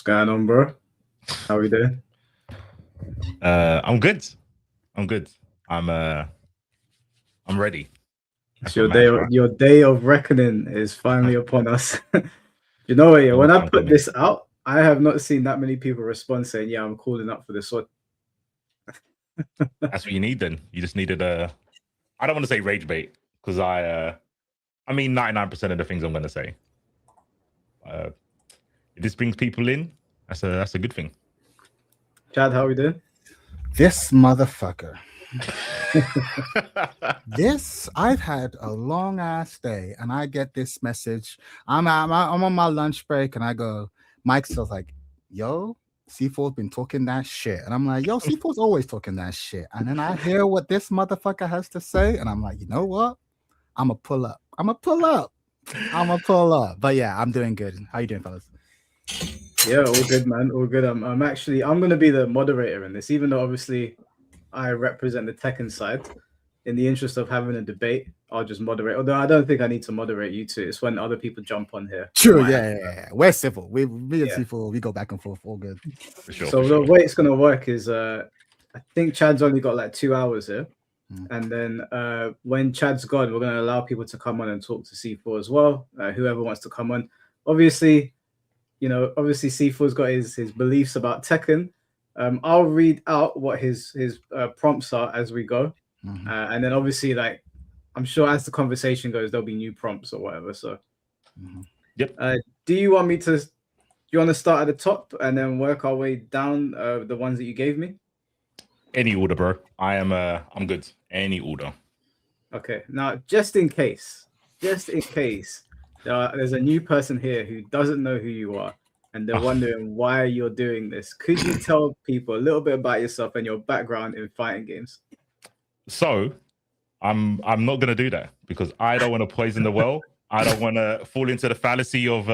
What's going on, bro? How are you doing? I'm good. I'm good. I'm ready. It's That's what your day. matters, right? Your day of reckoning is finally upon us. You know what? Yeah, Long when I time put coming. this out, I have not seen that many people respond saying, "Yeah, I'm calling up for this one." That's what you need then. You just needed a I don't want to say rage bait because I mean 99% of the things I'm gonna say. Uh if this brings people in, that's a good thing. Chad, how are we doing? This motherfucker. I've had a long ass day, and I get this message. I'm on my lunch break, and I go, Mike still like, yo, C4's been talking that shit. And I'm like, yo, C4's always talking that shit. And then I hear what this motherfucker has to say, and I'm like, you know what? I'ma pull up. But yeah, I'm doing good. How you doing, fellas? Yeah, all good, man. All good. I'm gonna be the moderator in this, even though obviously I represent the Tekken side. In the interest of having a debate, I'll just moderate. Although I don't think I need to moderate you two. It's when other people jump on here. True, yeah. We're civil. Me and Yeah. C4, we go back and forth, all good. For sure. So the way it's gonna work is, I think Chad's only got like 2 hours here, and then when Chad's gone, we're gonna allow people to come on and talk to C4 as well. Whoever wants to come on, obviously, obviously C4's got his beliefs about Tekken. I'll read out what his prompts are as we go, and then obviously, like, I'm sure as the conversation goes, there'll be new prompts or whatever. So, Yep. Do you want me to? Do you want to start at the top and then work our way down the ones that you gave me? Any order, bro. I'm good. Any order. Okay. Now, just in case, there's a new person here who doesn't know who you are, and they're wondering why you're doing this. Could you tell people a little bit about yourself and your background in fighting games? So I'm not gonna do that because I don't want to poison the well. I don't want to fall into the fallacy of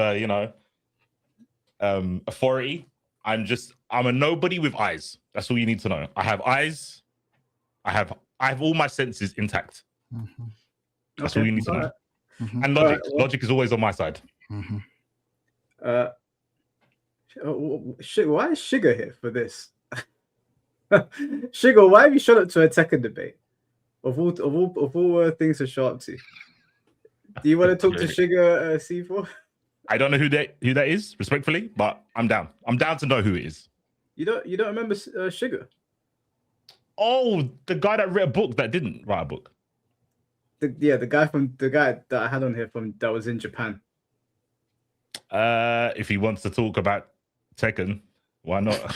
authority. I'm a nobody with eyes. That's all you need to know. I have eyes. I have all my senses intact. That's all you need to know. And logic. Logic is always on my side. Why is Sugar here for this? Sugar, why have you shot up to a Tekken debate? Of all things to show up to. Do you want to talk to Sugar, C4? I don't know who that is, respectfully, but I'm down. I'm down to know who it is. You don't remember Sugar? Oh, the guy that read a book that didn't write a book. The guy that I had on here that was in Japan. If he wants to talk about Tekken, why not?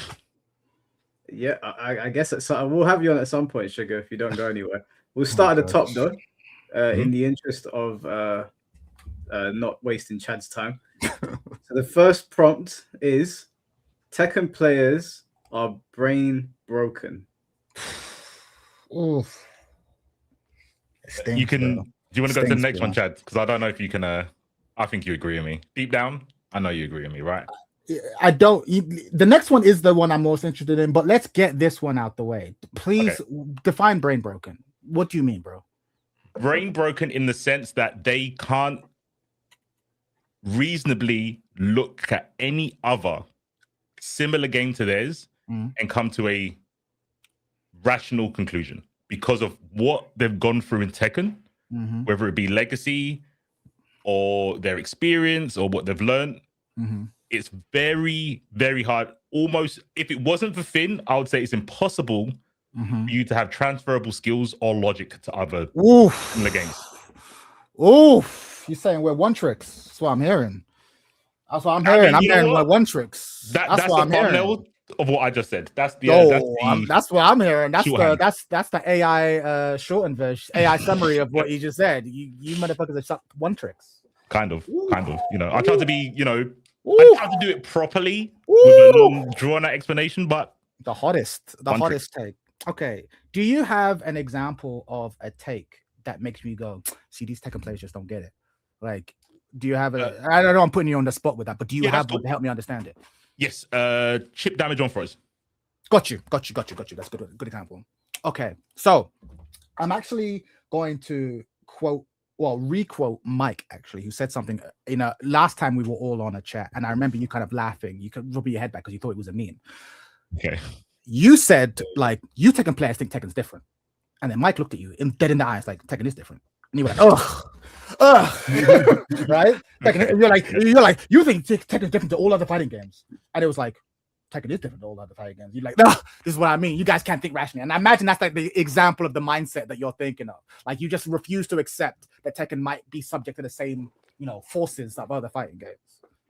Yeah, I guess we'll have you on at some point, Sugar, if you don't go anywhere. We'll start at the top though, in the interest of not wasting Chad's time. So the first prompt is: Tekken players are brain broken. Oof. You can. Do you want to go to the next one, Chad? Because I don't know if you can. I think you agree with me. Deep down, I know you agree with me, right? I don't. The next one is the one I'm most interested in, but let's get this one out the way. Please define brain broken. What do you mean, bro? Brain broken in the sense that they can't reasonably look at any other similar game to theirs and come to a rational conclusion because of what they've gone through in Tekken, whether it be legacy or their experience or what they've learned. It's very, very hard. Almost, if it wasn't for Finn, I would say it's impossible for you to have transferable skills or logic to other similar games. Oof. You're saying we're one tricks. That's what I'm hearing. That's what I'm hearing. I'm hearing we're one tricks. That's what the I'm hearing. thumbnail of what I just said. That's the that's what I'm hearing. That's the AI shortened version, AI summary of what you just said. You motherfuckers are one tricks. Kind of. I try to be, I try to do it properly with a long drawn out explanation, but the hottest take. Okay. Do you have an example of a take that makes me go, see, these Tekken players just don't get it? Like, do you have I don't know, I'm putting you on the spot with that, but do you have one to help me understand it? Yes. Chip damage on throws. Got you. That's good example. Okay. So I'm actually going to quote requote Mike actually, who said something last time we were all on a chat, and I remember you kind of laughing. You could rub your head back because you thought it was a meme. Okay. You said like you Tekken players think Tekken's different, and then Mike looked at you dead in the eyes like Tekken is different, and you were like, right? Tekken, you're like you think Tekken's different to all other fighting games, and it was like Tekken is different to all other fighting games. You're like, no, this is what I mean. You guys can't think rationally. And I imagine that's like the example of the mindset that you're thinking of. Like you just refuse to accept that Tekken might be subject to the same, forces of other fighting games.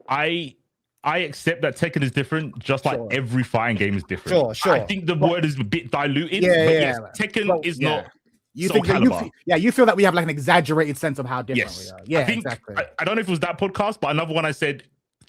I accept that Tekken is different, just like every fighting game is different. Sure. I think the word is a bit diluted. Yes, Tekken is not. You think you feel that we have like an exaggerated sense of how different we are. Yeah, I think, exactly. I don't know if it was that podcast, but another one I said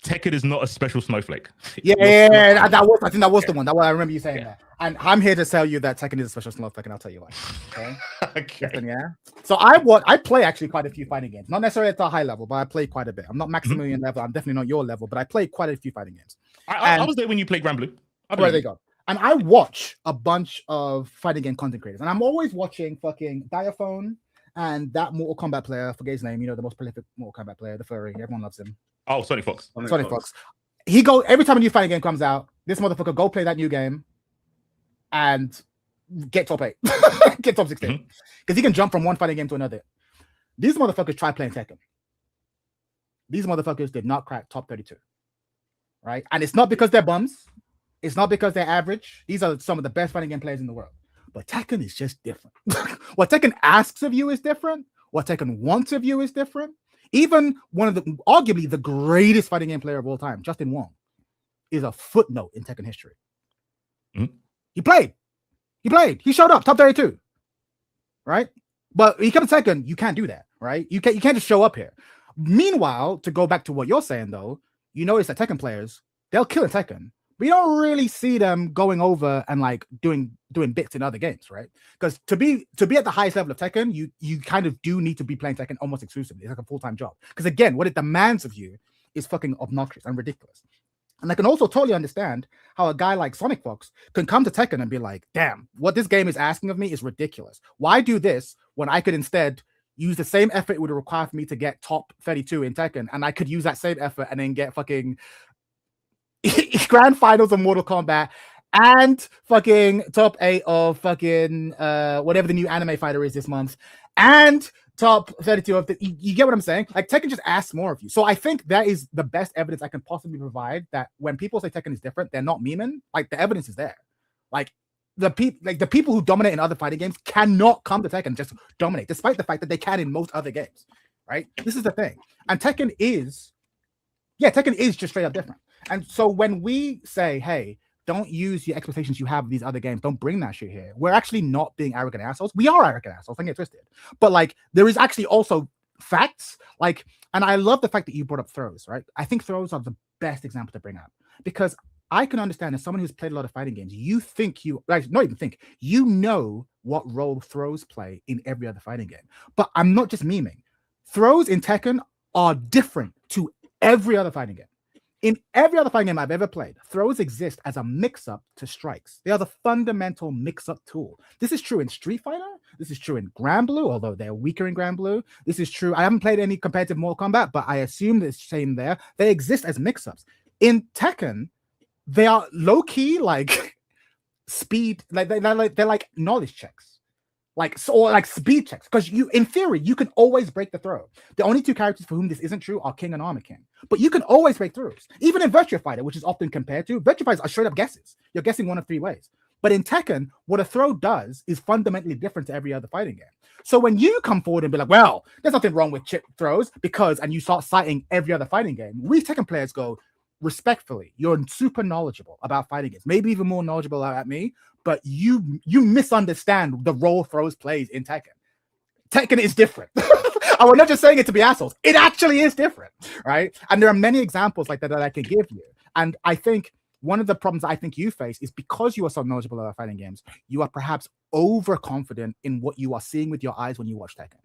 Tekken is not a special snowflake. I think that was the one. That one I remember you saying that. And I'm here to tell you that Tekken is a special snowflake, and I'll tell you why. Okay. Okay. Listen, yeah. So I play actually quite a few fighting games, not necessarily at a high level, but I play quite a bit. I'm not Maximilian level. I'm definitely not your level, but I play quite a few fighting games. I was there when you played Grand Blue. Where they go. And I watch a bunch of fighting game content creators, and I'm always watching fucking Diaphone and that Mortal Kombat player. I forget his name. The most prolific Mortal Kombat player, the furry. Everyone loves him. Oh, Sonic Fox. Sonic Fox. He go every time a new fighting game comes out. This motherfucker go play that new game and get top 8, get top 16, because he can jump from one fighting game to another. These motherfuckers try playing Tekken. These motherfuckers did not crack top 32, right? And it's not because they're bums. It's not because they're average. These are some of the best fighting game players in the world. But Tekken is just different. What Tekken asks of you is different. What Tekken wants of you is different. Even one of arguably the greatest fighting game player of all time, Justin Wong, is a footnote in Tekken history. He played. He showed up, top 32. Right? But he comes second, you can't do that, right? You can't just show up here. Meanwhile, to go back to what you're saying, though, you notice that Tekken players, they'll kill a Tekken, but you don't really see them going over and like doing bits in other games, right? Because to be at the highest level of Tekken, you kind of do need to be playing Tekken almost exclusively. It's like a full-time job. Because again, what it demands of you is fucking obnoxious and ridiculous. And I can also totally understand how a guy like Sonic Fox can come to Tekken and be like, damn, what this game is asking of me is ridiculous. Why do this when I could instead use the same effort it would require for me to get top 32 in Tekken, and I could use that same effort and then get fucking grand finals of Mortal Kombat and fucking top 8 of fucking whatever the new anime fighter is this month and top 32 of you get what I'm saying? Like Tekken just asks more of you. So I think that is the best evidence I can possibly provide that when people say Tekken is different, they're not memeing. Like the evidence is there. Like the people who dominate in other fighting games cannot come to Tekken and just dominate, despite the fact that they can in most other games. Right? This is the thing. And Tekken is just straight up different. And so when we say, hey, don't use your expectations you have of these other games, don't bring that shit here, we're actually not being arrogant assholes. We are arrogant assholes, don't get twisted. But like there is actually also facts. Like, and I love the fact that you brought up throws, right? I think throws are the best example to bring up because I can understand as someone who's played a lot of fighting games, you know what role throws play in every other fighting game. But I'm not just memeing. Throws in Tekken are different to every other fighting game. In every other fighting game I've ever played, throws exist as a mix-up to strikes. They are the fundamental mix-up tool. This is true in Street Fighter. This is true in Grand Blue, although they're weaker in Grand Blue. This is true. I haven't played any competitive Mortal Kombat, but I assume it's the same there. They exist as mix-ups. In Tekken, they are low-key like speed, they're like knowledge checks. Like speed checks, because in theory you can always break the throw. The only two characters for whom this isn't true are King and Armor King, but you can always break throws. Even in Virtua Fighter, which is often compared to, Virtua Fighters are straight up guesses. You're guessing one of 3 ways. But in Tekken, what a throw does is fundamentally different to every other fighting game. So when you come forward and be like, well, there's nothing wrong with chip throws and you start citing every other fighting game, we Tekken players go, respectfully, you're super knowledgeable about fighting games, maybe even more knowledgeable at me, but you misunderstand the role throws plays in Tekken. Tekken is different. And we're not just saying it to be assholes. It actually is different, right? And there are many examples like that I can give you. And I think one of the problems I think you face is because you are so knowledgeable about fighting games, you are perhaps overconfident in what you are seeing with your eyes when you watch Tekken.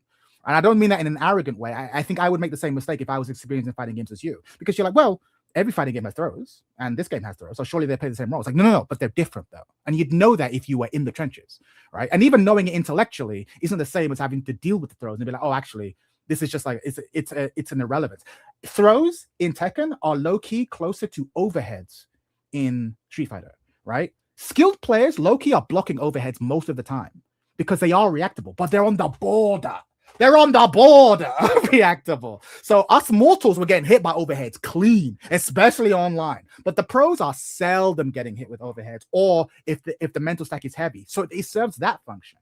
And I don't mean that in an arrogant way. I think I would make the same mistake if I was experiencing fighting games as you, because you're like, well, every fighting game has throws, and this game has throws, so surely they play the same roles. Like, no, but they're different though. And you'd know that if you were in the trenches, right? And even knowing it intellectually isn't the same as having to deal with the throws and be like, oh, actually, This is just like it's an irrelevance. Throws in Tekken are low key closer to overheads in Street Fighter, right? Skilled players low key are blocking overheads most of the time because they are reactable, but they're on the border. They're on the border of reactable. So us mortals were getting hit by overheads clean, especially online. But the pros are seldom getting hit with overheads, or if the mental stack is heavy. So it serves that function.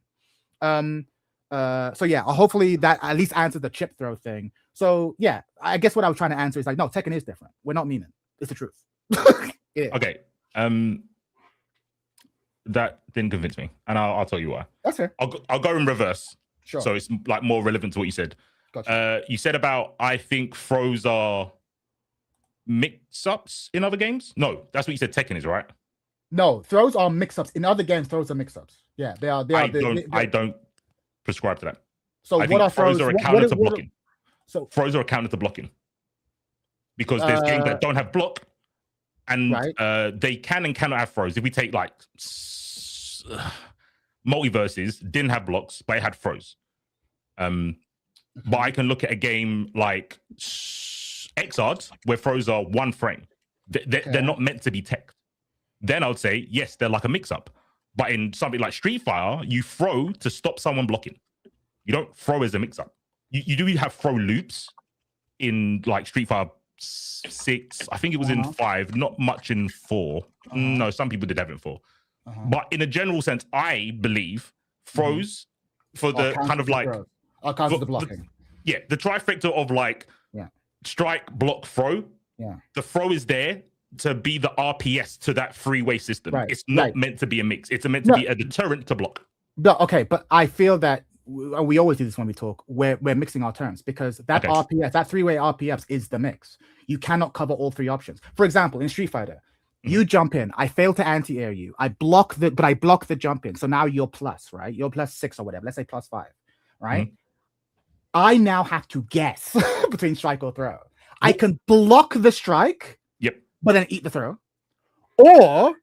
So yeah, hopefully that at least answers the chip throw thing. So yeah, I guess what I was trying to answer is like, no, Tekken is different. We're not memeing. It's the truth. Yeah. Okay. That didn't convince me, and I'll tell you why. That's fair. I'll go in reverse. Sure. So it's like more relevant to what you said. Gotcha. You said about I think throws are mix-ups in other games. No, that's what you said. Tekken is, right? No, throws are mix-ups. In other games, throws are mix-ups. Yeah, they are. I don't prescribe to that. So what are throws? Throws are accounted to what blocking. So throws are accounted to blocking because there's games that don't have block, and right. They can and cannot have throws. If we take like Multiverses, didn't have blocks, but it had throws. But I can look at a game like Xrd where throws are one frame. They're not meant to be teched. Then I would say, yes, they're like a mix-up. But in something like Street Fighter, you throw to stop someone blocking. You don't throw as a mix-up. You do have throw loops in like Street Fighter 6. I think it was in 5, not much in 4. No, some people did have it in 4. But in a general sense, I believe throws for the kind of like the blocking. The trifecta of like strike, block, throw. Yeah, the throw is there to be the RPS to that three-way system. Right. It's not meant to be a mix. It's meant to be a deterrent to block. No, okay, but I feel that we always do this when we talk. We're mixing our terms because that RPS, that three-way RPS is the mix. You cannot cover all three options. For example, in Street Fighter, you jump in. I fail to anti-air you. I block the jump in. So now you're plus, right? You're plus 6 or whatever. Let's say plus 5, right? I now have to guess between strike or throw. I can block the strike, but then eat the throw. Or,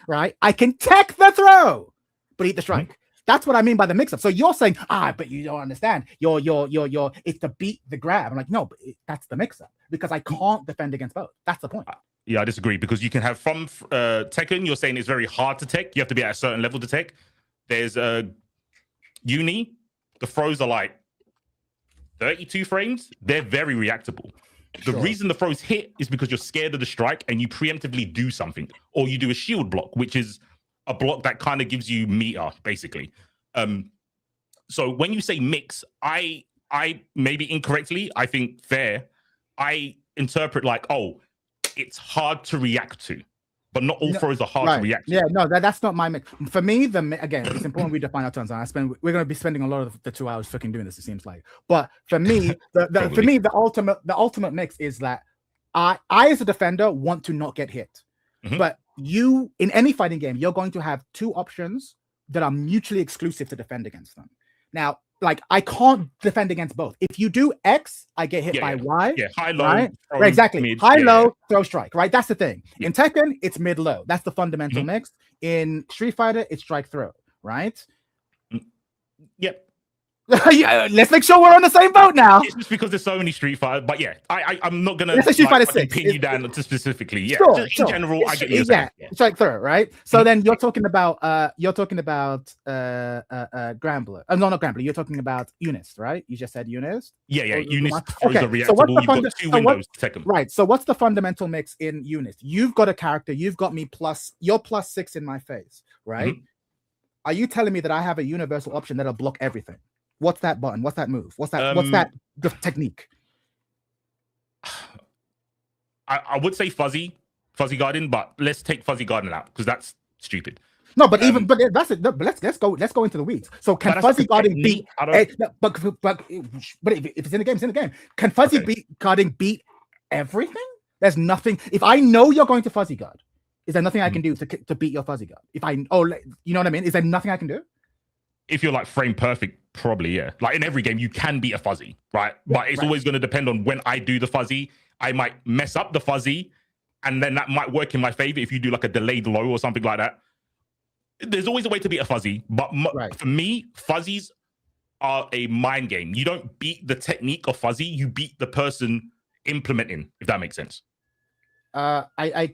right, I can tech the throw, but eat the strike. That's what I mean by the mix-up. So you're saying, but you don't understand. You're it's to beat the grab. I'm like, no, but that's the mix-up because I can't defend against both. That's the point. Yeah, I disagree because you can have from Tekken, you're saying it's very hard to tech. You have to be at a certain level to tech. There's Uni, the throws are like 32 frames. They're very reactable. The reason the throws hit is because you're scared of the strike and you preemptively do something, or you do a shield block, which is a block that kind of gives you meter, basically. So when you say mix, I maybe incorrectly, I think fair, I interpret like, it's hard to react to, but not all throws are hard to react to. Yeah, no, that's not my mix. For me, again, it's important we define our terms. And we're going to be spending a lot of the 2 hours fucking doing this, it seems like. But for me, the ultimate mix is that I as a defender want to not get hit. But you, in any fighting game, you're going to have two options that are mutually exclusive to defend against them. Now, like, I can't defend against both. If you do X, I get hit by Y. Yeah, high, low. Right? Exactly. Mid, high, low, throw, strike, right? That's the thing. In Tekken, it's mid, low. That's the fundamental mix. In Street Fighter, it's strike, throw, right? Yep. Yeah, let's make sure we're on the same boat now. It's just because there's so many Street Fighter, but I'm not gonna Street Fighter 6. Pin you down to specifically. Yeah, sure. In general, I get you. Yeah, strike throw, right? So then you're talking about Grambler. No, not Grambler. You're talking about Eunice, right? You just said Eunice. Yeah. Eunice throws are reactable. You've got two windows to take them. Right. So what's the fundamental mix in Eunice? You've got a character. You've got me plus. You're plus 6 in my face, right? Are you telling me that I have a universal option that'll block everything? What's that button? What's that move? What's that technique? I would say fuzzy guarding, but let's take fuzzy guarding out because that's stupid. No, but that's it. But let's go into the weeds. So can fuzzy guarding beat? But if it's in the game, it's in the game. Can fuzzy guarding beat everything? There's nothing. If I know you're going to fuzzy guard, is there nothing I can do to beat your fuzzy guard? You know what I mean? Is there nothing I can do? If you're like frame perfect, probably, yeah. Like in every game, you can beat a fuzzy, right? But it's always going to depend on when I do the fuzzy. I might mess up the fuzzy, and then that might work in my favor if you do like a delayed low or something like that. There's always a way to beat a fuzzy, but for me, fuzzies are a mind game. You don't beat the technique of fuzzy, you beat the person implementing, if that makes sense. I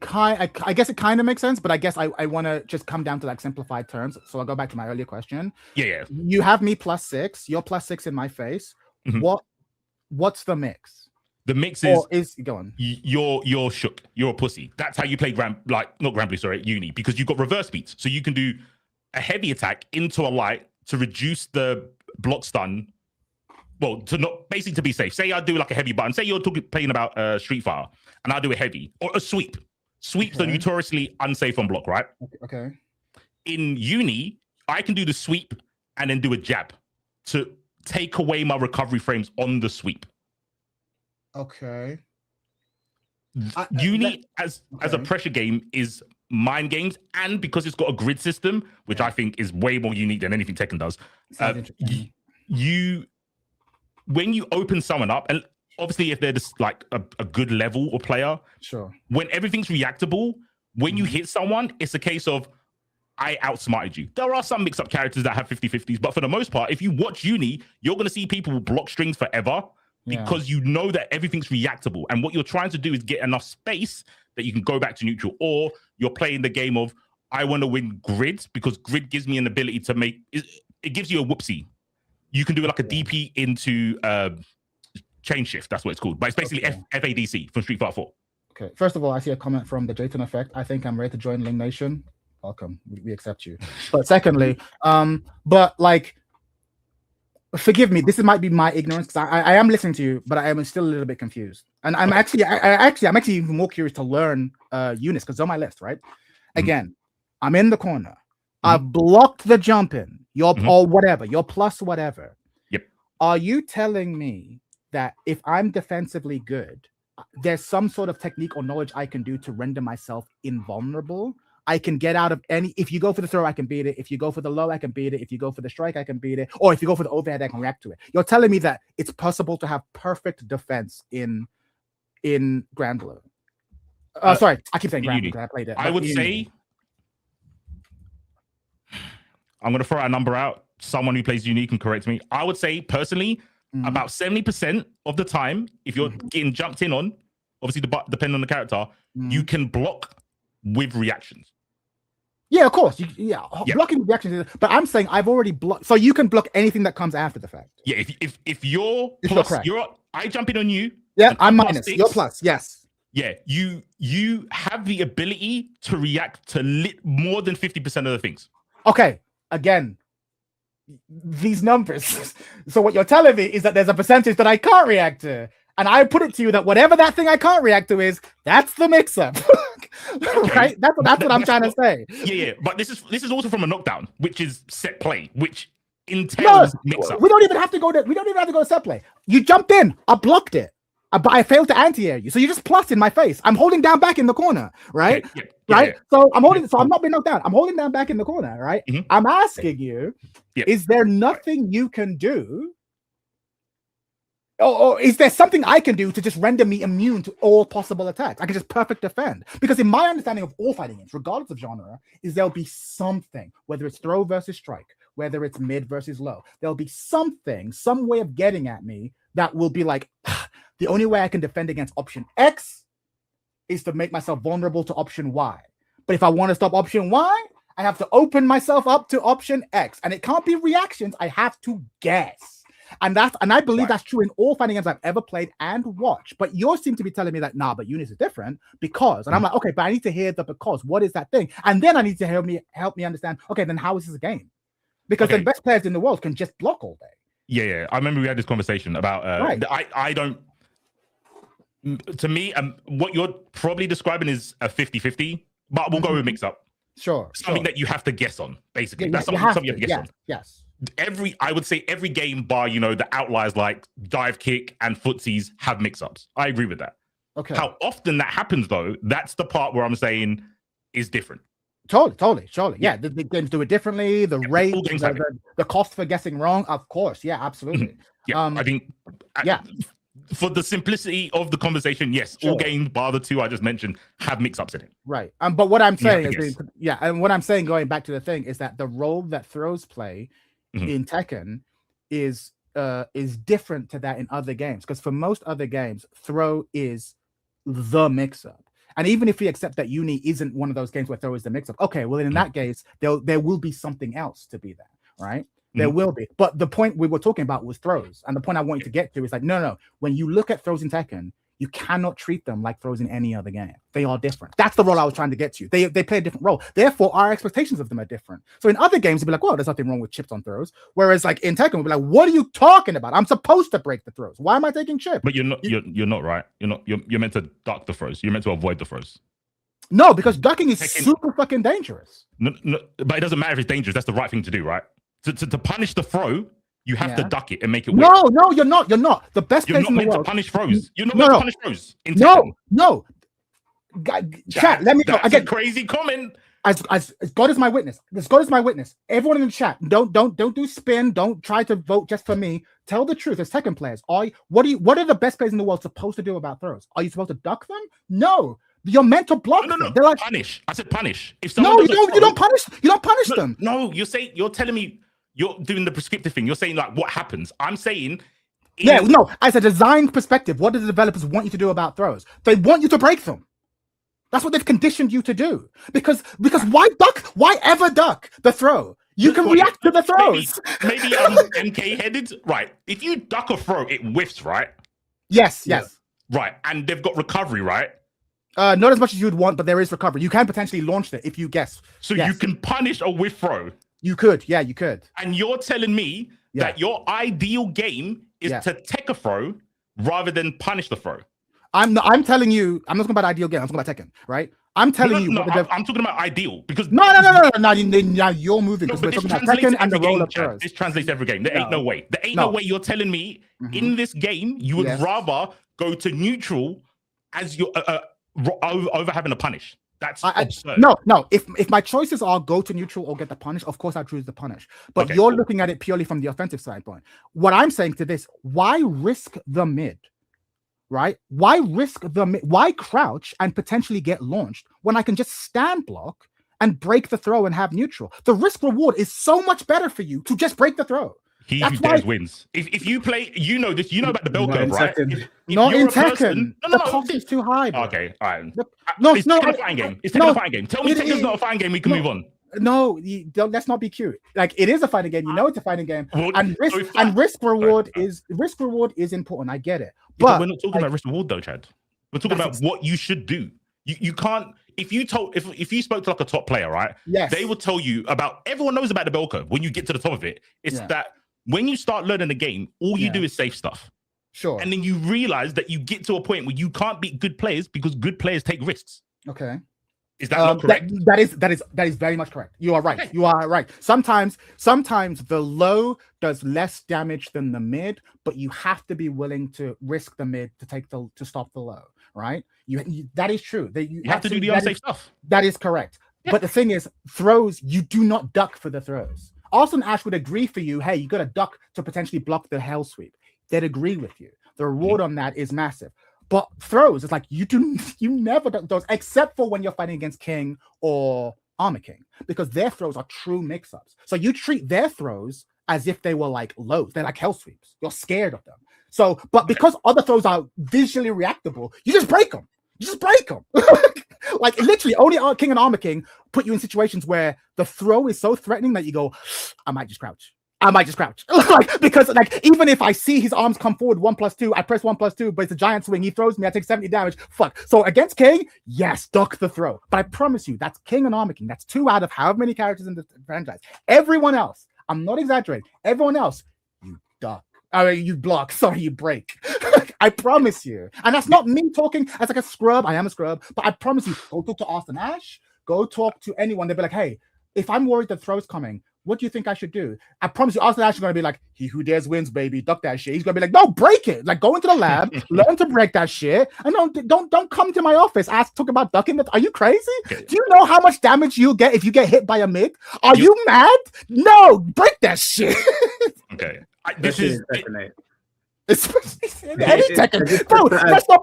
guess it kind of makes sense, but I guess I want to just come down to like simplified terms. So I'll go back to my earlier question. Yeah. You have me +6, you're +6 in my face. What's the mix? The mix is go on. You're shook. You're a pussy. That's how you play uni, because you've got reverse beats. So you can do a heavy attack into a light to reduce the block stun. Well, to be safe. Say I do like a heavy button. Say you're playing about Street Fighter, and I do a heavy or a sweep. Sweeps are notoriously unsafe on block, right? Okay. In uni, I can do the sweep and then do a jab to take away my recovery frames on the sweep. Okay. Uni as a pressure game is mind games, and because it's got a grid system, which I think is way more unique than anything Tekken does. When you open someone up, and obviously if they're just like a good level or player, sure. When everything's reactable, when you hit someone, it's a case of I outsmarted you. There are some mix-up characters that have 50-50s, but for the most part, if you watch uni, you're going to see people block strings forever because you know that everything's reactable. And what you're trying to do is get enough space that you can go back to neutral, or you're playing the game of I want to win grid because grid gives me an ability to make it gives you a whoopsie. You can do like a DP into chain shift. That's what it's called. But it's basically FADC from Street Fighter 4. Okay. First of all, I see a comment from the Jayton Effect. I think I'm ready to join Ling Nation. Welcome. We accept you. But secondly, but like, forgive me. This might be my ignorance because I am listening to you, but I am still a little bit confused. And I'm actually even more curious to learn Eunice because it's on my list. Right. Again, I'm in the corner. I've blocked the jump in. You're or whatever. You're plus whatever. Yep. Are you telling me that if I'm defensively good, there's some sort of technique or knowledge I can do to render myself invulnerable? I can get out of any. If you go for the throw, I can beat it. If you go for the low, I can beat it. If you go for the strike, I can beat it. Or if you go for the overhead, I can react to it. You're telling me that it's possible to have perfect defense in Grand Blue. Sorry, I keep saying Grand Blue because I played it. I would say. I'm going to throw a number out. Someone who plays Uni can correct me. I would say, personally, about 70% of the time, if you're getting jumped in on, obviously, depending on the character, you can block with reactions. Yeah, of course. Blocking reactions. But I'm saying I've already blocked. So you can block anything that comes after the fact. Yeah, if you're plus, I jump in on you. Yeah, I'm minus. You're plus. Yes. Yeah, you have the ability to react to more than 50% of the things. Okay. Again, these numbers. So what you're telling me is that there's a percentage that I can't react to. And I put it to you that whatever that thing I can't react to is, that's the mix-up. Right? That's what I'm trying to say. Yeah. But this is also from a knockdown, which is set play, which entails mix-up. We don't even have to go to set play. You jumped in, I blocked it. But I failed to anti-air you. So you just plus in my face. I'm holding down back in the corner, right? Right? So I'm not being knocked down. I'm holding down back in the corner, right? I'm asking you, is there nothing you can do? Or is there something I can do to just render me immune to all possible attacks? I can just perfect defend. Because in my understanding of all fighting games, regardless of genre, is there'll be something, whether it's throw versus strike, whether it's mid versus low, there'll be something, some way of getting at me that will be like, the only way I can defend against option X is to make myself vulnerable to option Y. But if I want to stop option Y, I have to open myself up to option X. And it can't be reactions. I have to guess. And I believe that's true in all fighting games I've ever played and watched. But you seem to be telling me that, nah, but Unis is different because. And I'm like, okay, but I need to hear the because. What is that thing? And then I need to help me understand, okay, then how is this a game? Because the best players in the world can just block all day. Yeah. I remember we had this conversation about I don't. To me, what you're probably describing is a 50-50, but we'll go with mix up. Sure. Something that you have to guess on, basically. That's something you have to guess on. Yes. I would say every game bar, the outliers like dive kick and footsies have mix-ups. I agree with that. Okay. How often that happens, though, that's the part where I'm saying is different. Totally. Yeah, the games do it differently. The rate, the cost for guessing wrong, of course. Yeah, absolutely. I think. For the simplicity of the conversation, yes, all games bar the two I just mentioned have mix-ups in it. Right. But what I'm saying and what I'm saying, going back to the thing, is that the role that throws play in Tekken is different to that in other games, because for most other games, throw is the mix-up. And even if we accept that Uni isn't one of those games where throw is the mix-up, okay, well, in that case, there will be something else to be that, right? There will be. But the point we were talking about was throws. And the point I want you to get to is like, no. When you look at throws in Tekken, you cannot treat them like throws in any other game. They are different. That's the role I was trying to get to. They play a different role. Therefore, our expectations of them are different. So in other games, you'd be like, well, there's nothing wrong with chips on throws. Whereas like in Tekken, we'd be like, what are you talking about? I'm supposed to break the throws. Why am I taking chip? But you're not right. You're meant to duck the throws. You're meant to avoid the throws. No, because ducking is super fucking dangerous. No, but it doesn't matter if it's dangerous. That's the right thing to do, right? To punish the throw, you have to duck it and make it work. No, you're not. You're not. The best place in the world. You're not meant to punish throws. You're not meant to punish throws. No. Chat, let me know. That's a crazy comment. As God is my witness. As God is my witness. Everyone in the chat, don't do spin. Don't try to vote just for me. Tell the truth as Tekken players. What are the best players in the world supposed to do about throws? Are you supposed to duck them? No. You're meant to block them. They're like, punish. I said punish. If no, you don't punish. You don't punish them. No, you're telling me you're doing the prescriptive thing. You're saying like what happens. I'm saying as a design perspective, what do the developers want you to do about throws? They want you to break them. That's what they've conditioned you to do. Because why duck? Why ever duck the throw? You can react to the throws. Maybe I'm MK headed. Right. If you duck a throw, it whiffs, right? Yes. Right. And they've got recovery, right? Not as much as you'd want, but there is recovery. You can potentially launch it if you guess. So you can punish a whiff throw. You could, you could. And you're telling me that your ideal game is to take a throw rather than punish the throw. I'm telling you, I'm not talking about ideal game. I'm talking about Tekken, right? I'm telling you. I'm talking about ideal because no. Now you're moving because we're talking about Tekken and the role of throws. This translates every game. There ain't no way. There ain't no way you're telling me in this game you would rather go to neutral as your over having a punish. That's absurd. No. If my choices are go to neutral or get the punish, of course I choose the punish. But you're looking at it purely from the offensive standpoint. What I'm saying to this, why risk the mid? Right? Why risk the mid? Why crouch and potentially get launched when I can just stand block and break the throw and have neutral? The risk reward is so much better for you to just break the throw. He who dares wins. If you play, you know this. You know about the bell curve, right? Not in Tekken. The cost is too high. Bro. Okay, all right. It's a fighting game. It's a fighting game. Tell me Tekken's not a fighting game. We can move on. No, let's not be cute. Like it is a fighting game. You know it's a fighting game, and risk reward is important. I get it, but we're not talking about risk reward though, Chad. We're talking about what you should do. You can't. If you spoke to like a top player, right? Yes. They will tell you about. Everyone knows about the bell curve. When you get to the top of it, it's that when you start learning the game, all you do is safe stuff. Sure. And then you realize that you get to a point where you can't beat good players because good players take risks. Okay. Is that not correct? That is very much correct. You are right. Okay. You are right. Sometimes the low does less damage than the mid, but you have to be willing to risk the mid to stop the low. Right? You that is true. You have to do the unsafe stuff. That is correct. Yeah. But the thing is, throws, you do not duck for the throws. Austin Ash would agree for you, hey, you got to duck to potentially block the hell sweep. They'd agree with you. The reward on that is massive. But throws, it's like you never duck those, except for when you're fighting against King or Armor King, because their throws are true mix-ups. So you treat their throws as if they were like lows. They're like hell sweeps. You're scared of them. So, but because other throws are visually reactable, you just break them. Like literally only King and Armor King put you in situations where the throw is so threatening that you go, I might just crouch. Like, because like even if I see his arms come forward 1+2, I press 1+2, but it's a giant swing. He throws me, I take 70 damage. Fuck. So against King, yes, duck the throw. But I promise you, that's King and Armor King. That's 2 out of however many characters in the franchise. Everyone else, I'm not exaggerating. Everyone else, you duck. You block. Sorry, you break. I promise you. And that's not me talking as like a scrub. I am a scrub, but I promise you, go talk to Austin Ash. Go talk to anyone. They'll be like, hey, if I'm worried the throw's coming, what do you think I should do? I promise you, Austin Ash is going to be like, he who dares wins, baby. Duck that shit. He's going to be like, no, break it. Like, go into the lab, learn to break that shit. And don't come to my office. Talk about ducking. Are you crazy? Okay. Do you know how much damage you'll get if you get hit by a mid? Are you mad? No, break that shit. Okay. Especially in any Tekken. Bro, let's not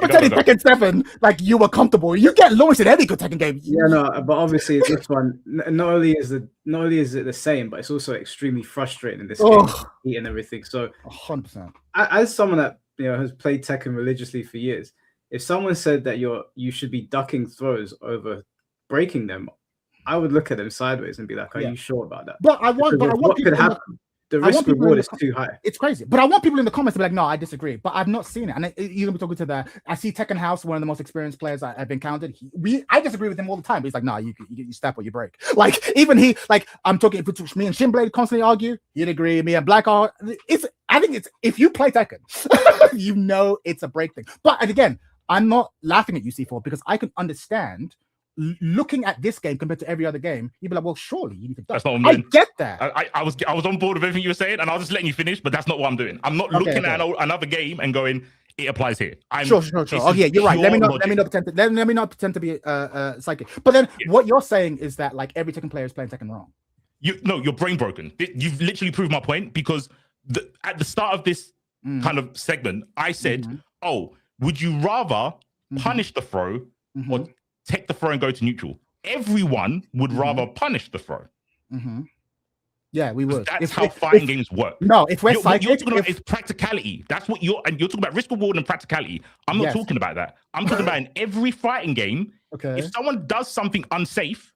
pretend in Tekken 7 like you were comfortable. You get launched in any good Tekken game. Yeah, no, but obviously this one not only is it the same, but it's also extremely frustrating in this game, heat and everything. So 100%. As someone that has played Tekken religiously for years, if someone said that you should be ducking throws over breaking them, I would look at them sideways and be like, "Are you sure about that?" But I want what could happen. The risk reward is too high. It's crazy. But I want people in the comments to be like, no, I disagree. But I've not seen it. And you're gonna be talking to I see Tekken House, one of the most experienced players I've encountered. I disagree with him all the time. But he's like, no, you step or you break. Like even I'm talking. If me and Shinblade constantly argue, he'd agree. Me and Black I think it's if you play Tekken, it's a break thing. But again, I'm not laughing at you, C4, because I can understand. Looking at this game compared to every other game, you'd be like, well, surely you need to. That's not what I'm doing. I get that. I was on board with everything you were saying, and I was just letting you finish, but that's not what I'm doing. I'm not looking at another game and going, it applies here. Sure. Oh yeah, you're right. Let me not pretend to be psychic. But then what you're saying is that like every Tekken player is playing Tekken wrong. You're brain broken. You've literally proved my point because at the start of this kind of segment, I said, oh, would you rather punish the throw or take the throw and go to neutral? Everyone would rather punish the throw. Yeah, we would. That's how fighting games work. No, if we're psychic, you're talking about it's practicality. That's what you're talking about risk reward and practicality. I'm not talking about that. I'm talking about in every fighting game. Okay. If someone does something unsafe,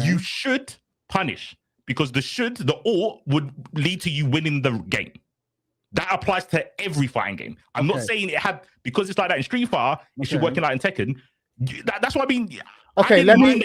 you should punish because the ought would lead to you winning the game. That applies to every fighting game. I'm not saying because it's like that in Street Fighter. It should work like in Tekken. That's what I mean. Okay, let me.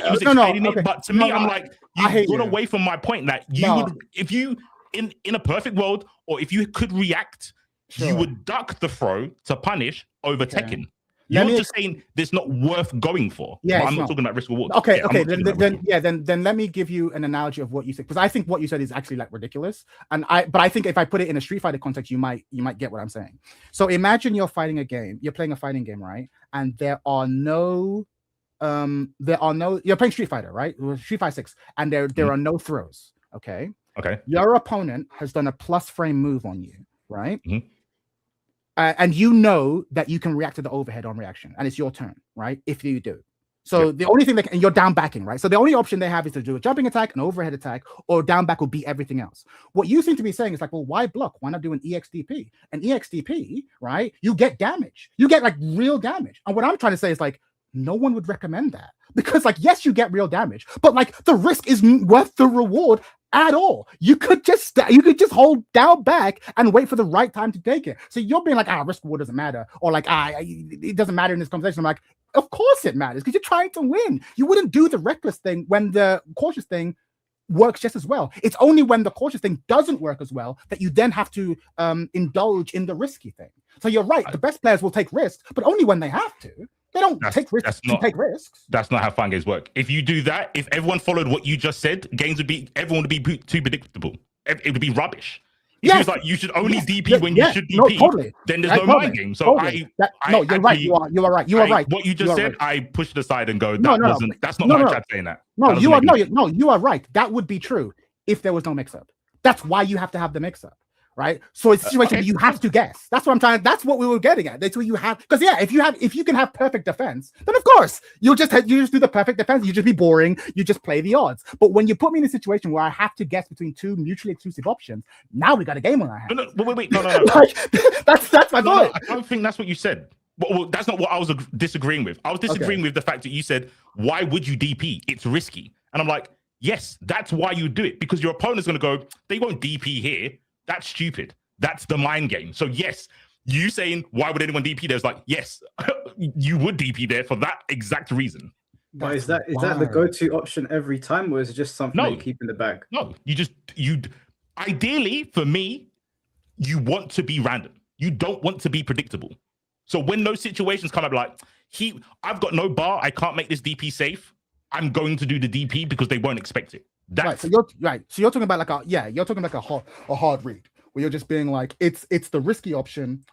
But to me, I'm like, you've gone away from my point that would, if you in a perfect world, or if you could react, you would duck the throw to punish over Tekken. You're just saying this not worth going for. Yeah, I'm not talking about risk reward. Okay, then let me give you an analogy of what you said because I think what you said is actually like ridiculous. But I think if I put it in a Street Fighter context, you might get what I'm saying. So imagine you're playing a fighting game, right? And you're playing Street Fighter, right? Street Fighter 6, and there are no throws. Okay. Your opponent has done a plus frame move on you, right? And you know that you can react to the overhead on reaction, and it's your turn, right? If you do. So the only thing and you're down backing, right? So the only option they have is to do a jumping attack, an overhead attack, or down back will beat everything else. What you seem to be saying is like, well, why block? Why not do an EXDP? An EXDP, right? You get damage. You get like real damage. And what I'm trying to say is like, no one would recommend that because like, yes, you get real damage, but like the risk isn't worth the reward at all. You could just hold down back and wait for the right time to take it. So you're being like, risk reward doesn't matter, or like, it doesn't matter in this conversation. I'm like, of course it matters because you're trying to win. You wouldn't do the reckless thing when the cautious thing works just as well. It's only when the cautious thing doesn't work as well that you then have to indulge in the risky thing. So you're right. The best players will take risks, but only when they have to. They don't take risks to take risks. That's not how fighting games work. If you do that, if everyone followed what you just said, everyone would be too predictable. It would be rubbish. If it's like you should only DP when you should DP, then there's no mind game. So you're right. You are right. You are right. What you just said, I pushed aside and go, that's not my chat saying that. You are right. That would be true if there was no mix-up. That's why you have to have the mix-up. Right, so it's a situation where you have to guess. That's what I'm trying. That's what we were getting at. That's what you have. Because if you can have perfect defense, then of course you just do the perfect defense. You just be boring. You just play the odds. But when you put me in a situation where I have to guess between two mutually exclusive options, now we got a game on our hands. Wait, no. Like, that's my point. I don't think that's what you said. Well, that's not what I was disagreeing with. I was disagreeing with the fact that you said, "Why would you DP? It's risky." And I'm like, yes, that's why you do it because your opponent's going to go, they won't DP here. That's stupid. That's the mind game. So yes, you saying why would anyone DP there is like, yes, you would DP there for that exact reason. But is that the go-to option every time, or is it just something that you keep in the bag? No, you ideally for me, you want to be random. You don't want to be predictable. So when those situations come up like I've got no bar, I can't make this DP safe. I'm going to do the DP because they won't expect it. Right. So you're talking about a hard read where you're just being like, it's the risky option,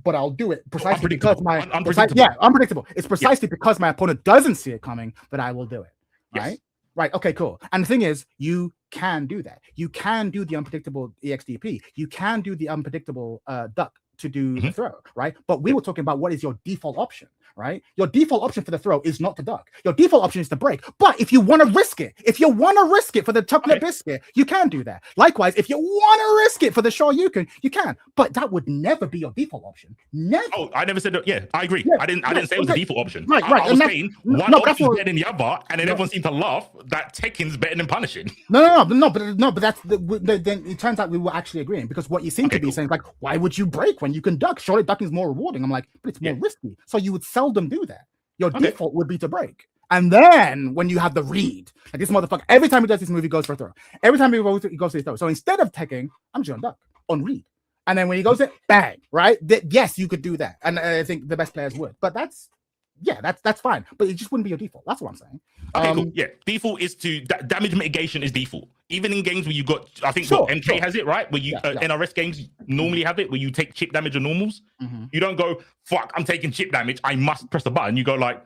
but I'll do it precisely because unpredictable. It's precisely because my opponent doesn't see it coming that I will do it. Right. Yes. Right. Okay, cool. And the thing is, you can do that. You can do the unpredictable EXDP. You can do the unpredictable duck to do the throw, right? But we were talking about what is your default option, right? Your default option for the throw is not to duck. Your default option is to break. But if you want to risk it for the chocolate biscuit, you can do that. Likewise, if you want to risk it for the shoryuken, you can. But that would never be your default option. Never. Oh, I never said that. Yeah, I agree. Yeah, I didn't say it was the default option. Right. I was saying one option is better than the other, and then No. everyone seemed to laugh that Tekken's better than punishing. No, but that's then it turns out we were actually agreeing, because what you seem to be saying is like, why would you break when you can duck? Surely ducking is more rewarding. I'm like, but it's more risky. So you would seldom do that. Your default would be to break. And then when you have the read, like this motherfucker, every time he does this move, he goes for a throw. Every time he goes to his throw. So instead of taking, I'm just gonna duck on read. And then when he goes it, bang, right? Yes, you could do that. And I think the best players would. But that's fine. But it just wouldn't be your default. That's what I'm saying. Okay, cool. Yeah, default is to damage mitigation is default. Even in games where you got, I think MK has it, right? Where you NRS games normally have it, where you take chip damage or normals. You don't go, fuck, I'm taking chip damage, I must press the button. You go like,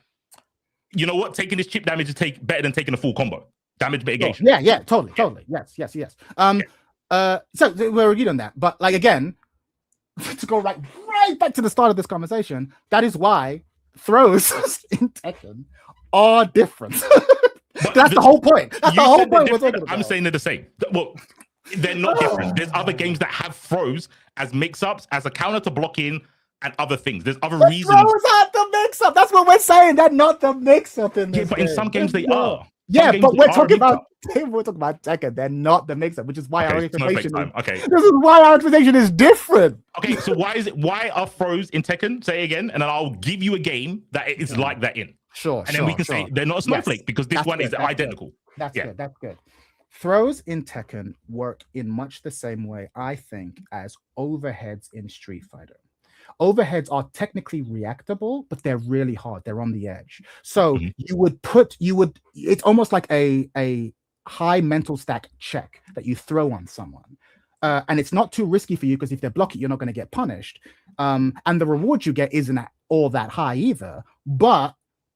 you know what? Taking this chip damage is better than taking a full combo. Damage mitigation. Yeah, totally. Yes. So we're agreed on that. But like again, to go right back to the start of this conversation, that is why throws in Tekken are different. That's the whole point. That's the whole point we're talking about. I'm saying they're the same. Well, they're not different. There's other games that have throws as mix-ups, as a counter to block in, and other things. There's other reasons. Throws aren't the mix-up. That's what we're saying. They're not the mix-up in this but in some games they are. Yeah, but we're talking about Tekken. They're not the mix-up, which is why our interpretation This is why our interpretation is different. Okay, so why are throws in Tekken? Say it again, and then I'll give you a game that is like that in. Sure. And then we can say they're not a snowflake because this one is identical. That's good. Throws in Tekken work in much the same way, I think, as overheads in Street Fighter. Overheads are technically reactable, but they're really hard. They're on the edge. So it's almost like a high mental stack check that you throw on someone. And it's not too risky for you because if they block it, you're not going to get punished. And the reward you get isn't all that high either. But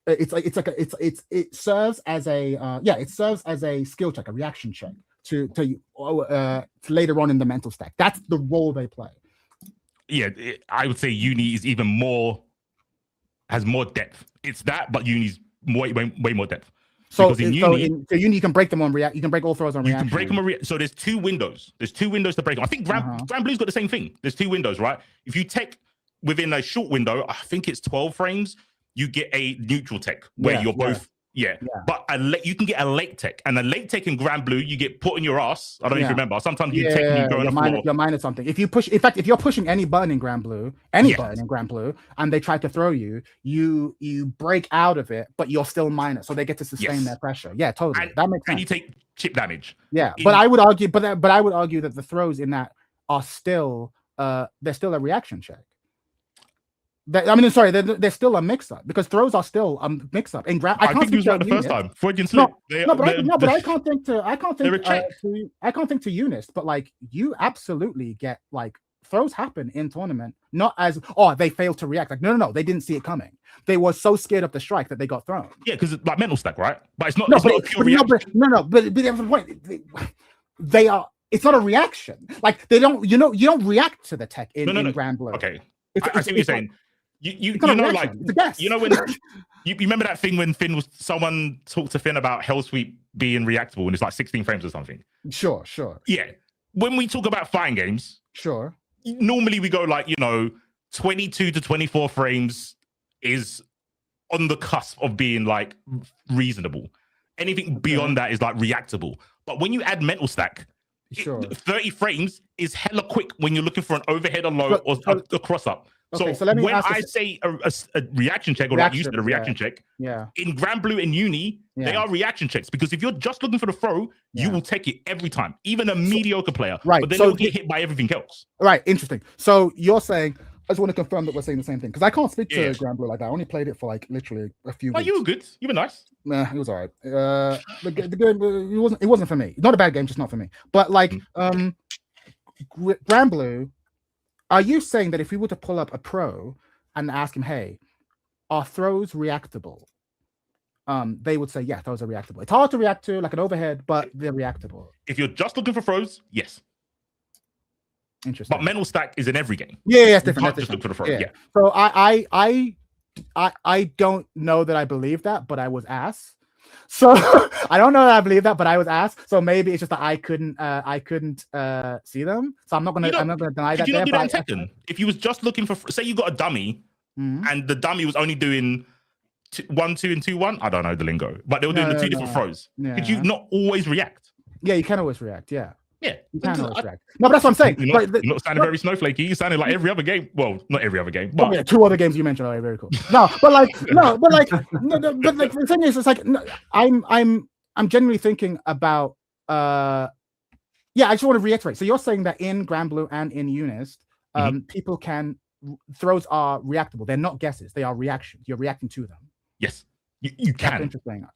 it serves as a skill check, a reaction check to later on in the mental stack. That's the role they play. Yeah, I would say Uni is has more depth. It's that, but Uni's way more depth. So in Uni, you can break them on react. You can break all throws on reaction. You can break them on so there's two windows. There's two windows to break them. I think Grand Blue's got the same thing. There's two windows, right? If you take within a short window, I think it's 12 frames, you get a neutral tech where you're both. Yeah. But you can get a late tech, and a late tech in Grand Blue, you get put in your ass. I don't know if you remember. Sometimes you tech and you go on the floor. You're minus something. If you're pushing any button in Grand Blue, and they try to throw you, you break out of it, but you're still minus, so they get to sustain their pressure. Yeah, totally. That makes sense. And you take chip damage. Yeah, but I would argue, but I would argue that the throws in that are still they're still a reaction check. They're still a mix-up because throws are still a mix-up. And I think you was right the first time. Freudian slip. But I can't think to Eunice. But like you absolutely get like throws happen in tournament, not as they failed to react. Like no, they didn't see it coming. They were so scared of the strike that they got thrown. Yeah, because it's like mental stack, right? But it's not. But they are. It's not a reaction. Like they don't. You don't react to the tech in Grand Blue. Okay, I see what you're saying. You know, like, you know, when you remember that thing when someone talked to Finn about Hell Sweep being reactable and it's like 16 frames or something. Sure. Yeah. When we talk about fighting games, normally we go like, 22 to 24 frames is on the cusp of being like reasonable. Anything beyond that is like reactable. But when you add mental stack, 30 frames is hella quick when you're looking for an overhead or low or a cross up. Okay, so when I say a reaction check, or like you said, a reaction check, in Grand Blue and Uni, they are reaction checks. Because if you're just looking for the throw, you will take it every time, even a mediocre player. Right. But then you'll get hit by everything else. Right. Interesting. So you're saying, I just want to confirm that we're saying the same thing. Because I can't speak to Grand Blue like that. I only played it for like literally a few weeks. You were good. You were nice. Nah, it was all right. The game, it wasn't for me. Not a bad game, just not for me. But like, Grand Blue, are you saying that if we were to pull up a pro and ask him, hey, are throws reactable? They would say, yeah, throws are reactable. It's hard to react to, like an overhead, but they're reactable. If you're just looking for throws, yes. Interesting. But mental stack is in every game. Yeah, it's different. You can't just look for the throw. Yeah. So I don't know that I believe that, but I was asked. So I don't know that I believe that, but I was asked. So maybe it's just that I couldn't see them. So I'm not gonna deny that. Could you not do that in Tekken? If you was just looking for, say you got a dummy, and the dummy was only doing 1, 2, and 2, 1. I don't know the lingo, but they were doing the two different throws. Yeah. Could you not always react? Yeah, you can always react. Yeah. Yeah, you can always react. No, but that's what I'm saying. You're not sounding very snowflakey. You sounded like every other game. Well, not every other game, but yeah, 2 other games you mentioned are very cool. But the thing is, it's like I'm genuinely thinking about. I just want to reiterate. So you're saying that in Grand Blue and in Unist, people can throws are reactable. They're not guesses. They are reactions. You're reacting to them. Yes, you can. That's interesting.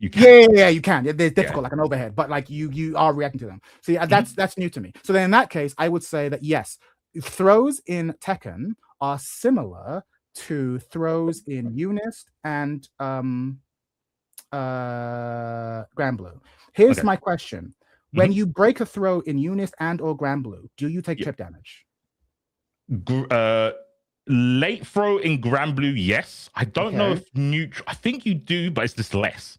You can. Yeah, you can. They're difficult, like an overhead, but like you are reacting to them. So yeah, that's new to me. So then in that case, I would say that yes, throws in Tekken are similar to throws in Unist and Grand Blue. Here's my question. When you break a throw in Unist and or Grand Blue, do you take chip damage? Late throw in Grand Blue, yes. I don't know if neutral. I think you do, but it's just less.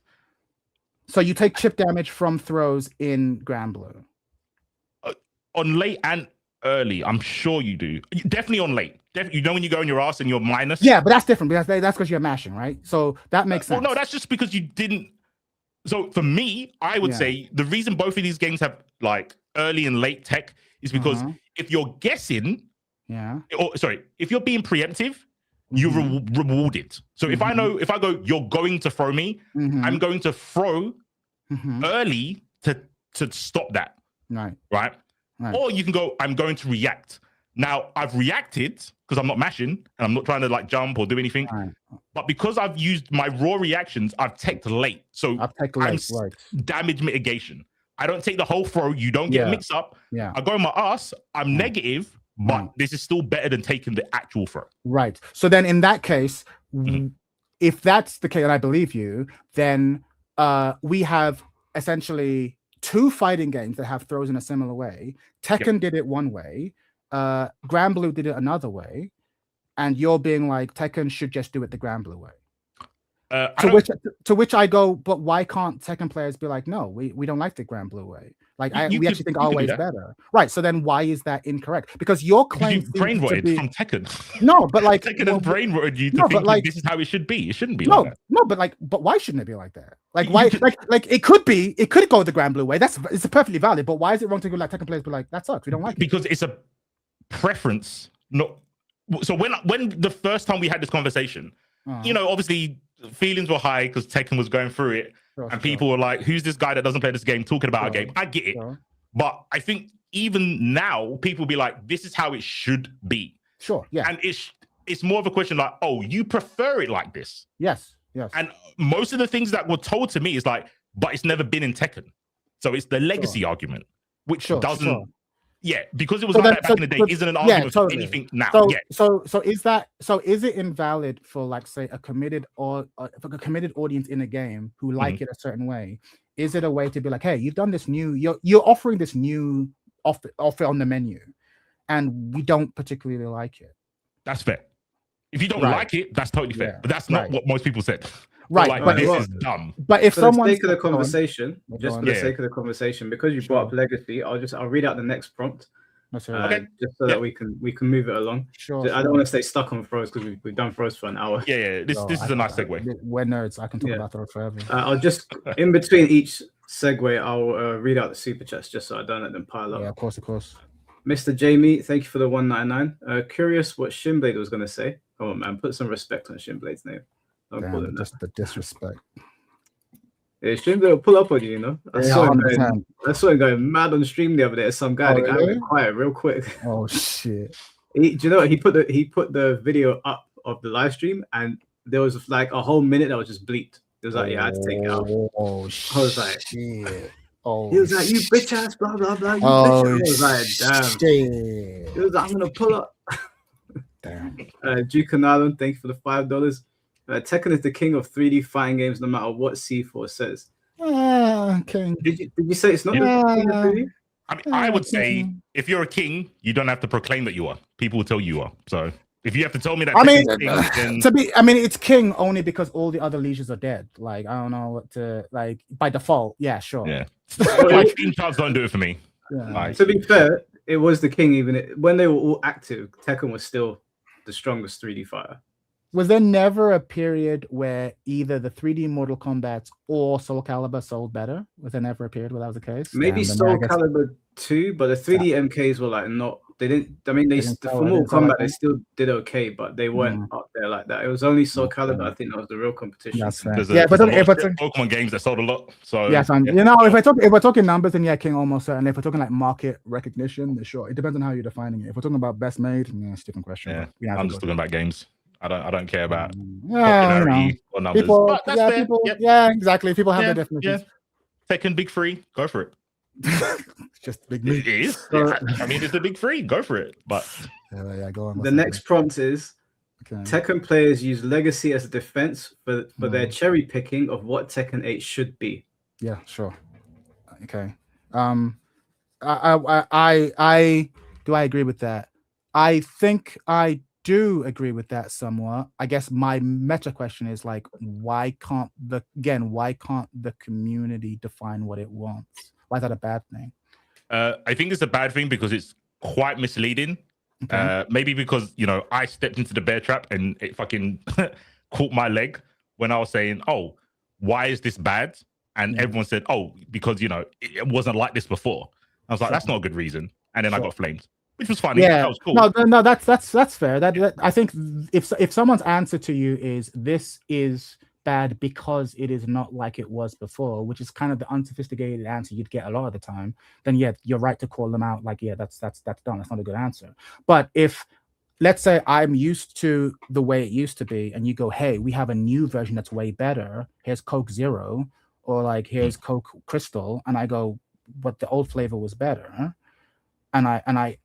So you take chip damage from throws in Grand Blue? On late and early, I'm sure you do. Definitely on late. You know when you go on your ass and you're minus? Yeah, but that's different because that's because you're mashing, right? So that makes sense. Well, no, that's just because you didn't. So for me, I would say the reason both of these games have like early and late tech is because if you're guessing, if you're being preemptive, you're rewarded. So if I go, you're going to throw me, I'm going to throw early to stop that. Right. Or you can go, I'm going to react. Now I've reacted because I'm not mashing and I'm not trying to like jump or do anything. But because I've used my raw reactions, I've teched late. So I'm damage mitigation. I don't take the whole throw. You don't get mixed up. I go on my ass. I'm negative. But this is still better than taking the actual throw. Right. So then in that case, if that's the case, and I believe you, then we have essentially 2 fighting games that have throws in a similar way. Tekken did it one way. Grand Blue did it another way. And you're being like, Tekken should just do it the Grand Blue way. To which I go, but why can't Tekken players be like, no, we don't like the Grand Blue way. Like we actually think our way is better. Right. So then why is that incorrect? Because your claim brainwashed from Tekken. No, but like Tekken has brainwashed you to think like, this is how it should be. It shouldn't be like that. No, but why shouldn't it be like that? Like why like it could go the Grand Blue way. It's perfectly valid, but why is it wrong to go like Tekken players be like, that sucks, we don't like it? Because it's a preference. So when the first time we had this conversation, obviously feelings were high because Tekken was going through it. And people were like, who's this guy that doesn't play this game talking about a game? I get it. But I think even now, people be like, this is how it should be. Sure, yeah. And it's more of a question like, oh, you prefer it like this? Yes. And most of the things that were told to me is like, but it's never been in Tekken. So it's the legacy argument, which doesn't... Yeah, because it was like that back in the day, isn't an argument for anything now. So is it invalid for like say a committed audience in a game who like it a certain way? Is it a way to be like, hey, you've done this new, you're offering this new offer on the menu, and we don't particularly like it? That's fair. If you don't like it, that's totally fair. But that's not what most people said. Right, like, but this is dumb. But if someone, for the sake of the conversation, because you brought up legacy, I'll read out the next prompt, just so that we can move it along. Sure. I don't want to stay stuck on throws because we've done throws for an hour. Yeah. This is a nice segue. We're nerds. I can talk about throws forever. I'll just in between each segue, I'll read out the super chats just so I don't let them pile up. Yeah, of course. Mr. Jamie, thank you for the 199. Curious what Shinblade was going to say. Come on, man, put some respect on Shinblade's name. Damn, just the disrespect. Yeah, Shinblade will pull up on you, I saw him going mad on stream the other day. Some guy, the guy went quiet real quick. Oh shit! Do you know what? He put the video up of the live stream, and there was like a whole minute that was just bleeped. It was like, I had to take it out. Oh shit! I was like, shit. He was like, you bitch ass, blah blah blah. You bitch. I was like, damn. Shit. He was like, I'm gonna pull up. Damn. Duke Alan, thank you for the $5. Tekken is the king of 3D fighting games, no matter what C4 says. Okay. Did you say it's not the king of 3D? I mean, I would say if you're a king, you don't have to proclaim that you are. People will tell you are. So if you have to tell me that, it's king only because all the other lieges are dead. Like, I don't know what to like by default. Yeah, sure. Yeah, like team cards don't do it for me. Yeah. Like, to be fair, it was the king. When they were all active, Tekken was still the strongest 3D fighter. Was there never a period where either the 3D Mortal Kombat or Soul Calibur sold better? Was there never a period where that was the case? Maybe Soul Calibur 2, but the 3D MKs were like not. They didn't. I mean, for Mortal Kombat they still did okay, but they weren't up there like that. It was only Soul Calibur. I think that was the real competition. That's fair. But Pokemon games that sold a lot. So yes, if we're talking numbers, then yeah, King almost certainly. If we're talking like market recognition, then sure. It depends on how you're defining it. If we're talking about best made, it's a different question. Yeah, I'm just talking about games. I don't care about popularity or numbers. People, but that's fair. Yeah, exactly. People have their definitions. Tekken Big 3, go for it. It's just big meat. It is. I mean, it's a big 3. Go for it. But go on. The next prompt is Tekken players use Legacy as a defense for their cherry picking of what Tekken 8 should be. Yeah, sure. Okay. I do I agree with that? I think I do agree with that somewhat. I guess my meta question is like, why can't the community define what it wants? Why is that a bad thing? I think it's a bad thing because it's quite misleading. Okay. Maybe because I stepped into the bear trap and it fucking caught my leg when I was saying, "Oh, why is this bad?" And everyone said, "Oh, because it wasn't like this before." I was like, "That's not a good reason." And then I got flamed. Which was funny. Yeah, that was cool. No, that's fair. That I think if someone's answer to you is this is bad because it is not like it was before, which is kind of the unsophisticated answer you'd get a lot of the time, then yeah, you're right to call them out. Like, yeah, that's done. That's not a good answer. But if let's say I'm used to the way it used to be, and you go, hey, we have a new version that's way better. Here's Coke Zero, or like here's Coke Crystal, and I go, but the old flavor was better, and I.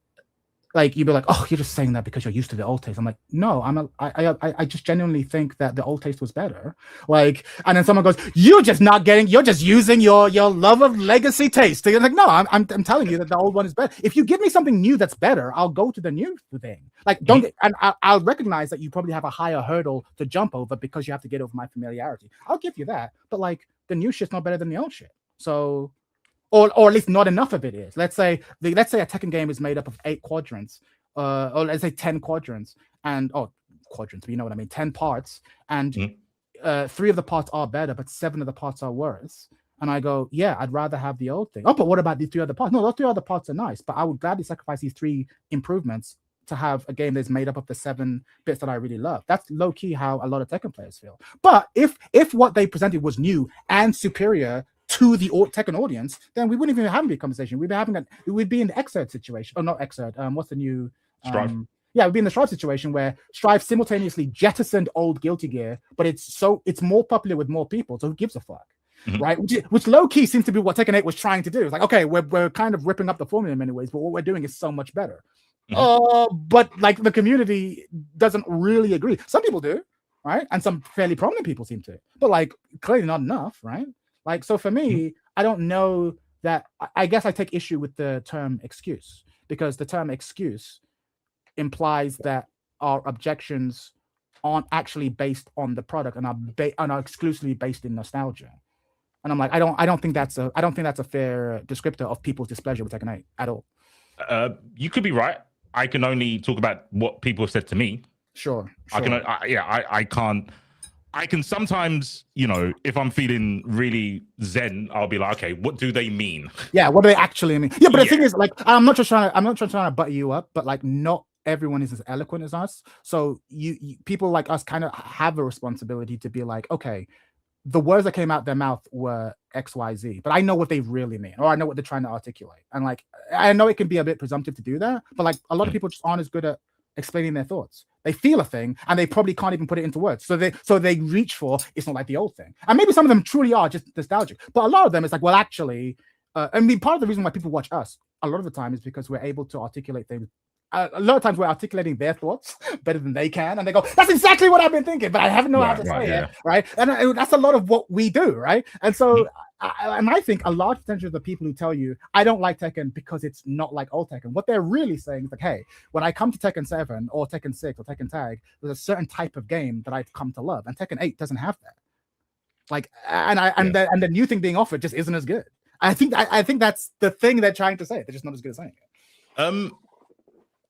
Like you'd be like, oh, you're just saying that because you're used to the old taste. I'm like, no, I just genuinely think that the old taste was better. Like, and then someone goes, you're just using your love of legacy taste. And like, no, I'm telling you that the old one is better. If you give me something new that's better, I'll go to the new thing. Like, I'll recognize that you probably have a higher hurdle to jump over because you have to get over my familiarity. I'll give you that, but like the new shit's not better than the old shit. So. Or at least not enough of it is. Let's say a Tekken game is made up of 8 quadrants, or let's say 10 quadrants, and quadrants, but you know what I mean, 10 parts, and 3 of the parts are better, but 7 of the parts are worse. And I go, yeah, I'd rather have the old thing. Oh, but what about these 3 other parts? No, those 3 other parts are nice, but I would gladly sacrifice these 3 improvements to have a game that's made up of the 7 bits that I really love. That's low key how a lot of Tekken players feel. But if what they presented was new and superior to the Tekken audience, then we wouldn't even have a conversation. We'd be in the Xrd situation, or not Xrd. What's the new Strive? Yeah, we'd be in the Strive situation where Strive simultaneously jettisoned old Guilty Gear, but it's more popular with more people. So who gives a fuck, right? Which low key seems to be what Tekken 8 was trying to do. It's like, okay, we're kind of ripping up the formula in many ways, but what we're doing is so much better. But like the community doesn't really agree. Some people do, right? And some fairly prominent people seem to, but like clearly not enough, right? Like, so for me, I don't know that. I guess I take issue with the term excuse, because the term excuse implies that our objections aren't actually based on the product and are exclusively based in nostalgia. And I'm like, I don't think that's a fair descriptor of people's displeasure with Tekken 8 at all. You could be right. I can only talk about what people have said to me. Sure. I can't. I can sometimes, if I'm feeling really zen, I'll be like, okay, what do they mean? Yeah, what do they actually mean? Yeah, but the thing is, like, I'm not trying to butt you up, but like, not everyone is as eloquent as us. So you people like us kind of have a responsibility to be like, okay, the words that came out their mouth were XYZ, but I know what they really mean, or I know what they're trying to articulate. And like, I know it can be a bit presumptive to do that, but like, a lot of people just aren't as good at explaining their thoughts. They feel a thing and they probably can't even put it into words. So they reach for, it's not like the old thing. And maybe some of them truly are just nostalgic, but a lot of them it's like, well, actually, I mean, part of the reason why people watch us a lot of the time is because we're able to articulate things a lot of times we're articulating their thoughts better than they can, and they go, "That's exactly what I've been thinking," but I haven't know how to say it, right? And that's a lot of what we do, right? And so, I think a large percentage of the people who tell you I don't like Tekken because it's not like old Tekken, what they're really saying is like, "Hey, when I come to Tekken 7 or Tekken 6 or Tekken Tag, there's a certain type of game that I've come to love, and Tekken 8 doesn't have that." Like, and the new thing being offered just isn't as good. I think that's the thing they're trying to say. They're just not as good at saying it.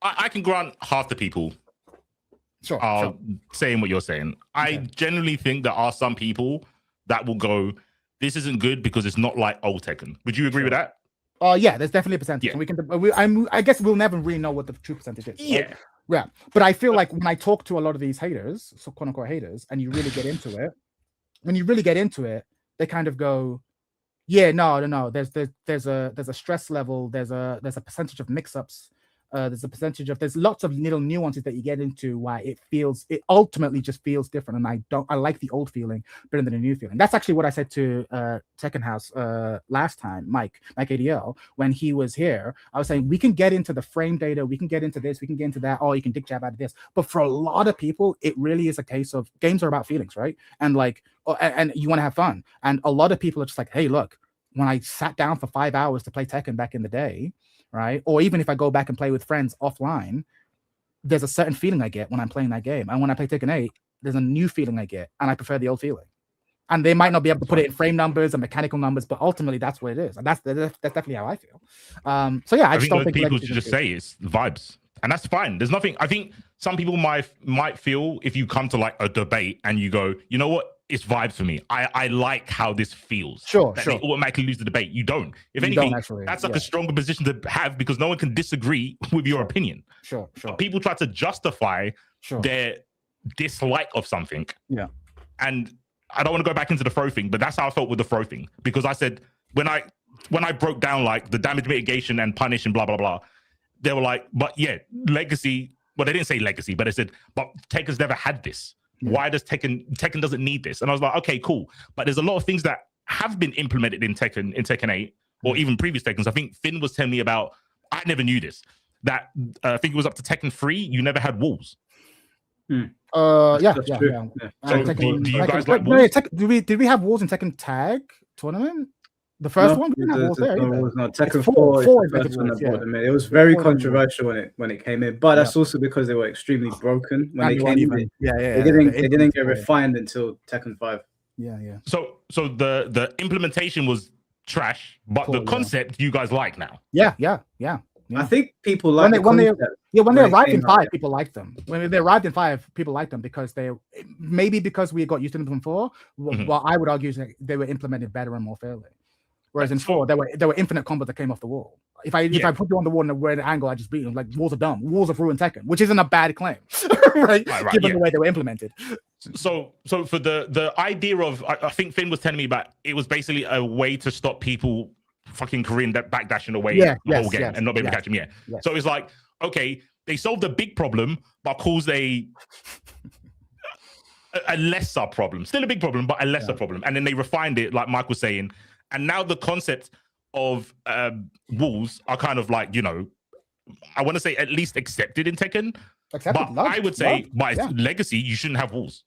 I can grant half the people are saying what you're saying. Okay. I generally think there are some people that will go, "This isn't good because it's not like old Tekken." Would you agree with that? Yeah, there's definitely a percentage. Yeah. And I guess we'll never really know what the true percentage is. Yeah. Right? Yeah. But I feel like when I talk to a lot of these haters, so quote unquote haters, and you really get into it, they kind of go, "Yeah, no. There's a stress level. There's a percentage of mix-ups. There's lots of little nuances that you get into why it ultimately just feels different." And I like the old feeling better than the new feeling. That's actually what I said to Tekken House last time, Mike ADL, when he was here. I was saying we can get into the frame data, we can get into this, we can get into that. Oh, you can dick jab out of this. But for a lot of people, it really is a case of games are about feelings, right? And like, and you want to have fun. And a lot of people are just like, "Hey, look, when I sat down for 5 hours to play Tekken back in the day," right? Or even if I go back and play with friends offline, there's a certain feeling I get when I'm playing that game. And when I play Tekken 8, there's a new feeling I get, and I prefer the old feeling. And they might not be able to put it in frame numbers and mechanical numbers, but ultimately that's what it is. And that's definitely how I feel. So yeah, I just don't think people should just say it's vibes, and that's fine. There's nothing. I think some people might feel if you come to like a debate and you go, "You know what? It's vibes for me. I like how this feels." Sure. They automatically lose the debate. You don't. If anything, that's like a stronger position to have because no one can disagree with your opinion. Sure. But people try to justify their dislike of something. Yeah. And I don't want to go back into the throw thing, but that's how I felt with the throw thing. Because I said when I broke down like the damage mitigation and punish and blah blah blah, they were like, "But yeah, legacy." Well, they didn't say legacy, but they said, "But Tekken's never had this. Why does Tekken doesn't need this?" And I was like, okay, cool. But there's a lot of things that have been implemented in Tekken 8 or even previous Tekkens. I think Finn was telling me about, I never knew this, that I think it was up to Tekken 3, you never had walls. Yeah. So do you guys like walls? Did we have walls in Tekken Tag tournament? The first one? We didn't have walls there either. No, Tekken 4 is the first one that brought them in. It was very controversial when it came in, but that's also because they were extremely broken when they came in. They didn't get refined until Tekken 5. Yeah. So the implementation was trash, but the concept you guys like now. Yeah. I think people like when they arrived in 5, people liked them. When they arrived in 5, people liked them because because we got used to them from 4. Well, I would argue that they were implemented better and more fairly. Whereas in 4, there were infinite combos that came off the wall. If I put you on the wall in a weird angle, I just beat them. Like, walls are dumb. Walls are ruined Tekken, which isn't a bad claim, right? Given the way they were implemented. So for the idea of, I think Finn was telling me about, it was basically a way to stop people fucking Korean backdashing away the whole game and not be able to catch him. So it's like, okay, they solved a big problem, but caused a lesser problem. Still a big problem, but a lesser problem. And then they refined it, like Mike was saying. And now the concept of walls are kind of like, I want to say at least accepted in Tekken. But I would say by its legacy, you shouldn't have walls.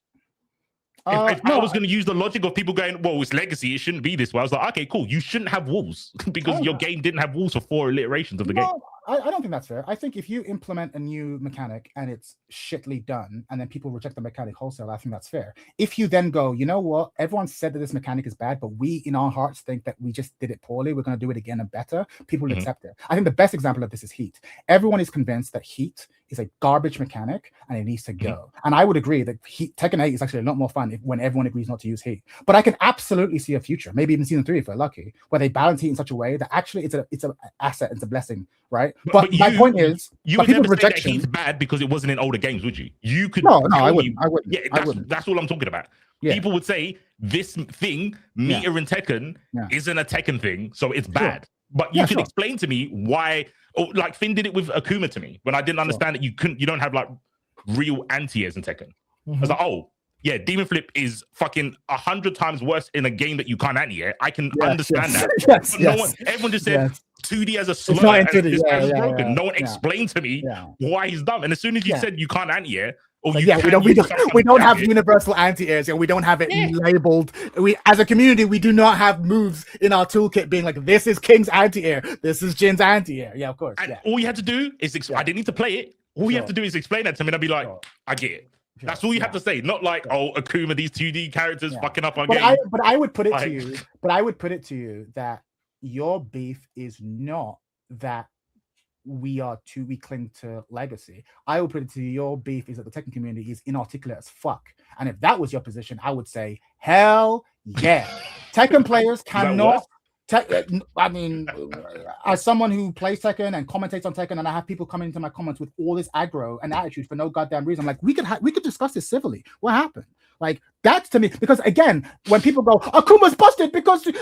If I was going to use the logic of people going, "Well, it's legacy, it shouldn't be this way," I was like, okay, cool. You shouldn't have walls because your game didn't have walls for 4 iterations of the game. I don't think that's fair. I think if you implement a new mechanic and it's shittily done, and then people reject the mechanic wholesale, I think that's fair. If you then go, "You know what? Everyone said that this mechanic is bad, but we in our hearts think that we just did it poorly. We're going to do it again and better." People will accept it. I think the best example of this is Heat. Everyone is convinced that Heat is a garbage mechanic and it needs to go. And I would agree that Tekken 8 is actually a lot more fun when everyone agrees not to use Heat. But I can absolutely see a future, maybe even season 3 if we're lucky, where they balance Heat in such a way that actually it's an asset, it's a blessing, right? But my point is, you would never say that Heat's bad because it wasn't in older games, would you? You could. No, I wouldn't. Yeah, that's all I'm talking about. Yeah. People would say this thing, Meter in Tekken, isn't a Tekken thing, so it's bad. But you can explain to me why. Like Finn did it with Akuma to me when I didn't understand that you don't have like real anti-airs in Tekken. I was like, yeah, Demon Flip is fucking 100 times worse in a game that you can't anti-air. I can understand that. But no one, everyone just said 2D as a slur and it's broken. No one explained to me why he's dumb. And as soon as you said you can't anti-air, or you we don't have universal anti-airs, and we don't have it labeled. We, as a community, we do not have moves in our toolkit being like, this is King's anti-air, this is Jin's anti-air. Yeah, of course. And all you had to do is I didn't need to play it. All you have to do is explain that to me, and I'll be like, I get it. That's all you have to say. Not like, oh, Akuma, these 2D characters fucking up on game. But I would put it to you. But I would put it to you that your beef is not that we cling to legacy. I would put it to you, your beef is that the Tekken community is inarticulate as fuck. And if that was your position, I would say, hell yeah. Tekken players cannot. I mean, as someone who plays Tekken and commentates on Tekken, and I have people coming into my comments with all this aggro and attitude for no goddamn reason, I'm like, we could discuss this civilly. What happened? Like, that's to me, because again, when people go, Akuma's busted because he's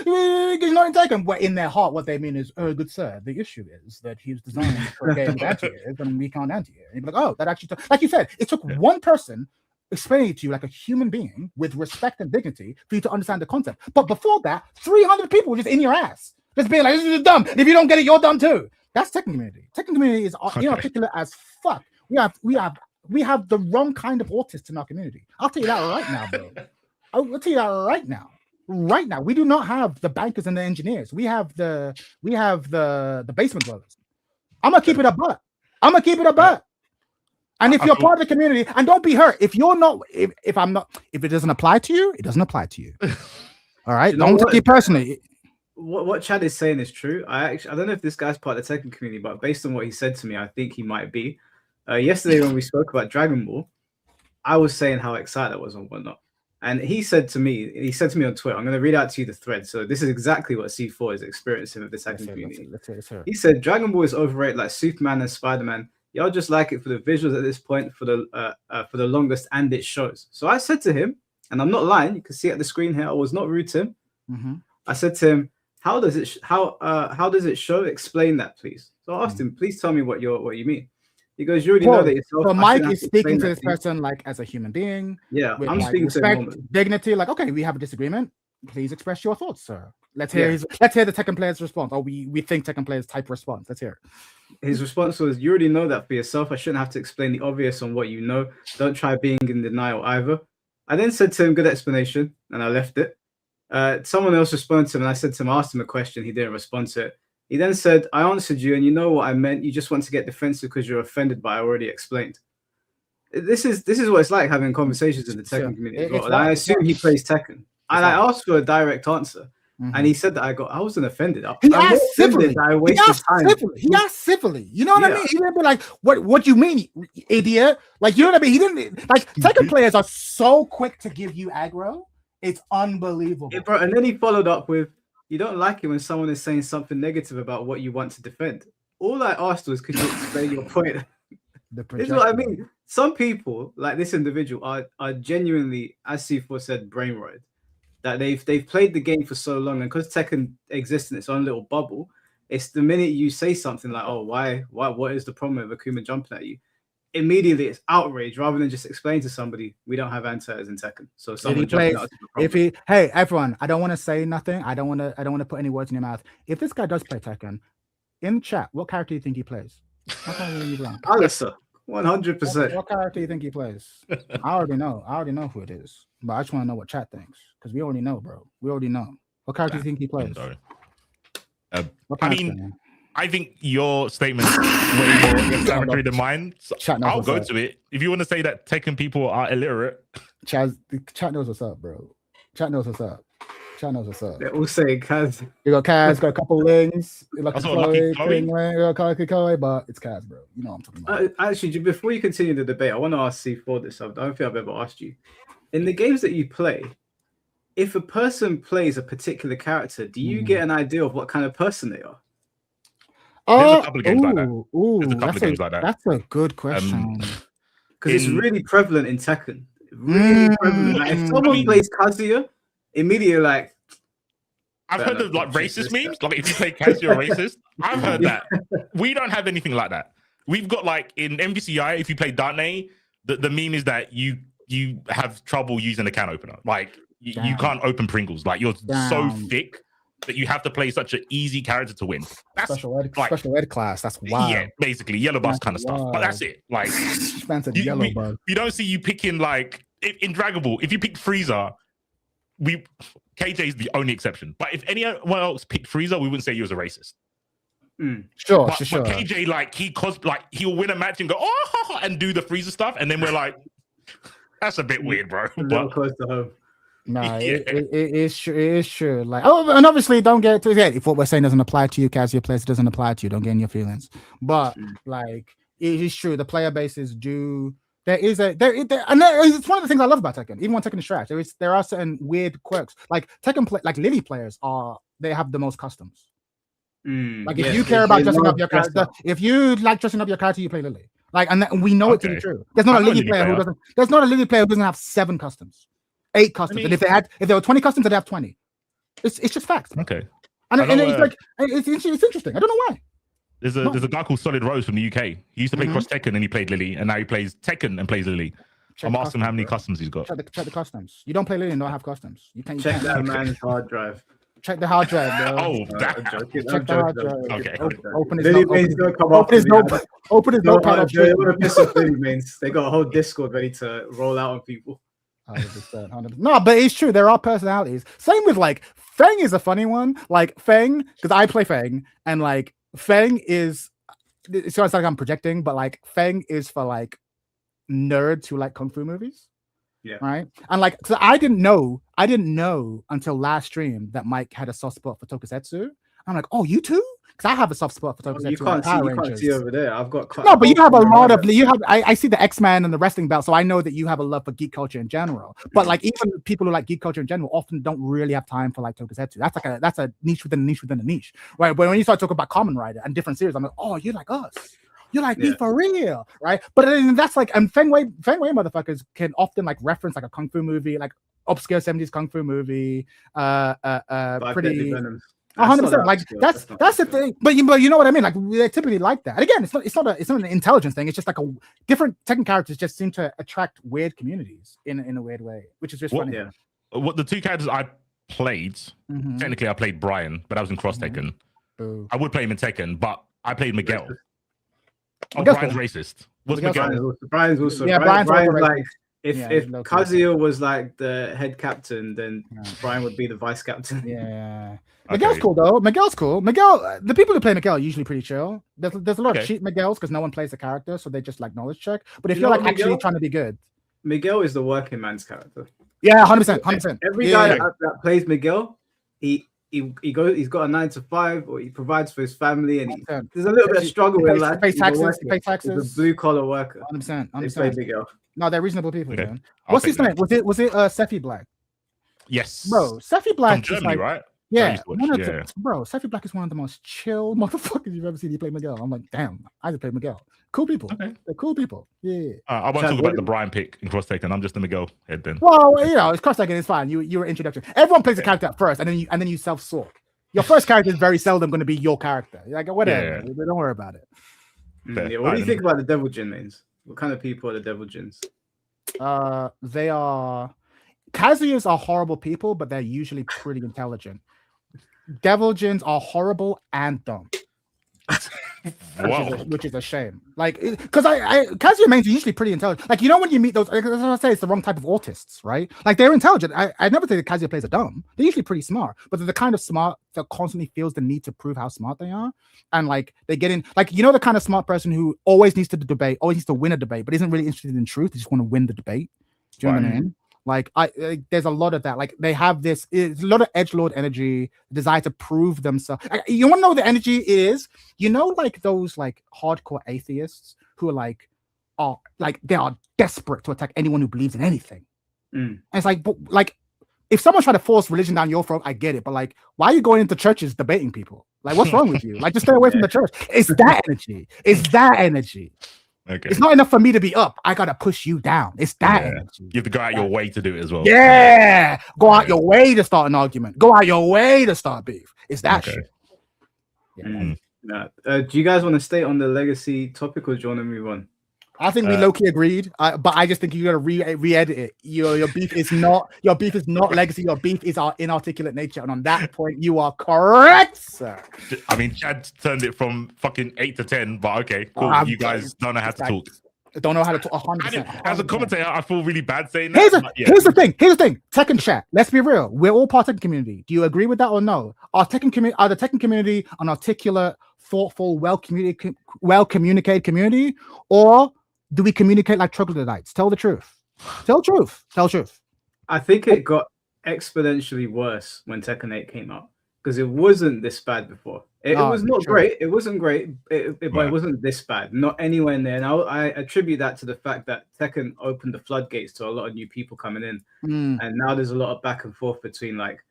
not in Tekken, well, in their heart, what they mean is, oh, good sir, the issue is that he was designed for a game with anti-airs and we can't anti-air. And you'd be like, oh, that actually, like you said, it took one person explaining it to you like a human being with respect and dignity for you to understand the concept. But before that, 300 people were just in your ass, just being like, this is dumb. And if you don't get it, you're dumb too. That's Tekken community. Tekken community is inarticulate as fuck. We have the wrong kind of autists in our community. I'll tell you that right now, bro. I'll tell you that right now. Right now, we do not have the bankers and the engineers. We have the basement dwellers. I'm gonna keep it a butt. And if you're part of the community, and don't be hurt, if you're not, if it doesn't apply to you, it doesn't apply to you. All right, don't take it personally. What Chad is saying is true. I don't know if this guy's part of the Tekken community, but based on what he said to me, I think he might be. Yesterday when we spoke about Dragon Ball, I was saying how excited I was and whatnot. And he said to me on Twitter, I'm going to read out to you the thread. So this is exactly what C4 is experiencing with the Tekken community. He said, Dragon Ball is overrated like Superman and Spider-Man. Y'all just like it for the visuals at this point, for the longest, and it shows. So I said to him, and I'm not lying, you can see at the screen here, I was not rude to him. Mm-hmm. I said to him, how does it show? Explain that, please. So I asked him, please tell me what you mean. He goes, you already know that yourself. So Mike is speaking to this person like as a human being. Yeah, with, I'm like, speaking respect, to him. dignity. Like, okay, we have a disagreement. Please express your thoughts, sir. Let's hear the Tekken player's response. Or we think Tekken player's type response. Let's hear it. His response was, you already know that for yourself. I shouldn't have to explain the obvious on what you know. Don't try being in denial either. I then said to him, good explanation, and I left it. Someone else responded to him, and I said to him, I asked him a question. He didn't respond to it. He then said, I answered you, and you know what I meant. You just want to get defensive because you're offended, but I already explained. This is what it's like having conversations in the Tekken community as well. And I assume he plays Tekken. And I asked for a direct answer. Mm-hmm. And he said that I wasn't offended. He asked civilly. He asked civilly. You know what I mean? He didn't be like, what do you mean, idiot? Like, you know what I mean? He didn't, like, Tekken players are so quick to give you aggro. It's unbelievable. Yeah, bro. And then he followed up with, you don't like it when someone is saying something negative about what you want to defend. All I asked was, could you explain your point? This is what I mean. Some people, like this individual, are genuinely, as C4 said, brainwashed. That they've played the game for so long, and because Tekken exists in its own little bubble, it's the minute you say something like, "Oh, why? What is the problem with Akuma jumping at you?" Immediately, it's outrage rather than just explain to somebody, "We don't have anti-airs in Tekken." So someone jumping out. Hey, everyone, I don't want to say nothing. I don't want to put any words in your mouth. If this guy does play Tekken, in the chat, what character do you think he plays? Alyssa, 100%. What character do you think he plays? I already know who it is, but I just want to know what chat thinks because we already know, bro. We already know. What character do you think he plays? I think your statement is way more inflammatory than mine. So I'll go to it. If you want to say that Tekken people are illiterate, chat knows what's up, bro. Chat knows what's up. They're all saying Kaz. You got Kaz, got a couple lings. Lucky Chloe, but it's Kaz, bro. You know what I'm talking about. Actually, before you continue the debate, I want to ask C4 this. I don't think I've ever asked you. In the games that you play, if a person plays a particular character, do you get an idea of what kind of person they are? There's a couple of games like that. There's a couple of games like that. That's a good question. Because it's really prevalent in Tekken. Really prevalent. Like, if someone plays Kazuya, immediately like, I've heard of like racist memes. Like if you play Kaz, you're racist. I've heard that. We don't have anything like that. We've got like in MVCI, if you play Dante, the meme is that you you have trouble using a can opener. Like you can't open Pringles. Like you're so thick that you have to play such an easy character to win. That's special ed class. That's wild. Yeah, basically yellow bus kind of stuff. But that's it. Like we don't see you picking like in Dragon Ball. If you pick Frieza, KJ is the only exception. But if anyone else picked Frieza, we wouldn't say you was a racist. Sure. But KJ, like he'll win a match and go and do the Frieza stuff, and then we're like, that's a bit weird, bro. But close to home. No, it is true. It is true. Like, and obviously, don't get to it. If what we're saying doesn't apply to you, Casio players, it doesn't apply to you. Don't get in your feelings. But like, it is true. The player bases do. And it's one of the things I love about Tekken. Even when Tekken is trash, there are certain weird quirks. Like Tekken, like Lily players they have the most customs. Like if you care about dressing up your character, if you like dressing up your character, you play Lily. Like, and we know it to be true. There's not a Lily player who doesn't. There's not a Lily player who doesn't have 7 customs. 8 customs, and if there were 20 customs, they'd have 20. It's just facts. Okay, and it's like it's interesting. I don't know why. There's a guy called Solid Rose from the UK. He used to play Cross Tekken and he played Lily, and now he plays Tekken and plays Lily. I'm asking him how many customs he's got. Check the customs. You don't play Lily and don't have customs. You can't check that man's hard drive. Check the hard drive, bro. Check the hard drive. Okay. Open his notepad. Open his notepad. They got a whole Discord ready to roll out on people. 100%. No, but it's true. There are personalities. Same with like Feng is a funny one. Like Feng, because I play Feng, and like Feng is. It sounds like I'm projecting, but like Feng is for like nerds who like kung fu movies. Yeah. Right. And like, so I didn't know until last stream that Mike had a soft spot for Tokusatsu. I'm like, oh, you too? Because I have a soft spot for Tokusatsu. You can't see over there. I've got no, but you have a lot of I see the X-Men and the wrestling belt, so I know that you have a love for geek culture in general. But like even people who like geek culture in general often don't really have time for like Tokusatsu. That's a niche within a niche within a niche. Right. But when you start talking about Kamen Rider and different series, I'm like, oh, you're like us. You're like me for real, right? But then that's like, and Feng Wei motherfuckers can often like reference like a kung fu movie, like obscure 70s kung fu movie, pretty 100%. Like that's the thing. But you know what I mean? Like they typically like that. And again, it's not an intelligence thing. It's just like a different Tekken characters just seem to attract weird communities in a weird way, which is just funny. Yeah. What the 2 characters I played, technically I played Brian, but I was in Cross Tekken. I would play him in Tekken, but I played Miguel. Brian's racist. What's Miguel? Brian's also. Yeah, Brian's like if Kazuya was like the head captain, then Brian would be the vice captain. Yeah. Miguel's cool though. Miguel's cool. Miguel, the people who play Miguel are usually pretty chill. There's a lot of cheap Miguels because no one plays the character, so they just like knowledge check. But if you're like actually trying to be good, Miguel is the working man's character. Yeah, 100%. Every guy that plays Miguel, he's got a 9 to 5, or he provides for his family, and there's a little bit of struggle with life. He pays taxes. He's a blue collar worker. 100%. They play Miguel. No, they're reasonable people, man. What's his name? Was it Sephi Black? Yes. Bro, Sephi Black from Germany, is like, right? Yeah, bro, Sephi Black is one of the most chill motherfuckers you've ever seen. He play Miguel. I'm like, damn, I just play Miguel. Cool people. Okay. They're cool people. Yeah. I won't talk about the Brian pick in Cross Tekken. I'm just the Miguel head then. Well, it's Cross Tekken. It's fine. You were introduction. Everyone plays a character at first, and then you self-sort. Your first character is very seldom going to be your character. Like whatever. Yeah. Don't worry about it. What do you think about the Devil Jin mains? What kind of people are the Devil Jins? They are. Kazuyas are horrible people, but they're usually pretty intelligent. Devil Jins are horrible and dumb. Which is a shame. Like, because Kazuya mains are usually pretty intelligent. Like, you know, when you meet those, like, as I say, it's the wrong type of autists, right? Like, they're intelligent. I never think that Kazuya players are dumb. They're usually pretty smart, but they're the kind of smart that constantly feels the need to prove how smart they are. And like, they get in, like, you know, the kind of smart person who always needs to debate, always needs to win a debate, but isn't really interested in truth. They just want to win the debate. Do you know what I mean? Like, there's a lot of that. Like, they have it's a lot of edgelord energy, desire to prove themselves. You want to know what the energy is? You know, like those like hardcore atheists who are they are desperate to attack anyone who believes in anything. And it's like, if someone tried to force religion down your throat, I get it. But like, why are you going into churches debating people? Like, what's wrong with you? Like, just stay away from the church. It's that energy. Okay. It's not enough for me to be up. I gotta push you down. It's that energy. You have to go out your way to do it as well. Yeah. Go out your way to start an argument. Go out your way to start beef. It's that shit. Yeah. Do you guys want to stay on the legacy topic, or do you want to move on? I think we low-key agreed, but I just think you gotta re-edit it. Your beef is not legacy. Your beef is our inarticulate nature, and on that point, you are correct, sir. I mean, Chad turned it from fucking 8 to 10, but okay, cool. You guys don't know how to talk. Don't know how to talk. 100%. As a commentator, I feel really bad saying that. Here's the thing. Tekken chat. Let's be real. We're all part of the Tekken community. Do you agree with that or no? Are the Tekken community an articulate, thoughtful, well communicated community, or do we communicate like troglodytes? Tell the truth. Tell the truth. I think it got exponentially worse when Tekken 8 came out because it wasn't this bad before. It was not great. It wasn't great, but it wasn't this bad. Not anywhere near. And I attribute that to the fact that Tekken opened the floodgates to a lot of new people coming in. And now there's a lot of back and forth between, like,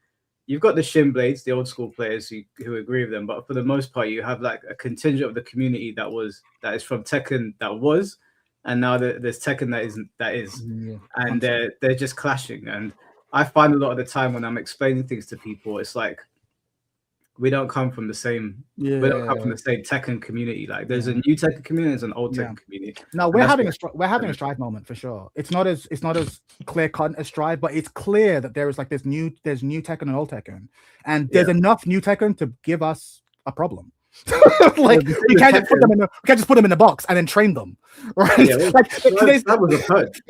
you've got the shin blades, the old school players who agree with them, but for the most part, you have like a contingent of the community that is from Tekken and now there's Tekken that is, and they're just clashing. And I find a lot of the time when I'm explaining things to people, it's like we don't come from the same Tekken community. Like there's a new Tekken community, there's an old Tekken community. No, we're having a Strive moment for sure. It's not as clear cut as Strive, but it's clear that there's new Tekken and old Tekken, and there's enough new Tekken to give us a problem. Like we can't just put them in a box and then train them, right? Yeah, that was a purge.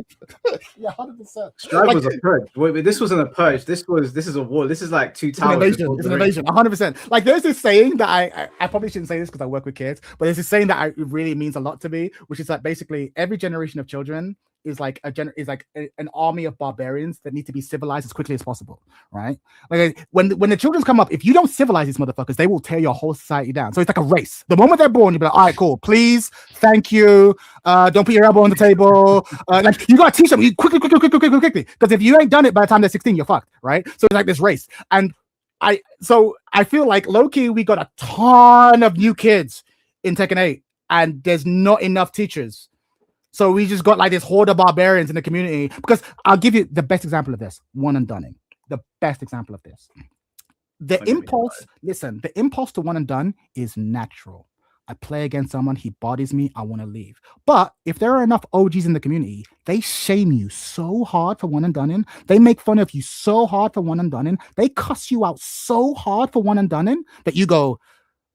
100%. Strive was a purge. Wait, this wasn't a purge. This is a war. This is like two towers. It's an invasion. 100%. Like there's this saying that I probably shouldn't say this because I work with kids, but there's this saying that it really means a lot to me, which is that basically every generation of children is like an army of barbarians that need to be civilized as quickly as possible, right? Like when the children come up, if you don't civilize these motherfuckers, they will tear your whole society down. So it's like a race. The moment they're born, you'll be like, all right, cool, please, thank you, don't put your elbow on the table. Like you gotta teach them quickly, because if you ain't done it by the time they're 16, you're fucked, right? So it's like this race, and I feel like low-key we got a ton of new kids in Tekken 8, and there's not enough teachers. So we just got like this horde of barbarians in the community. Because I'll give you the best example of this. One and Dunning. The best example of this. The impulse to one and done is natural. I play against someone, he bodies me, I want to leave. But if there are enough OGs in the community, they shame you so hard for one and done. They make fun of you so hard for one and done. They cuss you out so hard for one and done that you go,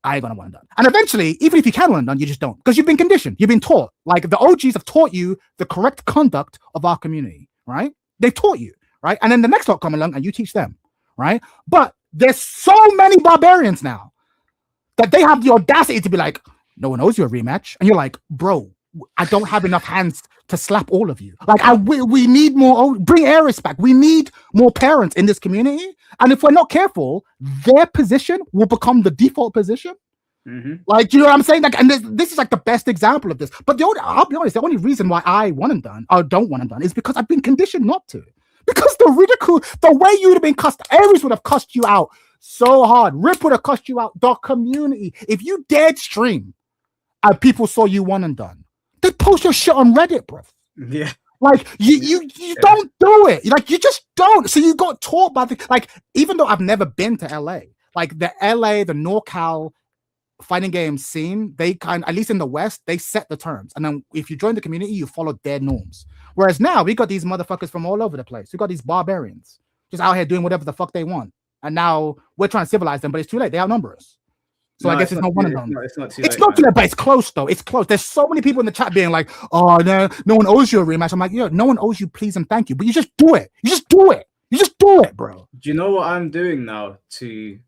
I ain't gonna one and done. And eventually, even if you can one and done, you just don't. Because you've been conditioned. You've been taught. Like the OGs have taught you the correct conduct of our community, right? They've taught you, right? And then the next lot come along and you teach them, right? But there's so many barbarians now that they have the audacity to be like, no one owes you a rematch. And you're like, bro, I don't have enough hands to slap all of you. Like we need more, bring Ares back. We need more parents in this community. And if we're not careful, their position will become the default position. Like, you know what I'm saying? Like, and this is like the best example of this. But I'll be honest, the only reason why I one and done or don't one and done is because I've been conditioned not to. Because the ridicule, the way you would have been cussed, Ares would have cussed you out so hard. Rip would have cussed you out. The community, if you dared stream and people saw you one and done, they post your shit on Reddit, bro. Yeah. Like you don't do it. Like you just don't. So you got taught by even though I've never been to LA, like the NorCal fighting game scene, they at least in the West, they set the terms. And then if you join the community, you follow their norms. Whereas now we got these motherfuckers from all over the place. We got these barbarians just out here doing whatever the fuck they want. And now we're trying to civilize them, but it's too late. They outnumber us. So I guess it's not one and done. It's not too late, but it's close though. It's close. There's so many people in the chat being like, "Oh no, no one owes you a rematch." I'm like, no one owes you please and thank you, but you just do it. You just do it, bro. Do you know what I'm doing now to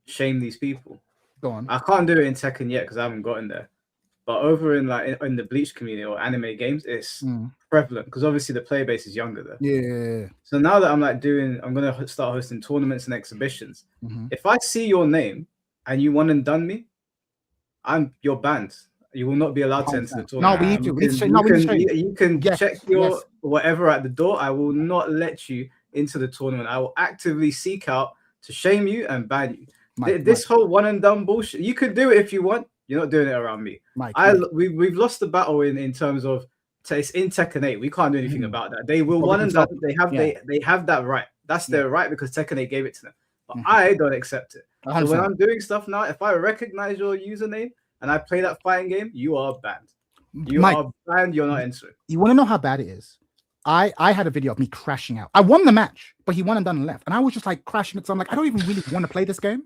shame these people? Go on. I can't do it in Tekken yet because I haven't gotten there. But over in in the Bleach community or anime games, it's prevalent because obviously the player base is younger there. Yeah. So now that I'm gonna start hosting tournaments and exhibitions. If I see your name and you one and done me, you're banned. You will not be allowed to enter the tournament. No, we need to. You can check your whatever at the door. I will not let you into the tournament. I will actively seek out to shame you and ban you. This whole one and done bullshit. You could do it if you want. You're not doing it around me. We've lost the battle in terms of it's in Tekken 8. We can't do anything about that. They will one and done. They have that right. That's their right because Tekken 8 gave it to them. But I don't accept it. So when I'm doing stuff now, if I recognize your username and I play that fighting game, you are banned. You Mike, are banned. You're not entering. You want to know how bad it is? I had a video of me crashing out. I won the match, but he won and done and left. And I was just like crashing because I'm like, I don't even really want to play this game.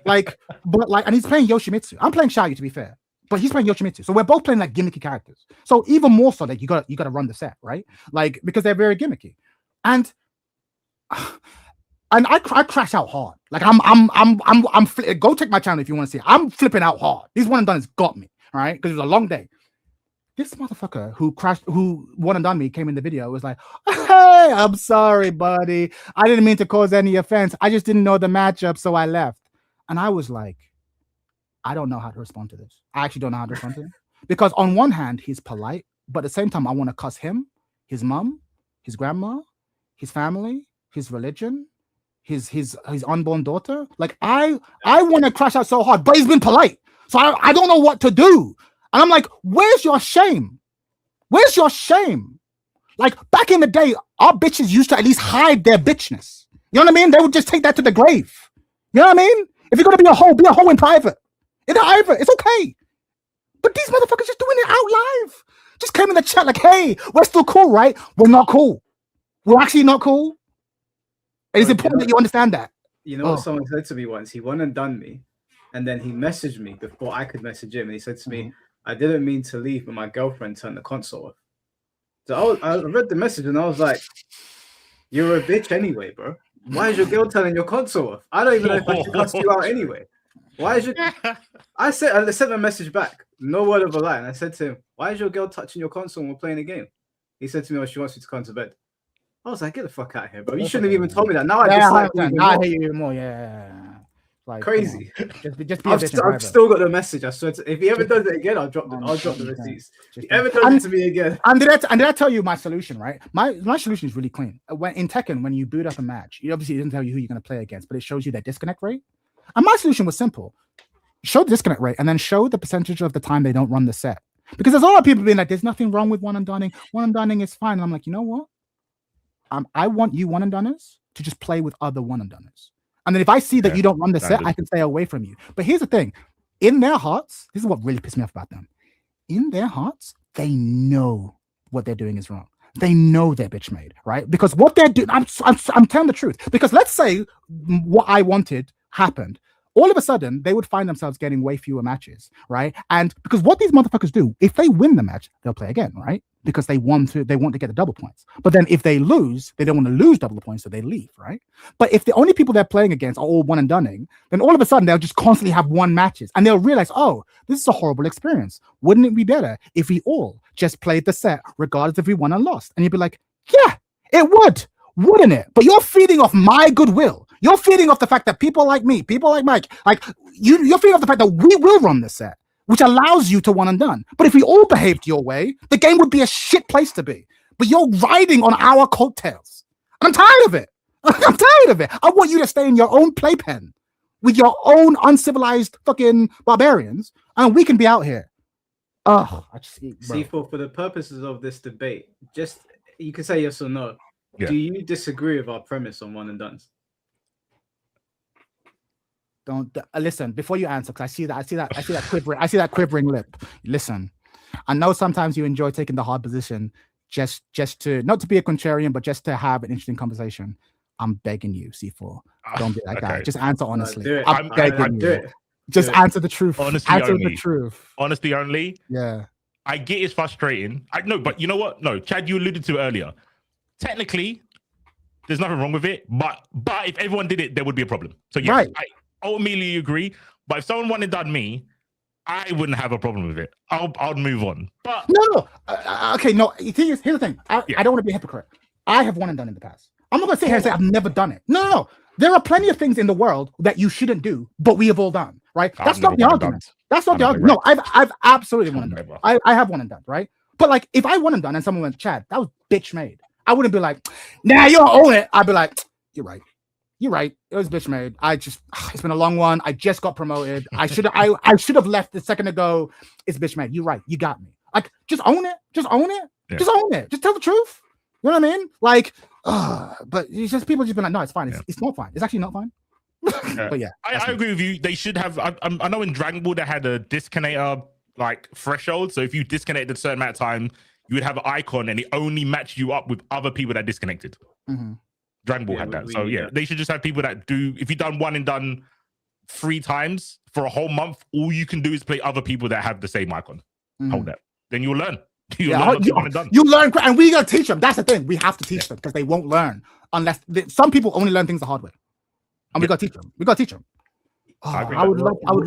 And he's playing Yoshimitsu. I'm playing Xiaoyu, to be fair. But he's playing Yoshimitsu. So we're both playing like gimmicky characters. So even more so that you gotta run the set, right? Like, because they're very gimmicky. And I crash out hard. Like go check my channel if you want to see it. I'm flipping out hard. These one and done has got me, right? Because it was a long day. This motherfucker who one and done me came in the video was like, hey, I'm sorry, buddy. I didn't mean to cause any offense. I just didn't know the matchup, so I left. And I was like, I don't know how to respond to this. I actually don't know how to respond to him. Because on one hand, he's polite, but at the same time, I want to cuss him, his mom, his grandma, his family, his religion, his unborn daughter. Like, I want to crash out so hard, but he's been polite. So I don't know what to do. And I'm like, where's your shame? Where's your shame? Like, back in the day, our bitches used to at least hide their bitchness. You know what I mean? They would just take that to the grave. You know what I mean? If you're going to be a hoe in private. In private, it's okay. But these motherfuckers just doing it out live. Just came in the chat like, hey, we're still cool, right? We're not cool. We're actually not cool. And it's important that you understand that. You know what someone said to me once? He won and done me. And then he messaged me before I could message him. And he said to me, I didn't mean to leave, but my girlfriend turned the console off. So I read the message and I was like, you're a bitch anyway, bro. Why is your girl turning your console off? I don't even know if I should cuss you out anyway. Why is your... I sent a message back, no word of a lie. And I said to him, why is your girl touching your console when we're playing a game? He said to me, she wants you to come to bed. I was like, get the fuck out of here, bro. You shouldn't have even told me that. Now I hate you even more. Yeah. Like, crazy. Just be I've still got the message. I swear if he ever does it again, I'll drop the receipts. If he ever does it to me again. And did I tell you my solution, right? My solution is really clean. When in Tekken, when you boot up a match, it obviously doesn't tell you who you're going to play against, but it shows you their disconnect rate. And my solution was simple. Show the disconnect rate and then show the percentage of the time they don't run the set. Because there's a lot of people being like, there's nothing wrong with one and dunning. One and dunning is fine. And I'm like, you know what? I want you one and dunners to just play with other one and dunners. And then if I see that you don't run the set, I can stay away from you. But here's the thing. In their hearts, this is what really pissed me off about them. In their hearts, they know what they're doing is wrong. They know they're bitch made, right? Because what they're doing, I'm telling the truth. Because let's say what I wanted happened. All of a sudden, they would find themselves getting way fewer matches, right? And because what these motherfuckers do, if they win the match, they'll play again, right? Because they want to get the double points. But then if they lose, they don't want to lose double points, so they leave, right? But if the only people they're playing against are all one and dunning, then all of a sudden they'll just constantly have one matches, and they'll realize, oh, this is a horrible experience. Wouldn't it be better if we all just played the set, regardless if we won or lost? And you'd be like, yeah, it would, wouldn't it? But you're feeding off my goodwill. You're feeding off the fact that people like me, people like Mike, like you're feeding off the fact that we will run the set, which allows you to one and done. But if we all behaved your way, the game would be a shit place to be. But you're riding on our coattails. And I'm tired of it. I'm tired of it. I want you to stay in your own playpen with your own uncivilized fucking barbarians, and we can be out here. Oh, I just see for the purposes of this debate, just you can say yes or no. Yeah. Do you disagree with our premise on one and dones? Don't listen before you answer, because I see that quivering lip. Listen, I know sometimes you enjoy taking the hard position, just to not to be a contrarian, but just to have an interesting conversation. I'm begging you, C4. Don't be like that. Just answer honestly. I'm begging you. Just answer the truth. The truth. Honesty only. Yeah. I get it's frustrating. I know, but you know what? No, Chad, you alluded to it earlier. Technically, there's nothing wrong with it, but if everyone did it, there would be a problem. So yes, right. I ultimately agree. But if someone wanted done me, I wouldn't have a problem with it. I'll move on. But no. Okay, no. Here's the thing. I don't want to be a hypocrite. I have one and done in the past. I'm not gonna sit here and say I've never done it. No. There are plenty of things in the world that you shouldn't do, but we have all done. Right? That's not the argument. That's not the argument. No, I've absolutely one and done. I have one and done. Right? But like, if I one and done and someone went, Chad, that was bitch made. I wouldn't be like, nah, you don't own it. I'd be like, you're right. It was bitch made. It's been a long one. I just got promoted. I should have left a second ago. It's bitch made. You're right. You got me. Like, just own it. Just own it. Yeah. Just own it. Just tell the truth. You know what I mean? Like, but it's just people just been like, no, it's fine. It's not fine. It's actually not fine. But yeah, I agree with you. They should have. I know in Dragon Ball they had a disconnector like threshold. So if you disconnected a certain amount of time, you would have an icon and it only matched you up with other people that disconnected. Dragon Ball had that. So they should just have people that do, if you've done one and done 3 times for a whole month, all you can do is play other people that have the same icon. Hold that. Then you'll learn. You'll learn what's one and done. You learn, and we gotta teach them. That's the thing. We have to teach them because they won't learn unless some people only learn things the hard way. And we gotta teach them. We gotta teach them. Oh, I would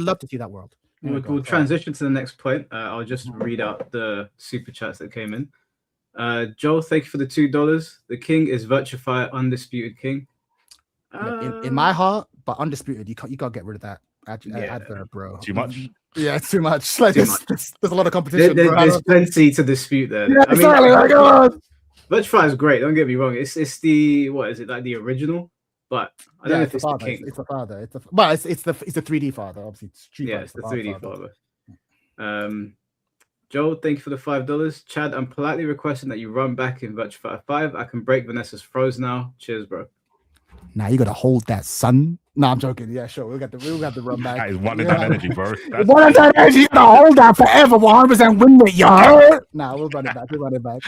love to see that world. We'll transition to the next point. I'll just read out the super chats that came in. Joel, thank you for the $2. The king is Virtufy, undisputed king. In my heart, but undisputed. You gotta get rid of that advert, bro. Too much. Yeah, it's too much. Like there's a lot of competition. There's plenty to dispute there. Yeah, I mean, Virtufy is great. Don't get me wrong. It's the what is it like the original? But I don't know if it's the king. It's the father. It's the 3D father. Obviously, it's the 3D father. Joel, thank you for the $5. Chad, I'm politely requesting that you run back in Virtua 5. I can break Vanessa's throws now. Cheers, bro. Now you gotta hold that, son. No, I'm joking. Yeah, sure. We'll have to run back. That is one of that energy, bro. One of that energy. You gotta hold that forever. 100% win it, y'all. Nah, we'll run it back.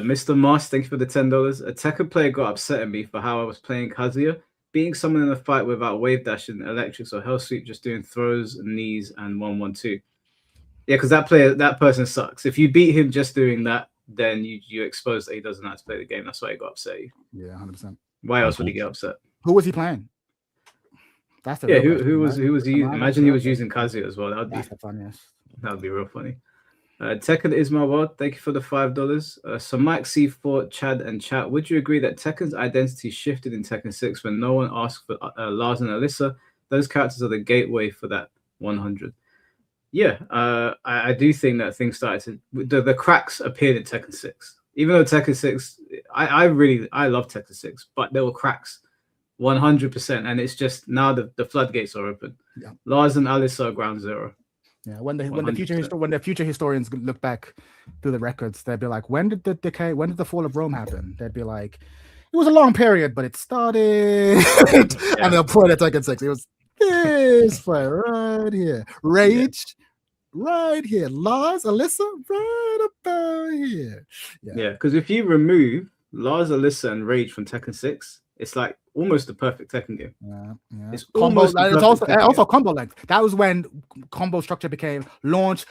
Mr. Moss, thank you for the $10. A Tekken player got upset at me for how I was playing Kazuya, beating someone in a fight without wave dashing, electrics, or hell sweep, just doing throws, knees, and 1-1-2. Yeah, because that person sucks. If you beat him just doing that, then you expose that he doesn't know how to play the game. That's why he got upset. Yeah, 100%. Why else would he get upset? Who was he playing? That's the who was he? Imagine he was using Kazuya as well. That would be real funny. Tekken is my world. Thank you for the $5. So Mike C4, Chad, and Chat. Would you agree that Tekken's identity shifted in Tekken 6 when no one asked for Lars and Alyssa? Those characters are the gateway for that 100. Yeah, I do think that things started to the cracks appeared in Tekken 6. Even though Tekken 6, I love Tekken 6, but there were cracks, 100%, and it's just now the floodgates are open. Yeah. Lars and Alyssa are ground zero. Yeah, when the future historians look back through the records, they'd be like, when did the fall of Rome happen? They'd be like, it was a long period, but it started, and they'll point at Tekken 6. It was this fight right here, Rage, right here, Lars, Alyssa, right about here. Yeah, because if you remove Lars, Alyssa, and Rage from Tekken 6, it's like almost the perfect Tekken game. Yeah. It's combo. It's also combo length. That was when combo structure became launch,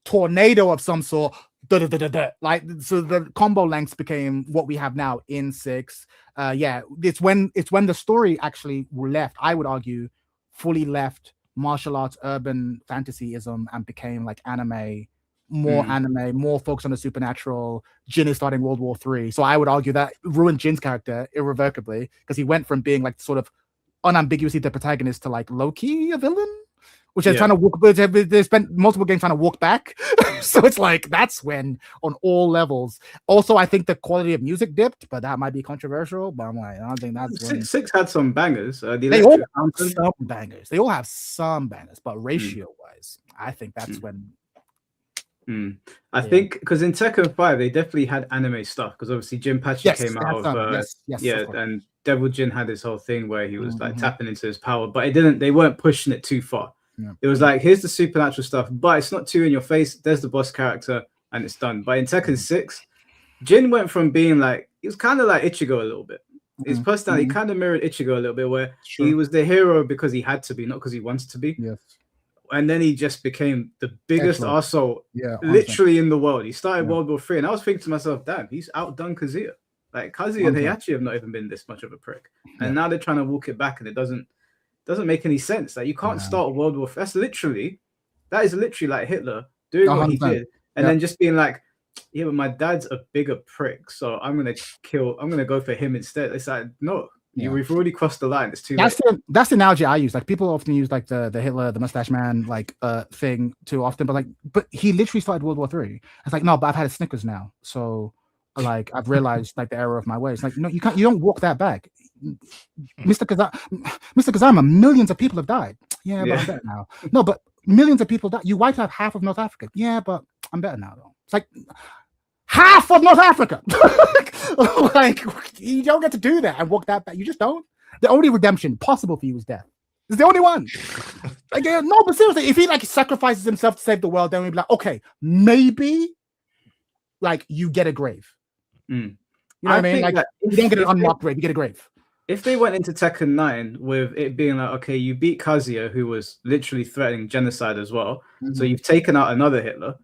tornado of some sort. Like so, the combo lengths became what we have now in 6. It's when the story actually left. I would argue, fully left martial arts, urban fantasyism, and became like anime. More anime, more focus on the supernatural. Jin is starting World War III. So I would argue that ruined Jin's character irrevocably because he went from being like sort of unambiguously the protagonist to like low-key a villain, which they're trying to walk. They spent multiple games trying to walk back. So it's like that's when on all levels. Also, I think the quality of music dipped, but that might be controversial. But I'm like, I don't think that's when... 6 had some bangers. They all have some bangers. They all have some bangers, but ratio-wise, I think that's when. I think because in Tekken 5 they definitely had anime stuff because obviously Jinpachi came out of and Devil Jin had this whole thing where he was like tapping into his power, but they weren't pushing it too far. It was like, here's the supernatural stuff, but it's not too in your face. There's the boss character and it's done. But in Tekken 6, Jin went from being like, he was kind of like Ichigo a little bit. His personality kind of mirrored Ichigo a little bit, where he was the hero because he had to be, not because he wanted to be. And then he just became the biggest arsehole literally in the world. He started World War III, and I was thinking to myself, damn, he's outdone Kazuya. Like Kazuya and Heihachi have not even been this much of a prick. And now they're trying to walk it back, and it doesn't make any sense. Like you can't start World War. That is literally like Hitler doing what he did, and then just being like, yeah, but my dad's a bigger prick, so I'm gonna go for him instead. It's like, no. We've already crossed the line. It's too late. That's the analogy I use. Like people often use like the Hitler, the mustache man, like thing too often. But he literally started World War III. It's like, no, but I've had a Snickers now, so like I've realized like the error of my ways. Like, no, you don't walk that back, Mr. Kazama. Millions of people have died. Yeah, but I'm better now. No, but millions of people died. You wiped out half of North Africa. Yeah, but I'm better now though. It's like half of North Africa. Like you don't get to do that and walk that back. You just don't. The only redemption possible for you is death. He's the only one. Like, no, but seriously, if he like sacrifices himself to save the world, then we'd be like, okay, maybe like you get a grave. You know what I mean? Like you don't get an unmarked grave, you get a grave. If they went into Tekken 9 with it being like, okay, you beat Kazuya, who was literally threatening genocide as well, so you've taken out another Hitler,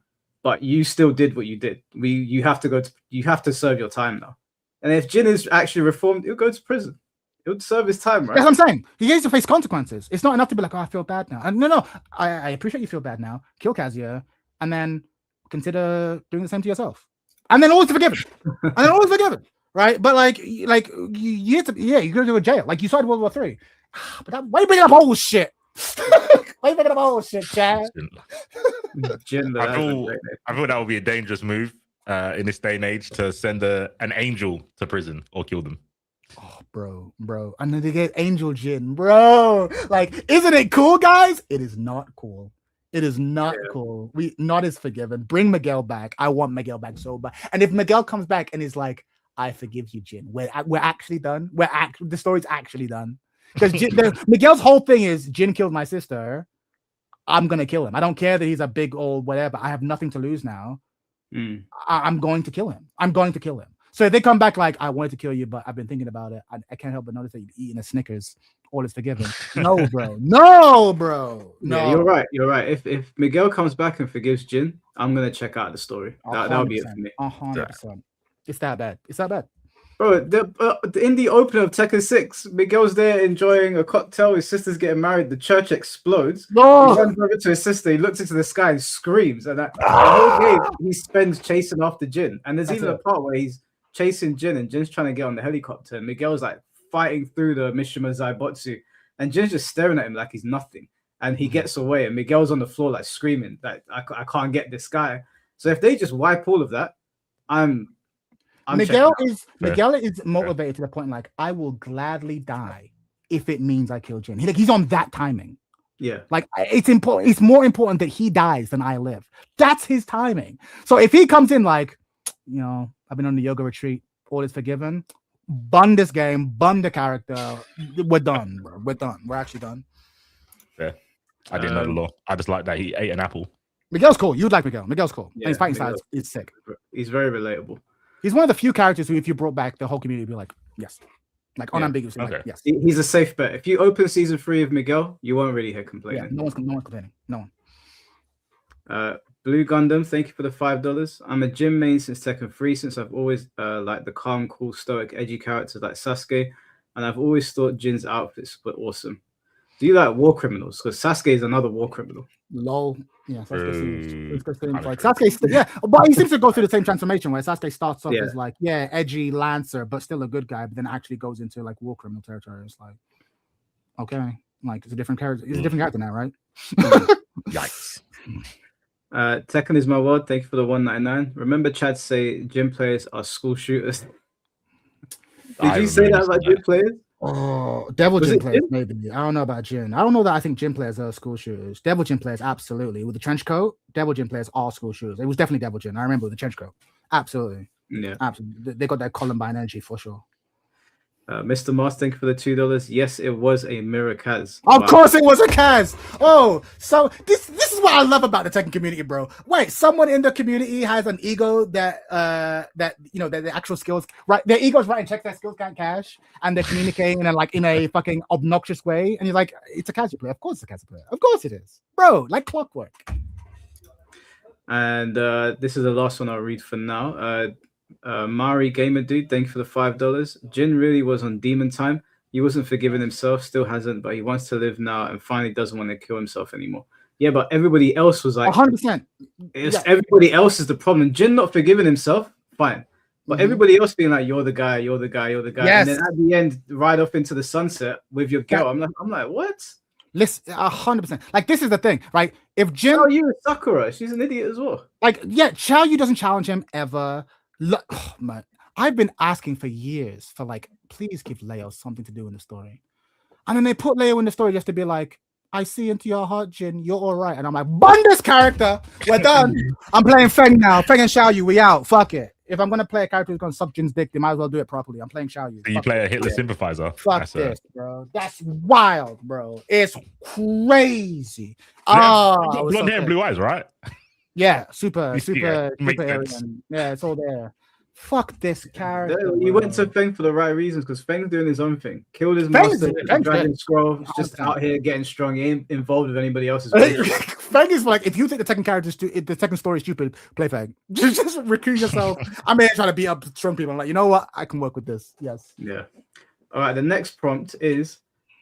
but you still did what you did. You have to serve your time now. And if Jin is actually reformed, he'll go to prison. He'll serve his time, right? That's what I'm saying. He has to face consequences. It's not enough to be like, oh, I feel bad now. And no, I appreciate you feel bad now. Kill Kazuya, and then consider doing the same to yourself. And then always forgiven. Right? But like you have to, you go to a jail. Like you started World War III. But why are you bringing up whole shit? Why are you bringing up whole shit, Chad? I feel that would be a dangerous move in this day and age to send an angel to prison or kill them. Oh, bro. And then they get Angel Jin, bro. Like, isn't it cool, guys? It is not cool. It is not cool. Not is forgiven. Bring Miguel back. I want Miguel back so bad. And if Miguel comes back and is like, I forgive you, Jin. We're actually done. The story's actually done. Because Miguel's whole thing is Jin killed my sister. I'm gonna kill him. I don't care that he's a big old whatever. I have nothing to lose now. I'm going to kill him. So if they come back like, I wanted to kill you, but I've been thinking about it. I can't help but notice that you've eaten a Snickers. All is forgiven. No, bro. No. Yeah, you're right. If Miguel comes back and forgives Jin, I'm gonna check out the story. That would be it for me. 100%. It's that bad. Bro, in the opener of Tekken 6, Miguel's there enjoying a cocktail. His sister's getting married. The church explodes. No. He runs over to his sister. He looks into the sky and screams. And the whole game he spends chasing after Jin. And there's even a part where he's chasing Jin, and Jin's trying to get on the helicopter. And Miguel's like fighting through the Mishima Zaibotsu, and Jin's just staring at him like he's nothing. And he gets away, and Miguel's on the floor like screaming that I can't get this guy. So if they just wipe all of that, Miguel is motivated to the point like, I will gladly die if it means I kill Jin. He's on that timing. Yeah, like it's important. It's more important that he dies than I live. That's his timing. So if he comes in like, I've been on the yoga retreat, all is forgiven. Bun this game, bun the character. We're done, bro. We're done. We're actually done. Yeah, I didn't know the law. I just like that he ate an apple. Miguel's cool. You'd like Miguel. Miguel's cool. Yeah, and his fighting style is sick. He's very relatable. He's one of the few characters who, if you brought back, the whole community would be like, yes. Like unambiguously, like, yes. He's a safe bet. If you open season 3 of Miguel, you won't really hear complaining. Yeah, no one's complaining. No one. Blue Gundam, thank you for the $5. I'm a Jin main since Tekken 3, since I've always liked the calm, cool, stoic, edgy characters like Sasuke, and I've always thought Jin's outfits were awesome. Do you like war criminals? Because Sasuke is another war criminal. Lol. Yeah, Sasuke seems like Sasuke. But he seems to go through the same transformation where Sasuke starts off as like, edgy lancer, but still a good guy, but then actually goes into like war criminal territory. It's like, okay, like it's a different character. He's a different character now, right? Yikes. Tekken is my world. Thank you for the $1.99. Remember, Chad say gym players are school shooters. Did you say that about gym players? Oh, Devil Gym players, maybe. I don't know about Jin. I don't know that I think gym players are school shooters. Devil Gym players, absolutely. With the trench coat, Devil Gym players are school shooters. It was definitely Devil Gym. I remember with the trench coat. Absolutely. Yeah. Absolutely. They got that Columbine energy for sure. Mr. Moss, thank you for the $2. Yes, it was a mirror Kaz. Of course it was a Kaz. Oh, so this is what I love about the Tekken community, bro. Wait, someone in the community has an ego that that the actual skills, right? Their ego's right and checks their skills can't cash, and they're communicating in a fucking obnoxious way, and you're like, it's a Kaz player. Of course it's a Kaz player. Of course it is, bro. Like clockwork. And this is the last one I'll read for now. Mari Gamer Dude, thank you for the $5. Jin really was on demon time. He wasn't forgiving himself, still hasn't, but he wants to live now and finally doesn't want to kill himself anymore. Yeah, but everybody else was like 100%. Everybody else is the problem. Jin not forgiving himself, fine. But everybody else being like, you're the guy, you're the guy, you're the guy. Yes. And then at the end, ride off into the sunset with your girl. I'm like, what? Listen, 100%. Like, this is the thing, right? If Jin, you Sakura, she's an idiot as well. Like, Xiao Yu doesn't challenge him ever. Look, oh, man, I've been asking for years for like, please give Leo something to do in the story. And then they put Leo in the story just to be like, I see into your heart, Jin, you're all right. And I'm like, bun this character. We're done. I'm playing Feng now. Feng and Xiao Yu, we out. Fuck it. If I'm gonna play a character who's gonna suck Jin's dick, they might as well do it properly. I'm playing Xiaoyu. So you play a Hitler sympathizer. Fuck this, bro. That's wild, bro. It's crazy. Blonde hair and blue eyes, right? Yeah, super makes Aryan. sense. Yeah, it's all there. Fuck this character. He went to Feng for the right reasons because Feng's doing his own thing. Killed his Feng's master, Feng's Dragon dead. Scroll. He's just out here getting strong. He ain't involved with anybody else's. Feng is like, if you think the Tekken character the Tekken story is stupid, play Feng. Just recruit yourself. I'm here trying to beat up strong people. I'm like, you know what? I can work with this. Yes. Yeah. All right. The next prompt is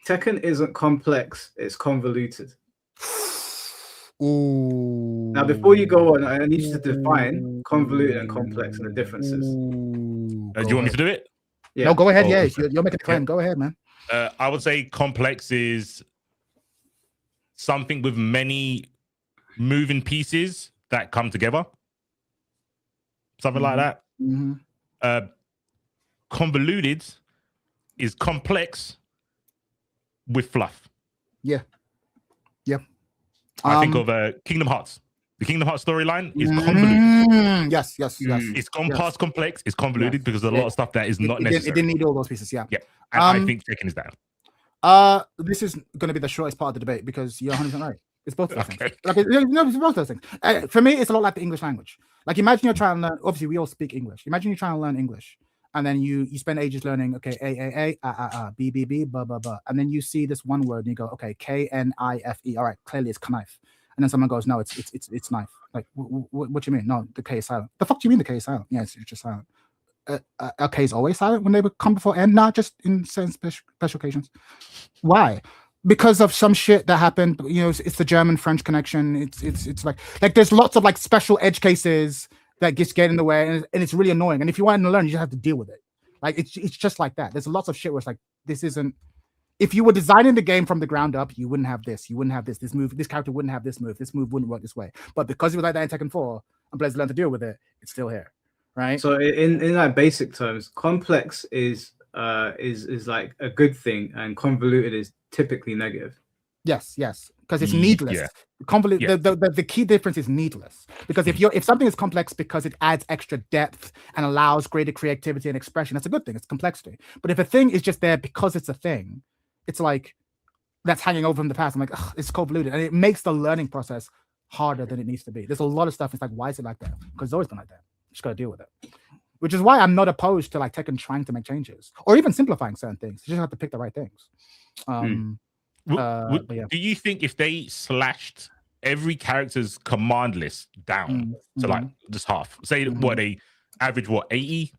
Tekken isn't complex. It's convoluted. Ooh. Now, before you go on, I need you to define convoluted and complex and the differences. Do you want me to do it? Yeah. No, go ahead. You're making a claim. Go ahead, man. I would say complex is something with many moving pieces that come together. Something like that. Mm-hmm. Convoluted is complex with fluff. Yeah. I think of Kingdom Hearts. The Kingdom Hearts storyline is convoluted. Yes. It's gone past complex. It's convoluted because there's a lot of stuff that is not necessary. It didn't need all those pieces. Yeah. And I think Tekken is that. This is going to be the shortest part of the debate because you're 100% right. It's both of those Okay. things. Like, it's both of those things. For me, it's a lot like the English language. Like, imagine you're trying to learn. Obviously, we all speak English. Imagine you're trying to learn English, and then you spend ages learning. Okay, A, B, B, B, blah, blah, blah, and then you see this one word, and you go, okay, K-N-I-F-E. All right, clearly it's knife. And then someone goes, no, it's knife. Like, what do you mean? No, the K is silent. The fuck do you mean the K is silent? Yeah, it's just silent. K is always silent when they would come before N, not just in certain special occasions. Why? Because of some shit that happened. You know, it's the German-French connection. It's like there's lots of like special edge cases that just get in the way, and it's really annoying. And if you want to learn, you just have to deal with it. Like it's just like that. There's lots of shit where it's like this isn't. If you were designing the game from the ground up, you wouldn't have this. You wouldn't have this. This move, this character wouldn't have this move. This move wouldn't work this way. But because it was like that in Tekken 4, and players learned to deal with it, it's still here, right? So in like basic terms, complex is like a good thing, and convoluted is typically negative. Yes, because it's needless. Yeah. Convoluted. The key difference is needless. Because if something is complex because it adds extra depth and allows greater creativity and expression, that's a good thing. It's complexity. But if a thing is just there because it's a thing, it's like that's hanging over from the past. I'm like, it's convoluted, and it makes the learning process harder than it needs to be. There's a lot of stuff. It's like, why is it like that? Because it's always been like that. You just got to deal with it. Which is why I'm not opposed to like Tekken trying to make changes or even simplifying certain things. You just have to pick the right things. Do you think if they slashed every character's command list down to like just half, say what they average 80,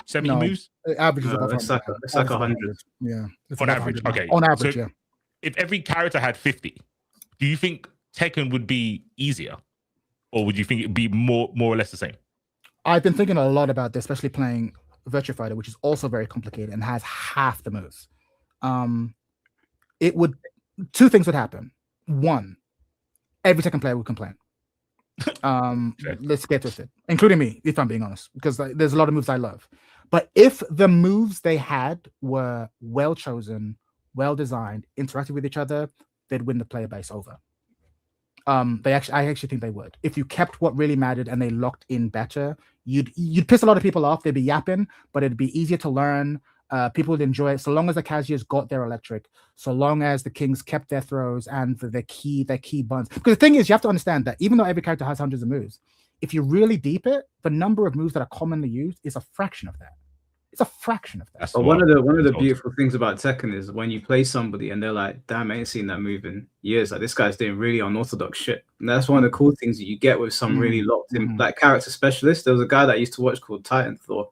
70 moves? Average is It's like 100. Yeah. On average. Okay. On average, so yeah. If every character had 50, do you think Tekken would be easier? Or would you think it'd be more or less the same? I've been thinking a lot about this, especially playing Virtua Fighter, which is also very complicated and has half the moves. Two things would happen. One, every Tekken player would complain. Let's get twisted, including me, if I'm being honest, because there's a lot of moves I love. But if the moves they had were well chosen, well designed, interacted with each other, they'd win the player base over. I actually think they would. If you kept what really mattered and they locked in better, you'd piss a lot of people off. They'd be yapping, but it'd be easier to learn. People would enjoy it so long as the Kazuya's got their electric, so long as the Kings kept their throws and their key buns. Because the thing is, you have to understand that even though every character has hundreds of moves, if you really deep it, the number of moves that are commonly used is a fraction of that. It's a fraction of that. But one of the beautiful things about Tekken is when you play somebody and they're like, damn, I ain't seen that move in years. Like, this guy's doing really unorthodox shit. And that's one of the cool things that you get with some really locked in like character specialists. There was a guy that I used to watch called Titan Thor,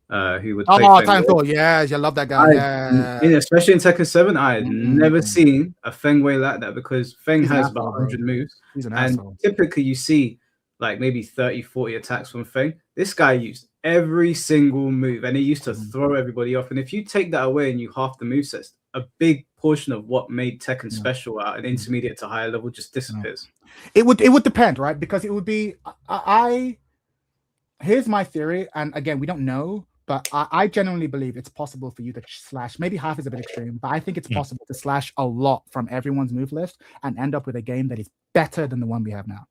who would play Titan Thor. Yes, I love that guy. Especially in Tekken 7, I had never seen a Feng Wei like that, because Feng has about 100 moves. He's an and asshole. Typically you see like maybe 30, 40 attacks from Feng. This guy used every single move, and he used to throw everybody off. And if you take that away and you half the movesets, a big portion of what made Tekken special at an intermediate to higher level just disappears. It would depend, right? Because it would be here's my theory, and again, we don't know, but I genuinely believe it's possible for you to slash, maybe half is a bit extreme, but I think it's possible to slash a lot from everyone's move list and end up with a game that is better than the one we have now.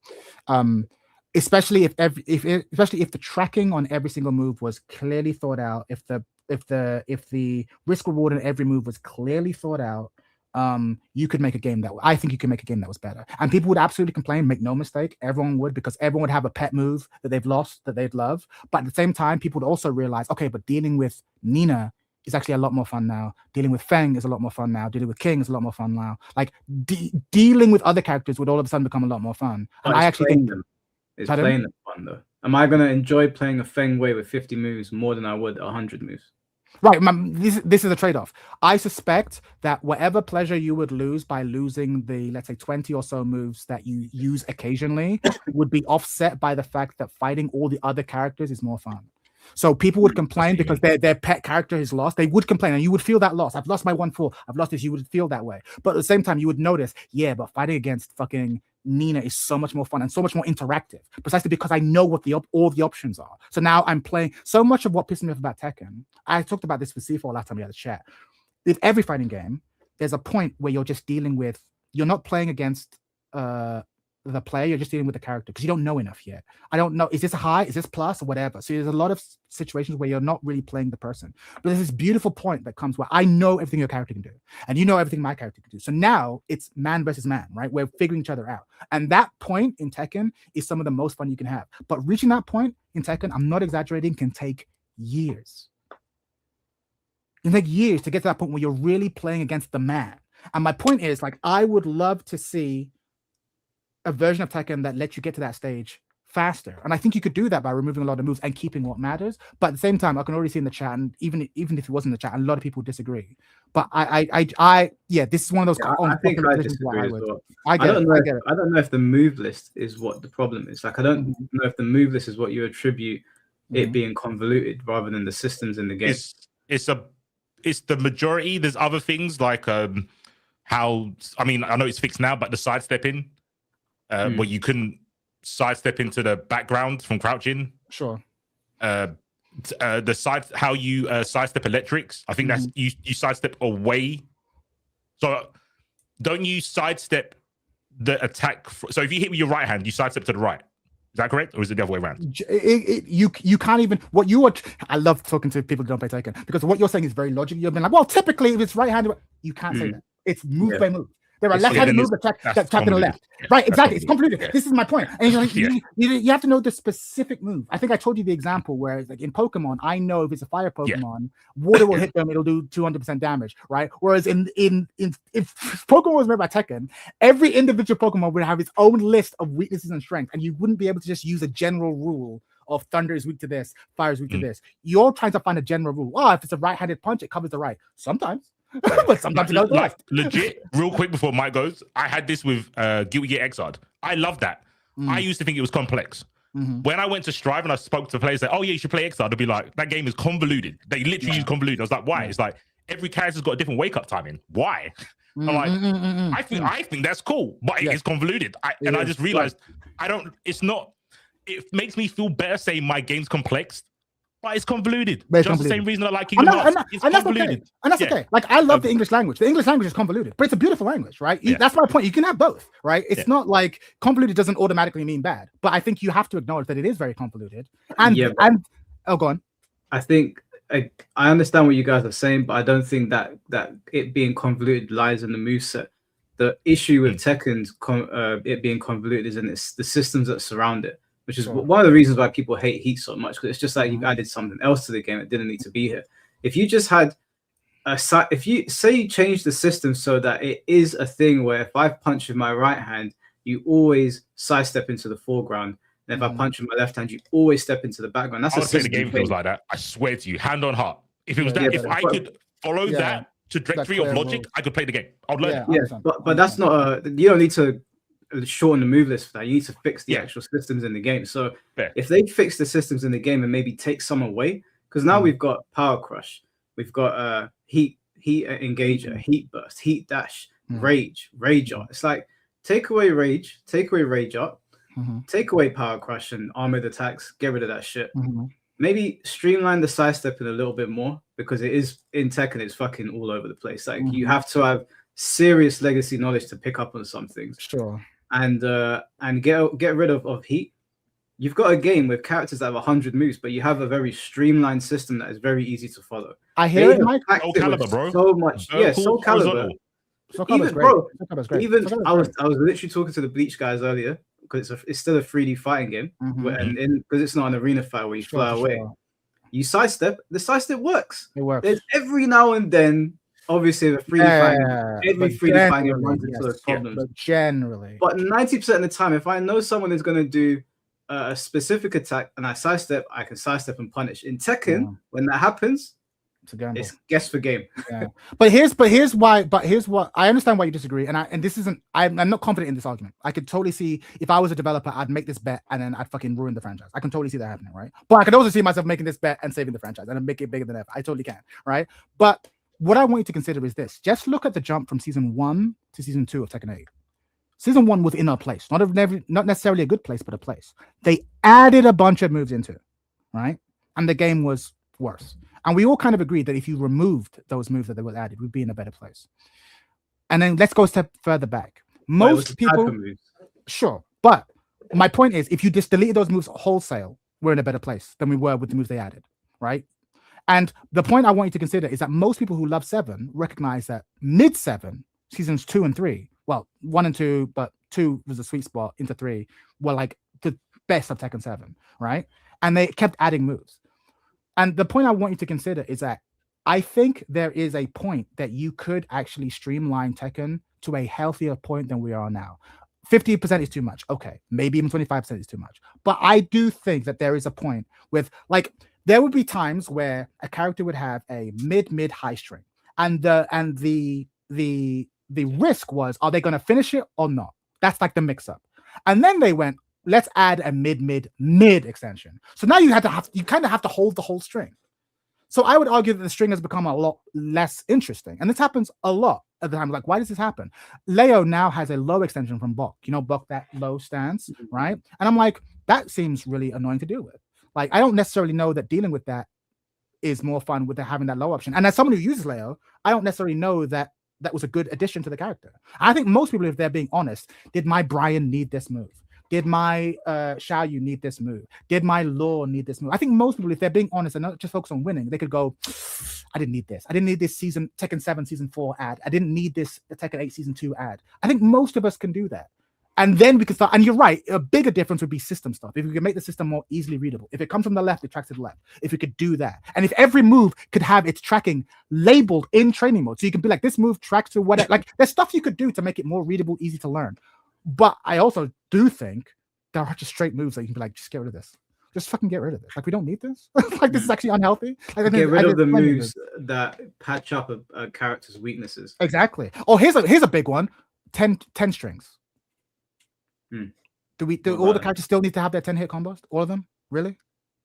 especially if the tracking on every single move was clearly thought out, if the risk reward in every move was clearly thought out, you could make a game I think you could make a game that was better. And people would absolutely complain, make no mistake, everyone would, because everyone would have a pet move that they've lost that they'd love. But at the same time, people would also realize, okay, but dealing with Nina is actually a lot more fun now. Dealing with Feng is a lot more fun now. Dealing with King is a lot more fun now. Like dealing with other characters would all of a sudden become a lot more fun. And I actually think it's playing them fun though. Am I gonna enjoy playing a Feng Wei with 50 moves more than I would 100 moves? Right, this is a trade-off. I suspect that whatever pleasure you would lose by losing the, let's say, 20 or so moves that you use occasionally would be offset by the fact that fighting all the other characters is more fun. So people would complain because their pet character is lost. They would complain, and you would feel that loss. I've lost my 1-4. I've lost this. You would feel that way. But at the same time, you would notice, yeah, but fighting against fucking Nina is so much more fun and so much more interactive, precisely because I know what all the options are. So now I'm playing so much of what pissed me off about Tekken. I talked about this with C4 last time we had a chat. With every fighting game, there's a point where you're just dealing with, you're not playing against the player, you're just dealing with the character because you don't know enough yet. I don't know, is this a high, is this plus, or whatever? So there's a lot of situations where you're not really playing the person. But there's this beautiful point that comes where I know everything your character can do, and you know everything my character can do. So now it's man versus man, right? We're figuring each other out. And that point in Tekken is some of the most fun you can have. But reaching that point in Tekken, I'm not exaggerating, can take years. It can take years to get to that point where you're really playing against the man. And my point is, like, I would love to see a version of Tekken that lets you get to that stage faster. And I think you could do that by removing a lot of moves and keeping what matters. But at the same time, I can already see in the chat, and even if it wasn't in the chat, a lot of people disagree. But yeah, this is one of those. I think I disagree as well. I don't know if the move list is what the problem is. Like, I don't know if the move list is what you attribute it being convoluted rather than the systems in the game. It's the majority. There's other things like how, I mean, I know it's fixed now, but the sidestepping, where you couldn't sidestep into the background from crouching. Sure. How you sidestep electrics. I think that's you sidestep away. So don't you sidestep the attack? So if you hit with your right hand, you sidestep to the right. Is that correct, or is it the other way around? You can't even. What you are. I love talking to people who don't play Tekken, because what you're saying is very logical. You've been like, well, typically if it's right-handed, you can't say that. It's move by move. There are left-handed moves that track to the left. Yeah. Right, exactly. It's convoluted. Yeah. This is my point. And you have to know the specific move. I think I told you the example where it's like in Pokemon, I know if it's a fire Pokemon, water will hit them, it'll do 200% damage, right? Whereas if Pokemon was made by Tekken, every individual Pokemon would have its own list of weaknesses and strengths, and you wouldn't be able to just use a general rule of thunder is weak to this, fire is weak to this. You're trying to find a general rule. Oh, if it's a right-handed punch, it covers the right. Sometimes. But sometimes it goes left. Legit, real quick before Mike goes, I had this with Guilty Gear Xrd. I love that. I used to think it was complex. When I went to Strive and I spoke to players, like, oh yeah, you should play Xrd, they'd be like, that game is convoluted. They literally use convoluted. I was like, why? It's like every character's got a different wake-up timing. Why? I'm like, I think that's cool, but it is convoluted. And I just realized it makes me feel better saying my game's complex. But it's convoluted. Just the same reason I like Kingdom Hearts. It's convoluted. Okay. And that's okay. Like, I love the English language. The English language is convoluted, but it's a beautiful language, right? That's my point. You can have both, right? It's not like convoluted doesn't automatically mean bad, but I think you have to acknowledge that it is very convoluted. And go on. I think I understand what you guys are saying, but I don't think that it being convoluted lies in the moveset. The issue with Tekken's it being convoluted is in the systems that surround it, which is one of the reasons why people hate Heat so much, because it's just like you've added something else to the game that didn't need to be here. If you just had if you say you change the system so that it is a thing where if I punch with my right hand, you always sidestep into the foreground, and if I punch with my left hand, you always step into the background. That's I would say the game feels like that. I swear to you, hand on heart. If it was that, if I could follow that trajectory of logic, I could play the game. I'd learn. But that's not you don't need to shorten the move list for that. You need to fix the actual systems in the game. So if they fix the systems in the game and maybe take some away, because now we've got Power Crush, we've got heat engager, heat burst, heat dash, rage art. It's like take away rage art, take away Power Crush and armored attacks, get rid of that shit. Maybe streamline the sidestepping a little bit more, because it is in Tekken, it's fucking all over the place. Like you have to have serious legacy knowledge to pick up on some things. Sure. And get rid of heat, you've got a game with characters that have 100 moves, but you have a very streamlined system that is very easy to follow. I hear it, Mike. Soul Calibur, bro. So much, Soul Calibur. Even, bro, even I was literally talking to the Bleach guys earlier because it's still a 3D fighting game, and because it's not an arena fight where you fly away. You sidestep. The sidestep works. It works. There's every now and then, obviously, the 3D fighting, every 3D fighting game runs into those problems. But generally, but 90% of the time, if I know someone is going to do a specific attack and I sidestep, I can sidestep and punish. In Tekken, when that happens, it's guess for game. Yeah. But here's what I understand why you disagree, and this isn't. I'm not confident in this argument. I could totally see if I was a developer, I'd make this bet and then I'd fucking ruin the franchise. I can totally see that happening, right? But I could also see myself making this bet and saving the franchise and make it bigger than ever. I totally can, right? But what I want you to consider is this: just look at the jump from season 1 to season 2 of Tekken 8. Season 1 was in a place, not necessarily a good place, but a place. They added a bunch of moves into it, right? And the game was worse. And we all kind of agreed that if you removed those moves that they were added, we'd be in a better place. And then let's go a step further back. Most people, sure. But my point is, if you just deleted those moves wholesale, we're in a better place than we were with the moves they added, right? And the point I want you to consider is that most people who love 7 recognize that mid-7, seasons 2 and 3, well, 1 and 2, but 2 was a sweet spot into 3, were like the best of Tekken 7, right? And they kept adding moves. And the point I want you to consider is that I think there is a point that you could actually streamline Tekken to a healthier point than we are now. 50% is too much. Okay, maybe even 25% is too much. But I do think that there is a point with, like, there would be times where a character would have a mid high string, and the risk was, are they going to finish it or not? That's like the mix up. And then they went, let's add a mid extension. So now you kind of have to hold the whole string. So I would argue that the string has become a lot less interesting. And this happens a lot at the time. Like, why does this happen? Leo now has a low extension from Bok. You know, Bok, that low stance, right? And I'm like, that seems really annoying to deal with. Like, I don't necessarily know that dealing with that is more fun with having that low option. And as someone who uses Leo, I don't necessarily know that that was a good addition to the character. I think most people, if they're being honest, did my Brian need this move? Did my Xiaoyu need this move? Did my Law need this move? I think most people, if they're being honest and not just focus on winning, they could go, I didn't need this. I didn't need this season Tekken 7 season 4 ad. I didn't need this Tekken 8 season 2 ad. I think most of us can do that. And then we can start, and you're right, a bigger difference would be system stuff. If we could make the system more easily readable. If it comes from the left, it tracks to the left. If we could do that. And if every move could have its tracking labeled in training mode. So you can be like, this move tracks to whatever. Like, there's stuff you could do to make it more readable, easy to learn. But I also do think there are just straight moves that you can be like, just get rid of this. Just fucking get rid of this. Like, we don't need this. Like, this is actually unhealthy. Like, get rid of the moves that patch up a character's weaknesses. Exactly. Oh, here's a big one. 10 strings. Do all the characters still need to have their 10 hit combos? All of them? Really?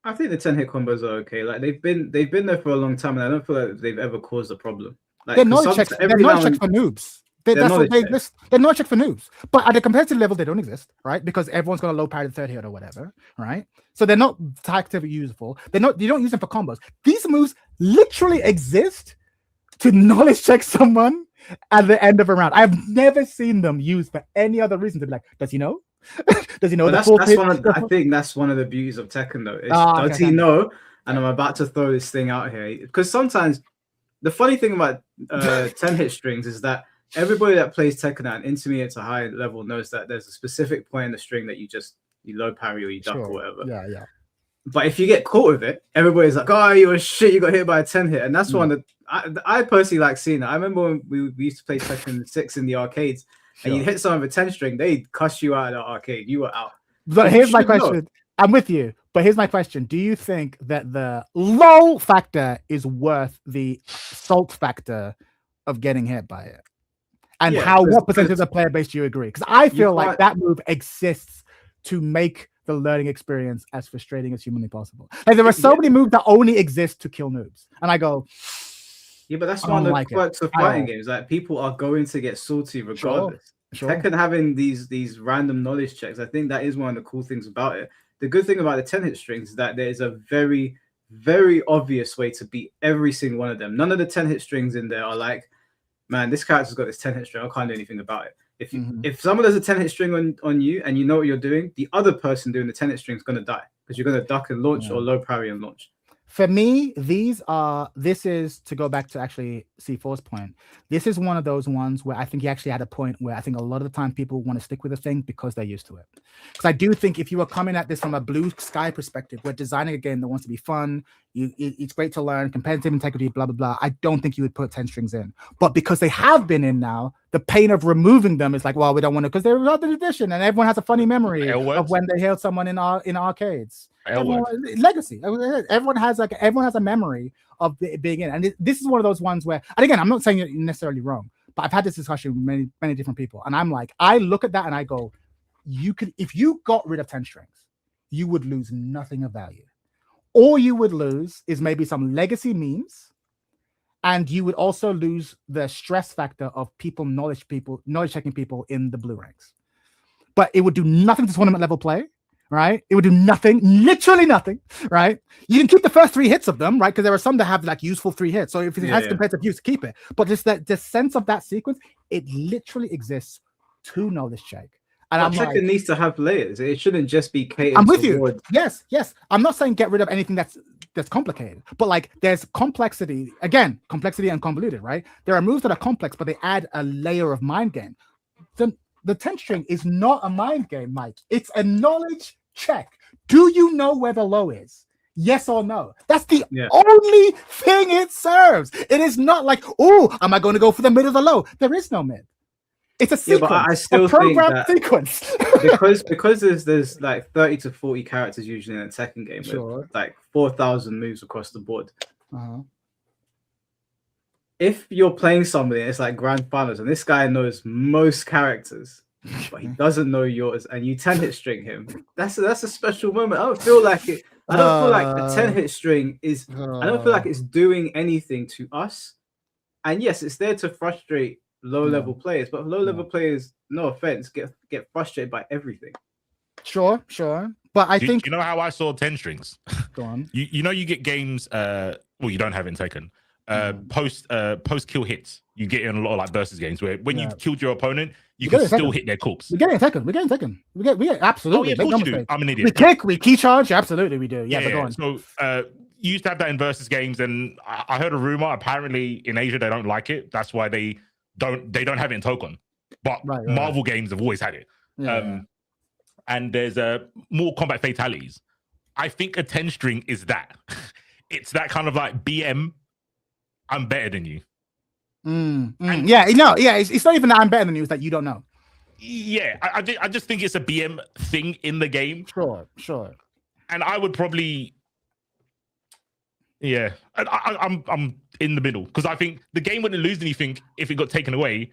I think the 10 hit combos are okay. Like, they've been there for a long time, and I don't feel like they've ever caused a problem. Like, they're not checks for noobs. That's what they list. They're not checked for noobs. But at a competitive level, they don't exist, right? Because everyone's got a low parry third hit or whatever, right? So they're not tactically useful. You don't use them for combos. These moves literally exist to knowledge check someone at the end of a round. I've never seen them used for any other reason to be like, does he know? Does he know? I think that's one of the beauties of Tekken, though. Does he know? And I'm about to throw this thing out here because sometimes the funny thing about 10 hit strings is that everybody that plays Tekken at an intermediate to high level knows that there's a specific point in the string that you low parry or you duck or whatever. Yeah. But if you get caught with it, everybody's like, "Oh, you were shit! You got hit by a 10 hit," and that's one that I personally like seeing that. I remember when we used to play Tekken 6 in the arcades, and you hit someone with a 10 string, they'd cuss you out of the arcade. You were out. But here's my question. I'm with you, but here's my question: do you think that the low factor is worth the salt factor of getting hit by it? And what percentage of the player base do you agree? Because I feel like that move exists to make the learning experience as frustrating as humanly possible. Like, there are so many moves that only exist to kill noobs, and I go, yeah, but that's one of the quirks of fighting games. Like, people are going to get salty regardless. Sure. Tekken having these random knowledge checks, I think that is one of the cool things about it. The good thing about the 10 hit strings is that there is a very, very obvious way to beat every single one of them. None of the 10 hit strings in there are like, man, this character's got this 10 hit string, I can't do anything about it. If someone does a 10-hit string on you and you know what you're doing, the other person doing the 10-hit string is going to die because you're going to duck and launch or low parry and launch. For me, this is to go back to actually C4's point. This is one of those ones where I think he actually had a point where I think a lot of the time people want to stick with a thing because they're used to it. Because I do think if you were coming at this from a blue sky perspective, we're designing a game that wants to be fun, it's great to learn, competitive integrity, blah, blah, blah. I don't think you would put 10 strings in. But because they have been in now, the pain of removing them is like, well, we don't want to, because they're another edition and everyone has a funny memory of when they hailed someone in arcades. Legacy. Everyone has a memory of it being in, and this is one of those ones where, and again, I'm not saying you're necessarily wrong, but I've had this discussion with many different people, and I'm like, I look at that and I go, if you got rid of 10 strings, you would lose nothing of value. All you would lose is maybe some legacy memes, and you would also lose the stress factor of knowledge checking people in the blue ranks. But it would do nothing to tournament level play. Right? It would do nothing, literally nothing, right? You can keep the first 3 hits of them, right? Because there are some that have like useful 3 hits. So if it has competitive use, keep it. But just that the sense of that sequence, it literally exists to knowledge check. And Tekken needs to have layers. It shouldn't just be catered. I'm with you. Yes. I'm not saying get rid of anything that's complicated, but like there's complexity. Again, complexity and convoluted, right? There are moves that are complex, but they add a layer of mind game. The 10 string is not a mind game, Mike. It's a knowledge check. Do you know where the low is? Yes or no? That's the only thing it serves. It is not like, oh, am I going to go for the mid or the low? There is no mid. It's a sequence. But I still a programmed sequence. because there's like 30 to 40 characters usually in a Tekken game with like 4,000 moves across the board. If you're playing somebody, it's like grand finals, and this guy knows most characters, but he doesn't know yours, and you 10-hit string him. That's a special moment. I don't feel like it. I don't feel like a 10-hit string is. I don't feel like it's doing anything to us. And yes, it's there to frustrate low-level players, but low-level players, no offense, get frustrated by everything. Sure. But I think you know how I saw 10 strings. Go on. You know you get games. Well, you don't have it in Tekken. Post kill hits. You get in a lot of like versus games where when you've killed your opponent, you can still hit their corpse. We're getting Tekken. We get absolutely. Oh, yeah, of course you do. I'm an idiot. We kick, we key charge. Absolutely, we do. Yeah. Go on. So you used to have that in versus games, and I heard a rumor. Apparently, in Asia they don't like it. That's why they don't have it in Tekken. But Marvel games have always had it. And there's more combat fatalities. I think a 10 string is that. It's that kind of like BM. I'm better than you. It's not even that I'm better than you, it's that you don't know. Yeah, I just think it's a BM thing in the game. Sure. And I would probably, I'm in the middle because I think the game wouldn't lose anything if it got taken away,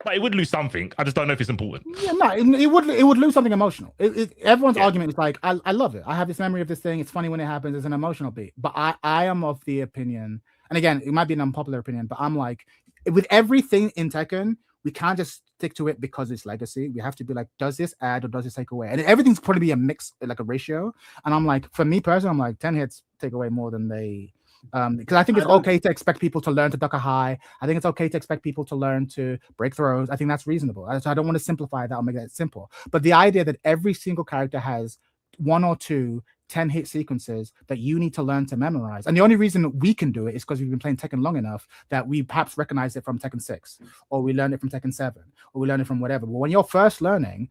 but it would lose something. I just don't know if it's important. Yeah, no, it would lose something emotional. Everyone's argument is like, I love it. I have this memory of this thing. It's funny when it happens. It's an emotional beat. But I am of the opinion. And again, it might be an unpopular opinion, but I'm like, with everything in Tekken, we can't just stick to it because it's legacy. We have to be like, does this add or does this take away? And everything's probably be a mix, like a ratio. And I'm like, for me personally, I'm like 10 hits take away more than they, because I think it's okay to expect people to learn to duck a high. I think it's okay to expect people to learn to break throws. I think that's reasonable. So I don't want to simplify that or make that simple. But the idea that every single character has 1 or 2 10-hit sequences that you need to learn to memorize. And the only reason we can do it is because we've been playing Tekken long enough that we perhaps recognize it from Tekken 6, or we learn it from Tekken 7, or we learn it from whatever. But when you're first learning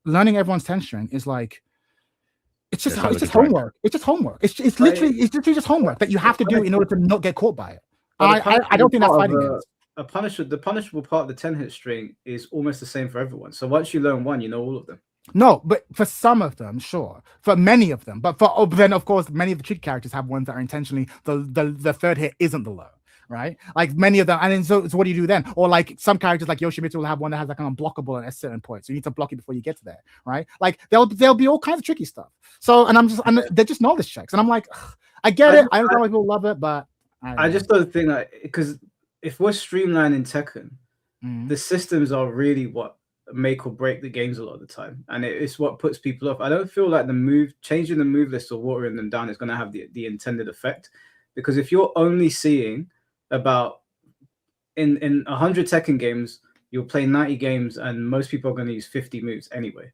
everyone's 10 string is like, it's just homework. It's just homework. It's literally just homework that you have to do in order to not get caught by it. I don't think that's fighting it. The punishable part of the 10-hit string is almost the same for everyone. So once you learn one, you know all of them. No, but for some of them, sure. For many of them, but then of course many of the tricky characters have ones that are intentionally the third hit isn't the low, right? Like many of them, and then so what do you do then? Or like some characters like Yoshimitsu will have one that has like an unblockable at a certain point, so you need to block it before you get to there, right? Like there'll be all kinds of tricky stuff. So and they're just knowledge checks, and I'm like, I get it. I don't know why people love it, but I just don't think that, because if we're streamlining Tekken, the systems are really what make or break the games a lot of the time, and it's what puts people off. I don't feel like changing the move list or watering them down is going to have the intended effect, because if you're only seeing about in 100 Tekken games, you'll play 90 games, and most people are going to use 50 moves anyway.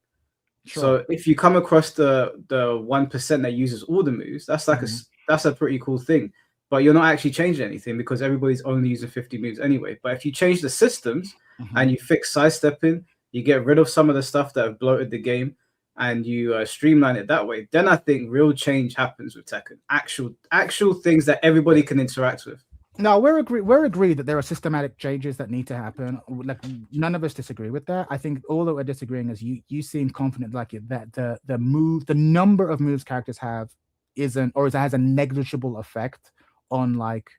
Sure. So if you come across the 1% that uses all the moves, that's like that's a pretty cool thing. But you're not actually changing anything because everybody's only using 50 moves anyway. But if you change the systems and you fix sidestepping, you get rid of some of the stuff that have bloated the game, and you streamline it that way, then I think real change happens with Tekken. Actual things that everybody can interact with. No, we're agreed that there are systematic changes that need to happen. Like, none of us disagree with that. I think all that we're disagreeing is you seem confident like that the number of moves characters have isn't, or it has a negligible effect on like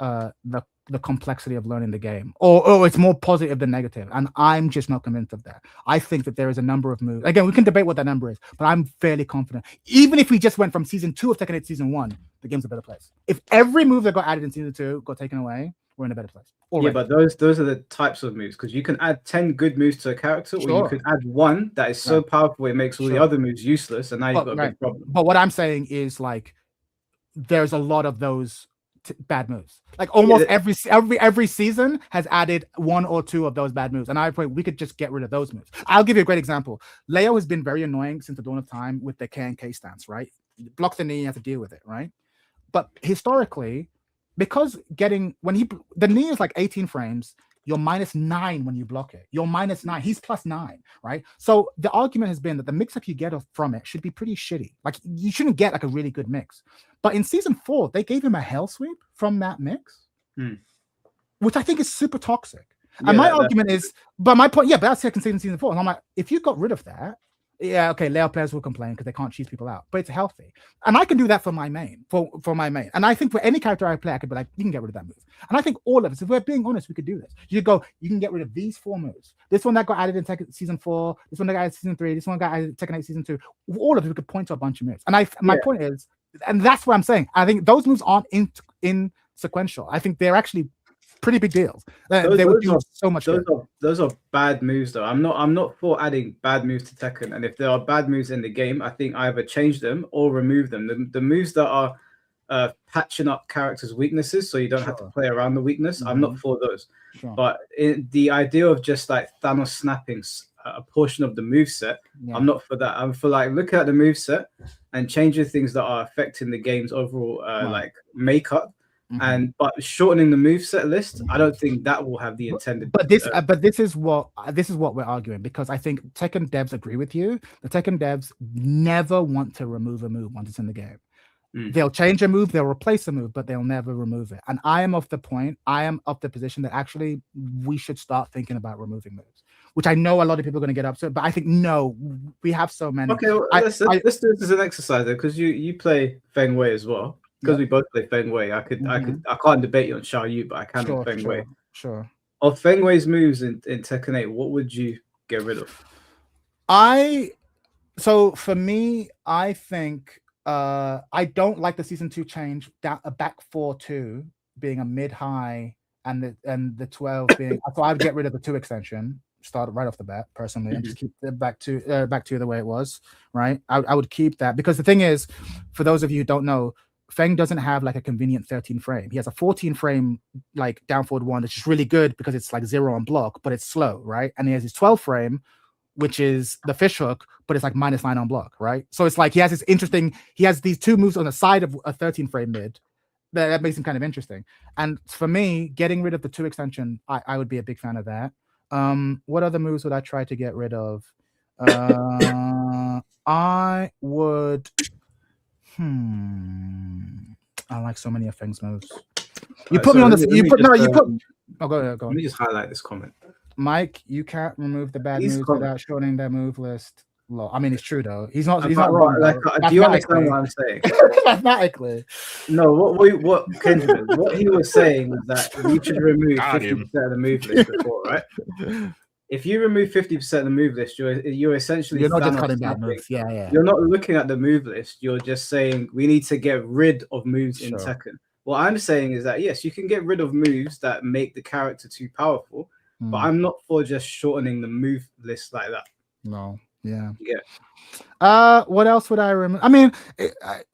the complexity of learning the game, or it's more positive than negative, and I'm just not convinced of that. I think that there is a number of moves. Again, we can debate what that number is, but I'm fairly confident. Even if we just went from season 2 of Tekken 8 to season 1, the game's a better place. If every move that got added in season 2 got taken away, we're in a better place already. Yeah, but those are the types of moves, because you can add 10 good moves to a character, or you could add one that is so powerful it makes all the other moves useless, and now you've got a big problem. But what I'm saying is, like, there's a lot of those bad moves. Like, almost every season has added 1 or 2 of those bad moves, and I think we could just get rid of those moves. I'll give you a great example. Leo has been very annoying since the dawn of time with the K and K stance, right? Block the knee, you have to deal with it, right? But historically, because the knee is like 18 frames, you're -9 when you block it. You're -9. He's +9, right? So the argument has been that the mix-up you get from it should be pretty shitty. Like, you shouldn't get like a really good mix. But in season 4, they gave him a hell sweep from that mix, which I think is super toxic. Yeah, and my argument is, but my point, but that's second season 4. And I'm like, if you got rid of that, yeah, okay, Leo players will complain because they can't cheese people out, but it's healthy. And I can do that for my main, for my main. And I think for any character I play, I could be like, you can get rid of that move. And I think all of us, if we're being honest, we could do this. You can get rid of these 4 moves. This one that got added in Tekken season 4, this one that got added in season 3, this one got added in Tekken 8 season 2. All of it, we could point to a bunch of moves. And my point is, and that's what I'm saying, I think those moves aren't in sequential. I think they're actually pretty big deals. They would do so much good. Those are bad moves, though. I'm not for adding bad moves to Tekken. And if there are bad moves in the game, I think either change them or remove them. The moves that are patching up characters' weaknesses, so you don't have to play around the weakness, I'm not for those. But the idea of just like Thanos snapping a portion of the moveset, I'm not for that. I'm for like looking at the moveset and changing things that are affecting the game's overall like makeup. But shortening the moveset list, I don't think that will have the intended. But this is what we're arguing, because I think Tekken devs agree with you. The Tekken devs never want to remove a move once it's in the game. They'll change a move, they'll replace a move, but they'll never remove it. And I am of the position that actually we should start thinking about removing moves, which I know a lot of people are going to get upset, but I think no, we have so many. Okay, well, let's do this as an exercise, though, because you play Feng Wei as well. Because we both play Feng Wei, I can't debate you on Xiao Yu, but I can on Feng Wei. Sure. Of Feng Wei's moves in Tekken 8, what would you get rid of? So for me, I think I don't like the season 2 change, a back 4-2 being a mid-high and the 12 being. So I'd get rid of the 2 extension, start right off the bat personally, and just keep the back 2 the way it was. Right, I would keep that, because the thing is, for those of you who don't know, Feng doesn't have like a convenient 13 frame. He has a 14 frame like down forward 1, that's just really good because it's like 0 on block, but it's slow, right? And he has his 12 frame, which is the fish hook, but it's like -9 on block, right? So it's like he has these 2 moves on the side of a 13 frame mid that makes him kind of interesting. And for me, getting rid of the 2 extension, I would be a big fan of that. What other moves would I try to get rid of? I would. I like so many of Feng's moves. You put me on this. Oh, go ahead. Let me just highlight this comment. Mike, you can't remove the bad moves without shortening their move list. I mean, it's true though. He's not wrong. Do you understand what I'm saying? Mathematically. No, what Kendrick, what he was saying was that we should remove 50% of the move list before, right? If you remove 50% of the move list, you're essentially not just cutting bad moves. Yeah. You're not looking at the move list. You're just saying we need to get rid of moves in Tekken. What I'm saying is that yes, you can get rid of moves that make the character too powerful, but I'm not for just shortening the move list like that. No. Yeah. What else would I remember? I mean,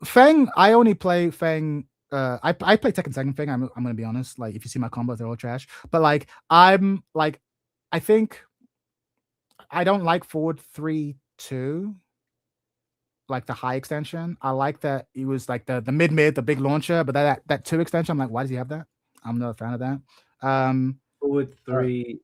Feng. I only play Feng. I play Tekken 2nd Feng. I'm gonna be honest. Like, if you see my combos, they're all trash. But like, I'm like, I think I don't like forward 3-2, like the high extension. I like that it was like the mid, the big launcher, but that 2 extension, I'm like, why does he have that? I'm not a fan of that. Forward 3.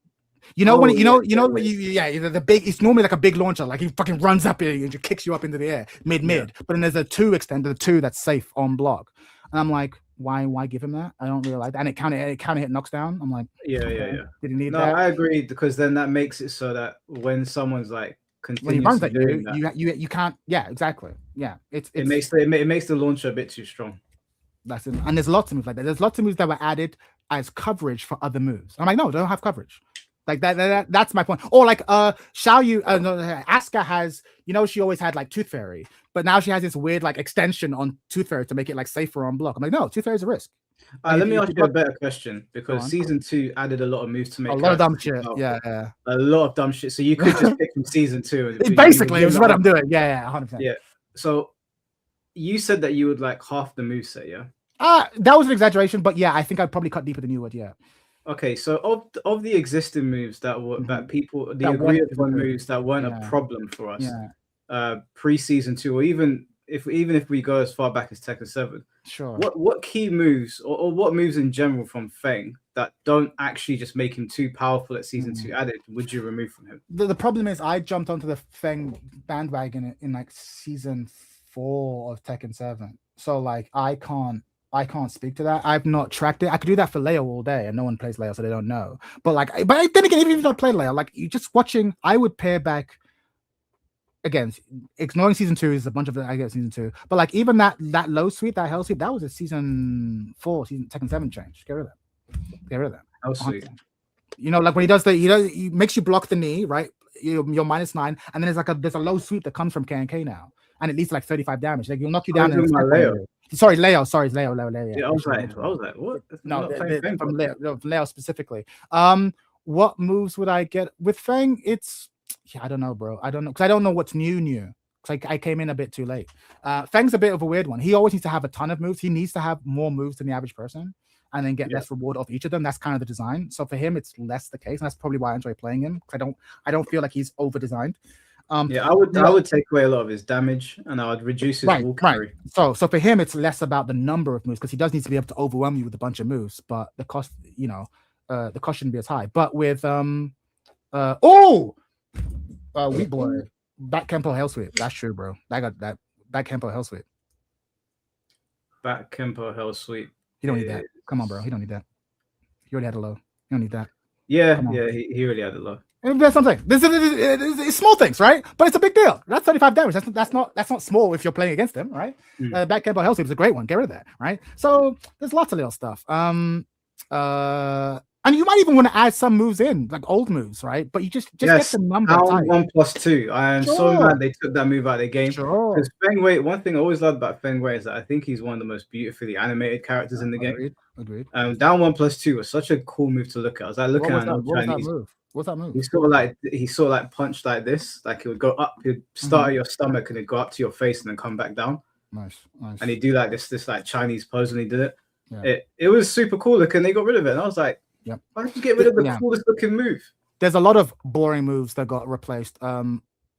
You know Oh, when yeah, the big, it's normally like a big launcher, like he fucking runs up here and just kicks you up into the air mid. But then there's a 2 extended, the 2 that's safe on block, and I'm like, why give him that? I don't really like that, and it kind of hit knocks down. I'm like, yeah. Did he need No, that? I agree, because then that makes it so that when someone's like When he runs continuously at doing that, you can't. Yeah, exactly. Yeah, it makes the launcher a bit too strong. That's it. And there's lots of moves like that. There's lots of moves that were added as coverage for other moves. I'm like, no, they don't have coverage. Like that's my point. Or like Xiaoyu, Asuka has, she always had like Tooth Fairy, but now she has this weird like extension on Tooth Fairy to make it like safer on block. I'm like, no, Tooth Fairy is a risk. Let me ask you a better question, because season 2 added a lot of moves to make a lot of dumb shit. Yeah. A lot of dumb shit. So you could just pick from season 2. Basically, it was what I'm doing. Yeah, 100%. Yeah. So you said that you would like half the moveset, yeah? That was an exaggeration, but yeah, I think I'd probably cut deeper than you would. Yeah. Okay, so of the existing moves that were that people the agreed upon moves that weren't a problem for us, pre-season 2, or even if we go as far back as Tekken 7, sure. What key moves or what moves in general from Feng that don't actually just make him too powerful at season 2 added would you remove from him? The problem is I jumped onto the Feng bandwagon in like season 4 of Tekken 7, so like I can't speak to that. I've not tracked it. I could do that for Leo all day, and no one plays Leo, so they don't know. But then again, even if you don't play Leo, like you just watching, I would pair back. Again, ignoring season 2 is a bunch of I get season 2, but like even that low sweep, that hell sweep, that was a season 4, season Tekken 7 change. Get rid of that. Hell sweep. Like when he does he makes you block the knee, right? You're -9, and then there's a low sweep that comes from K&K now, and it leads to like 35 damage. Like you'll knock you down. Leo. Sorry, Leo. Leo. Yeah, I was like, what? No, from Leo specifically. What moves would I get with Feng? I don't know, bro. I don't know, because I don't know what's new. Because I came in a bit too late. Feng's a bit of a weird one. He always needs to have a ton of moves. He needs to have more moves than the average person, and then get less reward off each of them. That's kind of the design. So for him, it's less the case, and that's probably why I enjoy playing him. Because I don't feel like he's over designed. I would take away a lot of his damage, and I would reduce his wall carry. So for him, it's less about the number of moves, because he does need to be able to overwhelm you with a bunch of moves, but the cost, the cost shouldn't be as high. But with weak boy, back Kempo Hell Sweep. That's true, bro. I got that back Kempo Hell Sweep. Back Kempo Hell Sweep. You don't need that. Come on, bro. You don't need that. You already had a low. You don't need that. Yeah, he really had a low. That's something. It's small things, right? But it's a big deal. That's 35 damage. That's not small if you're playing against him, right? Back Kempo Hell Sweep is a great one. Get rid of that, right? So there's lots of little stuff. And you might even want to add some moves in, like old moves, right? But you just get the number. 1+2. I am so mad they took that move out of the game. Because Feng Wei, one thing I always loved about Feng Wei is that I think he's one of the most beautifully animated characters in the game. Agreed. Down 1+2 was such a cool move to look at. I was like looking at Chinese. What's that move? He sort of like punched like this, like he would go up, he'd start at your stomach and it'd go up to your face and then come back down. Nice. And he'd do like this like Chinese pose when he did it. Yeah. It was super cool looking. They got rid of it, and I was like, why did you get rid of the coolest looking move? There's a lot of boring moves that got replaced.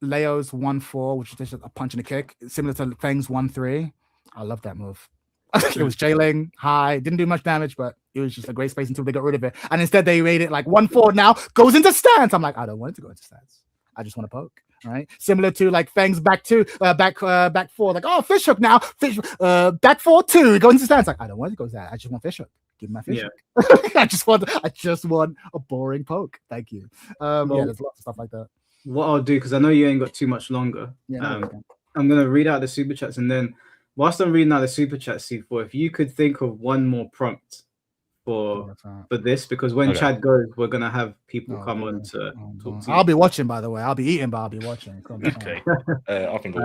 Leo's 1-4, which is just a punch and a kick, similar to Feng's 1-3. I love that move. It was jailing high, didn't do much damage, but it was just a great space until they got rid of it. And instead they made it like 1-4 now, goes into stance. I'm like, I don't want it to go into stance. I just want to poke. Right, similar to like Feng's back 4, like fish hook now, back 4-2, go into stance. Like I don't want to go to that. I just want fish hook. Give me my fish hook. I just want a boring poke. Thank you. There's lots of stuff like that. What I'll do, because I know you ain't got too much longer. I'm gonna read out the super chats, and then whilst I'm reading out the super chats, C4, if you could think of one more prompt for this, because when Chad goes, we're gonna have people come on to talk to you. I'll be watching, by the way. I'll be eating, but I'll be watching. Okay. I think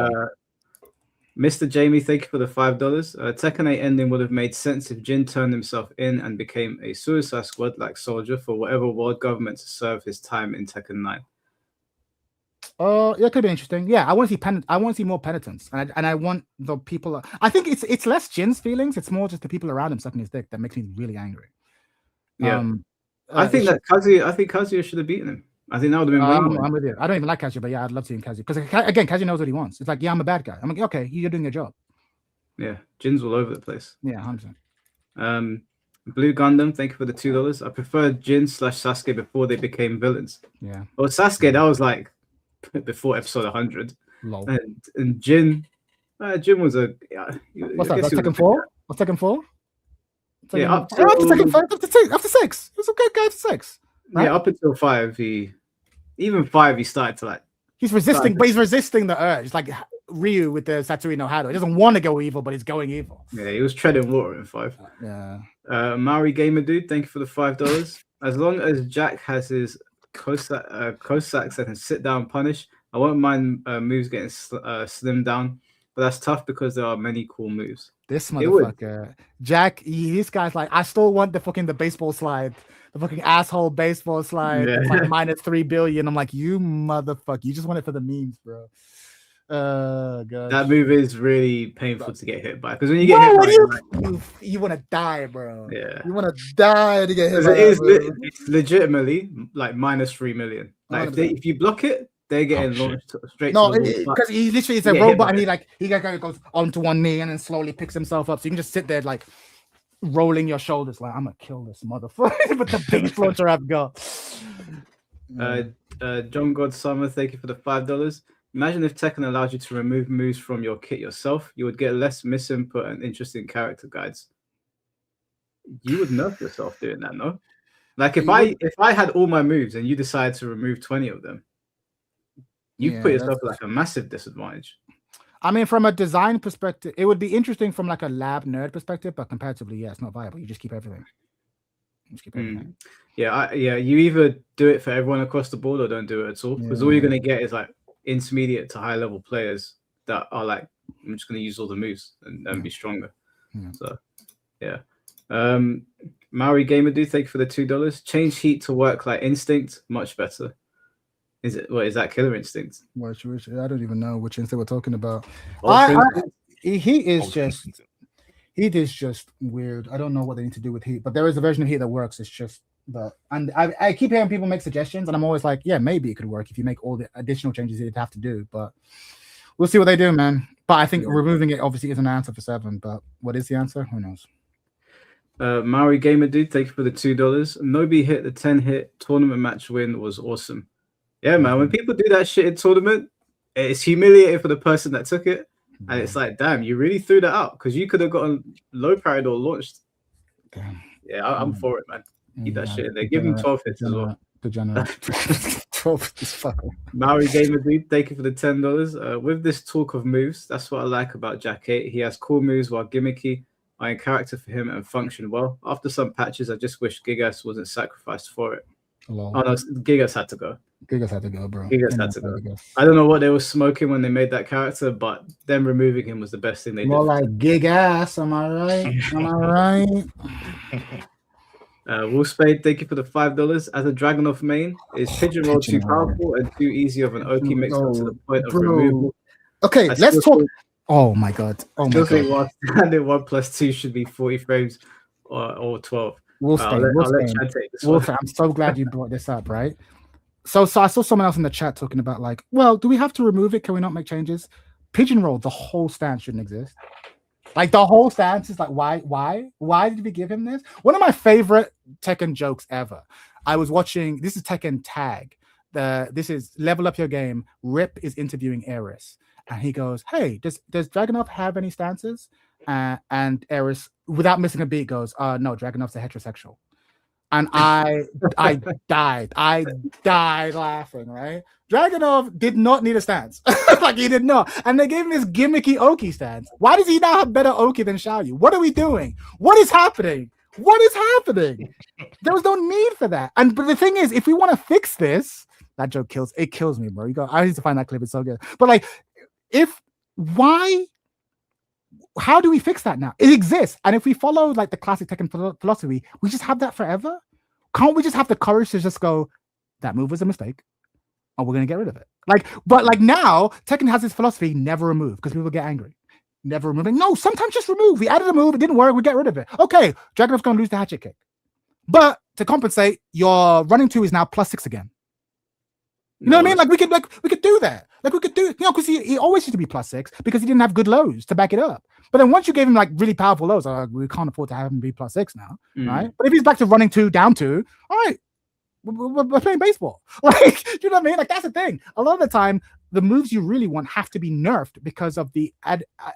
Mr. Jamie, thank you for the $5. Tekken 8 ending would have made sense if Jin turned himself in and became a Suicide Squad like soldier for whatever world government to serve his time in Tekken 9. It could be interesting. Yeah, I want to see more penitence, and I want the people. I think it's less Jin's feelings. It's more just the people around him sucking his dick that makes me really angry. Yeah, I think Kazuya should have beaten him. I think that would have been way more. I'm with you. I don't even like Kazuya, but yeah, I'd love seeing Kazuya because again, Kazuya knows what he wants. It's like, yeah, I'm a bad guy. I'm like, okay, you're doing your job. Yeah, Jin's all over the place. Yeah, 100%. Blue Gundam, thank you for the $2. I preferred Jin / Sasuke before they became villains. Yeah. Well, Sasuke, that was like before episode 100. Lol. And Jin was a. What's that? That's Tekken 4? What's Tekken 4? Yeah, up to Tekken 5, after 6. He was a good guy after 6. Right? Yeah, up until 5, even 5, he started to like. He's resisting, but he's resisting the urge. It's like Ryu with the Satsui no Hado. He doesn't want to go evil, but he's going evil. Yeah, he was treading water in 5. Yeah. Maori Gamer Dude, thank you for the $5. As long as Jack has his Cossacks that can sit down and punish, I won't mind moves getting slimmed down, but that's tough because there are many cool moves. This motherfucker, Jack, this guy's like, I still want the baseball slide, the fucking asshole baseball slide. Yeah. It's like -3 billion. I'm like, you motherfucker, you just want it for the memes, bro. God. That move is really painful to get hit by because when you get hit by you want to die, bro. Yeah, you want to die to get hit. It's legitimately like -3 million. Like if you block it, they're getting launched straight. No, because he literally is a robot, and he goes onto one knee and then slowly picks himself up. So you can just sit there like rolling your shoulders, like I'm gonna kill this motherfucker with the biggest launcher I've got. John God Summer, thank you for the $5. Imagine if Tekken allowed you to remove moves from your kit yourself. You would get less misinput and interesting character guides. You would nerf yourself doing that, no? Like if I had all my moves and you decide to remove 20 of them, you put yourself at like a massive disadvantage. I mean, from a design perspective, it would be interesting from like a lab nerd perspective, but comparatively, yeah, it's not viable. You just keep everything. Yeah, you either do it for everyone across the board or don't do it at all. Because all you're gonna get is like intermediate to high level players that are like, I'm just gonna use all the moves and be stronger. So yeah. Maori Gamer Dude, thank you for the $2. Change heat to work like instinct, much better. Is that Killer Instinct? Which I don't even know which instinct we're talking about. Heat is just weird. I don't know what they need to do with heat, but there is a version of heat that works. It's just and I keep hearing people make suggestions, and I'm always like, yeah, maybe it could work if you make all the additional changes you'd have to do. But we'll see what they do, man. But I think removing it obviously isn't an answer for 7. But what is the answer? Who knows? Maori Gamer Dude, thank you for the $2. Nobi hit the 10-hit tournament match win was awesome. Yeah, man. When people do that shit in tournament, it's humiliating for the person that took it, and it's like, damn, you really threw that out because you could have gotten low parried or launched. Damn. Yeah, I'm for it, man. Keep that shit in there. Give him 12 hits as well. 12 is fucking. Maori Gamer Dude, thank you for the $10. With this talk of moves, that's what I like about Jack 8. He has cool moves while gimmicky are in character for him and function well. After some patches, I just wish Gigas wasn't sacrificed for it. Oh no, Gigas had to go. Gigas had to go, bro. Gigas had to go. I don't know what they were smoking when they made that character, but them removing him was the best thing they did. More like Gigas, am I right? Am I right? Wolfspade, thank you for the $5. As a Dragunov main, is Pigeon Roll too powerful and too easy of an Oki mix to the point of removal? Okay, let's talk. Oh my god. Oh my god. Standard 1+2 should be 40 frames or 12. Wolfspade, I'm so glad you brought this up, right? So I saw someone else in the chat talking about like, well, do we have to remove it? Can we not make changes? Pigeon Roll, the whole stance shouldn't exist. Like the whole stance is like, why did we give him this? One of my favorite Tekken jokes ever. I was watching, this is Tekken Tag. This is Level Up Your Game. Rip is interviewing Eris. And he goes, hey, does Dragunov have any stances? And Eris, without missing a beat, goes, no, Dragunov's a heterosexual. And I died laughing, right? Dragunov did not need a stance. Like he did not. And they gave him this gimmicky Oki stance. Why does he now have better Oki than Xiaoyu? What are we doing? What is happening? There was no need for that. But the thing is, if we want to fix this, that joke kills me, bro. I need to find that clip. It's so good. But like, how do we fix that now? It exists. And if we follow like the classic Tekken philosophy, we just have that forever. Can't we just have the courage to just go, that move was a mistake, and we're going to get rid of it? But now Tekken has this philosophy, never remove, because people get angry. Never remove. No, sometimes just remove. We added a move, it didn't work, we get rid of it. Okay, Dragunov's going to lose the hatchet kick. But to compensate, your running 2 is now +6 again. You know what I mean? Like we could do that. Like we could do, because he always used to be +6 because he didn't have good lows to back it up. But then once you gave him like really powerful lows, we can't afford to have him be +6 now, right? But if he's back to running 2 down 2, all right, we're playing baseball. Like, you know what I mean? Like that's the thing. A lot of the time, the moves you really want have to be nerfed because of the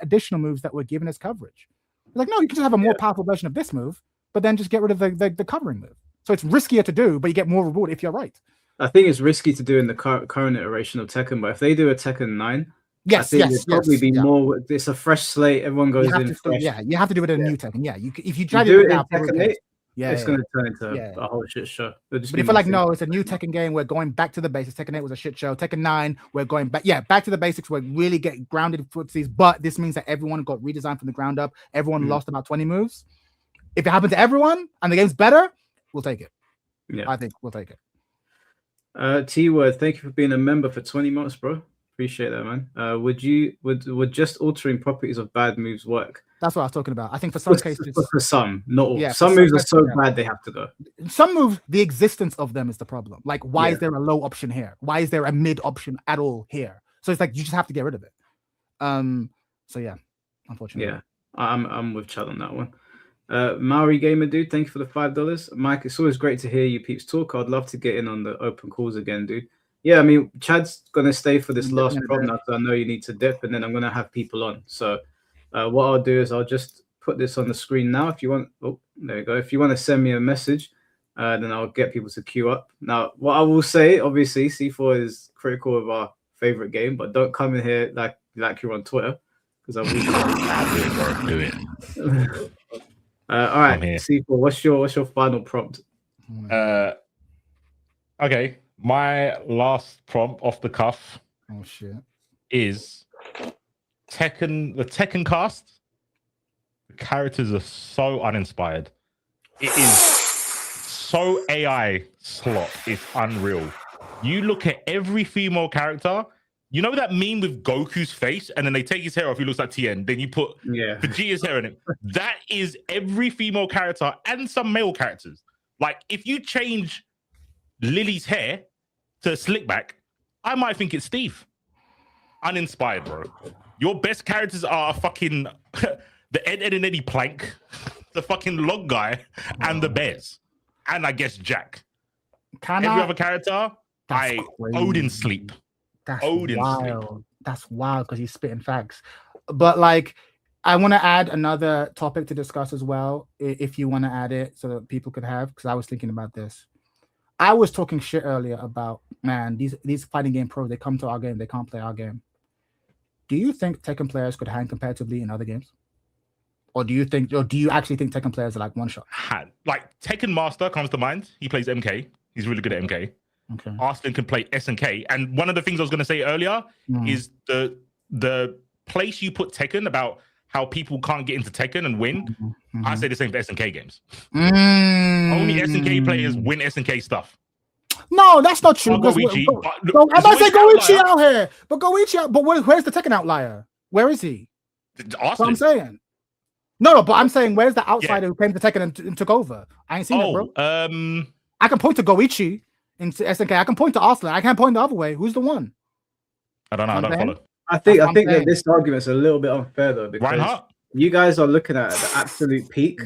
additional moves that were given as coverage. Like, no, you can just have a more powerful version of this move, but then just get rid of the covering move. So it's riskier to do, but you get more reward if you're right. I think it's risky to do in the current iteration of Tekken, but if they do a Tekken 9, I think it'd probably be more. It's a fresh slate. Everyone goes in fresh. You have to do it in a new Tekken. Yeah, if you try to do it in Tekken 8, it's going to turn into a whole shit show. But if you're like, no, it's a new Tekken game, we're going back to the basics. Tekken 8 was a shit show. Tekken 9, we're going back. Yeah, back to the basics. We're really getting grounded footsies, but this means that everyone got redesigned from the ground up. Everyone lost about 20 moves. If it happened to everyone and the game's better, we'll take it. Yeah, I think we'll take it. T-Word, thank you for being a member for 20 months, bro. Appreciate that, man. Would just altering properties of bad moves work? That's what I was talking about. I think for some cases, for some, not all. Some moves are so bad they have to go. Some moves, the existence of them is the problem. Like, why is there a low option here? Why is there a mid option at all here? So it's like you just have to get rid of it. So yeah, unfortunately. Yeah, I'm with Chad on that one. Maori Gamer dude, thank you for the $5. Mike, it's always great to hear you peeps talk. I'd love to get in on the open calls again, dude. Yeah, I mean, Chad's gonna stay for this last problem now, so I know you need to dip, and then I'm gonna have people on. So what I'll do is I'll just put this on the screen now. If you want, there you go. If you want to send me a message, then I'll get people to queue up. Now, what I will say, obviously, C4 is critical of our favorite game, but don't come in here like you're on Twitter, because I will do it. All right, C4, what's your final prompt? Okay, my last prompt off the cuff. Oh shit! Is Tekken the Tekken cast? The characters are so uninspired. It is so AI slot. It's unreal. You look at every female character. You know that meme with Goku's face, and then they take his hair off, he looks like Tien. Then you put Vegeta's hair in it. That is every female character and some male characters. Like, if you change Lily's hair to slick back, I might think it's Steve. Uninspired, bro. Your best characters are fucking the Ed and Eddie Plank, the fucking log guy, and the Bears. And I guess Jack. Every other character, Odin sleep. That's wild. That's wild because he's spitting facts. But like, I want to add another topic to discuss as well, if you want to add it, so that people could have. Because I was thinking about this. I was talking shit earlier about, man, these fighting game pros, they come to our game, they can't play our game. Do you think Tekken players could hang competitively in other games? Or do you actually think Tekken players are like one shot? Like Tekken Master comes to mind. He plays MK. He's really good at MK. Okay. Arslan can play SNK. And one of the things I was going to say earlier is the place you put Tekken about how people can't get into Tekken and win. I say the same for SNK games. Only SNK players win SNK stuff. No, that's not true. I might say Goichi out here, but Goichi out. But where's the Tekken outlier? Where is he? That's what I'm saying. No, but I'm saying where's the outsider who came to Tekken and took over? I ain't seen it, bro. I can point to Goichi into SNK. I can point to Arslan. I can't point the other way. Who's the one? I don't know. I don't follow. I think that this argument's a little bit unfair though, because you guys are looking at the absolute peak.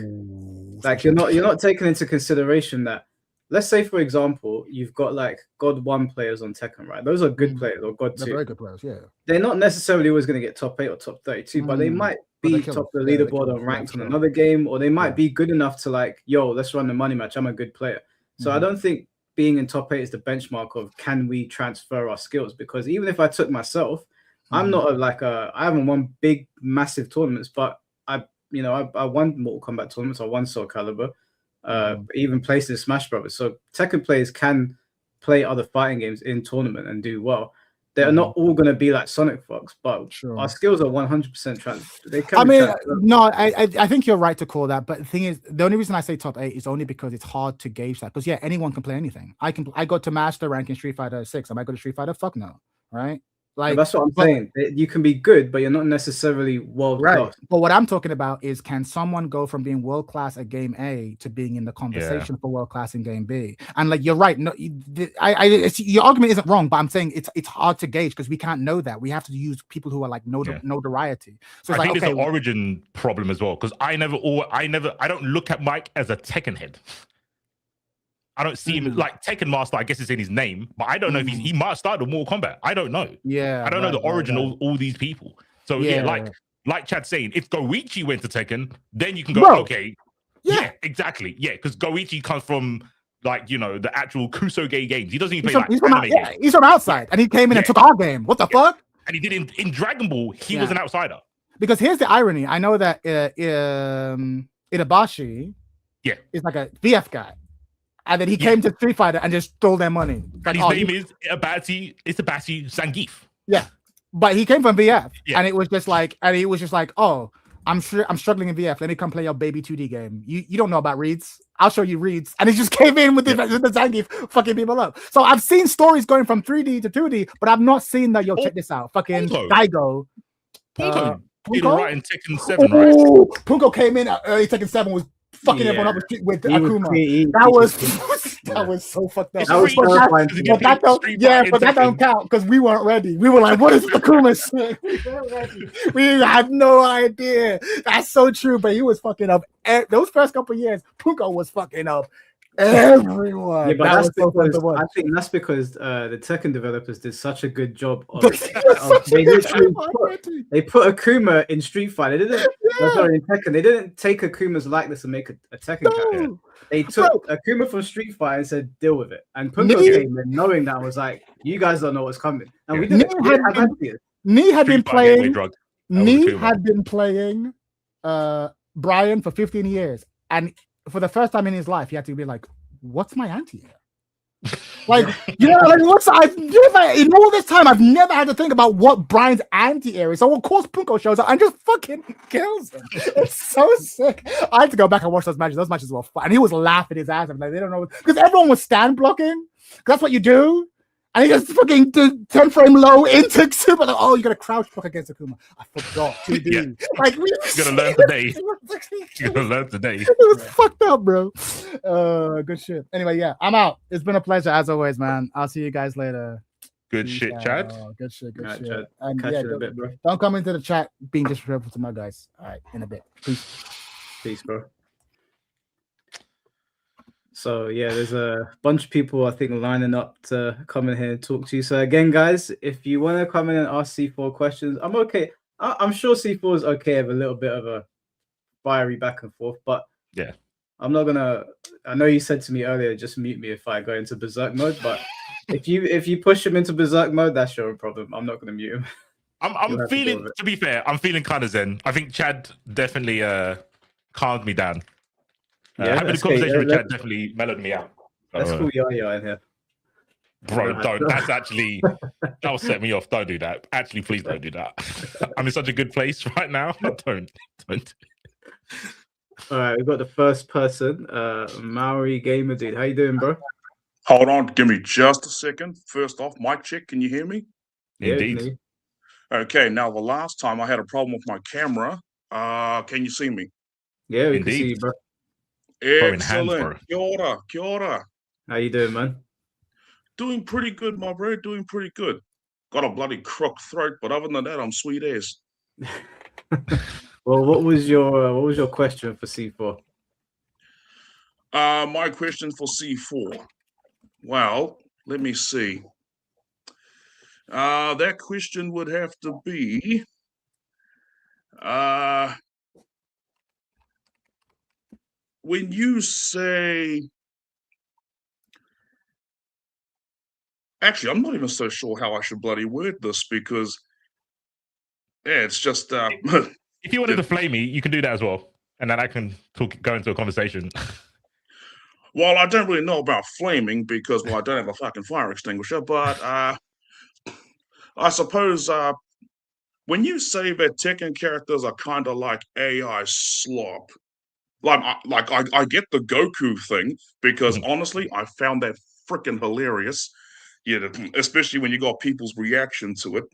Like you're not taking into consideration that, let's say for example, you've got like God 1 players on Tekken, right? Those are good players, or God 2. They're very good players, yeah. They're not necessarily always going to get top 8 or top 32, but they might be top of the leaderboard or ranked on another game, or they might be good enough to like, yo, let's run the money match. I'm a good player. So I don't think being in top 8 is the benchmark of can we transfer our skills, because even if I took myself, I'm not I haven't won big massive tournaments, but I won Mortal Kombat tournaments, I won Soul Calibur, even placed in Smash Brothers. So Tekken players can play other fighting games in tournament and do well. They're not all going to be like Sonic Fox, but our skills are 100% they can. I think you're right to call that. But the thing is, the only reason I say top 8 is only because it's hard to gauge that. Because anyone can play anything. I got to master rank in Street Fighter 6. Am I going to Street Fighter? Fuck no, right? Like that's what I'm saying. You can be good, but you're not necessarily world class. But what I'm talking about is, can someone go from being world class at game A to being in the conversation for world class in game B? And like, you're right. No, your argument isn't wrong, but I'm saying it's hard to gauge because we can't know that. We have to use people who are like notoriety. So I think it's an origin problem as well, because I don't look at Mike as a Tekken head. I don't see him like Tekken Master. I guess it's in his name, but I don't know if he might start with Mortal Kombat. I don't know. Yeah, I don't know the origin of all these people. So like Chad's saying, if Goichi went to Tekken, then you can go, okay, exactly, because Goichi comes from like the actual Kusoge games. He doesn't even play he's from outside, and he came in and took our game. What the fuck? And he did in Dragon Ball. He was an outsider. Because here's the irony. I know that Itabashi, is like a VF guy. And then he came to Street Fighter and just stole their money. Like, and his name is Itabashi Zangief. Yeah, but he came from VF, and it was just like, oh, I'm struggling in VF. Let me come play your baby 2D game. You don't know about reads. I'll show you reads. And he just came in with the Zangief fucking people up. So I've seen stories going from 3D to 2D, but I've not seen that. Yo, check this out. Fucking Daigo. Punko did all right in Tekken 7, right? Punko came in early Tekken 7 was fucking everyone up with Akuma. That was so fucked up. But that don't count because we weren't ready. We were like, what is Akuma shit? We had no idea. That's so true. But he was fucking up. Those first couple of years, Punko was fucking up everyone. Yeah, but I think that's because the Tekken developers did such a good job of they put Akuma in Street Fighter. They didn't in Tekken. They didn't take Akuma's likeness and make a Tekken character. They took Akuma from Street Fighter and said, deal with it. And Punko came in knowing that was like, you guys don't know what's coming. And we didn't have Nee had been playing Brian for 15 years. And for the first time in his life, he had to be like, what's my anti-air? Like, in all this time, I've never had to think about what Brian's anti-air is. So, of course, Punko shows up and just fucking kills him. It's so sick. I had to go back and watch those matches. Those matches were fun. And he was laughing his ass off. Like, they don't know. Because everyone was stand blocking. That's what you do. And he just fucking did 10 frame low into Super. Like, oh, you got to crouch block against Akuma. I forgot. 2D. Like, you're going to learn today. You're going to learn today. It was fucked up, bro. Good shit. Anyway, I'm out. It's been a pleasure as always, man. I'll see you guys later. Good shit, Chad. Good shit. Chad. And catch you in a bit, bro. Don't come into the chat being disrespectful to my guys. All right, in a bit. Peace, bro. So there's a bunch of people I think lining up to come in here and talk to you. So again, guys, if you want to come in and ask C4 questions, I'm okay. I'm sure C4 is okay with a little bit of a fiery back and forth, but I'm not gonna. I know you said to me earlier, just mute me if I go into berserk mode. But if you push him into berserk mode, that's your problem. I'm not gonna mute him. I'm feeling. To be fair, I'm feeling kind of zen. I think Chad definitely calmed me down. Having a conversation with Chad definitely mellowed me out. Let's call Yaya in here. Bro, don't. That's actually, that'll set me off. Don't do that. Actually, please don't do that. I'm in such a good place right now. Don't. All right, we've got the first person, Maori Gamer Dude. How you doing, bro? Hold on, give me just a second. First off, mic check. Can you hear me? Indeed. Okay, now the last time I had a problem with my camera. Can you see me? Yeah, we can see you, bro. Excellent. Kia ora. How you doing, man? Doing pretty good, my bro. Doing pretty good. Got a bloody crook throat, but other than that, I'm sweet as. Well, what was your question for C4? My question for C4. Well, let me see. That question would have to be. When you say, actually, I'm not even so sure how I should bloody word this because, it's just. If you wanted to flame me, you can do that as well, and then I can go into a conversation. Well, I don't really know about flaming because, I don't have a fucking fire extinguisher. But I suppose when you say that Tekken characters are kind of like AI slop. Like I get the Goku thing because honestly, I found that freaking hilarious. Yeah, especially when you got people's reaction to it.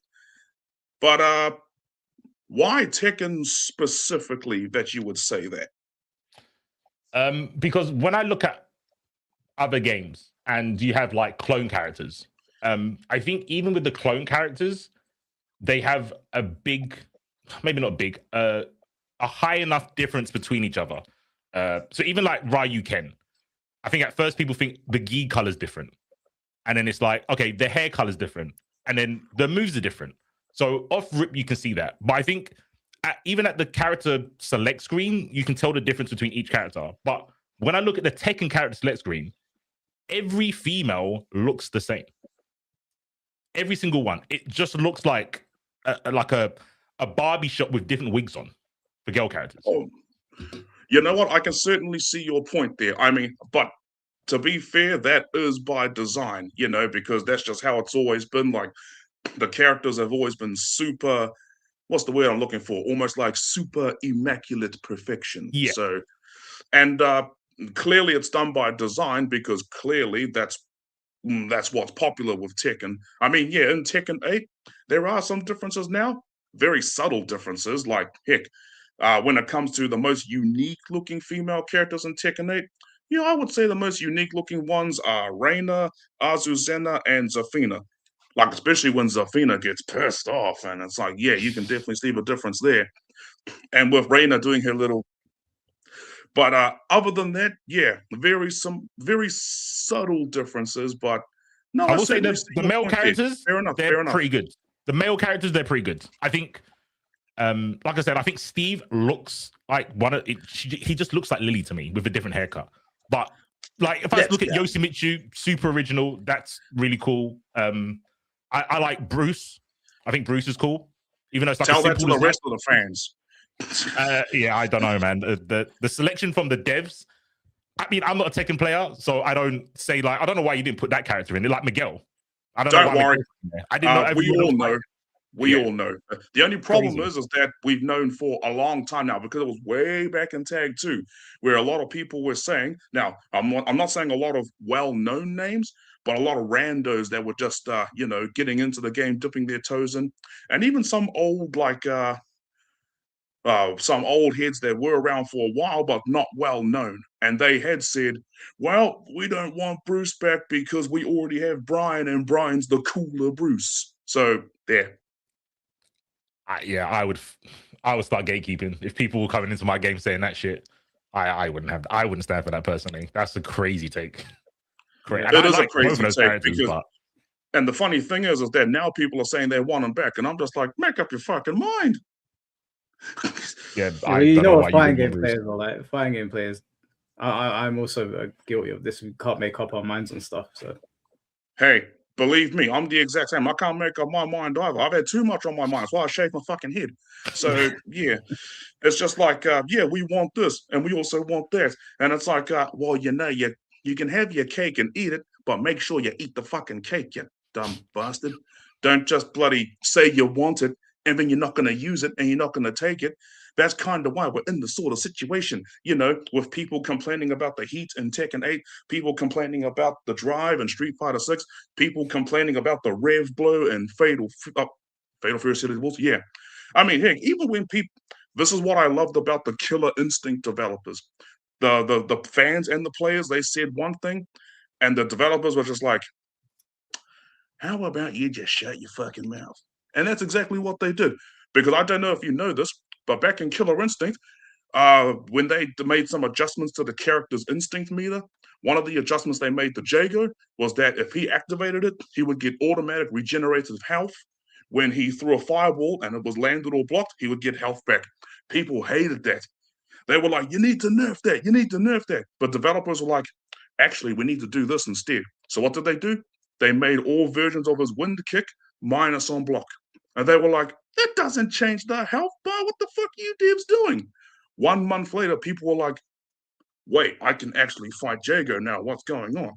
But why Tekken specifically that you would say that? Because when I look at other games and you have like clone characters, I think even with the clone characters, they have a big, maybe not big, a high enough difference between each other. So even like Ryu Ken, I think at first people think the gi color's different. And then it's like, okay, the hair color's different. And then the moves are different. So off rip, you can see that. But I think even at the character select screen, you can tell the difference between each character. But when I look at the Tekken character select screen, every female looks the same. Every single one. It just looks like a Barbie shop with different wigs on for girl characters. Oh, you know what? I can certainly see your point there. I mean, but to be fair, that is by design, you know, because that's just how it's always been. Like, the characters have always been super, what's the word I'm looking for? Almost like super immaculate perfection. Yeah. So, and clearly it's done by design, because clearly that's what's popular with Tekken. I mean, yeah, in Tekken 8, there are some differences now, very subtle differences. Like, heck, when it comes to the most unique looking female characters in Tekken 8, yeah, I would say the most unique looking ones are Reina, Azuzena, and Zafina. Like, especially when Zafina gets pissed off, and it's like, yeah, you can definitely see the difference there. And with Reina doing her little, but other than that, yeah, very subtle differences. But no, I will say the male characters, fair enough, they're pretty good. The male characters, they're pretty good. I think, like I said, I think Steve looks like he just looks like Lily to me with a different haircut. But like, if I look at Yoshimitsu, super original, that's really cool. I like Bruce. I think Bruce is cool, even though it's like tell that to the rest of the fans. Yeah, I don't know, man. The selection from the devs. I mean, I'm not a Tekken player, so I don't say like, I don't know why you didn't put that character in. They're like Miguel. I don't worry. I didn't know. We all know. We all know. The only problem is that we've known for a long time now, because it was way back in Tag 2, where a lot of people were saying, now, I'm not saying a lot of well-known names, but a lot of randos that were just, you know, getting into the game, dipping their toes in, and even some old, like, some old heads that were around for a while, but not well-known. And they had said, well, we don't want Bruce back because we already have Brian, and Brian's the cooler Bruce. So, there. Yeah, I would start gatekeeping if people were coming into my game saying that shit. I wouldn't stand for that personally. That's a crazy take. It is a crazy take, because, and the funny thing is that now people are saying they want him back, and I'm just like, make up your fucking mind. Yeah, you know what fighting game players are like. Fighting game players, I'm also guilty of this. We can't make up our minds and stuff. So, hey, believe me, I'm the exact same. I can't make up my mind either. I've had too much on my mind. That's why I shave my fucking head. So, yeah, it's just like, yeah, we want this, and we also want that. And it's like, well, you know, you can have your cake and eat it, but make sure you eat the fucking cake, you dumb bastard. Don't just bloody say you want it, and then you're not going to use it, and you're not going to take it. That's kind of why we're in the sort of situation, you know, with people complaining about the heat in Tekken 8, people complaining about the drive in Street Fighter 6, people complaining about the rev blow and Fatal Fury City Wolves. Yeah. I mean, heck, even when people, this is what I loved about the Killer Instinct developers. The fans and the players, they said one thing, and the developers were just like, how about you just shut your fucking mouth? And that's exactly what they did. Because I don't know if you know this, but back in Killer Instinct, when they made some adjustments to the character's instinct meter, one of the adjustments they made to Jago was that if he activated it, he would get automatic regenerative health. When he threw a fireball and it was landed or blocked, he would get health back. People hated that. They were like, you need to nerf that. You need to nerf that. But developers were like, actually, we need to do this instead. So what did they do? They made all versions of his wind kick minus on block. And they were like, that doesn't change the health bar. What the fuck are you devs doing? 1 month later, people were like, wait, I can actually fight Jago now. What's going on?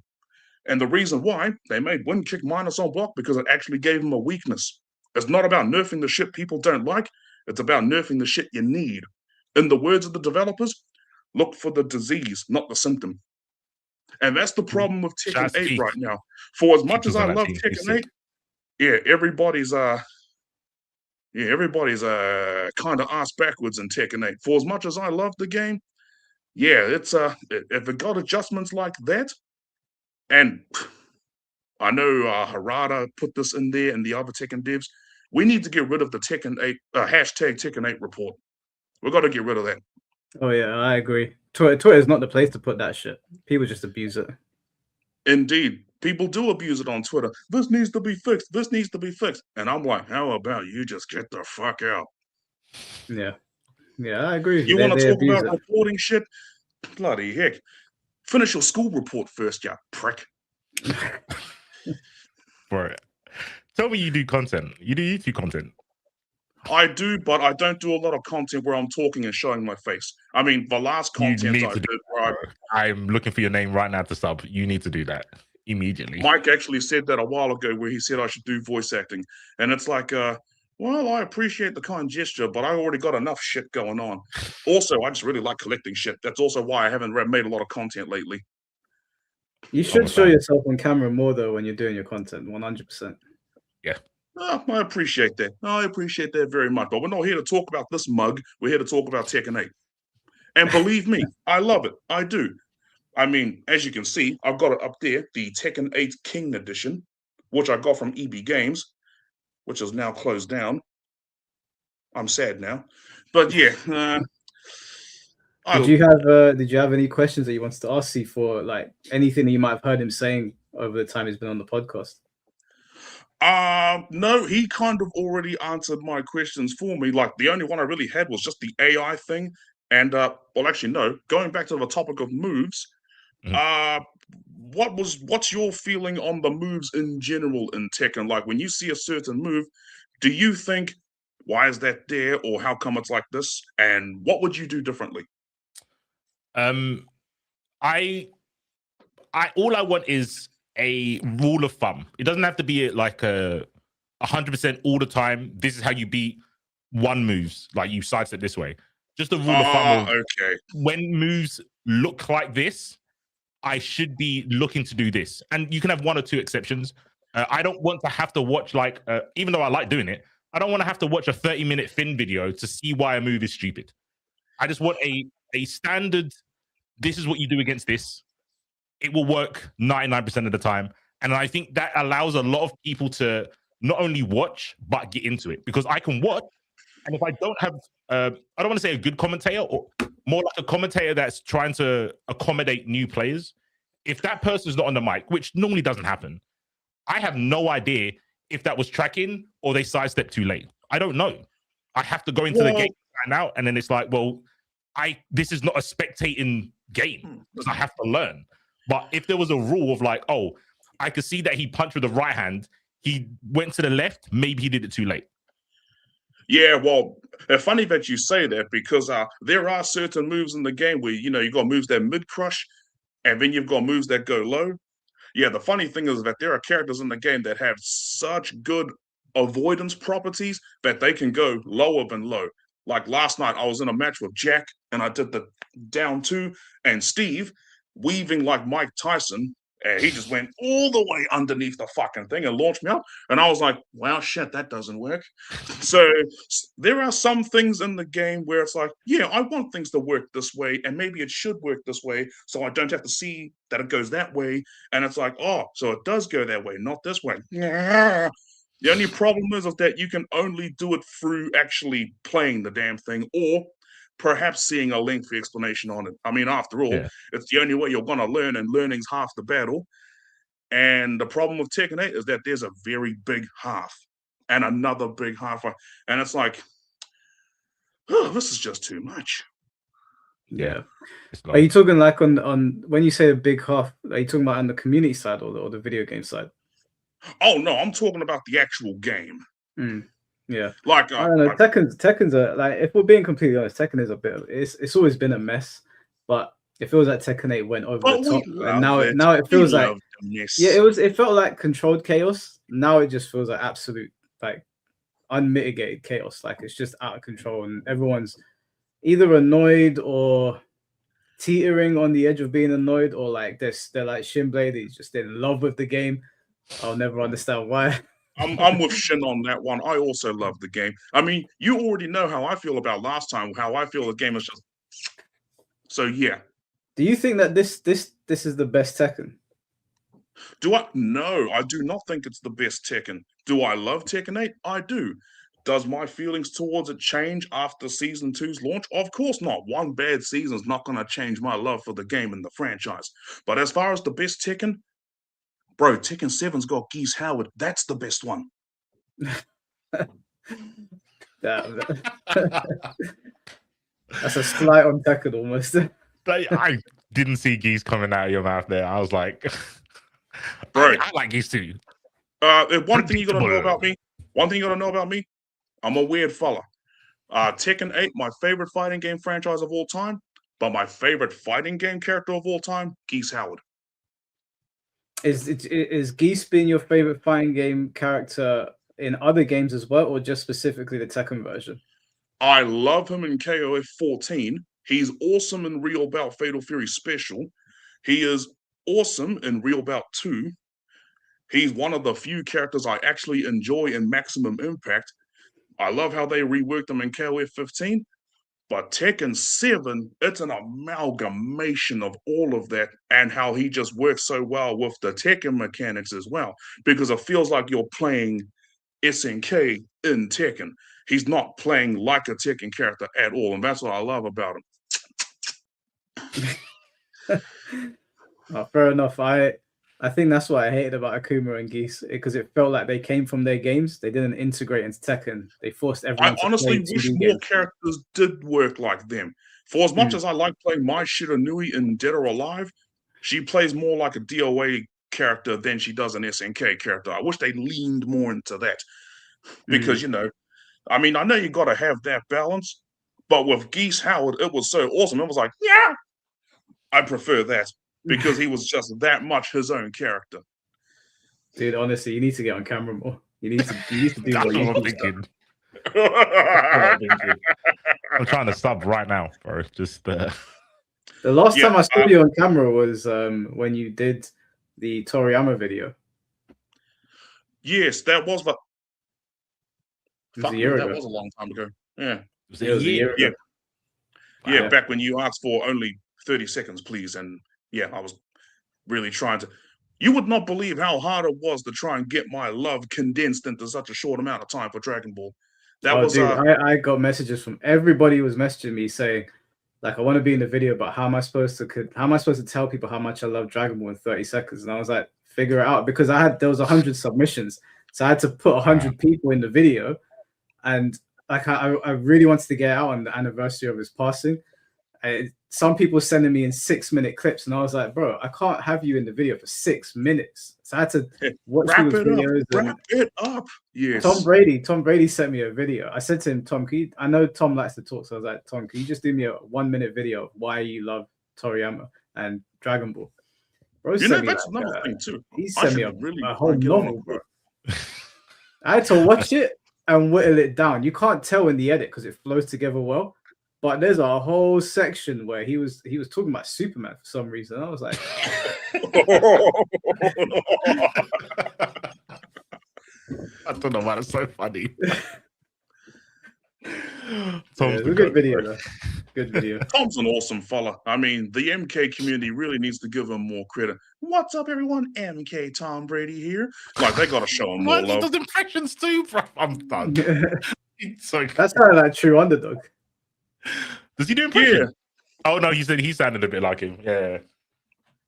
And the reason why they made wind kick minus on block, because it actually gave him a weakness. It's not about nerfing the shit people don't like. It's about nerfing the shit you need. In the words of the developers, look for the disease, not the symptom. And that's the problem with Tekken 8 right now. For as much as I love Tekken 8, yeah, everybody's yeah, everybody's kind of ass backwards in Tekken 8. For as much as I love the game, yeah, it's if it got adjustments like that, and I know Harada put this in there and the other Tekken devs, we need to get rid of the Tekken 8 hashtag Tekken 8 report. We've got to get rid of that. Oh yeah, I agree. Twitter is not the place to put that shit. People just abuse it. Indeed. People do abuse it on Twitter. This needs to be fixed. This needs to be fixed. And I'm like, how about you just get the fuck out? Yeah. Yeah, I agree. You want to talk about it. reporting shit? Bloody heck. Finish your school report first, you prick. Bro, tell me you do content. You do YouTube content. I do, but I don't do a lot of content where I'm talking and showing my face. I mean, the last content I did where I'm looking for your name right now to sub. You need to do that immediately. Mike actually said that a while ago where he said I should do voice acting. And it's like, well, I appreciate the kind gesture, but I already got enough shit going on. Also, I just really like collecting shit. That's also why I haven't made a lot of content lately. You should show yourself on camera more, though, when you're doing your content, 100%. Yeah. Oh, I appreciate that. I appreciate that very much. But we're not here to talk about this mug. We're here to talk about Tekken 8. And believe me, I love it. I do. I mean, as you can see, I've got it up there, the Tekken 8 King Edition, which I got from EB Games, which is now closed down. I'm sad now. But yeah. Did you have any questions that you wanted to ask C4, like anything you might have heard him saying over the time he's been on the podcast? No, he kind of already answered my questions for me. Like the only one I really had was just the AI thing. And well, actually, no. Going back to the topic of moves, what's your feeling on the moves in general in Tekken? Like when you see a certain move, do you think, why is that there, or how come it's like this? And what would you do differently? All I want is a rule of thumb. It doesn't have to be like a 100% all the time. This is how you beat one moves, like you sidestep this way. Just a rule of thumb. Okay. When moves look like this, I should be looking to do this. And you can have one or two exceptions. I don't want to have to watch even though I like doing it, I don't want to have to watch a 30-minute Finn video to see why a move is stupid. I just want a standard, this is what you do against this. It will work 99% of the time. And I think that allows a lot of people to not only watch, but get into it. Because I can watch, and if I don't have, I don't want to say a good commentator, or more like a commentator that's trying to accommodate new players, if that person's not on the mic, which normally doesn't happen, I have no idea if that was tracking or they sidestepped too late. I don't know. I have to go into the game and out, and then it's like, well, this is not a spectating game because I have to learn. But if there was a rule of like, oh, I could see that he punched with the right hand, he went to the left, maybe he did it too late. Yeah, well, it's funny that you say that because there are certain moves in the game where, you've got moves that mid-crush, and then you've got moves that go low. Yeah, the funny thing is that there are characters in the game that have such good avoidance properties that they can go lower than low. Like last night, I was in a match with Jack, and I did the down two, and Steve, weaving like Mike Tyson, and he just went all the way underneath the fucking thing and launched me up. And I was like, well, shit, that doesn't work. So there are some things in the game where it's like, yeah, I want things to work this way, and maybe it should work this way, so I don't have to see that it goes that way. And it's like, oh, so it does go that way, not this way. The only problem is that you can only do it through actually playing the damn thing, or perhaps seeing a lengthy explanation on it. I mean, after all, it's the only way you're going to learn, and learning's half the battle. And the problem with Tekken 8 is that there's a very big half and another big half. And it's like, oh, this is just too much. Yeah. Are you talking like on when you say a big half, are you talking about on the community side or the video game side? Oh, no, I'm talking about the actual game. Yeah, like I don't know. Tekken's a, like, if we're being completely honest, Tekken is a bit of, it's always been a mess, but it feels like Tekken 8 went over the top, and now it feels like it felt like controlled chaos. Now it just feels like absolute, like, unmitigated chaos. Like it's just out of control, and everyone's either annoyed or teetering on the edge of being annoyed, or like they're like Shinblade. He's just in love with the game. I'll never understand why. I'm with Shin on that one. I also love the game. I mean, you already know how I feel about last time. How I feel the game is just. So yeah. Do you think that this is the best Tekken? Do I? No, I do not think it's the best Tekken. Do I love Tekken 8? I do. Does my feelings towards it change after Season 2's launch? Of course not. One bad season is not going to change my love for the game and the franchise. But as far as the best Tekken, bro, Tekken 7's got Geese Howard. That's the best one. That's a slight on Tekken almost. I didn't see Geese coming out of your mouth there. I was like, bro, I like Geese too. One thing you got to know about me. I'm a weird fella. Tekken 8, my favorite fighting game franchise of all time, but my favorite fighting game character of all time, Geese Howard. Is Geese being your favorite fighting game character in other games as well, or just specifically the Tekken version? I love him in KOF 14. He's awesome in Real Bout Fatal Fury Special. He is awesome in Real Bout 2. He's one of the few characters I actually enjoy in Maximum Impact. I love how they reworked him in KOF 15. But Tekken 7, it's an amalgamation of all of that and how he just works so well with the Tekken mechanics as well. Because it feels like you're playing SNK in Tekken. He's not playing like a Tekken character at all. And that's what I love about him. Fair enough. I think that's what I hated about Akuma and Geese, because it felt like they came from their games. They didn't integrate into Tekken. They forced everyone I honestly wish more characters did work like them. For as much as I like playing Mai Shiranui in Dead or Alive, she plays more like a DOA character than she does an SNK character. I wish they leaned more into that. Because, you know, I mean, I know you got to have that balance, but with Geese Howard, it was so awesome. It was like, yeah, I prefer that. Because he was just that much his own character. Dude, honestly, you need to get on camera more. You need to do That's what what I'm thinking. I'm trying to sub right now, bro. Just the last time I saw you on camera was when you did the Toriyama video. Yes, that was a year ago. That was a long time ago. Yeah. It was a year ago. Yeah, back when you asked for only 30 seconds, please. And yeah, I was really trying to. You would not believe how hard it was to try and get my love condensed into such a short amount of time for Dragon Ball. Dude, I got messages from everybody was messaging me saying, like, I want to be in the video, but how am I supposed to tell people how much I love Dragon Ball in 30 seconds? And I was like, figure it out, because there was 100 submissions, so I had to put 100 people in the video, and like I really wanted to get out on the anniversary of his passing. Some people sending me in 6-minute clips, and I was like, bro, I can't have you in the video for 6 minutes. So I had to watch these videos. Wrap it up. Yes. Tom Brady sent me a video. I said to him, Tom, I know Tom likes to talk, so I was like, Tom, can you just do me a 1-minute video of why you love Toriyama and Dragon Ball? Bro, you know, that's another thing too. He sent me a whole novel, bro. I had to watch it and whittle it down. You can't tell in the edit because it flows together well. But there's a whole section where he was talking about Superman for some reason. I was like, I don't know why it's so funny. Tom's a good video, though. Good video. Tom's an awesome fella. I mean, the MK community really needs to give him more credit. What's up, everyone? MK Tom Brady here. Like, they got to show him more love. He does impressions too, bro. I'm done. That's kind of like True Underdog. Does he do impressions? Yeah. Oh no, he sounded a bit like him. Yeah,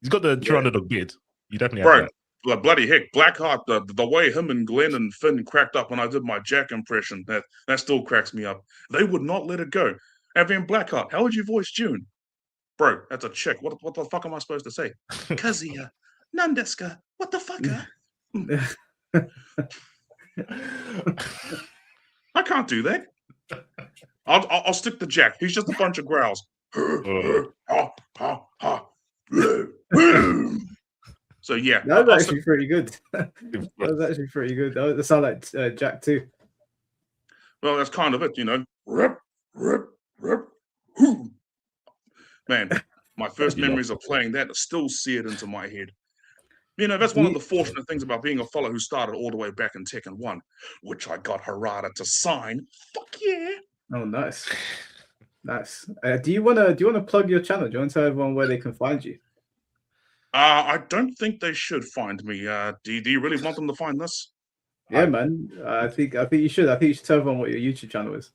he's got the True Underdog beard. You definitely have that. Bloody heck, Blackheart, the way him and Glenn and Finn cracked up when I did my Jack impression, that still cracks me up. They would not let it go. And then Blackheart, how would you voice June? Bro, that's a chick. What the fuck am I supposed to say? Kazuya, Nandeska, what the fuck? I can't do that. I'll stick to Jack. He's just a bunch of growls. So yeah, that was actually pretty good. That sounded like Jack too. Well, that's kind of it, you know. Man, my first memories of playing that are still seared into my head. You know, that's one of the fortunate things about being a fellow who started all the way back in Tekken 1, which I got Harada to sign. Fuck yeah. Oh, nice. Nice. Do you wanna plug your channel? Do you want to tell everyone where they can find you? I don't think they should find me. Do you really want them to find this? Yeah, man. I think you should. I think you should tell everyone what your YouTube channel is.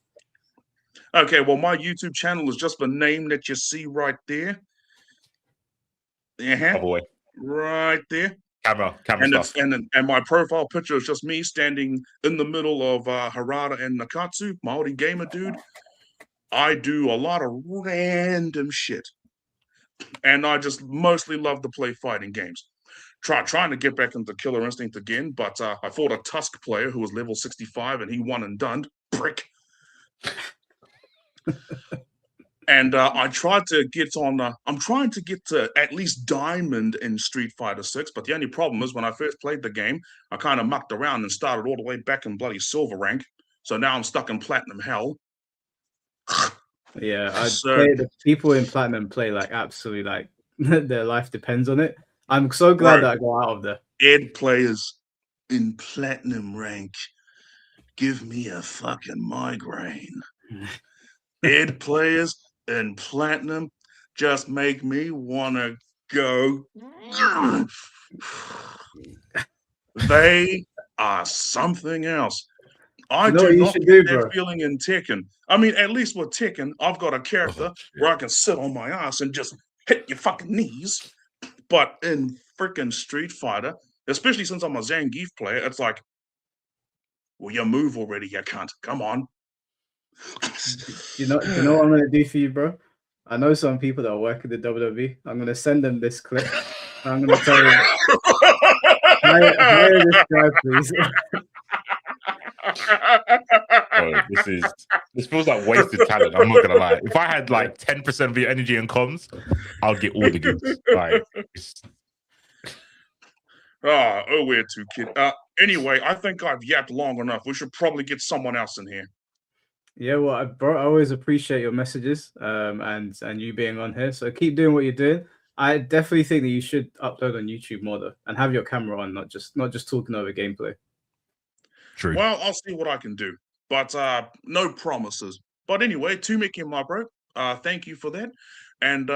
Okay, well, my YouTube channel is just the name that you see right there. Oh boy. Right there. Camera And stuff. and my profile picture is just me standing in the middle of Harada and Nakatsu, Maori gamer dude. I do a lot of random shit. And I just mostly love to play fighting games. Trying to get back into Killer Instinct again, but I fought a Tusk player who was level 65 and he won and done. Prick. And I tried to get on. I'm trying to get to at least Diamond in Street Fighter 6, but the only problem is when I first played the game, I kind of mucked around and started all the way back in bloody Silver rank. So now I'm stuck in Platinum Hell. Yeah, I'd say the people in Platinum play like absolutely like their life depends on it. I'm so glad that I got out of there. Ed players in Platinum rank give me a fucking migraine. Ed players in Platinum just make me want to go. They are something else. I do not get that feeling in Tekken. I mean, at least with Tekken, I've got a character where I can sit on my ass and just hit your fucking knees. But in freaking Street Fighter, especially since I'm a Zangief player, it's like, well, you move already, you cunt. Come on. You know what I'm gonna do for you, bro? I know some people that work at the WWE. I'm gonna send them this clip. I'm gonna tell them, hire this guy, please. Bro, this feels like wasted talent. I'm not gonna lie. If I had like 10% of your energy and comms, I'll get all the gigs. Like, we're too kid. Anyway, I think I've yapped long enough. We should probably get someone else in here. Yeah, well, bro, I always appreciate your messages, and you being on here. So keep doing what you're doing. I definitely think that you should upload on YouTube more though, and have your camera on, not just talking over gameplay. True. Well, I'll see what I can do, but no promises. But anyway, to Mickey, my bro, thank you for that. And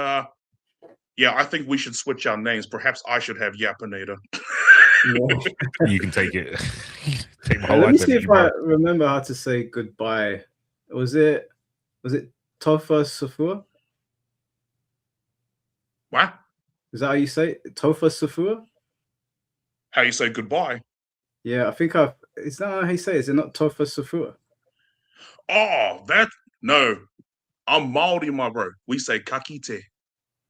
yeah, I think we should switch our names. Perhaps I should have Yapinator. You can take it. Take my whole Let me see if I remember how to say goodbye. Was it Tofa Safua? What? Is that how you say it? Tofa Safua? How you say goodbye? Yeah, I think is that how you say it? Is it not Tofa Safua? Oh, no. I'm Maori, my bro. We say kakite.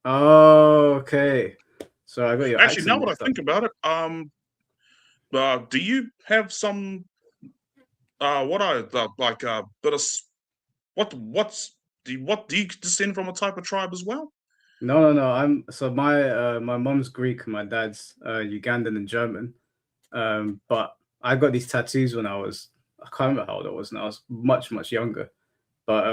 Oh, okay. So I got your Actually, now that I think about it, do you have some what do you descend from a type of tribe as well? No. My mom's Greek, my dad's Ugandan and German. But I got these tattoos when I can't remember how old I was, and I was much younger. But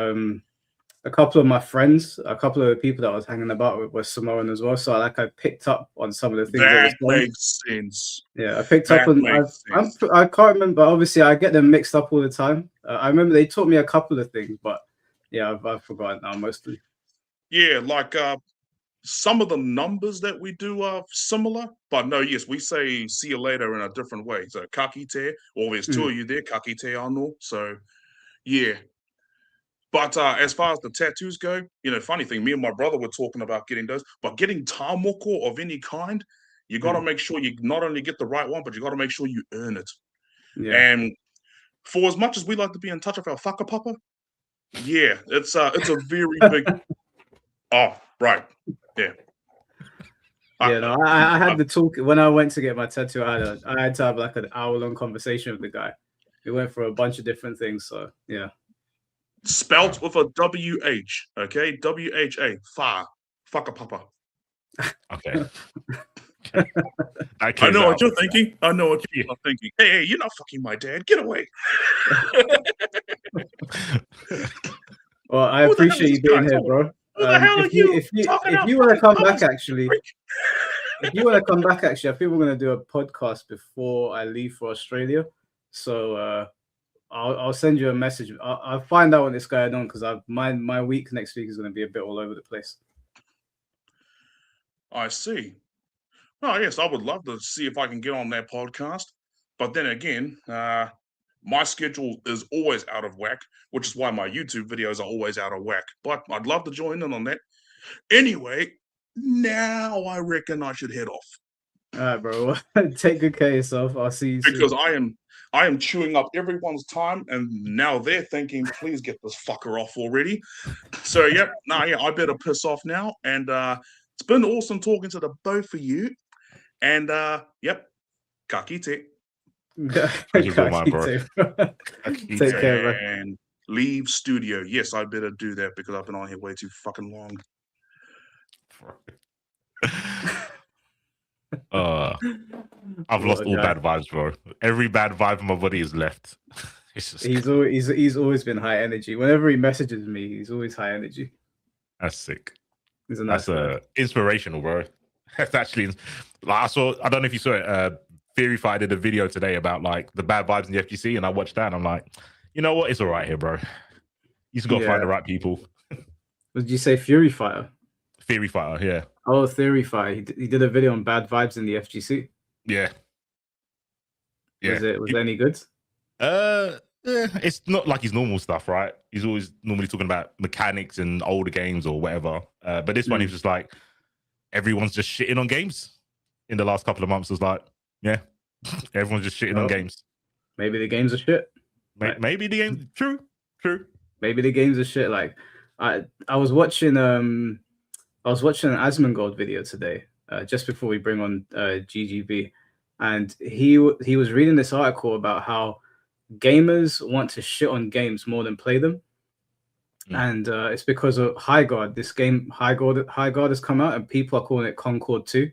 a couple of my friends, a couple of the people that I was hanging about with were Samoan as well. So I picked up on some of the things that makes sense. Yeah, I picked up on. I can't remember. Obviously, I get them mixed up all the time. I remember they taught me a couple of things, but yeah, I've forgotten now mostly. Yeah, like some of the numbers that we do are similar, but no, yes, we say see you later in a different way. So kakite, or there's two of you there, kakite ano. So yeah. But as far as the tattoos go, funny thing, me and my brother were talking about getting those, but getting tamoko of any kind, you got to make sure you not only get the right one, but you got to make sure you earn it. Yeah. And for as much as we like to be in touch with our whakapapa, yeah, it's a very big. Oh, right. Yeah. Yeah, no, I had the talk when I went to get my tattoo. I had to have like an hour-long conversation with the guy. We went for a bunch of different things. So yeah. Spelt with a WH, okay? WHA, whakapapa. Okay. I know what you're thinking. I know what you're thinking. Hey, you're not fucking my dad. Get away. Well, I appreciate you being here, bro. Who the hell are you? If you want to come back, actually, if you want to come back, actually, I think we're going to do a podcast before I leave for Australia. So I'll send you a message. I'll find out what's going on because my week next week is going to be a bit all over the place. I see. Oh, yes, I would love to see if I can get on that podcast. But then again, my schedule is always out of whack, which is why my YouTube videos are always out of whack. But I'd love to join in on that. Anyway, now I reckon I should head off. All right, bro. Take good care of yourself. I'll see you soon. Because I am chewing up everyone's time, and now they're thinking, please get this fucker off already. So, yep, I better piss off now. And it's been awesome talking to the both of you. And, yep, ka kite. Pleasure's all mine, bro. Take care, bro. And leave studio. Yes, I better do that because I've been on here way too fucking long. I've lost all bad vibes, bro. Every bad vibe in my body is left. It's just... he's always been high energy. Whenever he messages me, he's always high energy. That's sick. He's a nice That's inspirational, bro. That's actually like I don't know if you saw it. Theory Fighter did a video today about like the bad vibes in the FGC, and I watched that and I'm like, you know what? It's all right here, bro. You just got to find the right people. What did you say, Fury Fighter? Theory Fighter, yeah. Oh, Theory Fighter. He did a video on bad vibes in the FGC. Yeah. Was it any good? It's not like his normal stuff, right? He's always normally talking about mechanics and older games or whatever. But this one, he was just like, everyone's just shitting on games in the last couple of months. It was like, yeah, everyone's just shitting on games. Maybe the games are shit. Maybe the game. True. Maybe the games are shit. Like I was watching an Asmongold video today, just before we bring on GGB, and he was reading this article about how gamers want to shit on games more than play them. And it's because of High Guard. This game, High Guard has come out, and people are calling it Concord 2.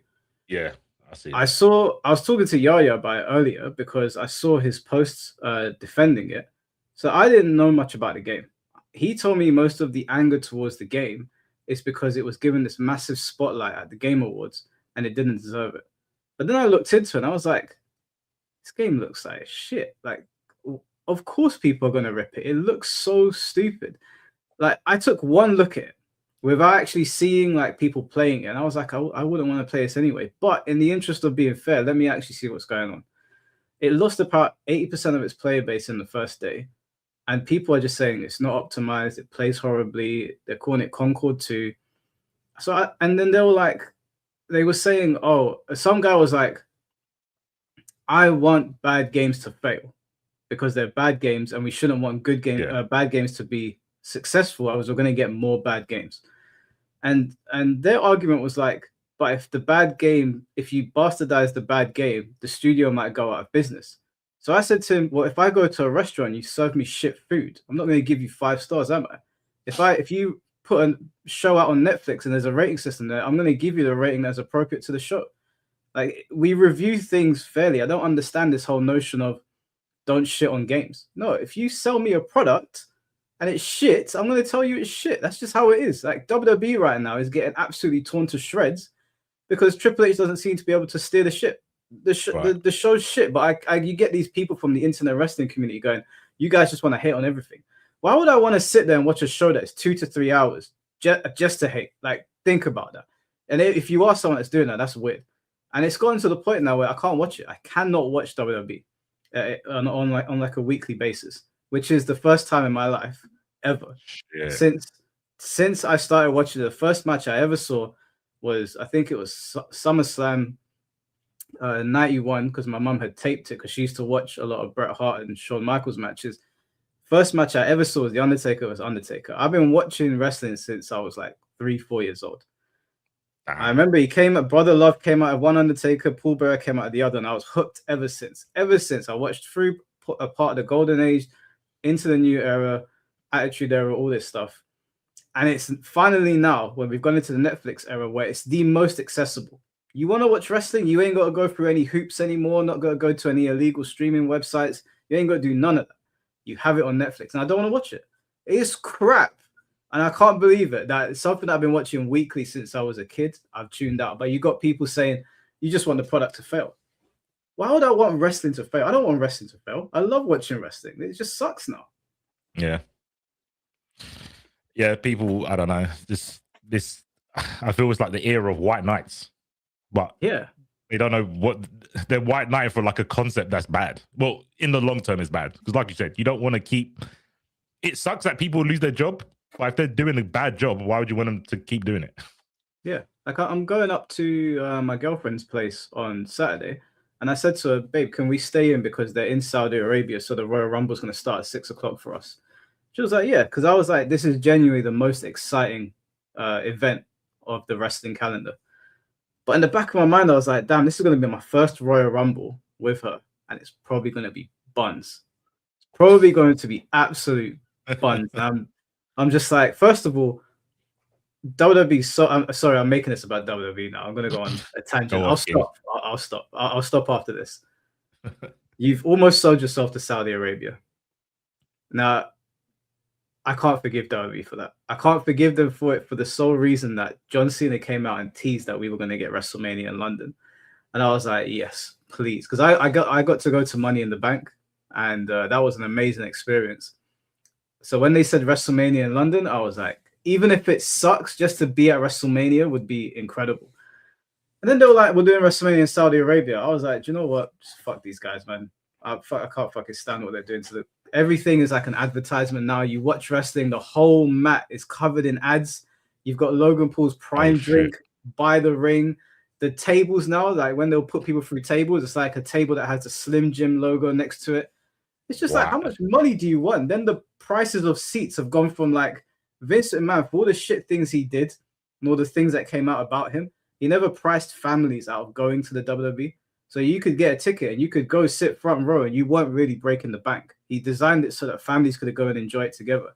Yeah, I see. I was talking to Yaya about it earlier because I saw his posts defending it. So I didn't know much about the game. He told me most of the anger towards the game is because it was given this massive spotlight at the Game Awards and it didn't deserve it. But then I looked into it and I was like, this game looks like shit. Like, of course people are going to rip it. It looks so stupid. Like, I took one look at it without actually seeing like people playing it, and I was like, I wouldn't want to play this anyway. But in the interest of being fair, let me actually see what's going on. It lost about 80% of its player base in the first day, and people are just saying it's not optimized, it plays horribly. They're calling it Concord 2. So and then they were saying, some guy was like, I want bad games to fail because they're bad games, and we shouldn't want bad games to be successful. We're going to get more bad games. And their argument was like, but if you bastardize the bad game, the studio might go out of business. So I said to him, well, if I go to a restaurant, you serve me shit food, I'm not going to give you 5 stars, am I? If you put a show out on Netflix and there's a rating system there, I'm going to give you the rating that's appropriate to the show. Like, we review things fairly. I don't understand this whole notion of don't shit on games. No, if you sell me a product and it's shit, I'm going to tell you it's shit. That's just how it is. Like, WWE right now is getting absolutely torn to shreds because Triple H doesn't seem to be able to steer the ship. The show's shit, but you get these people from the internet wrestling community going, you guys just want to hate on everything. Why would I want to sit there and watch a show that's 2 to 3 hours just to hate? Like, think about that. And if you are someone that's doing that, that's weird. And it's gotten to the point now where I can't watch it. I cannot watch WWE on like a weekly basis, which is the first time in my life ever. Since I started watching it. The first match I ever saw was, I think it was SummerSlam 91, because my mum had taped it because she used to watch a lot of Bret Hart and Shawn Michaels matches. First match I ever saw was The Undertaker was Undertaker. I've been watching wrestling since I was like 3-4 years old. I remember Brother Love came out of one Undertaker, Paul Bearer came out of the other, and I was hooked ever since. I watched through a part of the Golden Age into the new era, Attitude Era, all this stuff. And it's finally now, when we've gone into the Netflix era, where it's the most accessible. You want to watch wrestling? You ain't got to go through any hoops anymore, not got to go to any illegal streaming websites. You ain't got to do none of that. You have it on Netflix, and I don't want to watch it. It's crap. And I can't believe it. That it's something that I've been watching weekly since I was a kid. I've tuned out. But you got people saying, You just want the product to fail. Why would I want wrestling to fail? I don't want wrestling to fail. I love watching wrestling. It just sucks now. Yeah, people, I don't know. This I feel it's like the era of white knights. But yeah, they don't know what they're white knight for, like a concept that's bad. Well, in the long term is bad. Because like you said, you don't want to keep it sucks that people lose their job, but if they're doing a bad job, why would you want them to keep doing it? Yeah. Like I'm going up to my girlfriend's place on Saturday, and I said to her, babe, can we stay in because they're in Saudi Arabia, so the Royal Rumble's gonna start at 6 o'clock for us. She was like, yeah, because I was like, this is genuinely the most exciting event of the wrestling calendar. But in the back of my mind, I was like, damn, this is going to be my first Royal Rumble with her. And it's probably going to be buns. It's probably going to be absolute buns. I'm just like, first of all, WWE. So I'm sorry, I'm making this about WWE now. I'm going to go on a tangent. I'll stop. I'll stop after this. You've almost sold yourself to Saudi Arabia. Now, I can't forgive WWE for that. I can't forgive them for it for the sole reason that John Cena came out and teased that we were going to get WrestleMania in London, and I was like, yes, please, because I got to go to Money in the Bank, and that was an amazing experience. So when they said WrestleMania in London, I was like, even if it sucks, just to be at WrestleMania would be incredible. And then they were like, we're doing WrestleMania in Saudi Arabia. I was like, do you know what? Just fuck these guys, man. I can't fucking stand what they're doing to the. Everything is like an advertisement now. You watch wrestling, the whole mat is covered in ads. You've got Logan Paul's prime drink by the ring. The tables now, like when they'll put people through tables, it's like a table that has the Slim Jim logo next to it. It's just like, how much money do you want? Then the prices of seats have gone from like Vince McMahon, for all the shit things he did and all the things that came out about him, he never priced families out of going to the WWE. So you could get a ticket and you could go sit front row and you weren't really breaking the bank. He designed it so that families could go and enjoy it together.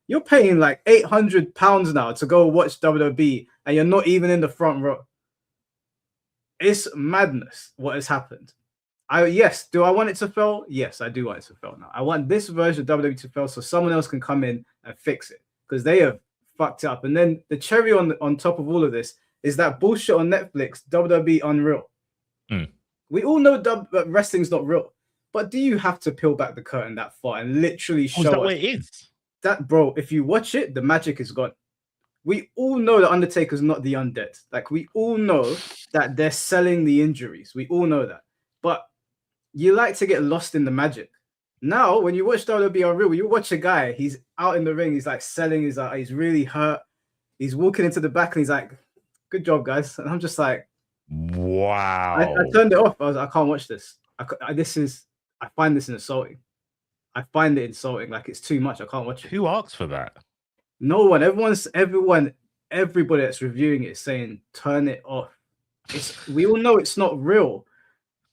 You're paying like £800 now to go watch WWE and you're not even in the front row. It's madness what has happened. Yes, do I want it to fail? Yes, I do want it to fail now. I want this version of WWE to fail so someone else can come in and fix it because they have fucked up. And then the cherry on top of all of this is that bullshit on Netflix, WWE Unreal. We all know that wrestling's not real, but do you have to peel back the curtain that far and literally show us what it is? That, bro, if you watch it, the magic is gone. We all know that Undertaker's not the undead. Like, we all know that they're selling the injuries. We all know that. But you like to get lost in the magic. Now, when you watch WWE Unreal, you watch a guy, he's out in the ring, he's like selling, he's really hurt. He's walking into the back and he's like, good job, guys. And I'm just like, wow. I turned it off. I was like, I can't watch this. I find this insulting. I find it insulting. Like, it's too much. I can't watch it. Who asked for that? No one. Everybody that's reviewing it is saying, turn it off. We all know it's not real,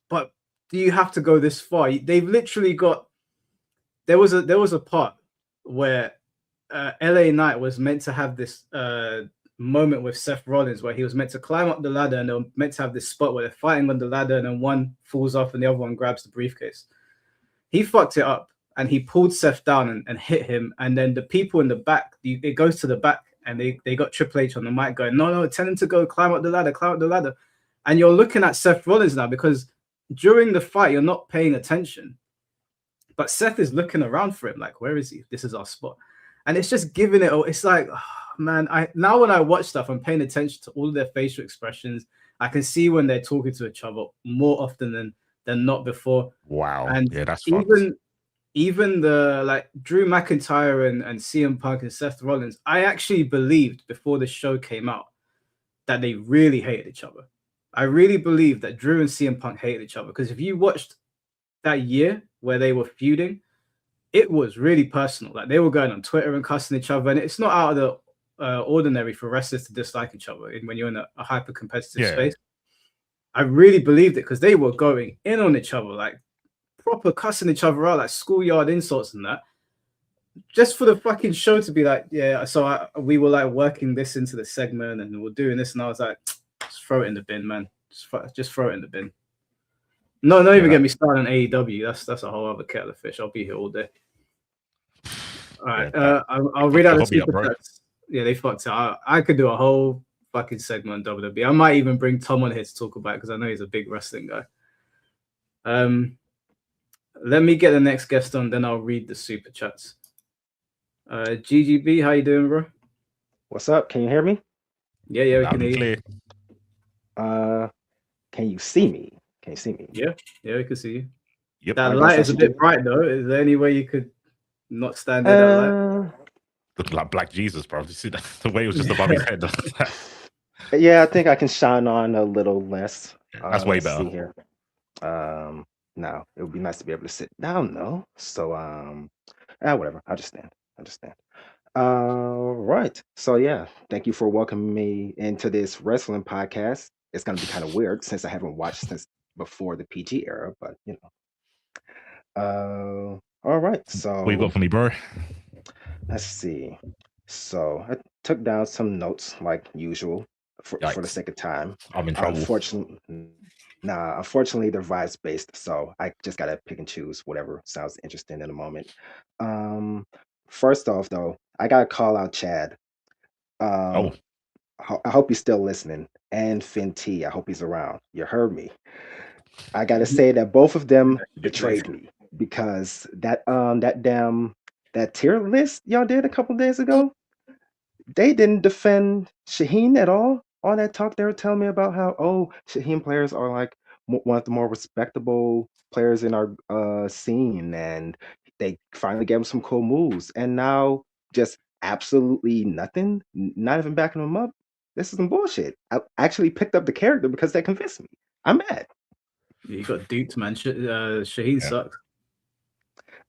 but do you have to go this far? They've literally got. There was a part where LA Knight was meant to have this moment with Seth Rollins where he was meant to climb up the ladder and they were meant to have this spot where they're fighting on the ladder and then one falls off and the other one grabs the briefcase. He fucked it up and he pulled Seth down and hit him. And then the people in the back, it goes to the back and they got Triple H on the mic going, no, tell him to go climb up the ladder. And you're looking at Seth Rollins now because during the fight, you're not paying attention. But Seth is looking around for him like, where is he? This is our spot. And it's just giving it, it's like, oh, man, now when I watch stuff, I'm paying attention to all of their facial expressions. I can see when they're talking to each other more often than not before. Wow. And yeah, that's even the like Drew McIntyre and CM Punk and Seth Rollins, I actually believed before the show came out that they really hated each other. I really believed that Drew and CM Punk hated each other because if you watched that year where they were feuding, it was really personal. Like they were going on Twitter and cussing each other, and it's not out of the ordinary for wrestlers to dislike each other when you're in a hyper competitive space. I really believed it because they were going in on each other, like proper cussing each other out, like schoolyard insults and that, just for the fucking show to be like, yeah. So we were like working this into the segment and we're doing this, and I was like, just throw it in the bin, man. Just throw it in the bin. No, don't even get me started on AEW. That's a whole other kettle of fish. I'll be here all day. All right, I'll read out the super chats. Yeah, they fucked it. I could do a whole fucking segment on WWE. I might even bring Tom on here to talk about it because I know he's a big wrestling guy. Let me get the next guest on, then I'll read the super chats. GGB, how you doing, bro? What's up? Can you hear me? Yeah, we Loud can and hear you. clear. Can you see me? Can you see me? Yeah, we can see you. Yep. That I guess light I is a should bit do- bright though. Is there any way you could not stand near that light? Looking like Black Jesus, bro. You see that? The way it was just above his head. Yeah, I think I can shine on a little less. That's way let's better. See here. Now it would be nice to be able to sit down though. So whatever. I understand. Right. So yeah, thank you for welcoming me into this wrestling podcast. It's gonna be kind of weird since I haven't watched since before the PG era, but you know. All right. So What you got for me, bro? let's see. So I took down some notes like usual for the Yikes. sake of time. I'm in trouble. Unfortunately, they're vibes based, so I just gotta pick and choose whatever sounds interesting in a moment. First off, though, I gotta call out Chad. Oh, I hope he's still listening, and Finn T. I hope he's around. You heard me. I gotta say that both of them betrayed me because that tier list y'all did a couple days ago, they didn't defend Shaheen at all. All that talk they were telling me about how Shaheen players are like one of the more respectable players in our scene, and they finally gave him some cool moves, and now just absolutely nothing, not even backing him up. This is some bullshit. I actually picked up the character because they convinced me. I'm mad. You got duped, man. Shaheen sucks.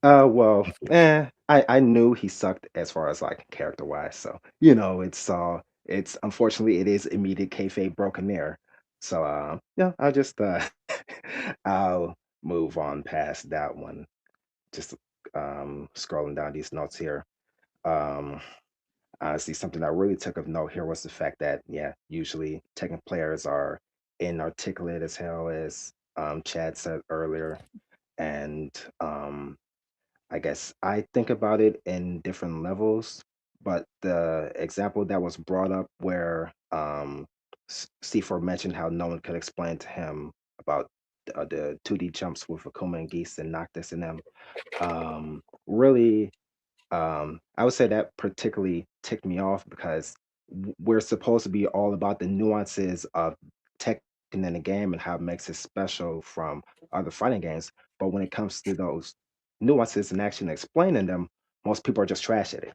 I knew he sucked as far as like character wise, so you know it's unfortunately it is immediate kayfabe broken there. So yeah, I'll just I'll move on past that one. Just scrolling down these notes here. Um Honestly, something I really took of note here was the fact that usually Tekken players are inarticulate as hell, as Chad said earlier, and I guess I think about it in different levels, but the example that was brought up where C4 mentioned how no one could explain to him about the 2D jumps with Akuma and Geese and Noctis in them, really, I would say that particularly ticked me off because we're supposed to be all about the nuances of Tekken in the game and how it makes it special from other fighting games. But when it comes to those nuances and actually explaining them, most people are just trash at it.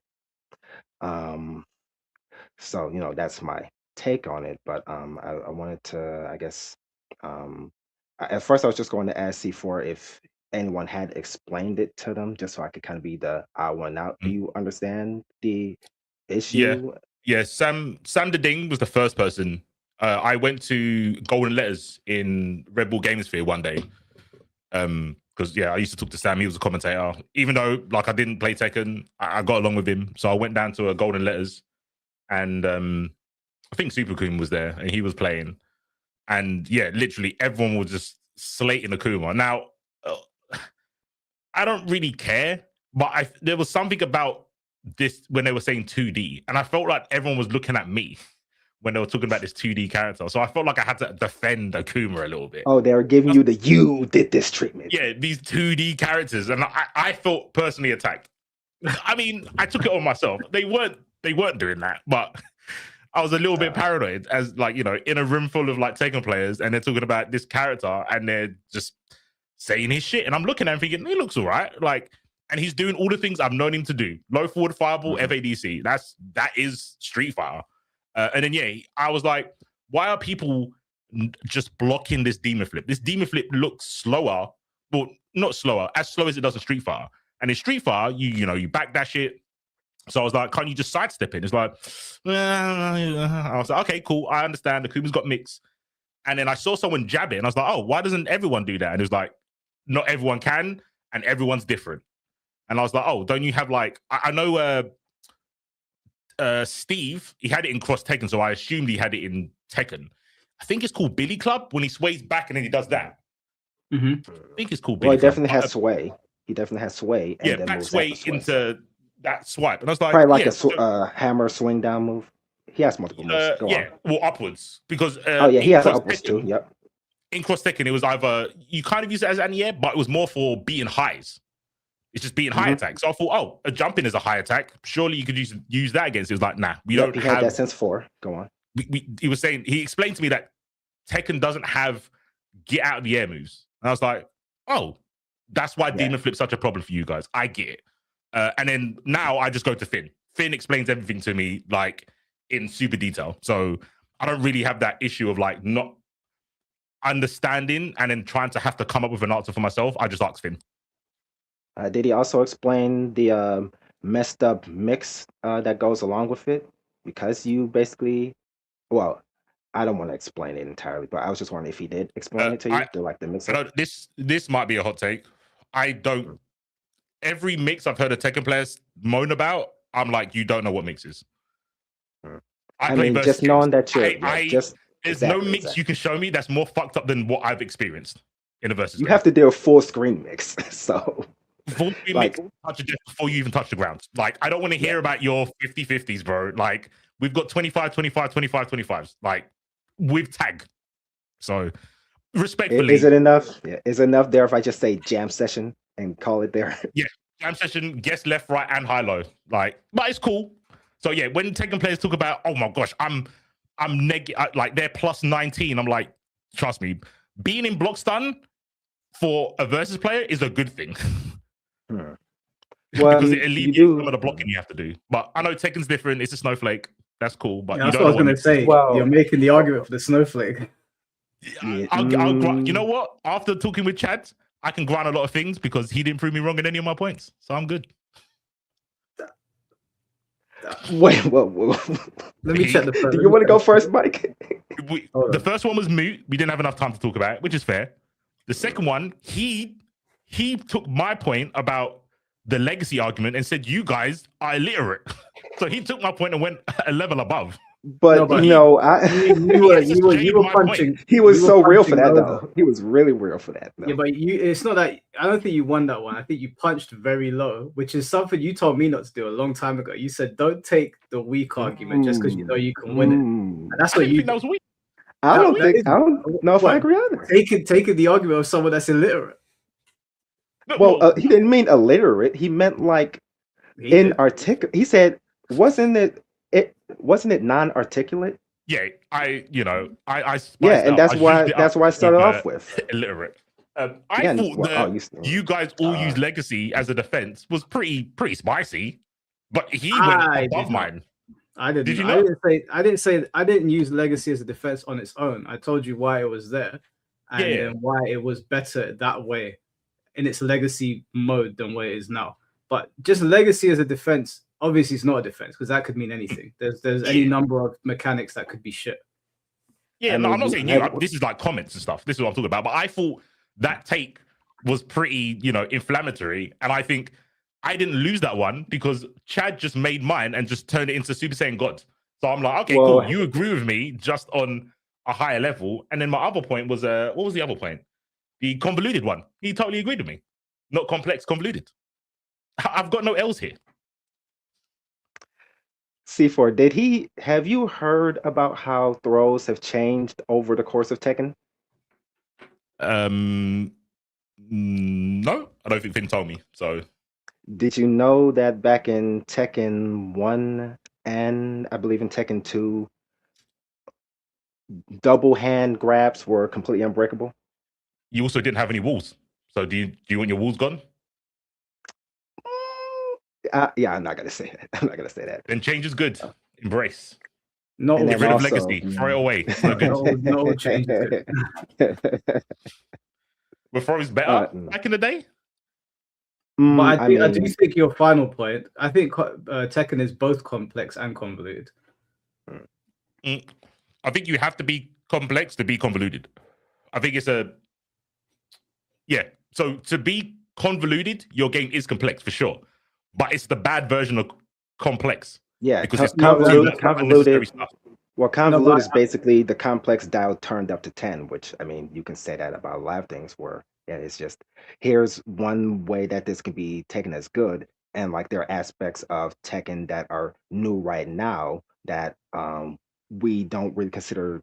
Um, so that's my take on it. But I wanted to, I guess, at first I was just going to ask C4 if anyone had explained it to them, just so I could kind of be the odd one out. Do you understand the issue? Yeah. Sam the Ding was the first person. I went to Golden Letters in Red Bull Gamesphere one day. Because I used to talk to Sam. He was a commentator. Even though like I didn't play Tekken, I got along with him. So I went down to a Golden Letters, and I think Super Kun was there, and he was playing. And literally everyone was just slating Akuma. Now, I don't really care, but there was something about this when they were saying 2D, and I felt like everyone was looking at me when they were talking about this 2D character. So I felt like I had to defend Akuma a little bit. Oh, they were giving you the "you did this" treatment. Yeah, these 2D characters, and I felt personally attacked. I mean, I took it on myself. They weren't doing that, but I was a little bit paranoid as like, in a room full of like Tekken players, and they're talking about this character and they're just saying his shit. And I'm looking at him thinking, he looks all right. Like, and he's doing all the things I've known him to do. Low forward fireball, FADC. That is Street Fighter. And then, I was like, why are people just blocking this demon flip? This demon flip looks slower. Well, not slower, as slow as it does in Street Fighter. And in Street Fighter, you backdash it. So I was like, can't you just sidestep it? It's like, I was like, okay, cool. I understand. Akuma's got mix. And then I saw someone jab it, and I was like, oh, why doesn't everyone do that? And it was like, not everyone can, and everyone's different. And I was like, oh, don't you have like, I know Steve, he had it in Cross Tekken, so I assumed he had it in Tekken. I think it's called Billy Club when he sways back and then he does that. Mm-hmm. I think it's called Billy Club. Well, he definitely has sway. He definitely has sway. And then back sway into that swipe. And I was like, probably like a hammer swing down move. He has multiple moves. Go yeah, on. well, upwards because Oh yeah, he in has Cross upwards too. Tekken, Yep. in Cross Tekken, it was either you kind of use it as anti-air, but it was more for beating highs. It's just beating high attacks. So I thought, oh, a jumping is a high attack. Surely you could use that against it. It was like, nah, we don't he have had that since 4. Go on. He was saying, he explained to me that Tekken doesn't have get out of the air moves. And I was like, oh, that's why Demon Flip's such a problem for you guys. I get it. And then now I just go to Finn. Finn explains everything to me like in super detail. So I don't really have that issue of like not understanding and then trying to have to come up with an answer for myself. I just ask Finn. Did he also explain the messed up mix that goes along with it? Because you basically, well, I don't want to explain it entirely, but I was just wondering if he did explain it to you. The mix up. This might be a hot take. I don't. Every mix I've heard of Tekken players moan about, I'm like, you don't know what mix is. I mean, just knowing that you're there's no mix you can show me that's more fucked up than what I've experienced in a versus. You have to do a full screen mix, so full screen mix touch it just before you even touch the ground. Like, I don't want to hear about your 50-50s, bro. Like, we've got 25, 25, 25, 25s. Like, with tag. So, respectfully, is it enough? Yeah, is it enough there if I just say jam session and call it there? Yeah, jam session, guess left, right, and high low. Like, but it's cool. So yeah, when Tekken players talk about, oh my gosh, I'm like they're plus 19. I'm like, trust me, being in block stun for a versus player is a good thing. Well, because it alleviates some of the blocking you have to do. But I know Tekken's different. It's a snowflake. That's cool. But that's what I was going to say. Well, you're making the argument for the snowflake. You know what? After talking with Chad, I can grant a lot of things because he didn't prove me wrong in any of my points. So I'm good. Wait, whoa. Let me check the first. Do you want to go first, Mike? The first one was moot. We didn't have enough time to talk about it, which is fair. The second one, he took my point about the legacy argument and said, you guys are illiterate. So he took my point and went a level above. But you were punching. He was so real for that, though. He was really real for that. Yeah, but it's not that. I don't think you won that one. I think you punched very low, which is something you told me not to do a long time ago. You said don't take the weak argument just because you know you can win it. And that's what you. That was weak. I don't know if I agree either. Taking the argument of someone that's illiterate. Well, he didn't mean illiterate. He meant like inarticulate. He said, wasn't it non-articulate? Yeah, I and that's why I started off with illiterate. I thought you guys all use legacy as a defense was pretty spicy, but he went above mine. I didn't. Did you know? I didn't use legacy as a defense on its own. I told you why it was there, and then why it was better that way in its legacy mode than what it is now. But just legacy as a defense, obviously, it's not a defense because that could mean anything. There's any number of mechanics that could be shit. Yeah, no, I'm not saying you. This is like comments and stuff. This is what I'm talking about. But I thought that take was pretty, inflammatory, and I think I didn't lose that one because Chad just made mine and just turned it into Super Saiyan God. So I'm like, okay, cool. You agree with me just on a higher level. And then my other point was, what was the other point? The convoluted one. He totally agreed with me. Not complex, convoluted. I've got no L's here. C4, have you heard about how throws have changed over the course of Tekken? No, I don't think Finn told me. So, did you know that back in Tekken 1 and I believe in Tekken 2, double hand grabs were completely unbreakable? You also didn't have any walls. So, do you want your walls gone? Yeah, I'm not gonna say that. Then change is good. Embrace. No, get rid of legacy. Throw it away. It's no good. no change. Were throws better back in the day? But I do think your final point. I think Tekken is both complex and convoluted. I think you have to be complex to be convoluted. I think it's So to be convoluted, your game is complex for sure. But it's the bad version of complex. Yeah, because it's convoluted. Well, convoluted is basically the complex dial turned up to 10, which, I mean, you can say that about a lot of things where it's just, here's one way that this can be taken as good. And like there are aspects of Tekken that are new right now that we don't really consider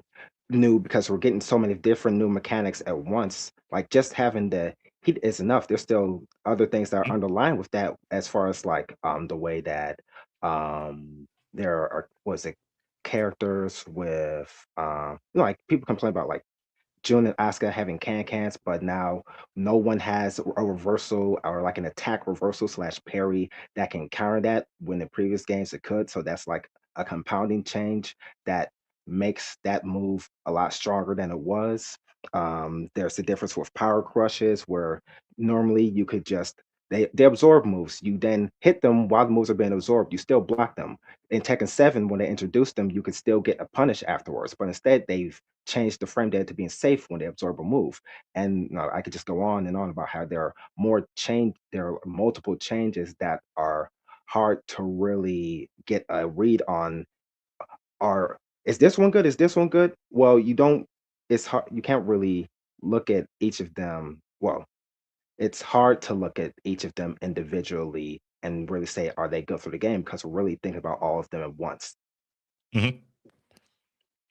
new because we're getting so many different new mechanics at once. Like just having the heat is enough. There's still other things that are underlying with that, as far as like the way that there are was it characters with like people complain about like June and Asuka having cans, but now no one has a reversal or like an attack reversal slash parry that can counter that when in previous games it could. So that's like a compounding change that makes that move a lot stronger than it was. There's a difference with power crushes where normally you could just they absorb moves. You then hit them while the moves are being absorbed. You still block them. In Tekken 7, when they introduced them, you could still get a punish afterwards. But instead, they've changed the frame data to being safe when they absorb a move. And I could just go on and on about how there are multiple changes that are hard to really get a read on. Are is this one good? Is this one good? Well, you don't. It's hard. You can't really look at each of them. Well, it's hard to look at each of them individually and really say are they good for the game because we're really thinking about all of them at once. Mm-hmm.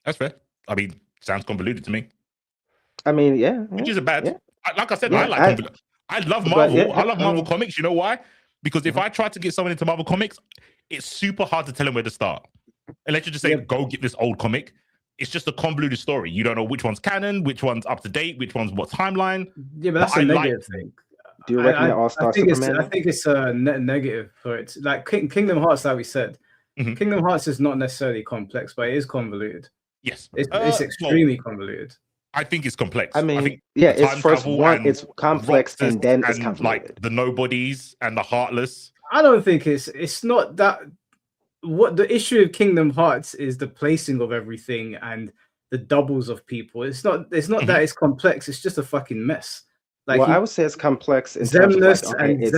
That's fair. I mean, sounds convoluted to me. I mean, yeah, Which isn't bad. yeah. Like I said, Yeah, I like convoluted. I love but Marvel. yeah, I love I Marvel mean, comics. You know why? Because if I try to get someone into Marvel comics, it's super hard to tell them where to start. Unless you just say, Yeah. go get this old comic. It's just a convoluted story. You don't know which one's canon, which one's up to date, which one's what timeline. Yeah, but that's I a like negative thing. do you recommend All Star Superman? I think it's a negative for it. Like Kingdom Hearts, like we said, Kingdom Hearts is not necessarily complex, but it is convoluted. Yes, it's extremely convoluted. I think it's complex. I mean, think yeah, the it's time first travel one, and it's complex, Roxas and then it's and convoluted. like the nobodies and the heartless. I don't think it's not that. What the issue of Kingdom Hearts is the placing of everything and the doubles of people. It's not that it's complex. It's just a fucking mess. Like Well, I would say it's complex in terms of like, okay, it's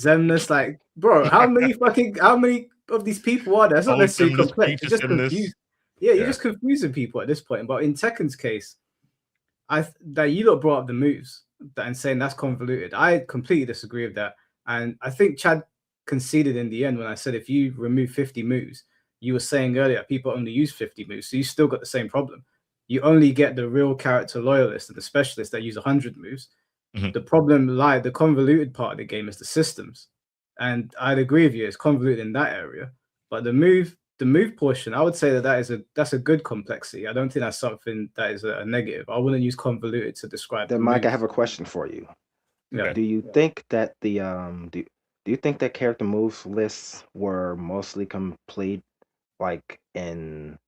Zemnis. Like, bro, how many of these people are there? It's not necessarily Zemnis, complex. It's just future Zemnis. confused. Yeah, you're just confusing people at this point. But in Tekken's case, that you lot brought up the moves and saying that's convoluted. I completely disagree with that. And I think Chad conceded in the end when I said if you remove 50 moves, you were saying earlier people only use 50 moves, so you still got the same problem. You only get the real character loyalists and the specialists that use 100 moves. The problem the convoluted part of the game is the systems. And I'd agree with you, it's convoluted in that area. But the move portion, I would say that's a good complexity. I don't think that's something that is a negative. I wouldn't use convoluted to describe. Then, Mike, I have a question for you. Yeah. Do you think that do you think that character moves lists were mostly complete, like in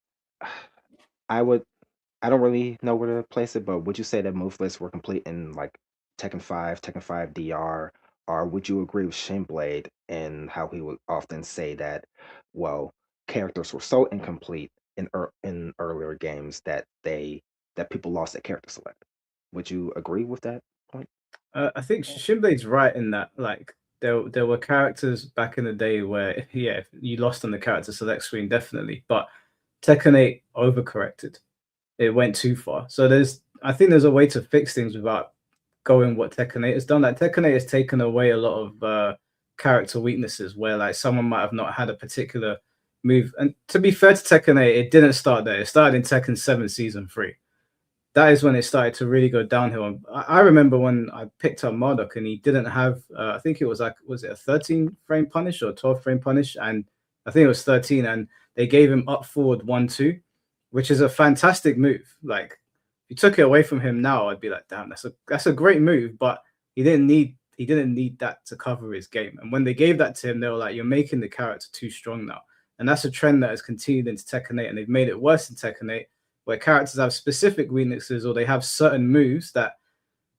I don't really know where to place it, but would you say that move lists were complete in like Tekken 5 DR, or would you agree with Shinblade in how he would often say that, well, characters were so incomplete in earlier games that people lost their character select? Would you agree with that point? I think Shinblade's right in that. Like there were characters back in the day where if you lost on the character select screen, definitely. But Tekken 8 overcorrected. It went too far. So I think there's a way to fix things without going what Tekken 8 has done. Like Tekken 8 has taken away a lot of character weaknesses where like someone might have not had a particular move. And to be fair to Tekken 8, it didn't start there. It started in Tekken 7 Season 3. That is when it started to really go downhill. I remember when I picked up Marduk and he didn't have, I think it was it a 13 frame punish or 12 frame punish? And I think it was 13. And they gave him up forward 1-2, which is a fantastic move. Like, if you took it away from him now, I'd be like, damn, that's a great move. But he didn't need that to cover his game. And when they gave that to him, they were like, you're making the character too strong now. And that's a trend that has continued into Tekken 8, and they've made it worse in Tekken 8, where characters have specific weaknesses or they have certain moves that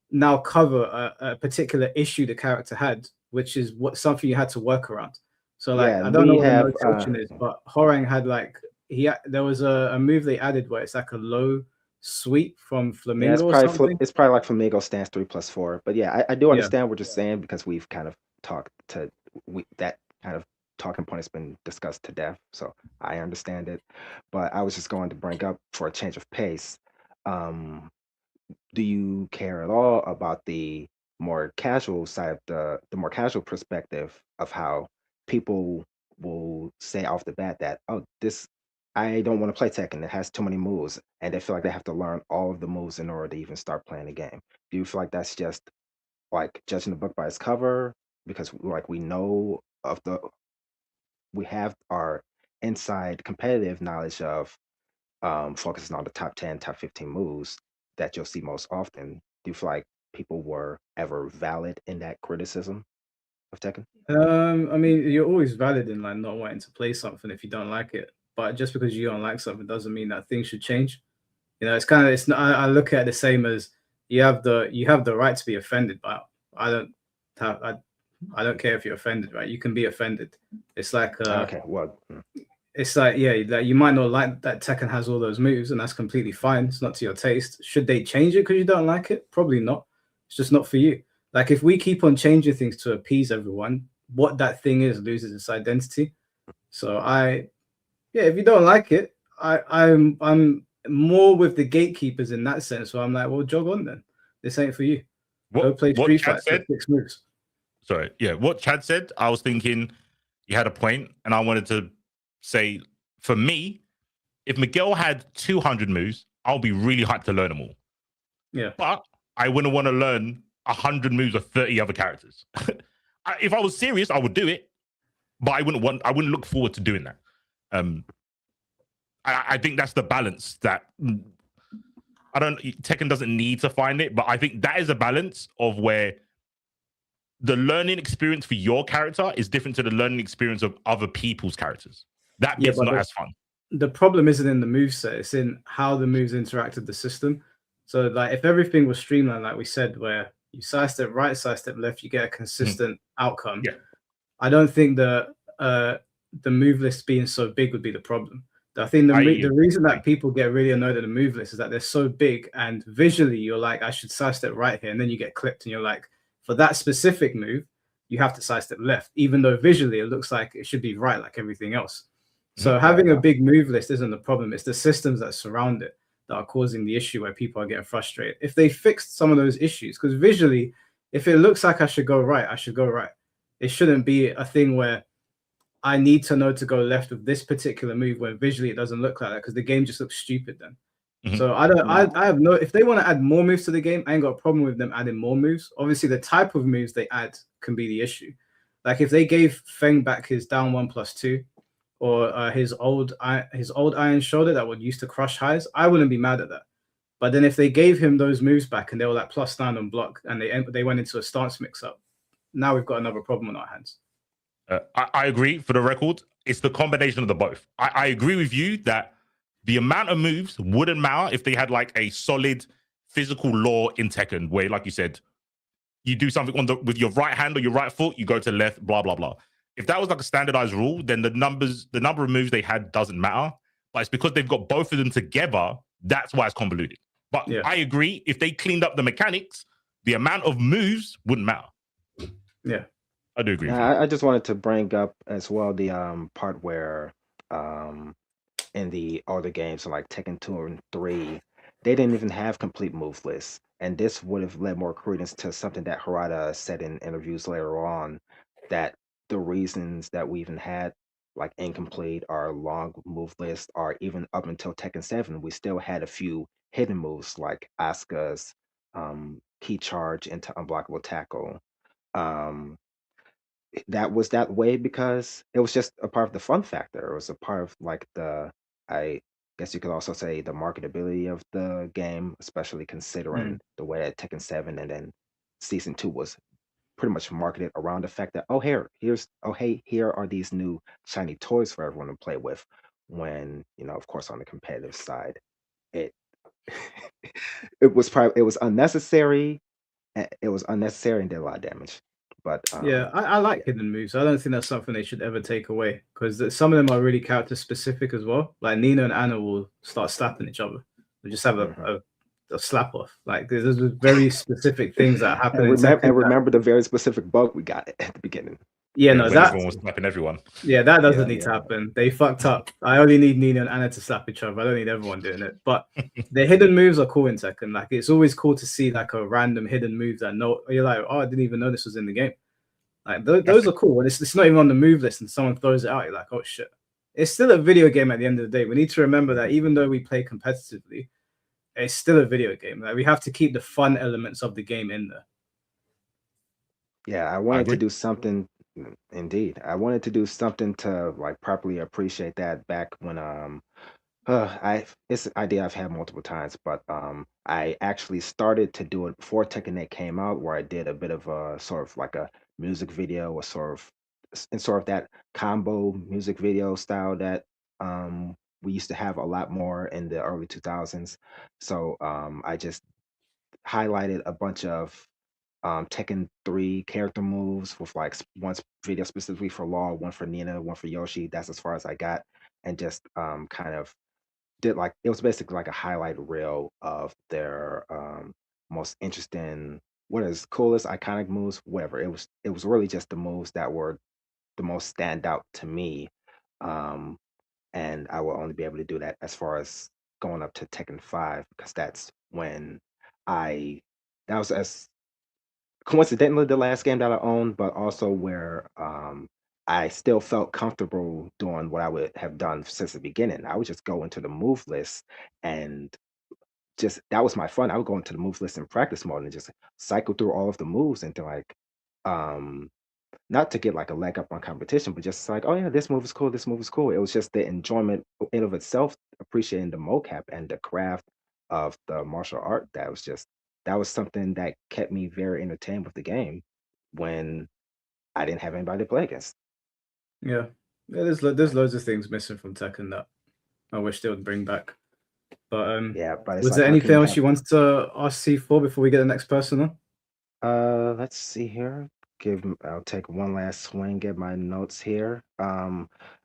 now cover a particular issue the character had, which is something you had to work around. So like, I don't know what the notation is, but Horang had like there was a move they added where it's like a low sweep from Flamingo or something. It's probably like Flamingo stance 3+4. But yeah, I do understand what you're saying because we've kind of that kind of talking point has been discussed to death, so I understand it. But I was just going to bring up for a change of pace. Do you care at all about the more casual side of the more casual perspective of how people will say off the bat that, oh, this I don't want to play Tekken. It has too many moves, and they feel like they have to learn all of the moves in order to even start playing the game. Do you feel like that's just like judging the book by its cover because like we have our inside competitive knowledge of focusing on the top 10, top 15 moves that you'll see most often? Do you feel like people were ever valid in that criticism of Tekken? I mean, you're always valid in like not wanting to play something if you don't like it. But just because you don't like something doesn't mean that things should change. You know, it's not. I look at it the same as you have the right to be offended, but I don't I don't care if you're offended, right? You can be offended. It's like Okay, well, it's like, yeah, like you might not like that Tekken has all those moves, and that's completely fine. It's not to your taste. Should they change it because you don't like it? Probably not. It's just not for you. Like if we keep on changing things to appease everyone, what that thing is loses its identity. So if you don't like it, I'm more with the gatekeepers in that sense. So I'm like, well, jog on then. This ain't for you. Go play what Street Chad Fighter said, for 6 moves. sorry, yeah, what Chad said, I was thinking you had a point, and I wanted to say, for me, if Miguel had 200 moves, I'll be really hyped to learn them all. Yeah. But I wouldn't want to learn 100 moves of 30 other characters. If I was serious, I would do it, but I wouldn't look forward to doing that. I think that's the balance that Tekken doesn't need to find it, but I think that is a balance of where the learning experience for your character is different to the learning experience of other people's characters. That bit's not as fun. The problem isn't in the moveset, it's in how the moves interact with the system. So like if everything was streamlined, like we said, where you sidestep right, sidestep left, you get a consistent outcome. Yeah. I don't think the move list being so big would be the problem. I think the reason that people get really annoyed at the move list is that they're so big, and visually you're like, I should sidestep right here, and then you get clipped and you're like, for that specific move, you have to sidestep left, even though visually it looks like it should be right like everything else. So having a big move list isn't the problem. It's the systems that surround it that are causing the issue where people are getting frustrated. If they fixed some of those issues, because visually, if it looks like I should go right, I should go right. It shouldn't be a thing where I need to know to go left with this particular move when visually it doesn't look like that, because the game just looks stupid then. So I have no, if they want to add more moves to the game, I ain't got a problem with them adding more moves. Obviously the type of moves they add can be the issue. Like if they gave Feng back his down 1+2, or his old iron shoulder that would used to crush highs, I wouldn't be mad at that. But then if they gave him those moves back and they were like +9 on block, and they went into a stance mix-up, now we've got another problem on our hands. I agree. For the record, it's the combination of the both. I agree with you that the amount of moves wouldn't matter if they had like a solid physical law in Tekken, where, like you said, you do something with your right hand or your right foot, you go to left, blah blah blah. If that was like a standardized rule, then the number of moves they had doesn't matter. But it's because they've got both of them together, that's why it's convoluted. But I agree, if they cleaned up the mechanics, the amount of moves wouldn't matter. Yeah. I do agree. I just wanted to bring up as well the part where in the older games, so like Tekken 2 and 3, they didn't even have complete move lists. And this would have led more credence to something that Harada said in interviews later on, that the reasons that we even had like incomplete or long move lists, or even up until Tekken 7, we still had a few hidden moves like Asuka's key charge into unblockable tackle. That was that way because it was just a part of the fun factor. It was a part of like I guess you could also say the marketability of the game, especially considering the way that Tekken 7 and then Season 2 was pretty much marketed around the fact that, here are these new shiny toys for everyone to play with. When, of course, on the competitive side, it it was unnecessary. It was unnecessary and did a lot of damage. But I like hidden moves. I don't think that's something they should ever take away, because some of them are really character specific as well. Like Nina and Anna will start slapping each other. They just have a slap off. Like there's very specific things that happen. And remember the very specific bug we got at the beginning. Yeah, no, that everyone was slapping everyone. Yeah, that doesn't need to happen. They fucked up. I only need Nina and Anna to slap each other. I don't need everyone doing it. But the hidden moves are cool in Tekken. Like it's always cool to see like a random hidden move that you're like, oh, I didn't even know this was in the game. Like those are cool. When it's not even on the move list and someone throws it out, you're like, oh shit. It's still a video game at the end of the day. We need to remember that even though we play competitively, it's still a video game. Like we have to keep the fun elements of the game in there. Yeah, I wanted to do something. Indeed, I wanted to do something to like properly appreciate that back when it's an idea I've had multiple times, but I actually started to do it before Tekken 8 came out, where I did a bit of a sort of like a music video, or sort of that combo music video style that we used to have a lot more in the early 2000s. So I just highlighted a bunch of Tekken 3 character moves with like one video specifically for Law, one for Nina, one for Yoshi. That's as far as I got, and just kind of did like it was basically like a highlight reel of their most interesting, what is coolest iconic moves, whatever. It was really just the moves that were the most standout to me. Um, and I will only be able to do that as far as going up to Tekken 5, because that's when I that was as coincidentally the last game that I owned, but also where I still felt comfortable doing what I would have done since the beginning. I would just go into the move list and just that was my fun. I would go into the move list in practice mode and just cycle through all of the moves into like um not to get like a leg up on competition, but just like, oh yeah, this move is cool, this move is cool. It was just the enjoyment in of itself, appreciating the mocap and the craft of the martial art. That was something that kept me very entertained with the game when I didn't have anybody to play against. Yeah, there's loads of things missing from Tekken that I wish they would bring back. But Yeah, but it's was like, there how can anything you else have you wanted to ask C4 before we get the next person on? Let's see here. I'll take one last swing at my notes here.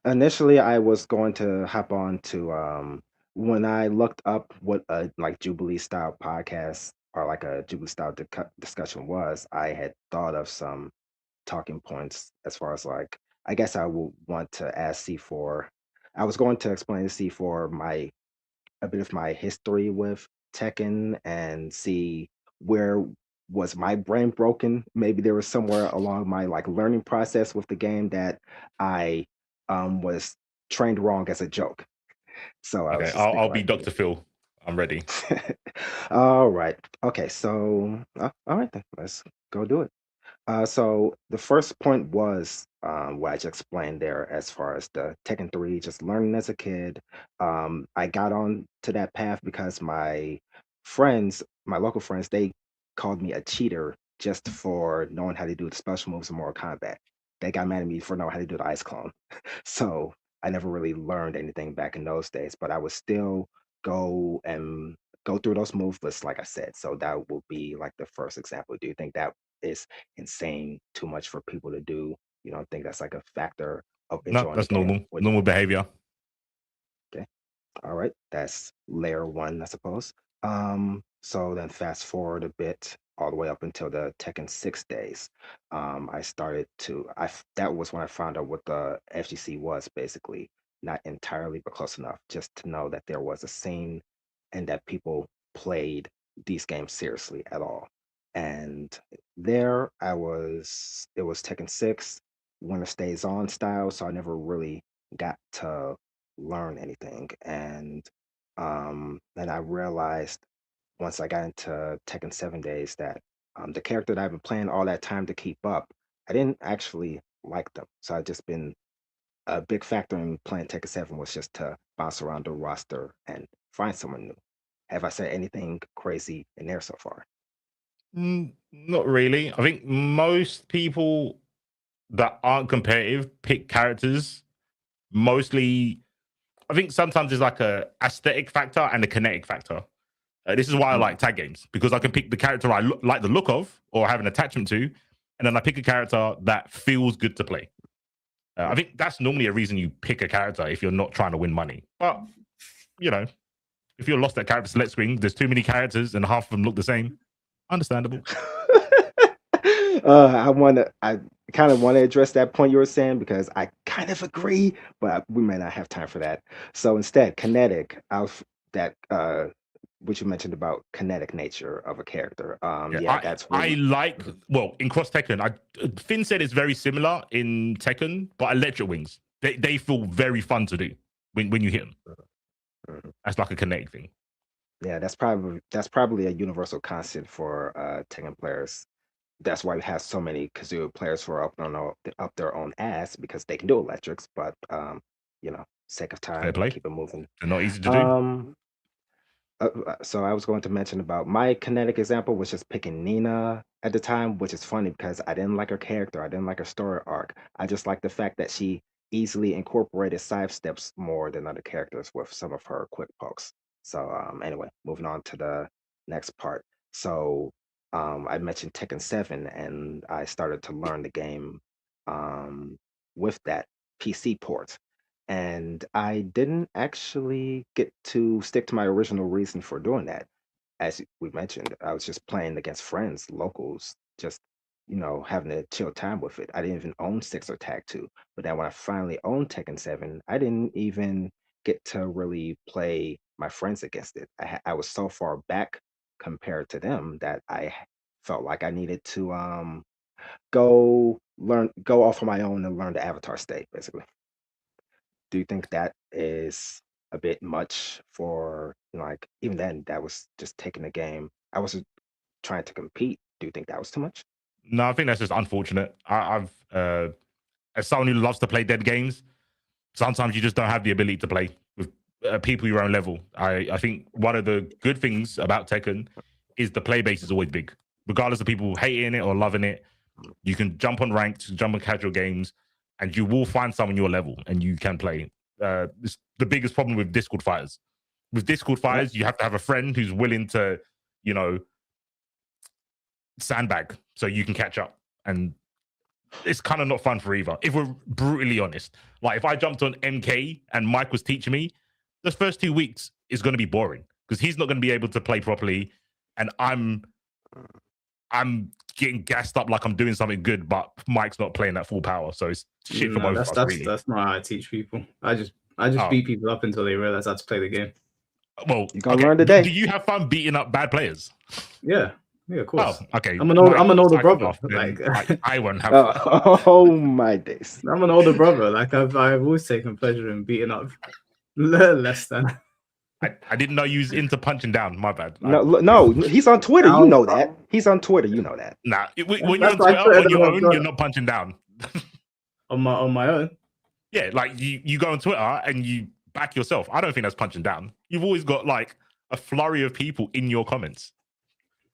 Initially I was going to hop on to when I looked up what a like Jubilee style podcast or like a Jubilee style discussion was, I had thought of some talking points as far as like I guess I would want to ask C4. I was going to explain to C4 a bit of my history with Tekken and see where was my brain broken. Maybe there was somewhere along my like learning process with the game that I was trained wrong as a joke. So I Okay, was just I'll thinking be like, Dr. Phil. I'm ready. all right, okay, so all right then, let's go do it. So the first point was what I just explained there as far as the Tekken 3, just learning as a kid. I got on to that path because my local friends, they called me a cheater just for knowing how to do the special moves in Mortal Kombat. They got mad at me for knowing how to do the ice clone. So I never really learned anything back in those days, but I would still go and go through those move lists, like I said. So that will be like the first example. Do you think that is insane, too much for people to do? You don't think that's like a factor of No, enjoying the that's game? normal behavior. Okay. All right. That's layer one, I suppose. So then fast forward a bit all the way up until the Tekken 6 days. I started to that was when I found out what the FGC was, basically. Not entirely, but close enough, just to know that there was a scene and that people played these games seriously at all. And there it was Tekken 6, Winner Stays On style, so I never really got to learn anything. And then I realized once I got into Tekken 7 days that the character that I've been playing all that time to keep up, I didn't actually like them. So I just been a big factor in playing Tekken 7 was just to bounce around the roster and find someone new. Have I said anything crazy in there so far? Not really. I think most people that aren't competitive pick characters mostly. I think sometimes there's like a aesthetic factor and a kinetic factor. This is why I like tag games, because I can pick the character I like the look of or have an attachment to, and then I pick a character that feels good to play. I think that's normally a reason you pick a character if you're not trying to win money. But, you know, if you're lost at character select screen, there's too many characters and half of them look the same. Understandable. I kind of want to address that point you were saying because I kind of agree, but we may not have time for that. So instead, kinetic, that what you mentioned about kinetic nature of a character. That's I really like in Cross Tekken. Finn said it's very similar in Tekken, but electric wings they feel very fun to do when you hit them. Mhm. That's like a kinetic thing. Yeah, that's probably a universal constant for Tekken players. That's why we have so many Kazoo players who are up their own ass because they can do electrics, but sake of Fair time, play. keep it moving. They're not easy to do. So I was going to mention about my kinetic example was just picking Nina at the time, which is funny because I didn't like her character, I didn't like her story arc. I just like the fact that she easily incorporated side steps more than other characters with some of her quick pokes. So anyway, moving on to the next part. So I mentioned Tekken 7, and I started to learn the game with that PC port. And I didn't actually get to stick to my original reason for doing that. As we mentioned, I was just playing against friends, locals, just having a chill time with it. I didn't even own Six or Tag 2. But then when I finally owned Tekken 7, I didn't even get to really play my friends against it. I was so far back compared to them that I felt like I needed to go off on my own and learn the Avatar state, basically. Do you think that is a bit much for, like, even then, that was just taking the game? I wasn't trying to compete. Do you think that was too much? No, I think that's just unfortunate. I've as someone who loves to play dead games, sometimes you just don't have the ability to play with people your own level. I think one of the good things about Tekken is the play base is always big, regardless of people hating it or loving it. You can jump on ranked, jump on casual games, and you will find someone your level, and you can play. It's the biggest problem with Discord fighters. With Discord fighters, you have to have a friend who's willing to, sandbag so you can catch up, and it's kind of not fun for either. If we're brutally honest, like if I jumped on MK and Mike was teaching me, the first 2 weeks is going to be boring because he's not going to be able to play properly, and I'm getting gassed up like I'm doing something good, but Mike's not playing at full power. So it's shit for both of us, really. That's not how I teach people. I just beat people up until they realize how to play the game. Well, you gotta learn today. Do you have fun beating up bad players? Yeah, of course. Oh, okay. I'm an older brother. Like I won't have fun. Oh my days. I'm an older brother. Like I've always taken pleasure in beating up less than. I didn't know you was into punching down. My bad. No, he's on Twitter. You know that. He's on Twitter. You know that. Nah, when you're on Twitter on your own, you're not punching down. on my own. Yeah, like you go on Twitter and you back yourself. I don't think that's punching down. You've always got like a flurry of people in your comments.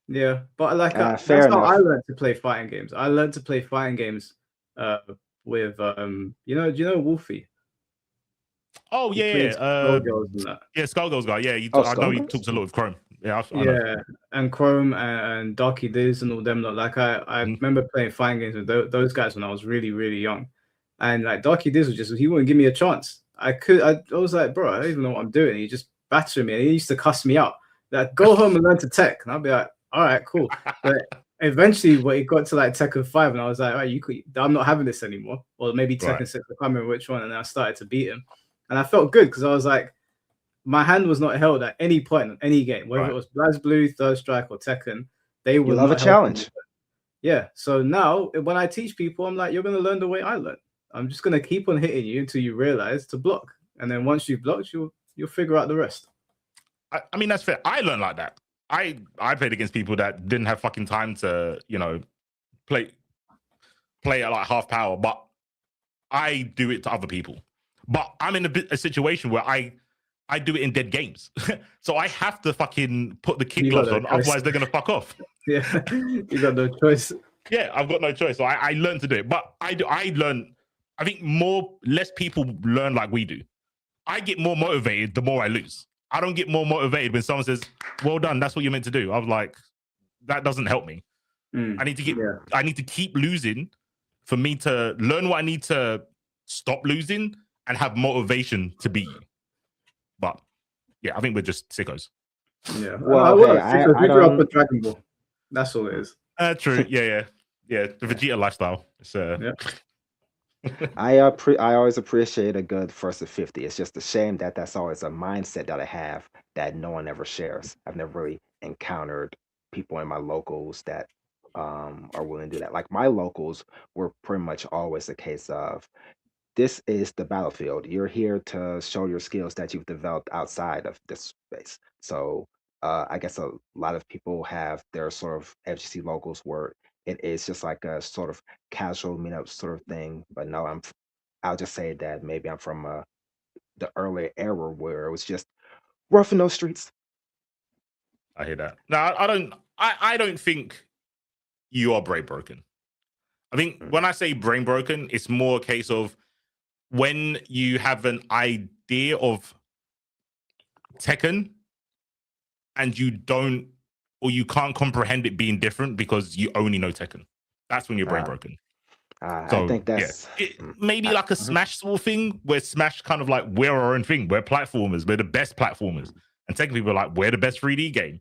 Yeah, but like that's fair how enough. I learned to play fighting games. I learned to play fighting games with do you know Wolfie? Oh yeah, Skullgirls guy. Yeah, I know he talks a lot with Chrome. Yeah, I know. And Chrome and Darky Diz and all them. Like I remember playing fighting games with those guys when I was really, really young, and like Darky Diz he wouldn't give me a chance. I was like, bro, I don't even know what I'm doing. He just battered me, and he used to cuss me out. Like, go home and learn to tech, and I'd be like, all right, cool. But eventually, when it got to like Tekken 5, and I was like, all right, I'm not having this anymore. Or maybe Tekken 6, I can't remember which one. And then I started to beat him, and I felt good because I was like, my hand was not held at any point in any game, whether it was BlazBlue, Third Strike, or Tekken. They would love a challenge. Yeah. So now, when I teach people, I'm like, you're gonna learn the way I learned. I'm just gonna keep on hitting you until you realize to block, and then once you've blocked, you'll figure out the rest. I mean, that's fair. I learned like that. I played against people that didn't have fucking time to, play at like half power, but I do it to other people. But I'm in a situation where I do it in dead games. So I have to fucking put the kick gloves on, otherwise they're gonna fuck off. Yeah, you got no choice. Yeah, I've got no choice. So I learned to do it. But I think less people learn like we do. I get more motivated the more I lose. I don't get more motivated when someone says, well done, that's what you're meant to do. I was like, that doesn't help me. I need to keep losing for me to learn what I need to stop losing and have motivation to beat you. But yeah, I think we're just sickos. Yeah. Well, we grew up with Dragon Ball. That's all it is. True. Yeah. The Vegeta lifestyle. It's I always appreciate a good first of 50. It's just a shame that that's always a mindset that I have that no one ever shares. I've never really encountered people in my locals that are willing to do that. Like my locals were pretty much always a case of this is the battlefield. You're here to show your skills that you've developed outside of this space. So I guess a lot of people have their sort of FGC locals where it is just like a sort of casual meetup sort of thing. But no, I'll just say that maybe I'm from the earlier era where it was just rough in those streets. I hear that. No, I don't. I don't think you are brain broken. I think when I say brain broken, it's more a case of when you have an idea of Tekken and you don't, or you can't comprehend it being different because you only know Tekken. That's when you're brain broken. I think that's maybe like a Smash sort of thing where Smash kind of like, we're our own thing. We're platformers. We're the best platformers. And Tekken people are like, we're the best 3D game.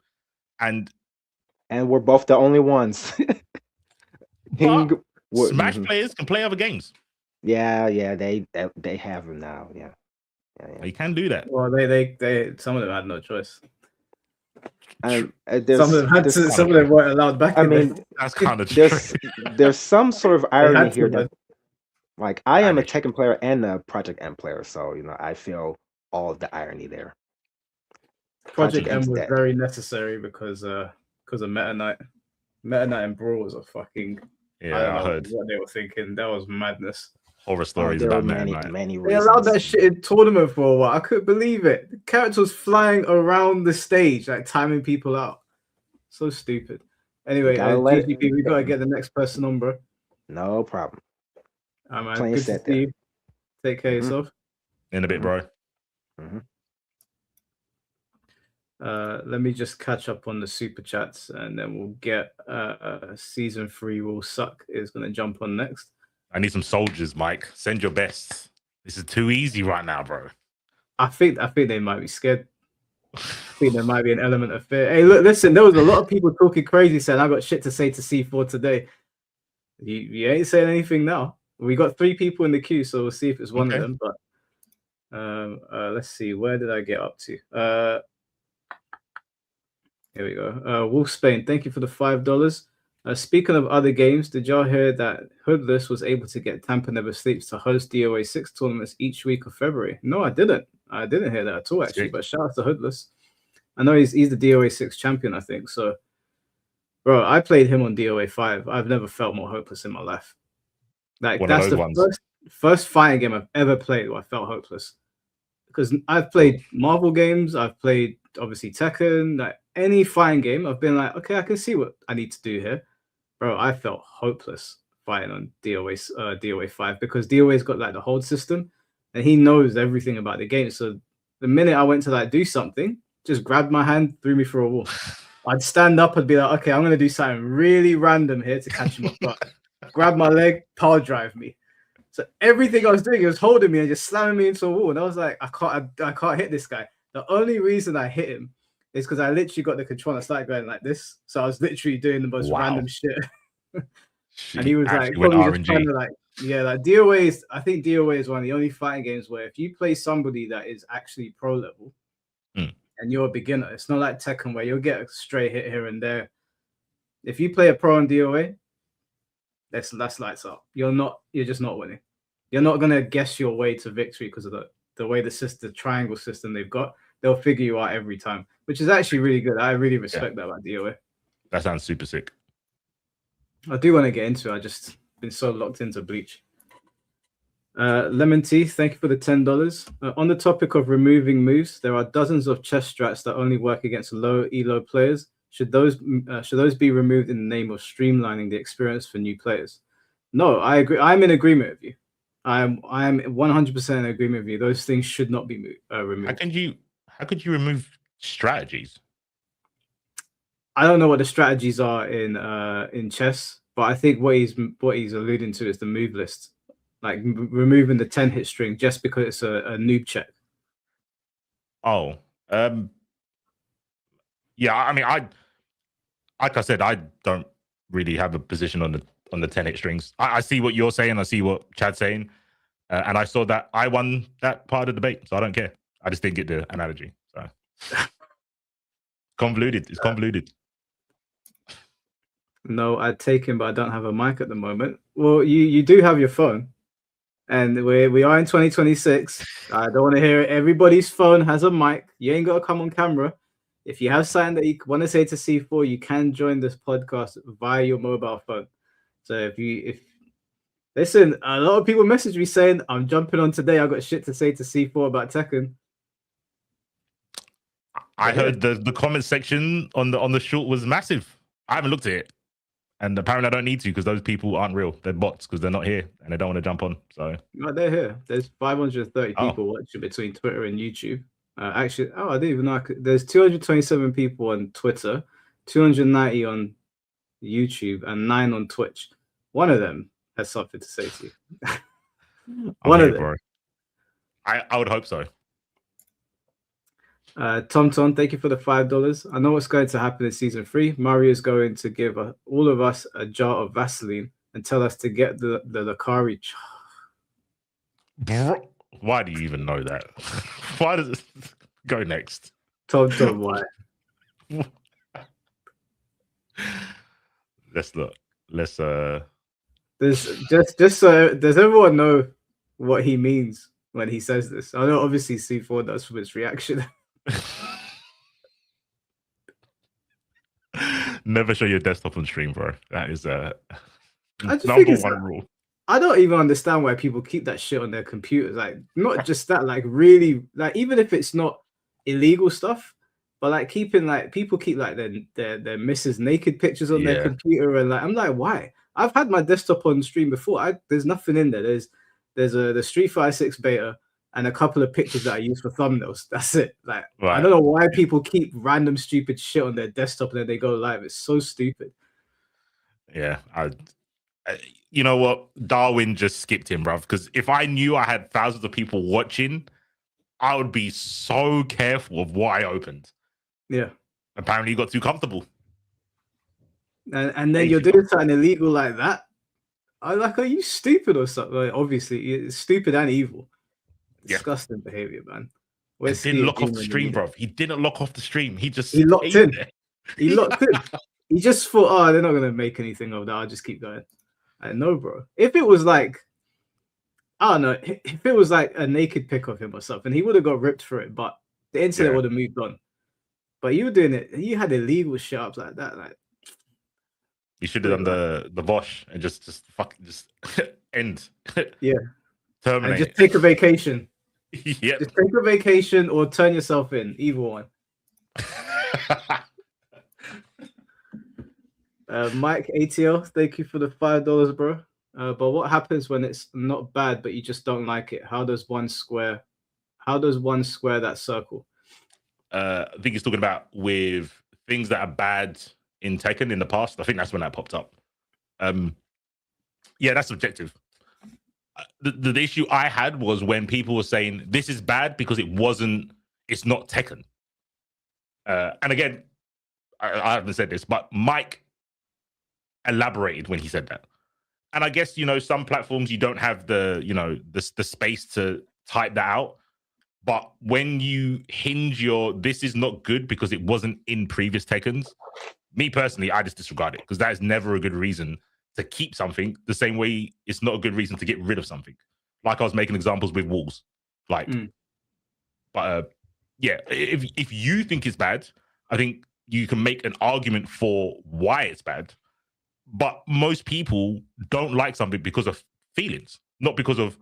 And we're both the only ones. Smash players can play other games. Yeah, they have them now. Yeah. You can do that. Well, they some of them had no choice. Some of them had to. Some of them weren't allowed back. I mean, that's kind of true. There's some sort of irony here that, like, I am a Tekken player and a Project M player, so I feel all of the irony there. Project M was very necessary because of Meta Knight. Meta Knight and Brawls are fucking. Yeah, I heard what they were thinking. That was madness. Horror stories about Meta Knight. Many they allowed that shit in tournament for a while. I couldn't believe it. The character was flying around the stage, like timing people out. So stupid. Anyway, GGP, we gotta get the next person on, bro. No problem. Man, good to see you. Take care of yourself. In a bit, bro. Let me just catch up on the super chats, and then we'll get season 3 will suck is gonna jump on next. I need some soldiers, Mike. Send your best. This is too easy right now, bro. I think they might be scared. I think there might be an element of fear. Hey, look, listen, there was a lot of people talking crazy saying I got shit to say to C4 today. You ain't saying anything now. We got 3 people in the queue, so we'll see if it's one of them. But let's see, where did I get up to? Here we go. Wolf Spain, thank you for the $5. Speaking of other games, did y'all hear that Hoodless was able to get Tampa Never Sleeps to host DOA 6 tournaments each week of February? No, I didn't. I didn't hear that at all, actually. But shout out to Hoodless. I know he's the DOA 6 champion, I think. So, bro, I played him on DOA 5. I've never felt more hopeless in my life. Like, that's the first fighting game I've ever played where I felt hopeless. Because I've played Marvel games, I've played obviously Tekken, like any fighting game, I've been like, okay, I can see what I need to do here. Bro, I felt hopeless fighting on DOA 5 because DOA's got like the hold system and he knows everything about the game. So the minute I went to like do something, just grabbed my hand, threw me through a wall. I'd stand up and be like, okay, I'm gonna do something really random here to catch him off guard. Grab my leg, power drive me. So everything I was doing, he was holding me and just slamming me into a wall. And I was like, I can't hit this guy. The only reason I hit him is because I literally got the controller and started going like this. So I was literally doing the most random shit. And he was like, probably just trying to like DOA is, I think DOA is one of the only fighting games where if you play somebody that is actually pro level and you're a beginner, it's not like Tekken where you'll get a stray hit here and there. If you play a pro on DOA, that's lights up. You're just not winning. You're not gonna guess your way to victory because of the way the triangle system they've got. They'll figure you out every time, which is actually really good. I really respect that about DOA. That sounds super sick. I do want to get into it. I just been so locked into Bleach. Lemon Tea, thank you for the $10. On the topic of removing moves, there are dozens of chess strats that only work against low elo players. Should those be removed in the name of streamlining the experience for new players? No, I agree. I'm in agreement with you. I'm 100% in agreement with you. Those things should not be removed. How could you remove strategies? I don't know what the strategies are in chess, but I think what he's alluding to is the move list, like removing the 10 hit string just because it's a noob check. Oh, yeah. I mean, like I said, I don't really have a position on the 10-hit strings. I see what you're saying. I see what Chad's saying. And I saw that I won that part of the debate, so I don't care. I just didn't get the analogy. So convoluted. It's convoluted. No, I'd take him, but I don't have a mic at the moment. Well, you do have your phone, and we are in 2026. I don't want to hear it. Everybody's phone has a mic. You ain't got to come on camera. If you have something that you want to say to C4, you can join this podcast via your mobile phone. So if listen, a lot of people message me saying I'm jumping on today. I got shit to say to C4 about Tekken. I heard the comment section on the short was massive. I haven't looked at it, and apparently I don't need to because those people aren't real. They're bots because they're not here and they don't want to jump on. So no, they're here. There's 530 people watching between Twitter and YouTube. Actually, I didn't even know. There's 227 people on Twitter, 290 on YouTube, and 9 on Twitch. One of them has something to say to you. One of them. Bro. I would hope so. Tom, thank you for the $5. I know what's going to happen in season 3. Mario is going to give all of us a jar of Vaseline and tell us to get the Lucari. Bro, why do you even know that? Why does it go next? Tom, why? Let's look. Let's Just so does everyone know what he means when he says this? I know obviously C4 does from his reaction. Never show your desktop on stream, bro. That is number one rule. I don't even understand why people keep that shit on their computers. Like, not just that, like, really, like, even if it's not illegal stuff, but like keeping like people keep like their missus naked pictures on their computer, and like I'm like, why? I've had my desktop on stream before. There's nothing in there. There's the Street Fighter 6 beta and a couple of pictures that I use for thumbnails. That's it. Like, right. I don't know why people keep random stupid shit on their desktop and then they go live. It's so stupid. Yeah, you know what? Darwin just skipped him, bruv. Because if I knew I had thousands of people watching, I would be so careful of what I opened. Yeah. Apparently, you got too comfortable. And then you're doing something illegal like that. Are you stupid or something? Like, obviously, it's stupid and evil. Disgusting behavior, man. He didn't lock off the stream, bro. He didn't lock off the stream. He locked in. He locked in. He just thought, they're not gonna make anything of that. I'll just keep going. No, bro. If it was like, I don't know, if it was like a naked pic of him or something, he would have got ripped for it. But the internet would have moved on. But you were doing it. You had illegal shit ups like that, like. You should have done the Bosch and just end. Yeah. Terminate. And just take a vacation. Yeah. Just take a vacation or turn yourself in. Either one. Mike ATL, thank you for the $5, bro. But what happens when it's not bad, but you just don't like it? How does one square that circle? I think he's talking about with things that are bad in Tekken in the past. I think that's when that popped up. Yeah, that's subjective. The issue I had was when people were saying this is bad because it's not Tekken. And again, I haven't said this, but Mike elaborated when he said that. And I guess, some platforms you don't have the space to type that out. But when you hinge this is not good because it wasn't in previous Tekkens, me personally, I just disregard it because that is never a good reason to keep something the same way it's not a good reason to get rid of something. Like I was making examples with walls. But if you think it's bad, I think you can make an argument for why it's bad. But most people don't like something because of feelings, not because of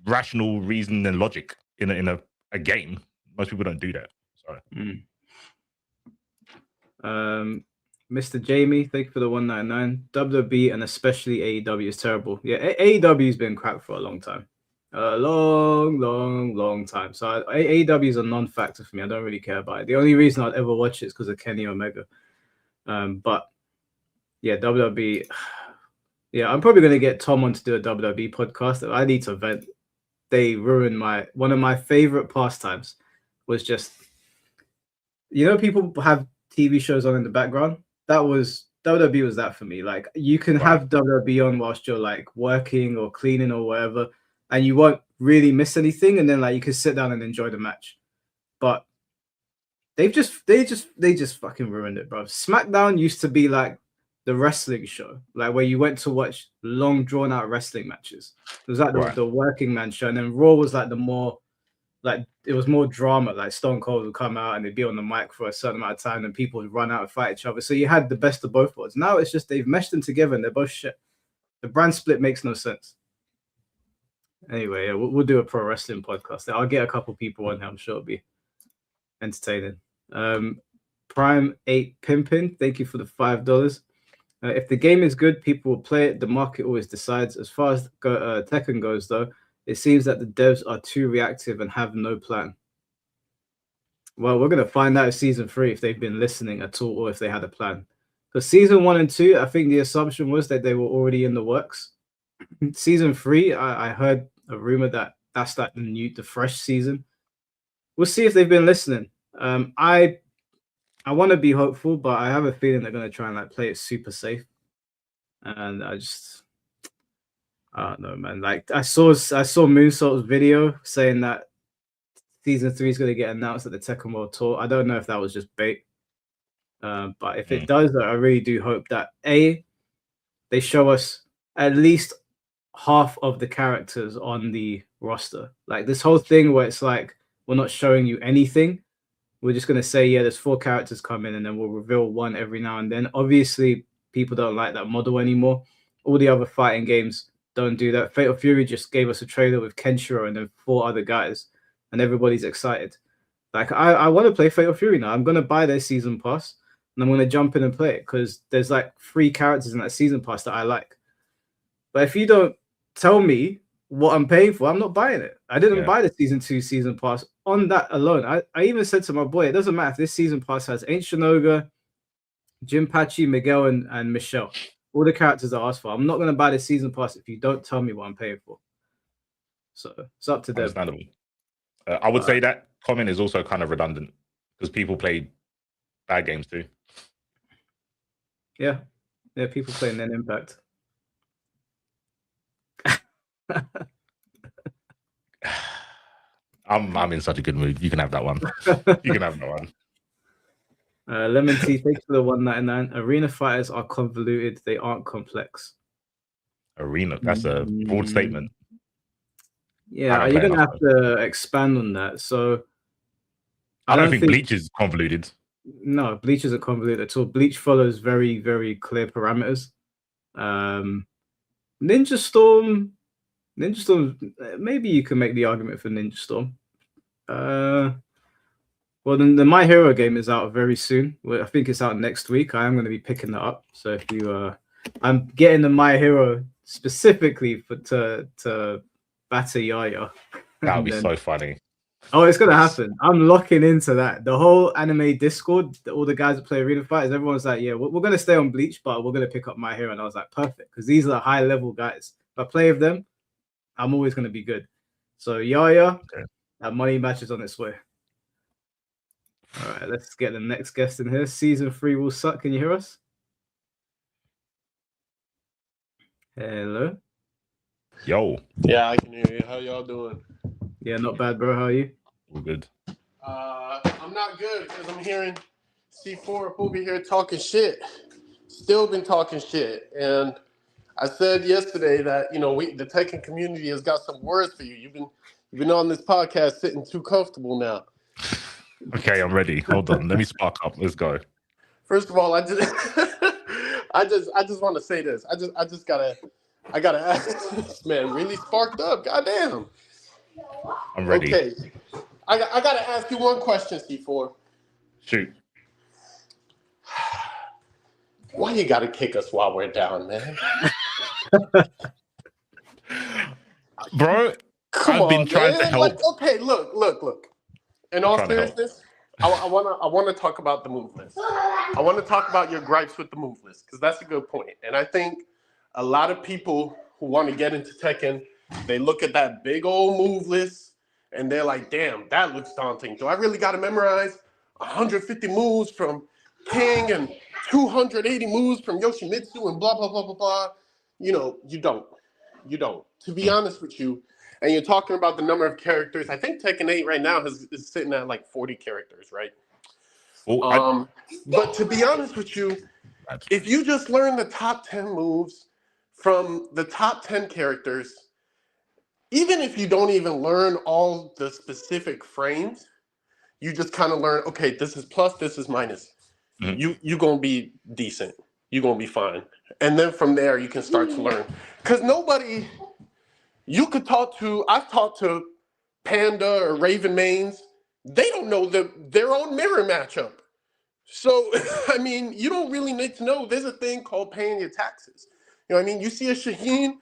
rational reason and logic in a game. Most people don't do that. Sorry. Mr. Jamie, thank you for the 199. WWE and especially AEW is terrible. Yeah, AEW has been crap for a long time. A long time. So AEW is a non-factor for me. I don't really care about it. The only reason I'd ever watch it is because of Kenny Omega. But yeah, WWE. Yeah, I'm probably going to get Tom on to do a WWE podcast. I need to vent. They ruined one of my favorite pastimes was just, people have TV shows on in the background. That was WWE was that for me. Like, you can have WWE on whilst you're like working or cleaning or whatever, and you won't really miss anything, and then like you can sit down and enjoy the match. But they just fucking ruined it, bro. SmackDown used to be like the wrestling show, like where you went to watch long drawn out wrestling matches. It was like the working man show, and then Raw was like the more like it was more drama. Like Stone Cold would come out and they'd be on the mic for a certain amount of time, and people would run out and fight each other. So you had the best of both worlds. Now it's just they've meshed them together and they're both shit. The brand split makes no sense. Anyway, yeah, we'll do a pro wrestling podcast. I'll get a couple people on here. I'm sure it'll be entertaining. Prime 8 Pimpin, thank you for the $5. If the game is good, people will play it. The market always decides. As far as Tekken goes, though, it seems that the devs are too reactive and have no plan. Well, we're going to find out season 3 if they've been listening at all or if they had a plan. Because season 1 and 2, I think the assumption was that they were already in the works. Season 3, I heard a rumor that that's like the fresh season. We'll see if they've been listening. I want to be hopeful, but I have a feeling they're going to try and like play it super safe. And I don't know, man. Like I saw Moonsault's video saying that season 3 is going to get announced at the Tekken World Tour. I don't know if that was just bait, but if it does, I really do hope that they show us at least half of the characters on the roster. Like this whole thing where it's like we're not showing you anything. We're just going to say, yeah, there's 4 characters coming, and then we'll reveal one every now and then. Obviously, people don't like that model anymore. All the other fighting games don't do that. Fatal Fury just gave us a trailer with Kenshiro and then 4 other guys, and everybody's excited. Like, I want to play Fatal Fury now. I'm going to buy their season pass, and I'm going to jump in and play it because there's like 3 characters in that season pass that I like. But if you don't tell me what I'm paying for, I'm not buying it. I didn't buy the season 2 season pass on that alone. I even said to my boy, it doesn't matter if this season pass has Ancient Shinoga, Jinpachi, Miguel, and Michelle. All the characters I asked for. I'm not going to buy the season pass if you don't tell me what I'm paying for. So it's up to them. Understandable. I would say that comment is also kind of redundant because people play bad games too. Yeah, people playing then Impact. I'm in such a good mood. You can have that one. You can have that one. Lemon Tea, thanks for the $1.99. Arena fighters are convoluted. They aren't complex. Arena. That's a broad statement. Yeah, you're gonna have to expand on that. So I don't think Bleach is convoluted. No, Bleach isn't convoluted at all. Bleach follows very, very clear parameters. Ninja Storm, maybe you can make the argument for Ninja Storm. Well, then the My Hero game is out very soon. Well, I think it's out next week. I am going to be picking that up. So if you, I'm getting the My Hero specifically to batter Yaya. That would be so funny. Oh, it's going to happen. I'm locking into that. The whole anime Discord, all the guys that play Arena Fighters, everyone's like, yeah, we're going to stay on Bleach, but we're going to pick up My Hero. And I was like, perfect, because these are the high level guys. If I play with them, I'm always going to be good. So Yaya, that money match is on its way. All right, let's get the next guest in here. Season 3 will suck. Can you hear us? Hello. Yo. Yeah, I can hear you. How y'all doing? Yeah, not bad, bro. How are you? We're good. I'm not good because I'm hearing C4 over here talking shit. Still been talking shit. And I said yesterday that, you know, the Tekken community has got some words for you. You've been on this podcast sitting too comfortable now. Okay, I'm ready. Hold on. Let me spark up. Let's go. First of all, I just want to say this. I gotta ask this man really sparked up. Goddamn. I'm ready. Okay. I gotta ask you one question, C4. Shoot. Why you gotta kick us while we're down, man? Bro, I've been trying to help. Like, okay, look. In all seriousness, I wanna talk about the move list. I want to talk about your gripes with the move list because that's a good point. And I think a lot of people who want to get into Tekken, they look at that big old move list and they're like, damn, that looks daunting. Do I really got to memorize 150 moves from King and 280 moves from Yoshimitsu and blah, blah, blah, blah, blah. You know, you don't. You don't. To be honest with you, and you're talking about the number of characters, I think Tekken 8 right now is sitting at like 40 characters, right? But to be honest with you, if you just learn the top 10 moves from the top 10 characters, even if you don't even learn all the specific frames, you just kind of learn, okay, this is plus, this is minus. You're going to be decent. You're going to be fine. And then from there, you can start to learn. Because nobody, you could talk to, I've talked to Panda or Raven Mains, they don't know their own mirror matchup. So, I mean, you don't really need to know. There's a thing called paying your taxes. You know what I mean? You see a Shaheen,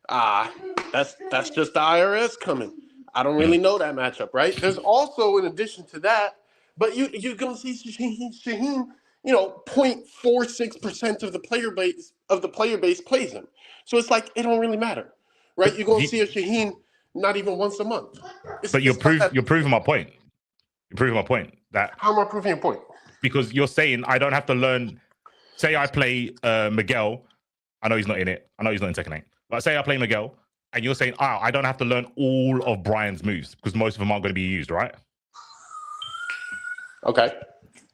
that's just the IRS coming. I don't really know that matchup, right? There's also, in addition to that, but you're going to see Shaheen, you know, 0.46% of the player base plays him. So it's like, it don't really matter, right? You're going to see a Shaheen not even once a month. But you're proving my point. You're proving my point. That how am I proving your point? Because you're saying I don't have to learn. Say I play Miguel. I know he's not in it. I know he's not in Tekken 8. But say I play Miguel, and you're saying, I don't have to learn all of Brian's moves because most of them aren't going to be used, right? Okay.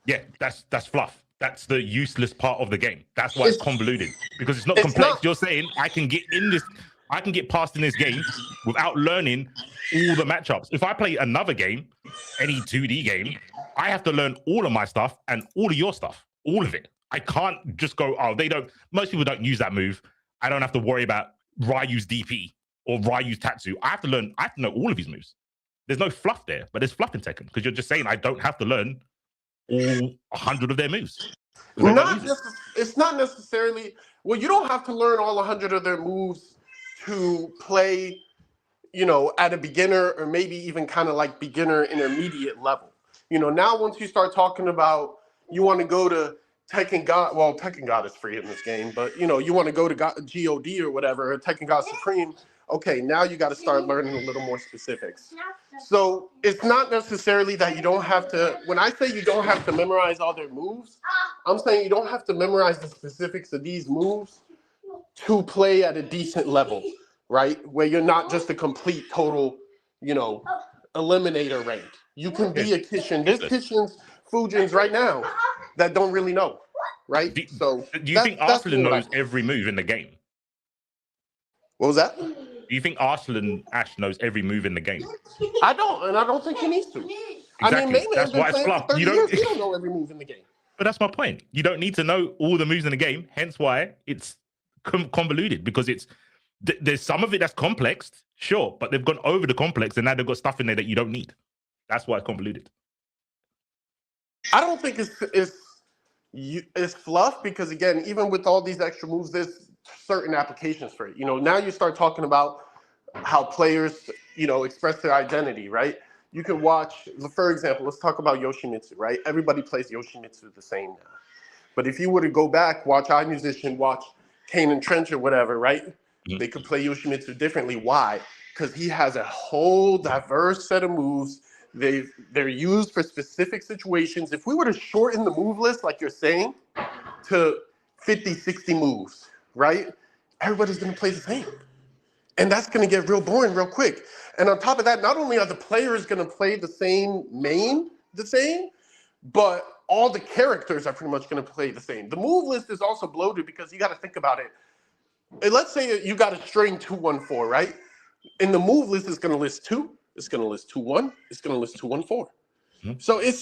Yeah, that's fluff. That's the useless part of the game. That's why it's convoluted because it's not complex. You're saying I can get past in this game without learning all the matchups. If I play another game, any 2D game, I have to learn all of my stuff and all of your stuff, all of it. I can't just go, most people don't use that move. I don't have to worry about Ryu's DP or Ryu's Tatsu. I have to know all of his moves. There's no fluff there, but there's fluff in Tekken because you're just saying I don't have to learn all 100 of their moves. It's not necessarily, well, you don't have to learn all 100 of their moves to play, you know, at a beginner or maybe even kind of like beginner intermediate level. You know, now once you start talking about you want to go to Tekken God, well, Tekken God is free in this game, but you know, you want to go to GOD or whatever, or Tekken God Supreme, okay, now you got to start learning a little more specifics. So it's not necessarily that you don't have to, when I say you don't have to memorize all their moves, I'm saying you don't have to memorize the specifics of these moves to play at a decent level, right? Where you're not just a complete total, you know, eliminator rank. You can be a Kishin. There's Kishins, Fujins right now that don't really know, right? Do you think Arslan knows every move in the game? What was that? Do you think Arslan Ash knows every move in the game? I don't, and I don't think he needs to. Exactly. I mean, maybe that's why it's fluff. You don't know every move in the game. But that's my point. You don't need to know all the moves in the game. Hence why it's convoluted because there's some of it that's complex, sure, but they've gone over the complex and now they've got stuff in there that you don't need. That's why it's convoluted. I don't think it's fluff because again, even with all these extra moves, there's certain applications for it. You know, now you start talking about how players, you know, express their identity, right? You can watch, for example, let's talk about Yoshimitsu, right? Everybody plays Yoshimitsu the same now. But if you were to go back, watch iMusician, watch Kane and Trench or whatever, right? Mm-hmm. They could play Yoshimitsu differently. Why? Because he has a whole diverse set of moves. They're used for specific situations. If we were to shorten the move list, like you're saying, to 50, 60 moves, right? Everybody's going to play the same. And that's going to get real boring real quick. And on top of that, not only are the players going to play the same but all the characters are pretty much going to play the same. The move list is also bloated because you got to think about it. And let's say you got a string 214, right? And the move list is going to list 2. It's going to list 2-1. It's going to list 2-1-4. Mm-hmm. So it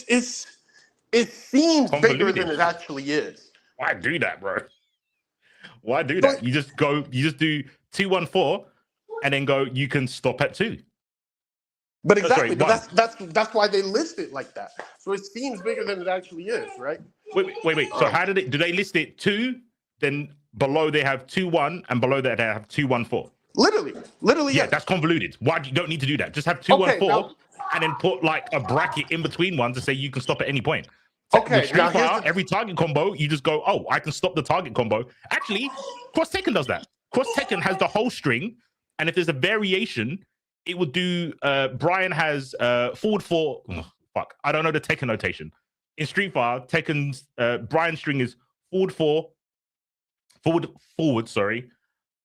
seems bigger than it actually is. Why do that, bro? Why do that? You just do 2-1-4 and then go, you can stop at 2. But exactly, but that's why they list it like that. So it seems bigger than it actually is, right? Wait. So how do they list it 2, then below they have 2-1, and below that they have 2-1-4? Literally. Yeah, yes. That's convoluted. Why you don't need to do that? Just have 2-1-4 and then put like a bracket in between one to say you can stop at any point. Okay. Street Fighter, every target combo, you just go, I can stop the target combo. Actually, Cross Tekken does that. Cross Tekken has the whole string, and if there's a variation, it would do. Brian has forward 4. I don't know the Tekken notation. In Street Fighter, Tekken's Brian's string is forward 4, forward, sorry,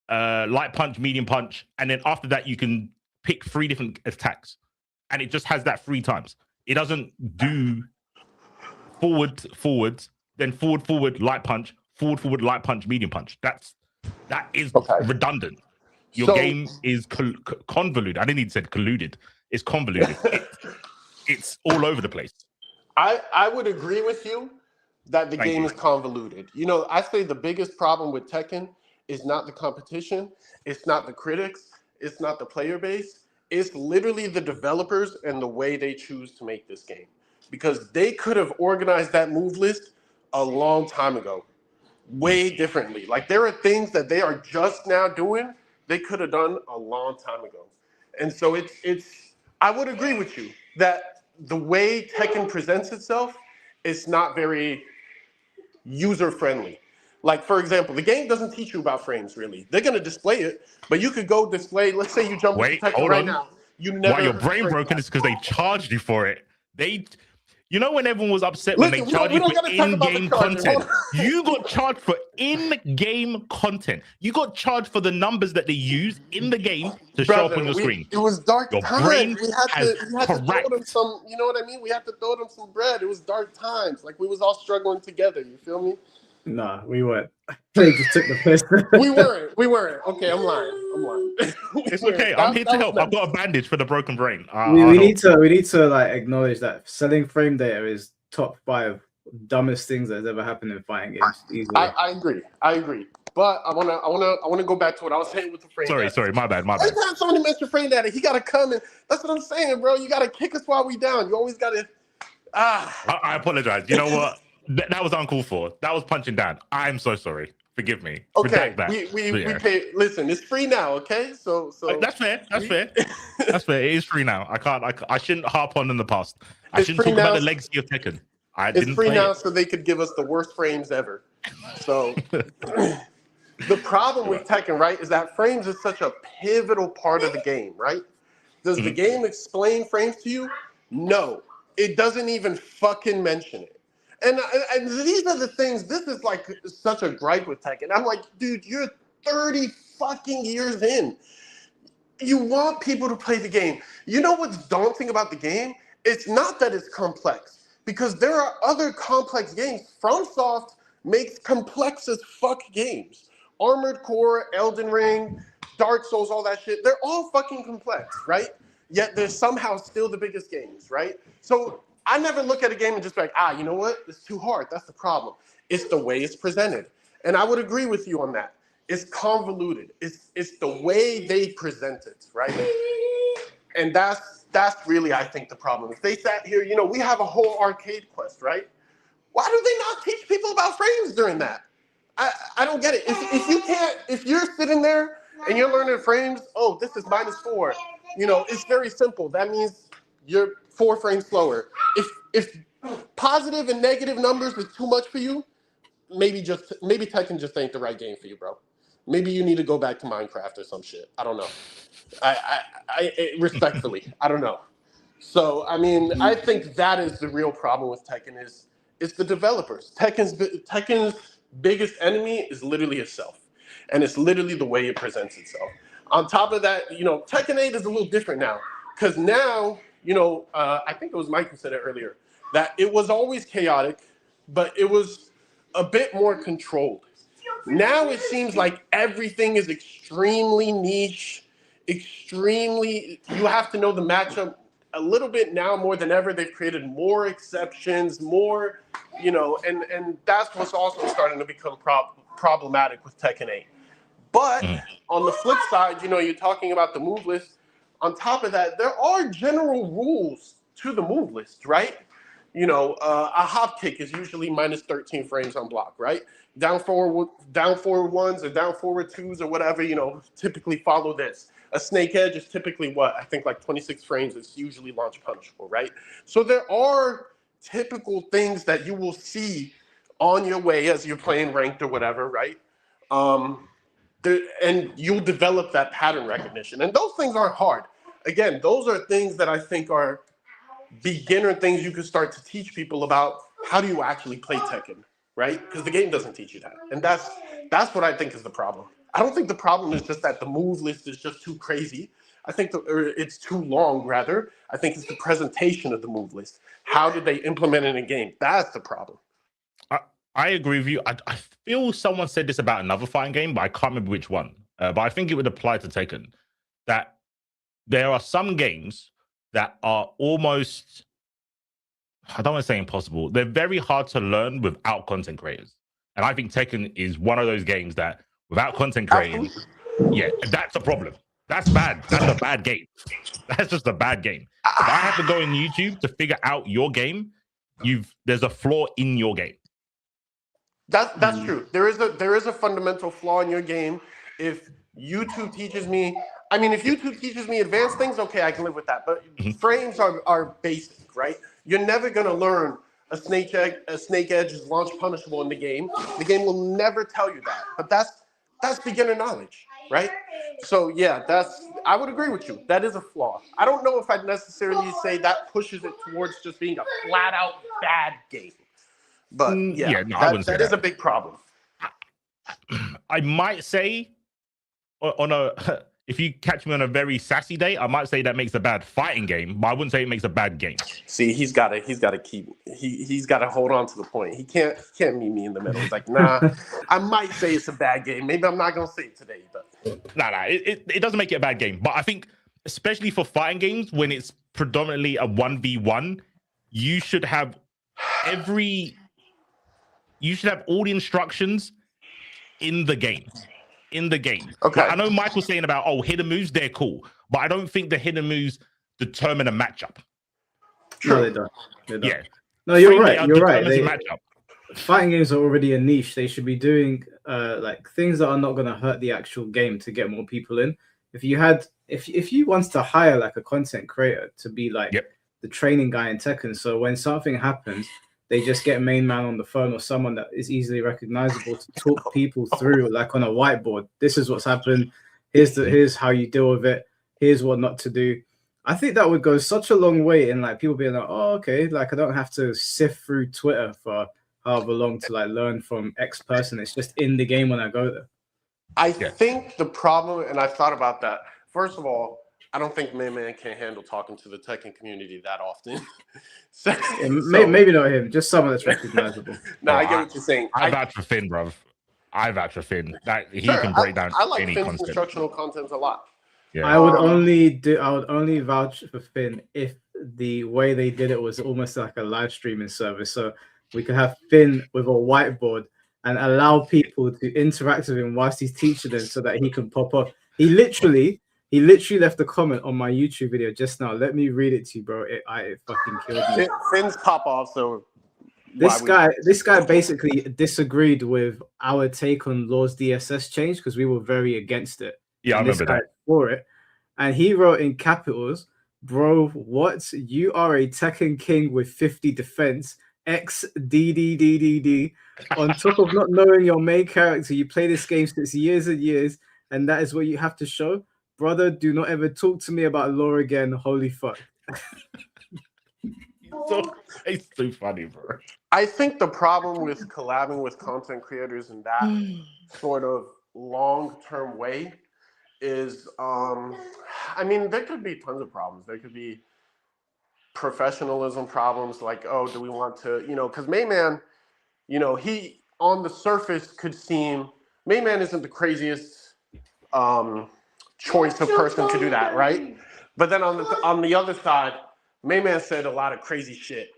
light punch, medium punch, and then after that you can pick 3 different attacks, and it just has that 3 times. It doesn't do forward, then forward, light punch, forward, light punch, medium punch. That is redundant. Your game is convoluted. I didn't even say colluded. It's convoluted. It's all over the place. I would agree with you that the game is convoluted. You know, I say the biggest problem with Tekken is not the competition, it's not the critics, it's not the player base, it's literally the developers and the way they choose to make this game. Because they could have organized that move list a long time ago, way differently. Like, there are things that they are just now doing they could have done a long time ago. And so I would agree with you that the way Tekken presents itself is not very user-friendly. Like, for example, the game doesn't teach you about frames, really. They're going to display it, but you could go display, let's say you jump into Tekken right now. You never Why your brain broken is because they charged you for it. You know when everyone was upset when they charged you for in-game content? You got charged for in-game content. You got charged for the numbers that they use in the game to show up on your screen. It was dark times. We had to throw correct. them some, you know what I mean? We had to throw them some bread. It was dark times. Like, we was all struggling together. You feel me? Nah, we weren't. They just took the piss. We weren't. Okay, I'm lying. It's okay. I'm here to help. I've got a bandage for the broken brain. We need to like acknowledge that selling frame data is top 5 dumbest things that's ever happened in fighting games. Easily. I agree. But I wanna go back to what I was saying with the frame data. Sorry, my bad. Every time somebody mentions frame data, he gotta come and that's what I'm saying, bro. You gotta kick us while we down. You always gotta I apologize. You know what? That was uncalled for. That was punching down. I'm so sorry. Forgive me. Okay, we pay. Listen, it's free now. Okay, so that's fair. That's fair. It is free now. I shouldn't harp on in the past. I shouldn't talk about the legacy of Tekken. It's free now, so they could give us the worst frames ever. So the problem with Tekken, right, is that frames is such a pivotal part of the game, right? Does the game explain frames to you? No, it doesn't even fucking mention it. And these are the things, this is like such a gripe with Tekken. I'm like, dude, you're 30 fucking years in. You want people to play the game. You know what's daunting about the game? It's not that it's complex, because there are other complex games. FromSoft makes complex as fuck games. Armored Core, Elden Ring, Dark Souls, all that shit, they're all fucking complex, right? Yet they're somehow still the biggest games, right? So I never look at a game and just be like, you know what? It's too hard. That's the problem. It's the way it's presented. And I would agree with you on that. It's convoluted. It's the way they present it, right? And that's really, I think, the problem. If they sat here, you know, we have a whole arcade quest, right? Why do they not teach people about frames during that? I don't get it. If you're sitting there and you're learning frames, this is -4. You know, it's very simple. That means you're 4 frames slower. If positive and negative numbers is too much for you, maybe Tekken just ain't the right game for you, bro. Maybe you need to go back to Minecraft or some shit. I don't know. I respectfully, I don't know. So I mean, I think that is the real problem with Tekken is it's the developers. Tekken's biggest enemy is literally itself, and it's literally the way it presents itself. On top of that, you know, Tekken 8 is a little different now, because now, you know, I think it was Mike who said it earlier, that it was always chaotic, but it was a bit more controlled. Now it seems like everything is extremely niche, you have to know the matchup a little bit now more than ever. They've created more exceptions, more, you know, and that's what's also starting to become problematic with Tekken 8. But on the flip side, you know, you're talking about the move list. On top of that, there are general rules to the move list, right? You know, a hop kick is usually -13 frames on block, right? Down forward ones or down forward 2s or whatever, you know, typically follow this. A snake edge is typically I think like 26 frames. It's usually launch punishable, right? So there are typical things that you will see on your way as you're playing ranked or whatever, right? And you'll develop that pattern recognition. And those things aren't hard. Again, those are things that I think are beginner things you can start to teach people about how do you actually play Tekken. right? Because the game doesn't teach you that, and that's what I think is the problem. I don't think the problem is just that the move list is just too crazy. I think it's too long, rather. I think it's the presentation of the move list. How did they implement it in a game? That's the problem. I agree with you. I feel someone said this about another fighting game, but I can't remember which one. But I think it would apply to Tekken. That there are some games that are almost, I don't want to say impossible. They're very hard to learn without content creators. And I think Tekken is one of those games that without content creating, yeah, that's a problem. That's bad. That's a bad game. That's just a bad game. If I have to go on YouTube to figure out your game, there's a flaw in your game. That's true. There is a fundamental flaw in your game. If YouTube teaches me, if YouTube teaches me advanced things, okay, I can live with that. But frames are basic, right? You're never gonna learn a snake edge is launch punishable in the game. The game will never tell you that. But that's beginner knowledge, right? So yeah, I would agree with you. That is a flaw. I don't know if I'd necessarily say that pushes it towards just being a flat out bad game. But that is a big problem. I might say if you catch me on a very sassy day, I might say that makes a bad fighting game, but I wouldn't say it makes a bad game. See, he's got to hold on to the point. He can't meet me in the middle. It's like, nah, I might say it's a bad game. Maybe I'm not gonna say it today, but it doesn't make it a bad game. But I think especially for fighting games, when it's predominantly a 1v1, you should have all the instructions in the game. Okay. Like, I know Michael's saying about hidden moves, they're cool, but I don't think the hidden moves determine a matchup. No, they don't. Yeah. No, you're right. Fighting games are already a niche. They should be doing like things that are not going to hurt the actual game to get more people in. If you want to hire like a content creator to be like the training guy in Tekken, so when something happens, they just get a main man on the phone or someone that is easily recognizable to talk people through, like on a whiteboard. This is what's happened. Here's how you deal with it. Here's what not to do. I think that would go such a long way in like people being like, oh, okay, like I don't have to sift through Twitter for however long to like learn from X person. It's just in the game when I go there. I think the problem, and I've thought about that. First of all, I don't think Man can handle talking to the Tekken community that often. Maybe not him, just someone that's recognizable. I get what you're saying. I vouch for Finn, bruv. I vouch for Finn. That he can break down I like any Finn's content. instructional content a lot. Yeah. I would only vouch for Finn if the way they did it was almost like a live streaming service. So we could have Finn with a whiteboard and allow people to interact with him whilst he's teaching them so that he can pop up. He literally left a comment on my YouTube video just now. Let me read it to you, bro. It fucking killed me. Finn's pop off. So this guy basically disagreed with our take on Law's DSS change because we were very against it. Yeah, I remember that. For it, and he wrote in capitals, "Bro, what? You are a Tekken king with 50 defense. XDDDDD. On top of not knowing your main character, you play this game since years and years, and that is what you have to show." Brother, do not ever talk to me about Law again. Holy fuck. It's so funny, bro. I think the problem with collabing with content creators in that sort of long-term way is, there could be tons of problems. There could be professionalism problems like, do we want to, because Mayman, he on the surface could seem, Mayman isn't the craziest choice of person to do that, right? But then on the other side, Mayman said a lot of crazy shit,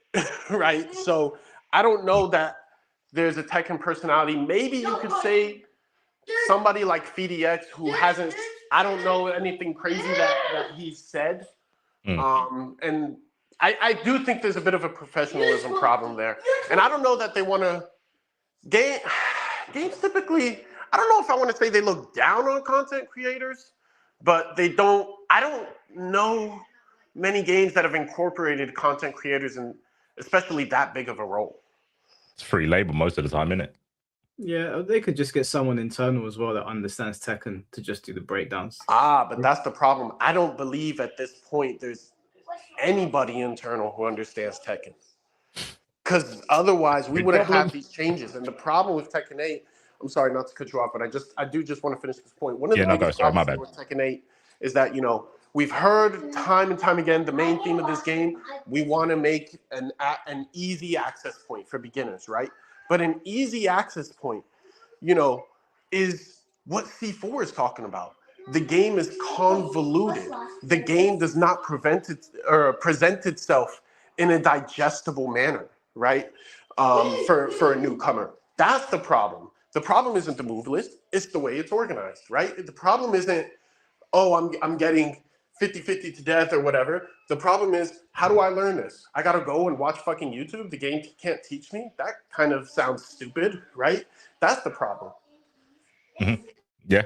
right? So I don't know that there's a Tekken personality. Maybe you could say somebody like FDX who hasn't, I don't know anything crazy that he said. And I do think there's a bit of a professionalism problem there. And I don't know that they want to, games typically, I don't know if I want to say they look down on content creators, but I don't know many games that have incorporated content creators in especially that big of a role. It's free labor most of the time, isn't it? Yeah, they could just get someone internal as well that understands Tekken to just do the breakdowns. But that's the problem. I don't believe at this point there's anybody internal who understands Tekken. because otherwise we wouldn't have these changes. And the problem with Tekken 8, I'm sorry not to cut you off, but I do just want to finish this point. One of the biggest problems with Tekken 8 is that, you know, we've heard time and time again, the main theme of this game, we want to make an easy access point for beginners, right? But an easy access point, you know, is what C4 is talking about. The game is convoluted. The game does not present itself in a digestible manner, right? For a newcomer. That's the problem. The problem isn't the move list, it's the way it's organized, right? The problem isn't, oh, I'm getting 50-50 to death or whatever. The problem is, how do I learn this? I gotta go and watch fucking YouTube? The game can't teach me? That kind of sounds stupid, right? That's the problem. Mm-hmm. Yeah.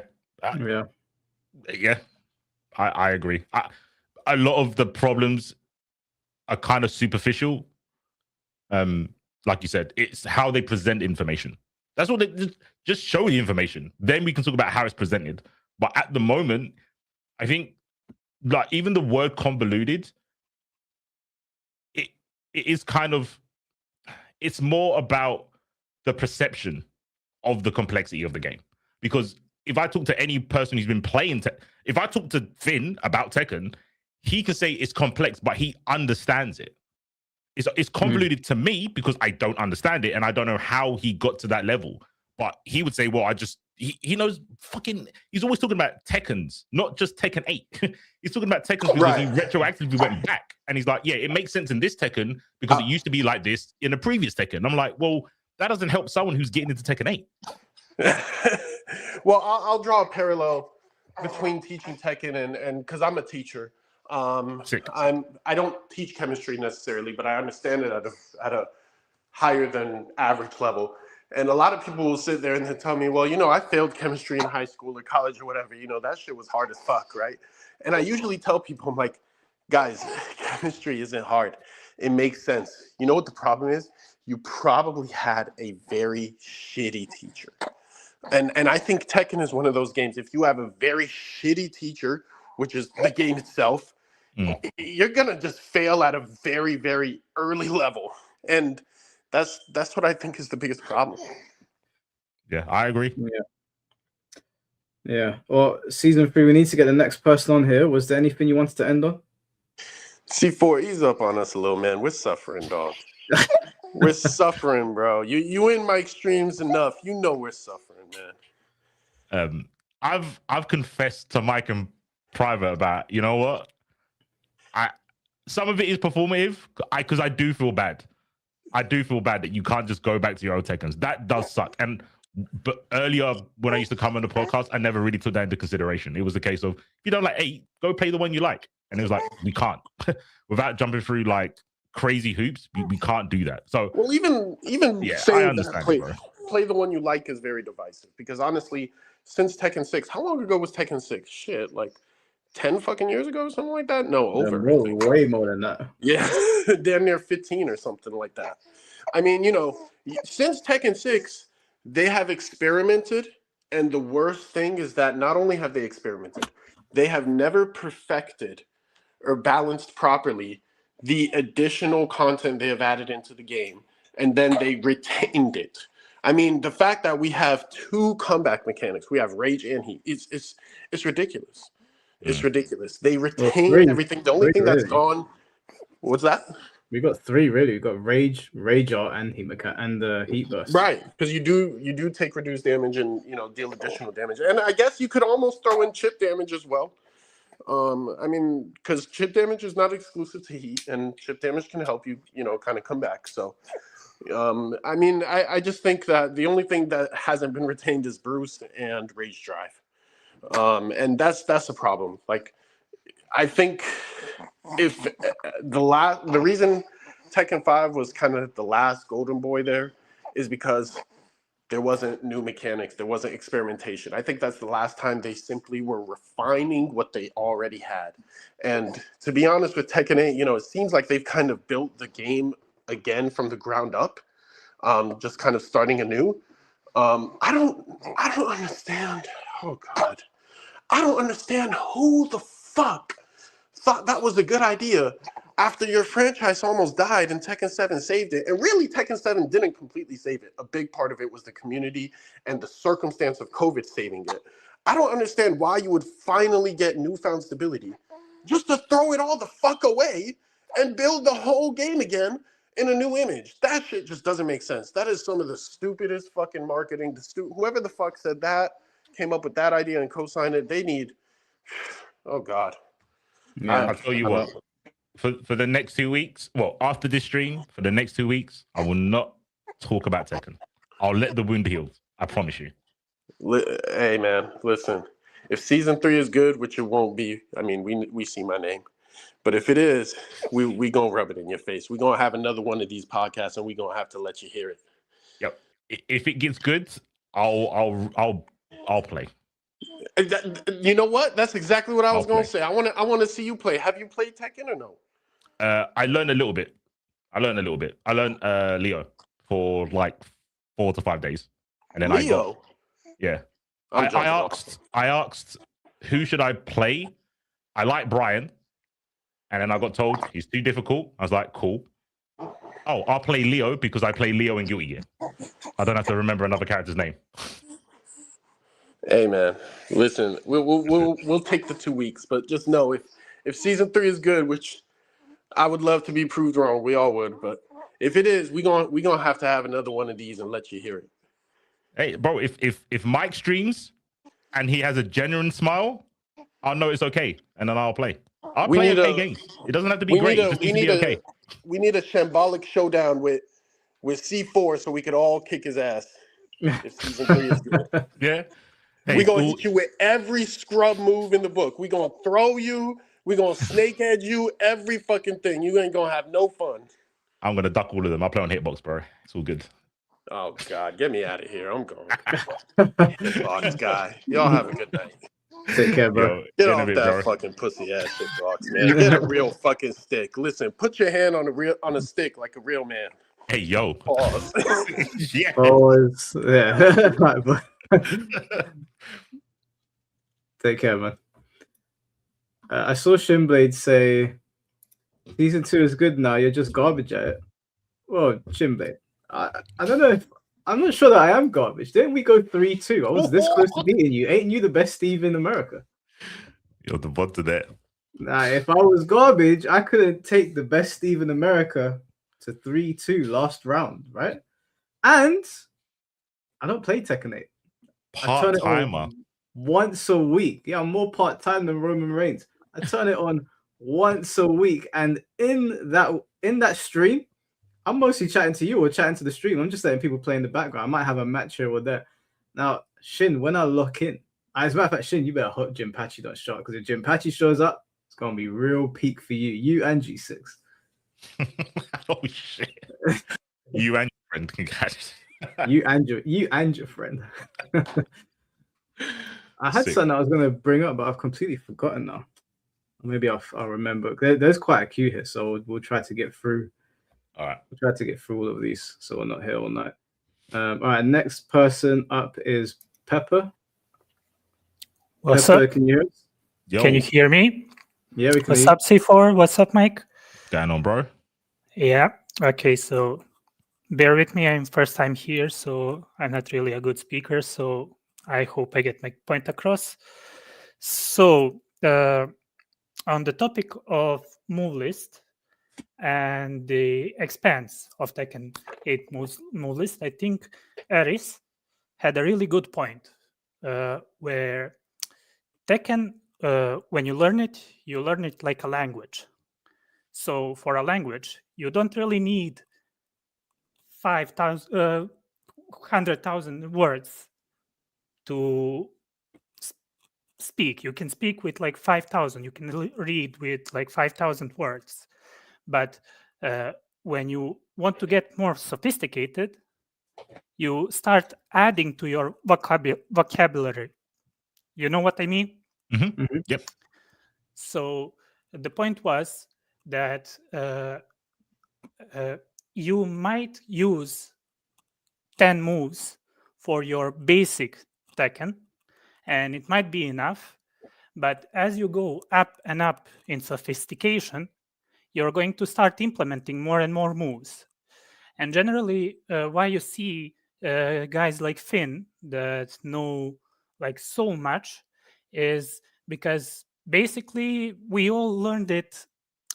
Yeah. I agree. A lot of the problems are kind of superficial. Like you said, it's how they present information. That's what they just show the information. Then we can talk about how it's presented. But at the moment, I think like even the word convoluted, it is kind of, it's more about the perception of the complexity of the game. Because if I talk to any person who's been playing, if I talk to Finn about Tekken, he can say it's complex, but he understands it. It's convoluted to me because I don't understand it and I don't know how he got to that level. But he would say, well, he knows fucking, he's always talking about Tekkens, not just Tekken 8. He's talking about Tekkens because he retroactively went back. And he's like, yeah, it makes sense in this Tekken because it used to be like this in a previous Tekken. I'm like, well, that doesn't help someone who's getting into Tekken 8. Well, I'll draw a parallel between teaching Tekken and because I'm a teacher. I don't teach chemistry necessarily, but I understand it at a higher than average level. And a lot of people will sit there and they'll tell me, well, you know, I failed chemistry in high school or college or whatever. You know, that shit was hard as fuck, right? And I usually tell people, I'm like, guys, chemistry isn't hard. It makes sense. You know what the problem is? You probably had a very shitty teacher. And I think Tekken is one of those games. If you have a very shitty teacher, which is the game itself, you're gonna just fail at a very, very early level. And that's what I think is the biggest problem. Yeah, I agree. Yeah. Well, season 3, we need to get the next person on here. Was there anything you wanted to end on? C4, ease up on us a little, man. We're suffering, dog. We're suffering, bro. You in my extremes enough. You know we're suffering, man. I've confessed to Mike in private about, you know what? Some of it is performative because I do feel bad. I do feel bad that you can't just go back to your old Tekkens. That does suck. But earlier when I used to come on the podcast, I never really took that into consideration. It was the case of, if you don't like 8, go play the one you like. And it was like, we can't. Without jumping through like crazy hoops, we can't do that. So well, even saying that play the one you like is very divisive because honestly, since Tekken 6, how long ago was Tekken 6? Shit, like 10 fucking years ago, something like that? No, over. Way more than that. Yeah, damn near 15 or something like that. I mean, you know, since Tekken 6, they have experimented, and the worst thing is that not only have they experimented, they have never perfected or balanced properly the additional content they have added into the game, and then they retained it. I mean, the fact that we have 2 comeback mechanics, we have Rage and Heat, it's ridiculous. It's ridiculous. They retain everything. The only thing that's gone. What's that? We got 3 really. We got Rage Art, and Heat and the Heat Burst. Right, because you do take reduced damage and deal additional damage, and I guess you could almost throw in chip damage as well. I mean, because chip damage is not exclusive to Heat, and chip damage can help you kind of come back. So, I mean, I just think that the only thing that hasn't been retained is Bruce and Rage Drive. And that's a problem. Like, I think if the reason Tekken 5 was kind of the last golden boy there is because there wasn't new mechanics, there wasn't experimentation. I think that's the last time they simply were refining what they already had. And to be honest with Tekken 8, it seems like they've kind of built the game again from the ground up, just kind of starting anew. I don't understand. Oh God. I don't understand who the fuck thought that was a good idea after your franchise almost died and Tekken 7 saved it. And really, Tekken 7 didn't completely save it. A big part of it was the community and the circumstance of COVID saving it. I don't understand why you would finally get newfound stability just to throw it all the fuck away and build the whole game again in a new image. That shit just doesn't make sense. That is some of the stupidest fucking marketing. Whoever the fuck said that, came up with that idea and co-signed it, they need... Oh, God. Yeah, I'll tell you what. For the next 2 weeks, well, after this stream, for the next 2 weeks, I will not talk about Tekken. I'll let the wound heal. I promise you. Hey, man, listen. If season 3 is good, which it won't be, I mean, we see my name. But if it is, we gonna rub it in your face. We're gonna have another one of these podcasts, and we're gonna have to let you hear it. Yep. If it gets good, I'll play. You know what? That's exactly what I was gonna say. I wanna see you play. Have you played Tekken or no? I learned a little bit. I learned Leo for like 4 to 5 days, and then Leo? I asked who should I play. I like Brian, and then I got told he's too difficult. I was like, cool. Oh, I'll play Leo because I play Leo in Guilty Gear. I don't have to remember another character's name. Hey man, listen, we'll take the 2 weeks, but just know if season 3 is good, which I would love to be proved wrong, we all would, but if it is, we gonna have to have another one of these and let you hear it. Hey, bro, if Mike streams and he has a genuine smile, I'll know it's okay, and then I'll play. I'll play okay games. It doesn't have to be great. It just needs to be okay. We need a shambolic showdown with C4 so we could all kick his ass if season 3 is good. Yeah. Hey, we're going to hit you with every scrub move in the book. We're going to throw you. We're going to snake edge you. Every fucking thing. You ain't going to have no fun. I'm going to duck all of them. I'll play on Hitbox, bro. It's all good. Oh, God. Get me out of here. I'm going. Hitbox guy. Y'all have a good night. Take care, bro. Get off that fucking pussy ass Hitbox, man. Get a real fucking stick. Listen, put your hand on a stick like a real man. Hey, yo. Pause. Yeah. Pause. Yeah. Take care, man. I saw Shinblade say, season 2 is good now, you're just garbage at it. Well, Shinblade, I don't know if, I'm not sure that I am garbage. Didn't we go 3-2? I was this close to beating you. Ain't you the best Steve in America? You're the butt to that. Nah, if I was garbage, I couldn't take the best Steve in America to 3-2 last round, right? And I don't play Tekken 8. Part-timer. Once a week. Yeah, I'm more part-time than Roman Reigns. I turn it on once a week, and in that stream, I'm mostly chatting to you or chatting to the stream. I'm just letting people play in the background. I might have a match here or there. Now, Shin, when I lock in, as a matter of fact, Shin, you better hope Jim Patchy don't show up, because if Jim Patchy shows up, it's gonna be real peak for you and G6. Oh shit! You and your friend can catch. you and your friend. I had something I was going to bring up, but I've completely forgotten now. Maybe I'll remember. There's quite a queue here, so we'll try to get through. All right. We'll try to get through all of these, so we're not here all night. All right, next person up is Pepper. What's Pepper, up? can you hear us? Yo. Can you hear me? Yeah, we can. What's up, C4? What's up, Mike? Going on, bro? Yeah. Okay, so bear with me. I'm first time here, so I'm not really a good speaker. So I hope I get my point across. So on the topic of move list and the expanse of Tekken 8 move list, I think Aris had a really good point where Tekken, when you learn it like a language. So for a language, you don't really need 100,000 words to speak. You can speak with like 5,000. You can read with like 5,000 words. But when you want to get more sophisticated, you start adding to your vocabulary. You know what I mean? Mm-hmm. Mm-hmm. Yep. So the point was that you might use 10 moves for your basic Tekken, and it might be enough. But as you go up and up in sophistication, you're going to start implementing more and more moves. And generally, why you see guys like Finn that know like so much is because basically we all learned it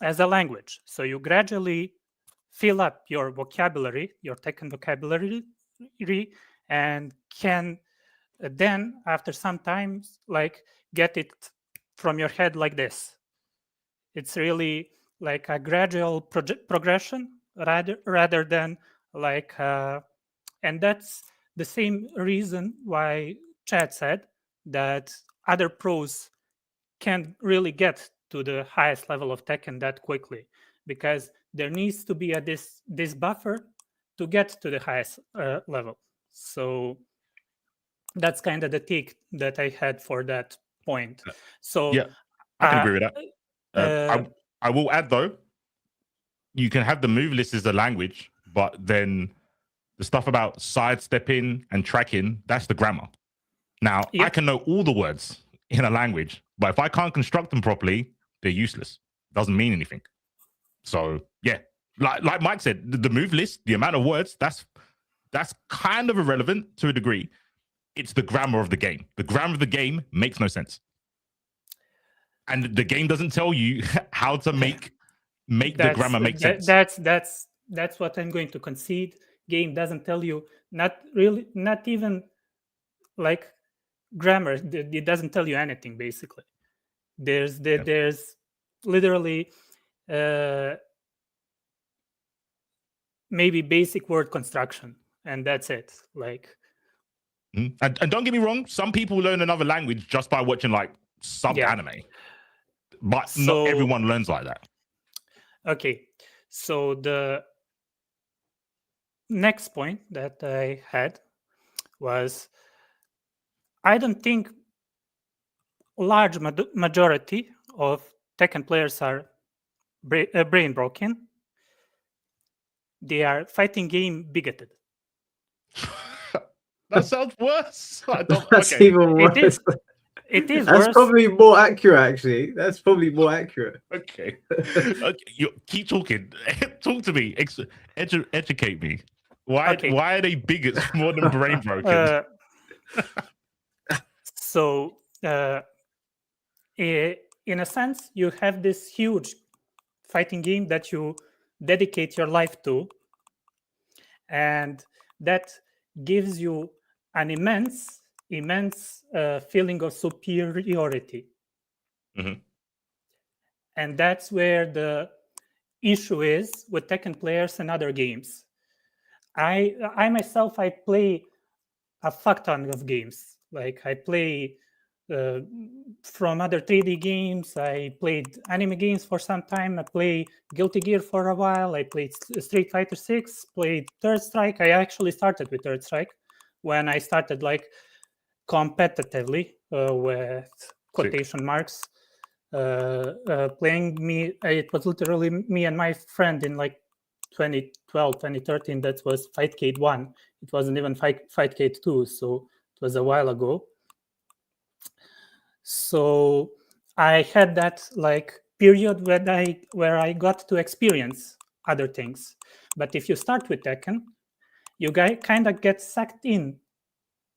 as a language. So you gradually fill up your vocabulary, your Tekken vocabulary, and can then after some time like get it from your head like this. It's really like a gradual progression rather than like and that's the same reason why Chad said that other pros can't really get to the highest level of Tekken that quickly, because there needs to be this buffer to get to the highest level. So that's kind of the take that I had for that point. So yeah, I can agree with that. I will add though, you can have the move list as a language, but then the stuff about sidestepping and tracking, that's the grammar. Now, I can know all the words in a language, but if I can't construct them properly, they're useless. Doesn't mean anything. So yeah, like Mike said, the move list, the amount of words, that's kind of irrelevant to a degree. It's the grammar of the game. The grammar of the game makes no sense. And the game doesn't tell you how to make the grammar make sense. That's what I'm going to concede. Game doesn't tell you, not even like grammar. It doesn't tell you anything basically. There's literally maybe basic word construction, and that's it. Like, and don't get me wrong, some people learn another language just by watching like sub anime, but not everyone learns like that. Okay, so the next point that I had was, I don't think large majority of Tekken players are brain broken. They are fighting game bigoted. That sounds worse. That's even worse. It is That's worse. probably more accurate, actually. That's probably more accurate. Okay. You keep talking. Talk to me. Educate me. Why are they bigots more than brain broken? So, in a sense, you have this huge fighting game that you dedicate your life to, and that gives you an immense feeling of superiority. Mm-hmm. And that's where the issue is with Tekken players and other games. I myself, I play a fuck ton of games. Like, I play from other 3D games. I played anime games for some time. I played Guilty Gear for a while. I played Street Fighter 6, played Third Strike. I actually started with Third Strike when I started like competitively with quotation marks playing me. It was literally me and my friend in like 2012, 2013. That was Fightcade 1. It wasn't even Fightcade 2, so it was a while ago. So I had that like period where I got to experience other things. But if you start with Tekken, you kind of get sucked in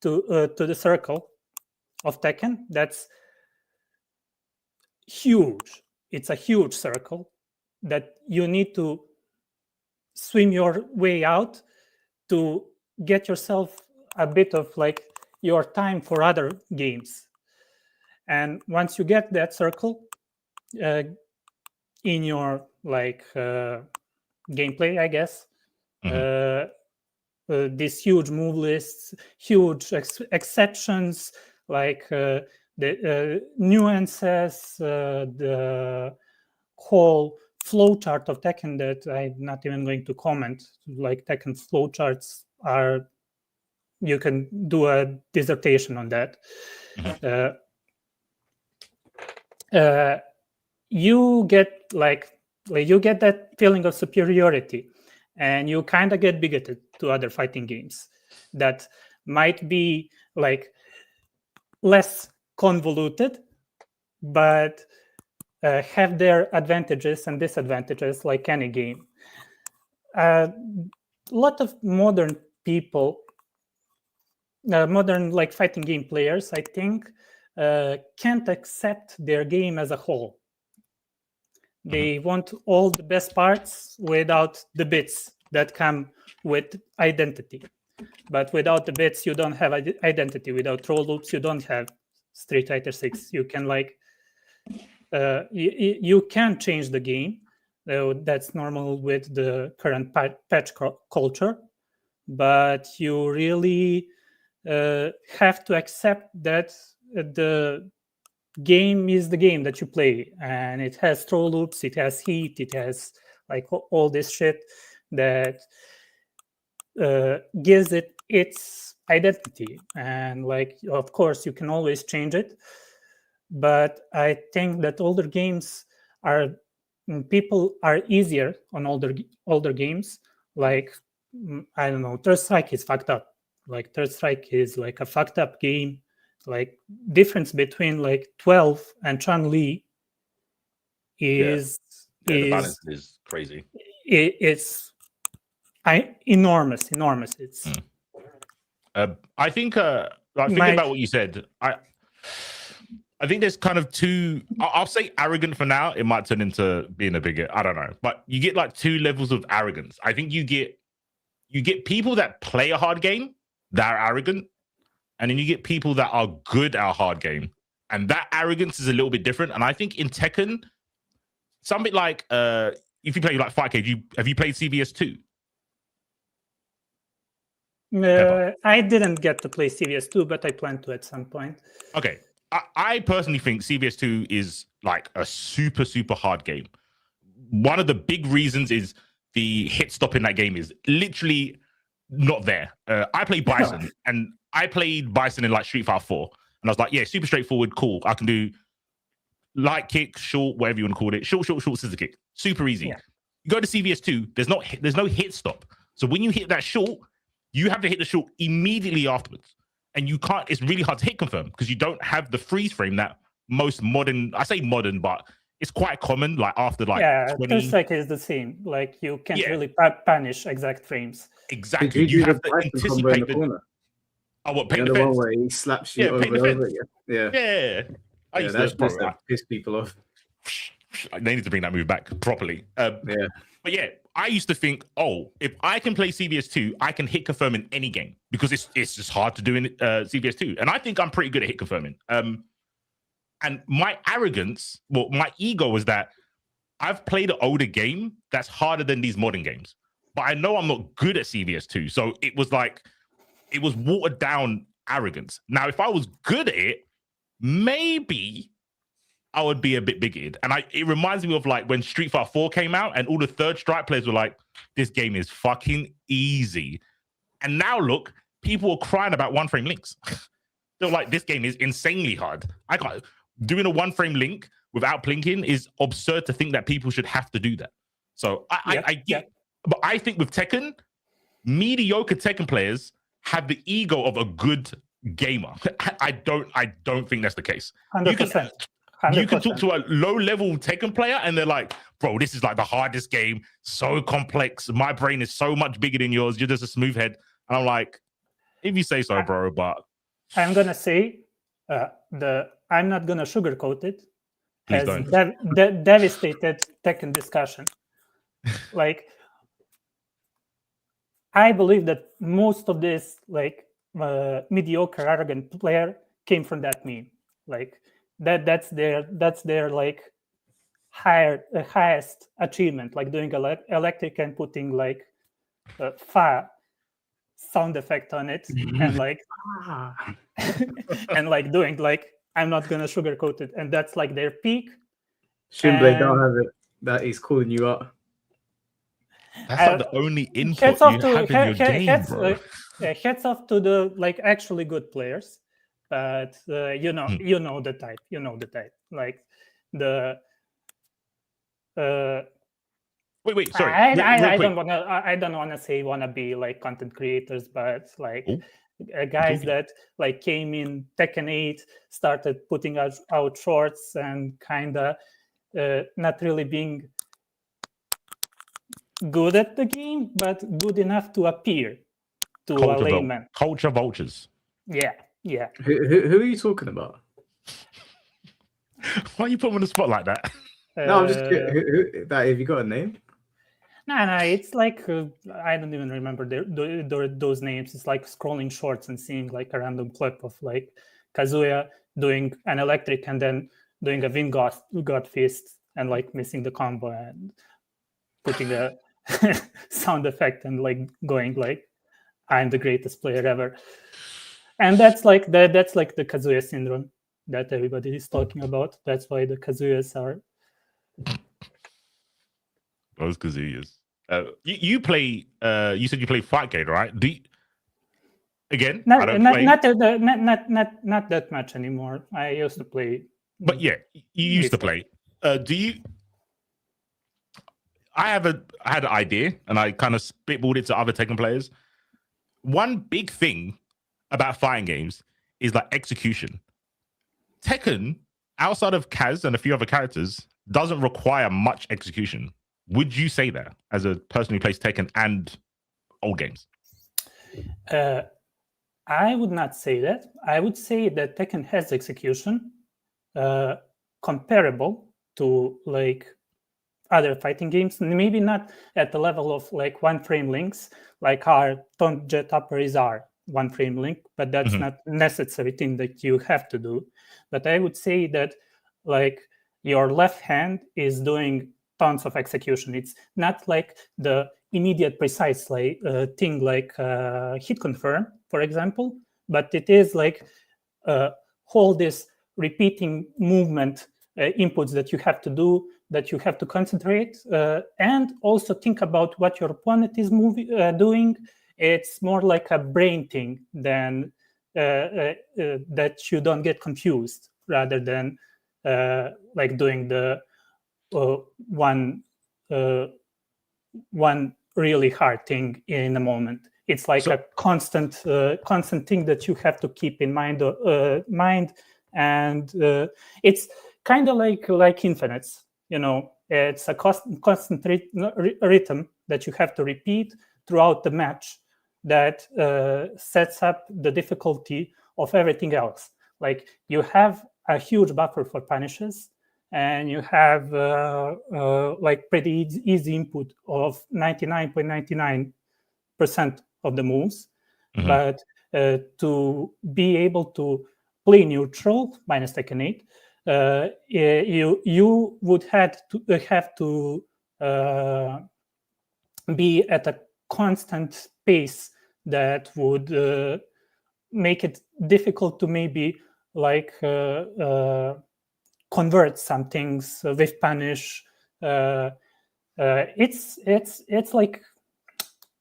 to the circle of Tekken. That's huge. It's a huge circle that you need to swim your way out to get yourself a bit of like your time for other games. And once you get that circle in your like gameplay, I guess, these huge move lists, huge exceptions, like the nuances, the whole flowchart of Tekken that I'm not even going to comment. Like Tekken flowcharts are, you can do a dissertation on that. You get you get that feeling of superiority, and you kind of get bigoted to other fighting games that might be like less convoluted, but have their advantages and disadvantages like any game. A lot of modern people, modern like fighting game players, I think, can't accept their game as a whole. They want all the best parts without the bits that come with identity. But without the bits, you don't have identity. Without throw loops, you don't have Street Fighter 6. You can you can change the game. That's normal with the current patch culture. But you really have to accept that the game is the game that you play, and it has throw loops, it has heat, it has like all this shit that gives it its identity. And like, of course, you can always change it, but I think that older games people are easier on older games. Like, I don't know, Third Strike is fucked up. Like, Third Strike is like a fucked up game. Like, difference between like 12 and Chun-Li is the balance is crazy. It's enormous. It's I think like thinking about what you said, I think there's kind of two. I'll say arrogant for now. It might turn into being a bigot. I don't know, but you get like two levels of arrogance. I think you get people that play a hard game that are arrogant, and then you get people that are good at a hard game, and that arrogance is a little bit different. And I think in Tekken, something like if you play like Fight Cage, have you played CVS 2? I didn't get to play CVS 2, but I plan to at some point. Okay. I personally think CVS 2 is like a super, super hard game. One of the big reasons is the hit stop in that game is literally not there. I play Bison, and I played Bison in like Street Fighter 4, and I was like, yeah, super straightforward, cool. I can do light kick, short, whatever you want to call it, short, scissor kick, super easy. Yeah. You go to CVS 2, there's no hit stop. So when you hit that short, you have to hit the short immediately afterwards. And you can't, it's really hard to hit confirm because you don't have the freeze frame that most modern, I say modern, but it's quite common, like after like 20... Third Strike is the same. Like you can't really punish exact frames. Exactly. You have to anticipate the corner. Oh, what, paint the defense? one where he slaps you over and over again. Yeah. I used to piss people off. They need to bring that move back properly. But yeah, I used to think, if I can play CVS 2, I can hit confirm in any game because it's just hard to do in CVS 2. And I think I'm pretty good at hit confirming. And my arrogance, my ego was that I've played an older game that's harder than these modern games. But I know I'm not good at CVS 2. So it was watered down arrogance. Now, if I was good at it, maybe I would be a bit bigoted. And it reminds me of like when Street Fighter 4 came out and all the Third Strike players were like, this game is fucking easy. And now look, people are crying about one frame links. They're like, this game is insanely hard. Doing a one frame link without plinking is absurd to think that people should have to do that. So I get, but I think with Tekken, mediocre Tekken players have the ego of a good gamer. I don't think that's the case. 100%. You can talk to a low-level Tekken player, and they're like, bro, this is like the hardest game, so complex. My brain is so much bigger than yours. You're just a smooth head. And I'm like, if you say so, bro, but... I'm going to say, I'm not going to sugarcoat it. Please as don't. Devastated Tekken discussion. Like, I believe that most of this, like, mediocre, arrogant player came from that meme. Like, that's their like highest achievement, like doing electric and putting like fire sound effect on it and like and like doing like, I'm not gonna sugarcoat it, and that's like their peak. Shinblade don't have it. That is calling you up. That's like the only input you have in your game, bro. Heads off to the like actually good players. But you know the type. Like the wait, sorry. I don't wanna say wanna be like content creators, but like guys that like came in Tekken 8, started putting out shorts and kinda not really being good at the game, but good enough to appear to a layman. Culture vultures. Yeah. Who are you talking about? Why you put him on the spot like that? No, I'm just have you got a name? No, it's like I don't even remember those names. It's like scrolling shorts and seeing like a random clip of like Kazuya doing an electric and then doing a wind god fist and like missing the combo and putting a sound effect and like going like, I'm the greatest player ever. And that's like the Kazuya syndrome that everybody is talking about. That's why the Kazuyas are. Those Kazuyas. You play. You said you play Fightgate, right? Again, not, I don't not, play. Not that much anymore. I used to play. But yeah, you used to play. Do you? I had an idea, and I kind of spitballed it to other Tekken players. One big thing about fighting games is like execution. Tekken, outside of Kaz and a few other characters, doesn't require much execution. Would you say that as a person who plays Tekken and old games? I would not say that. I would say that Tekken has execution comparable to like other fighting games, maybe not at the level of like one frame links, like our Taunt Jet Uppers are one frame link, but that's not necessary thing that you have to do. But I would say that like your left hand is doing tons of execution. It's not like the immediate precise thing like hit confirm, for example, but it is like hold this repeating movement inputs that you have to do, that you have to concentrate, and also think about what your opponent is doing. It's more like a brain thing than that you don't get confused, rather than like doing the one really hard thing in a moment. It's like a constant thing that you have to keep in mind, and it's kind of like infinites. You know, it's a constant rhythm that you have to repeat throughout the match that sets up the difficulty of everything else. Like you have a huge buffer for punishes, and you have like pretty easy input of 99.99% of the moves. But to be able to play neutral minus Tekken 8, you would have to be at a constant pace that would make it difficult to maybe like convert some things with punish. It's like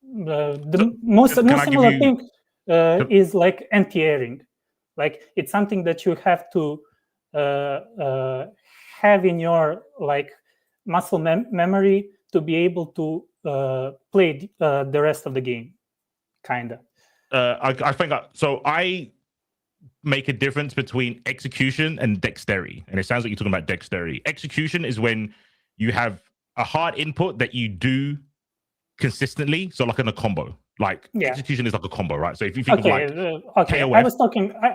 the most similar thing is like anti-airing. Like it's something that you have to have in your like muscle memory to be able to play the rest of the game, kind of. I think so. I make a difference between execution and dexterity, and it sounds like you're talking about dexterity. Execution is when you have a hard input that you do consistently, so like in a combo. Like execution is like a combo, right? So if you think of like KOF, I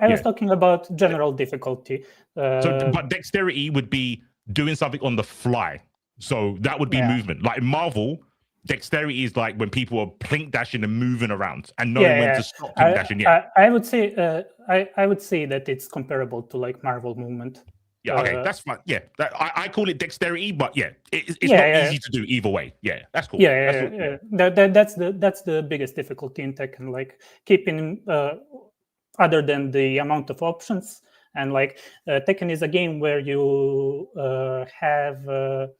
was talking about general difficulty. But dexterity would be doing something on the fly. So that would be movement. Like in Marvel, dexterity is like when people are plink dashing and moving around and knowing when to stop plink dashing. I would say I would say that it's comparable to like Marvel movement. Yeah, okay, that's fine. Yeah, I call it dexterity, but it's not easy to do either way. Yeah, that's cool. That's the biggest difficulty in Tekken, like keeping other than the amount of options. And like Tekken is a game where you have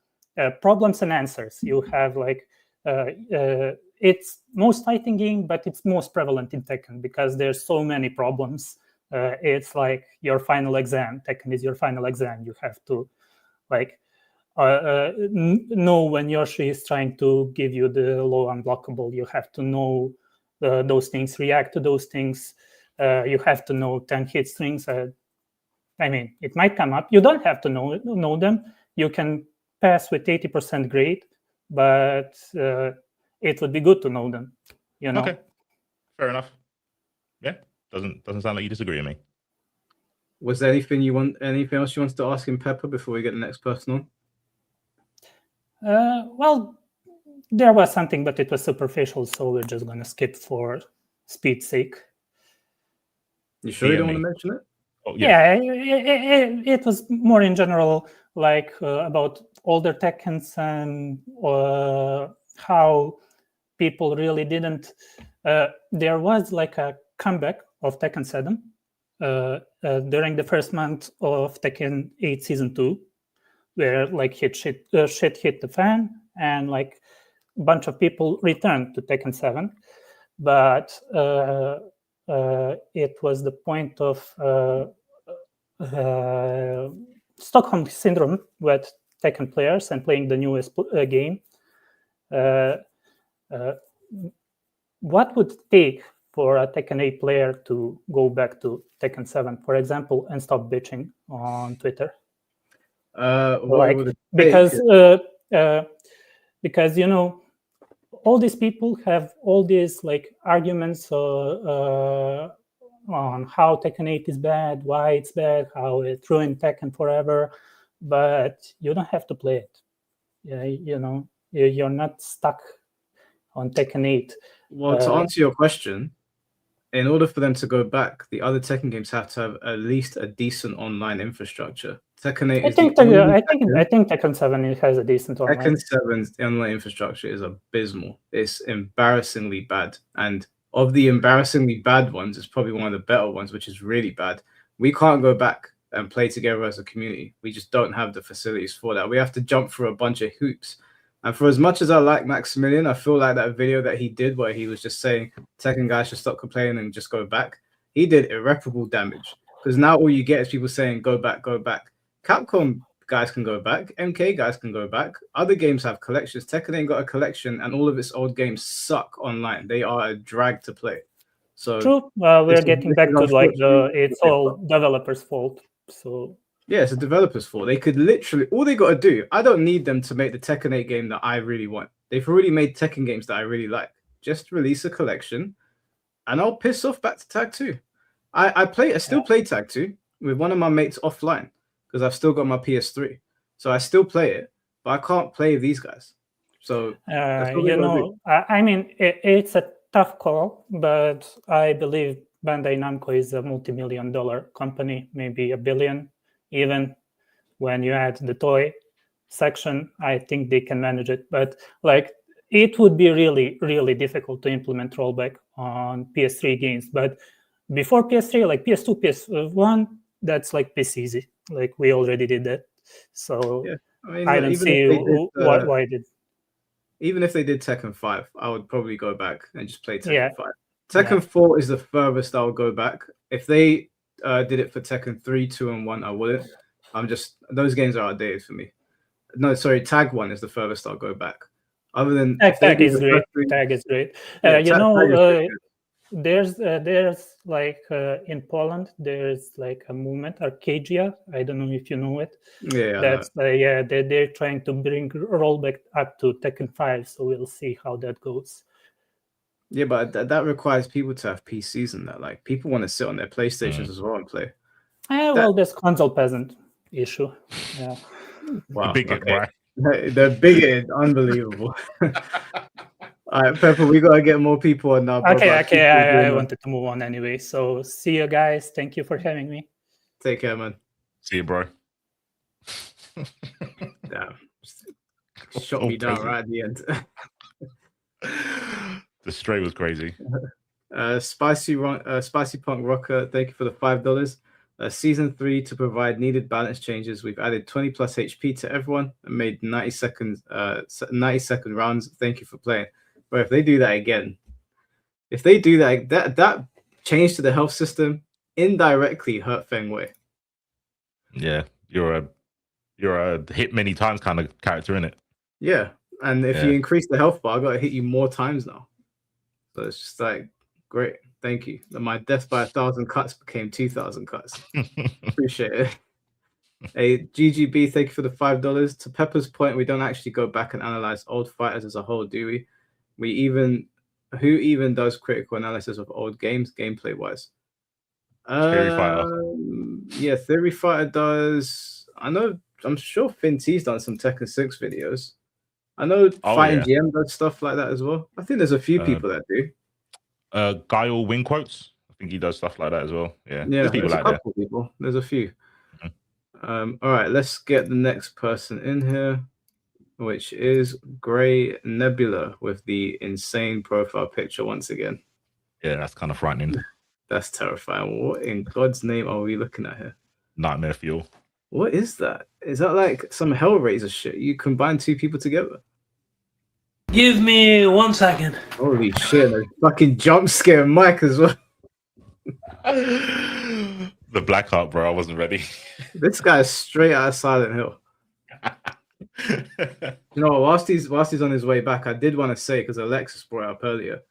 problems and answers. You have like it's most fighting game, but it's most prevalent in Tekken because there's so many problems. It's like your final exam. Tekken is your final exam. You have to like know when Yoshi is trying to give you the low unblockable. You have to know those things, react to those things. You have to know 10 hit strings. I mean, it might come up. You don't have to know them. you can pass with 80% grade, but it would be good to know them. You know. Okay, fair enough. Yeah, doesn't sound like you disagree with me. Was there anything else you wanted to ask him, Pepper, before we get the next person on? Well, there was something, but it was superficial, so we're just gonna skip for speed's sake. You sure you don't want to mention it? Oh, yeah. It was more in general, like about older Tekkens and how people really didn't. There was like a comeback of Tekken 7 during the first month of Tekken 8 Season 2, where like shit hit the fan, and like a bunch of people returned to Tekken 7. But it was the point of Stockholm syndrome with Tekken players and playing the newest game. What would it take for a Tekken 8 player to go back to Tekken 7, for example, and stop bitching on Twitter? Because you know, all these people have all these like arguments on how Tekken 8 is bad, why it's bad, how it ruined Tekken forever, but you don't have to play it. Yeah, you know, you're not stuck on Tekken 8. Well, to answer your question, in order for them to go back, the other Tekken games have to have at least a decent online infrastructure. Tekken 8 I think Tekken 7 has a decent online. Tekken 7's online infrastructure is abysmal. It's embarrassingly bad. And of the embarrassingly bad ones, it's probably one of the better ones, which is really bad. We can't go back and play together as a community. We just don't have the facilities for that. We have to jump through a bunch of hoops. And for as much as I like Maximilian, I feel like that video that he did where he was just saying Tekken guys should stop complaining and just go back, he did irreparable damage. Because now all you get is people saying, go back, go back. Capcom guys can go back. MK guys can go back. Other games have collections. Tekken ain't got a collection, and all of its old games suck online. They are a drag to play. So true. We're getting back to like it's all developers' fault. So yeah, it's a developer's fault. They could literally, all they got to do, I don't need them to make the Tekken 8 game that I really want. They've already made Tekken games that I really like. Just release a collection, and I'll piss off back to Tag 2. I still play Tag 2 with one of my mates offline because I've still got my PS3. So I still play it, but I can't play these guys. So you know, I mean, it's a tough call, but I believe Bandai Namco is a multi-million-dollar company, maybe $1 billion. Even when you add the toy section, I think they can manage it. But like, it would be really, really difficult to implement rollback on PS3 games. But before PS3, like PS2, PS1, that's like piss easy. Like we already did that. So yeah. I mean, I don't see why did. Even if they did Tekken 5, I would probably go back and just play Tekken 5. Tekken 4 is the furthest I would go back. If they did it for Tekken 3, 2, and 1, I wouldn't. Those games are outdated for me. No, sorry, Tag 1 is the furthest I'll go back. Other than Tag is great. Tag is great. Yeah, there's like in Poland, there's like a movement, Arcadia. I don't know if you know it. Yeah, that's they're trying to bring rollback up to Tekken 5. So we'll see how that goes. Yeah, but that requires people to have PCs and that. Like, people want to sit on their PlayStations as well and play. Well, there's console peasant issue. Yeah. Wow. Bigot, right? They're bigoted. Unbelievable. All right, Pepper, we got to get more people on now. Okay. I wanted to move on anyway. So see you guys. Thank you for having me. Take care, man. See you, bro. Damn. Shot me down right at the end. The stray was crazy. Spicy Punk Rocker, thank you for the $5. Season 3 to provide needed balance changes. We've added 20 plus HP to everyone and made 90 second rounds. Thank you for playing. But if they do that again, that change to the health system indirectly hurt Feng Wei. Yeah, you're a hit many times kind of character, innit? Yeah, and if you increase the health bar, I got to hit you more times now. So it's just like, great, thank you. And my death by 1,000 cuts became 2,000 cuts. Appreciate it. A GGB, thank you for the $5. To Pepper's point, we don't actually go back and analyze old fighters as a whole, do we? Who even does critical analysis of old games, gameplay wise? Theory Fighter. Yeah, Theory Fighter does. I'm sure Finn T's done some Tekken 6 videos. I know Fighting GM does stuff like that as well. I think there's a few people that do. Guile Wing Quotes. I think he does stuff like that as well. Yeah, there's people like that. People. There's a few. All right, let's get the next person in here, which is Grey Nebula with the insane profile picture once again. Yeah, that's kind of frightening. That's terrifying. What in God's name are we looking at here? Nightmare Fuel. What is that? Is that like some Hellraiser shit? You combine two people together? Give me 1 second. Holy shit, a fucking jump scare Mike as well. The Black Heart, bro. I wasn't ready. This guy's straight out of Silent Hill. You know, whilst he's on his way back, I did want to say, because Alexis brought it up earlier,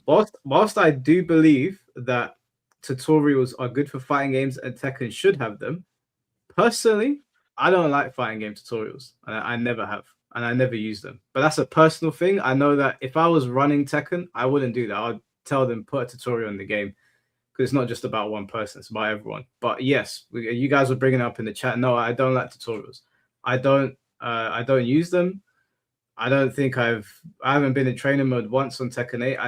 whilst I do believe that tutorials are good for fighting games and Tekken should have them, personally, I don't like fighting game tutorials. I never have, and I never use them. But that's a personal thing. I know that if I was running Tekken, I wouldn't do that. I'd tell them, put a tutorial in the game, because it's not just about one person, it's about everyone. But yes, you guys were bringing it up in the chat. No, I don't like tutorials. I don't use them. I don't think I haven't been in trainer mode once on Tekken 8.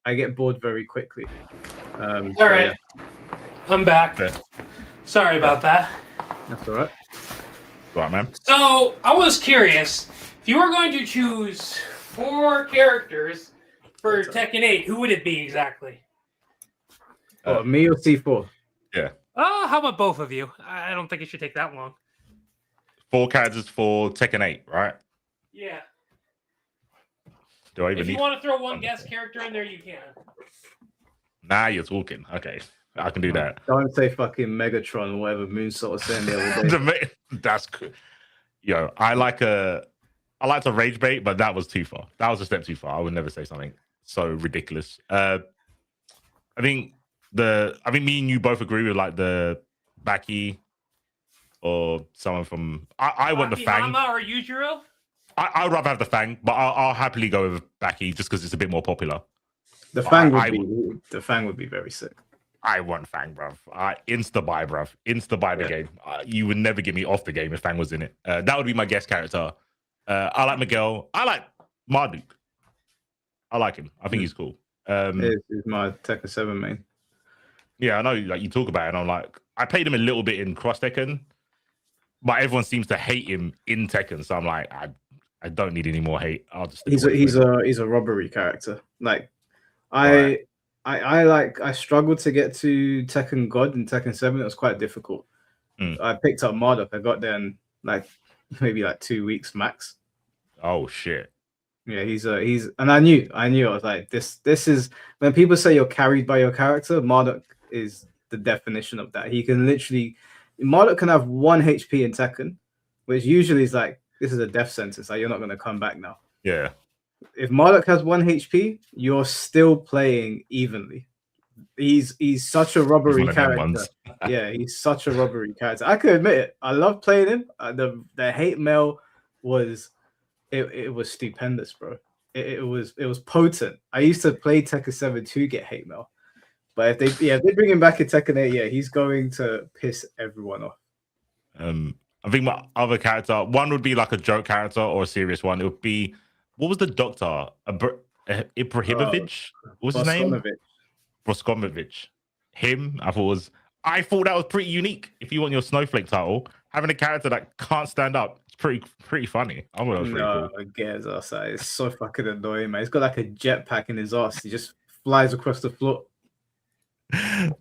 I get bored very quickly. All right, yeah. I'm back. Okay. Sorry about that. That's all right. Right, man. So I was curious, if you were going to choose 4 characters for Tekken 8, who would it be exactly? Me or C4? Yeah. How about both of you? I don't think it should take that long. 4 characters for Tekken 8, right? Yeah. Do I even if you want to throw one guest character in there, you can. Nah, you're talking. Okay. I can do that. Don't say fucking Megatron or whatever Moonsault was saying the other day. That's cool. Yo, I like to rage bait, but that was too far. That was a step too far. I would never say something so ridiculous. I think me and you both agree with like the Baki or someone from I want the Fang. Hama or Yujiro? I'd rather have the Fang, but I'll happily go with Baki just because it's a bit more popular. The Fang would be very sick. I want Fang, bruv. Insta buy, bruv. Insta buy the game. You would never get me off the game if Fang was in it. That would be my guest character. I like Miguel. I like Marduk. I like him. I think he's cool. He's my Tekken 7 main. Yeah, I know. Like you talk about it, and I'm like, I played him a little bit in Cross Tekken, but everyone seems to hate him in Tekken. So I'm like, I don't need any more hate. I'll just. He's a robbery character. Like, I struggled to get to Tekken God in Tekken 7. It was quite difficult. I picked up Marduk. I got there in maybe 2 weeks max. Oh shit. Yeah, and I knew I was like, this is when people say you're carried by your character, Marduk is the definition of that. Marduk can have 1 HP in Tekken, which usually is like, this is a death sentence, like you're not gonna come back now. Yeah. If Marduk has 1 HP, you're still playing evenly. He's such a robbery character. Yeah, he's such a robbery character. I could admit it. I love playing him. The hate mail was it was stupendous, bro. It was potent. I used to play Tekken 7 to get hate mail, but if they bring him back in Tekken 8, he's going to piss everyone off. I think my other character, one would be like a joke character or a serious one. It would be, what was the doctor? Ibrahimovic? What was his name? Broskomovich. Him, I thought that was pretty unique. If you want your Snowflake title, having a character that can't stand up, it's pretty funny. I thought that was pretty cool. It's so fucking annoying, man. He's got like a jetpack in his ass. He just flies across the floor.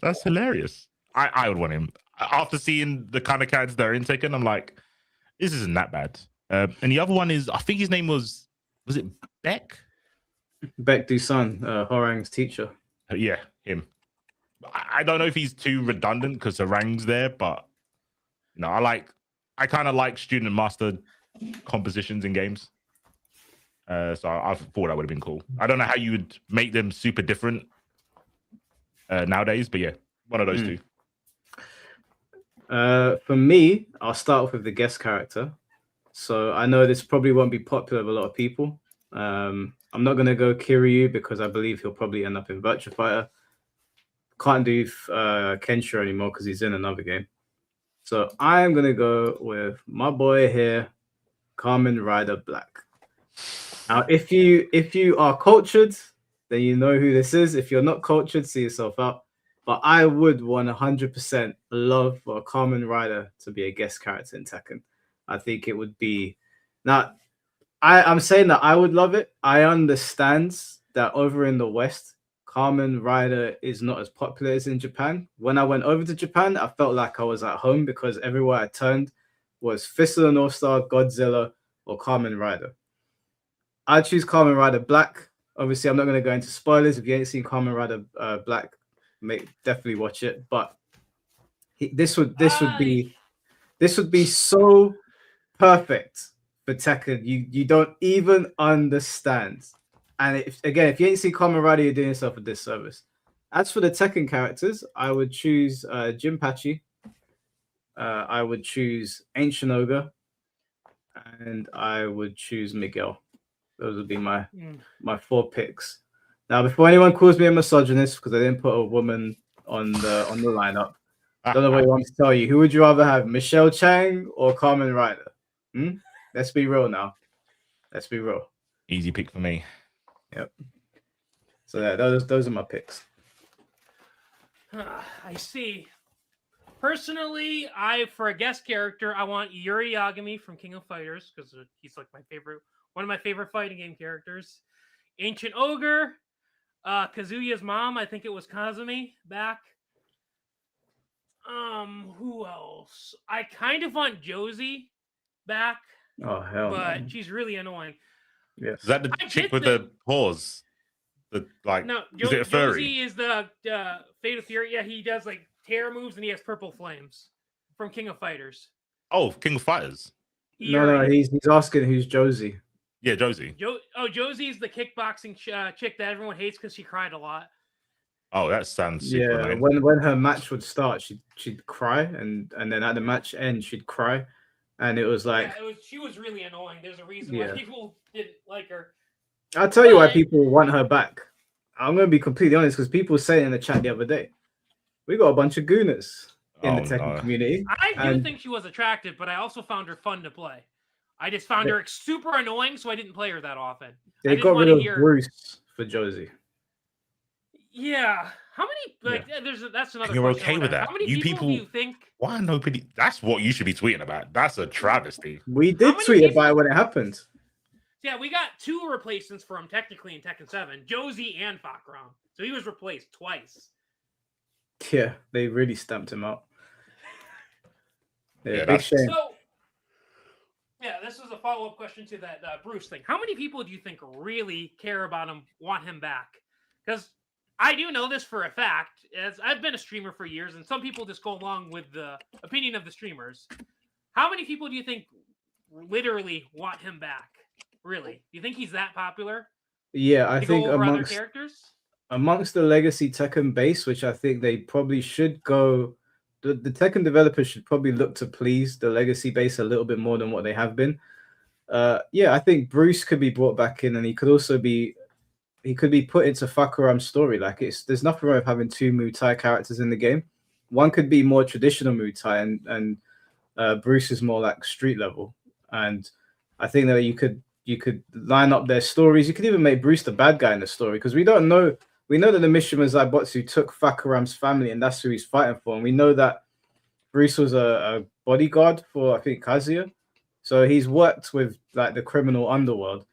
That's hilarious. I would want him. After seeing the kind of characters that are in Tekken, I'm like, this isn't that bad. And the other one is, I think his name was it Beck? Beck Dusan, Horang's teacher. Yeah, him. I don't know if he's too redundant because Horang's there, but I kind of like student master compositions in games. So I thought that would have been cool. I don't know how you would make them super different nowadays, but yeah, one of those two. For me, I'll start off with the guest character. So I know this probably won't be popular with a lot of people. I'm not gonna go Kiryu because I believe he'll probably end up in Virtua Fighter. Can't do Kensho anymore because he's in another game. So I'm gonna go with my boy here, Kamen Rider Black. Now, if you are cultured, then you know who this is. If you're not cultured, see yourself out. But I would 100% love for a Kamen Rider to be a guest character in Tekken. I think it would be. Now, I'm saying that I would love it. I understand that over in the West, Kamen Rider is not as popular as in Japan. When I went over to Japan, I felt like I was at home because everywhere I turned was Fist of the North Star, Godzilla, or Kamen Rider. I choose Kamen Rider Black. Obviously, I'm not going to go into spoilers. If you ain't seen Kamen Rider Black, definitely watch it. But this would be so perfect for Tekken. You don't even understand. And if you ain't seen Kamen Rider, you're doing yourself a disservice. As for the Tekken characters, I would choose Jinpachi. I would choose Ancient Ogre, and I would choose Miguel. Those would be my 4 picks. Now, before anyone calls me a misogynist because I didn't put a woman on the lineup, don't know what I want to tell you. Who would you rather have, Michelle Chang or Kamen Rider? Let's be real now. Let's be real. Easy pick for me. Yep. So yeah, those are my picks. I see. Personally, for a guest character, I want Yuri Yagami from King of Fighters because he's like one of my favorite fighting game characters. Ancient Ogre, Kazuya's mom, I think it was Kazumi back. Who else? I kind of want Josie back. Oh hell! But she's really annoying. Yes. Is that the chick with the paws? Is it a furry? Josie is the Fatal Fury. Yeah, he does like tear moves and he has purple flames from King of Fighters. Oh, King of Fighters. No, he's asking who's Josie. Yeah, Josie. Josie's the kickboxing chick that everyone hates because she cried a lot. Oh, that sounds super lame. When her match would start, she'd cry, and then at the match end, she'd cry, and it was like she was really annoying. There's a reason why people didn't like her. I'll tell you why people want her back. I'm gonna be completely honest because people said in the chat the other day, we got a bunch of gooners in the Tekken community. I do think she was attractive, but I also found her fun to play. I just found her super annoying, so I didn't play her that often. They got rid of Bruce for Josie. Yeah. How many? That's another. You're okay with that? How many people do you think? Why nobody? That's what you should be tweeting about. That's a travesty. We did tweet about it when it happened. Yeah, we got 2 replacements for him technically in Tekken 7, Josie and Fakram. So he was replaced twice. Yeah, they really stamped him out. Yeah, big shame. So, yeah, this is a follow-up question to that Bruce thing. How many people do you think really care about him, want him back? Because I do know this for a fact, as I've been a streamer for years, and some people just go along with the opinion of the streamers. How many people do you think literally want him back? Really? Do you think he's that popular? Yeah, I think amongst other characters? Amongst the legacy Tekken base, which I think they probably should go, the Tekken developers should probably look to please the legacy base a little bit more than what they have been. Yeah, I think Bruce could be brought back in, and he could be put into Fakuram's story. Like there's nothing wrong with having 2 Muay Thai characters in the game. One could be more traditional Muay Thai, and Bruce is more like street level. And I think that you could line up their stories. You could even make Bruce the bad guy in the story because we don't know. We know that the Mishima Zaibotsu took Fakuram's family, and that's who he's fighting for. And we know that Bruce was a bodyguard for, I think, Kazuya. So he's worked with like the criminal underworld.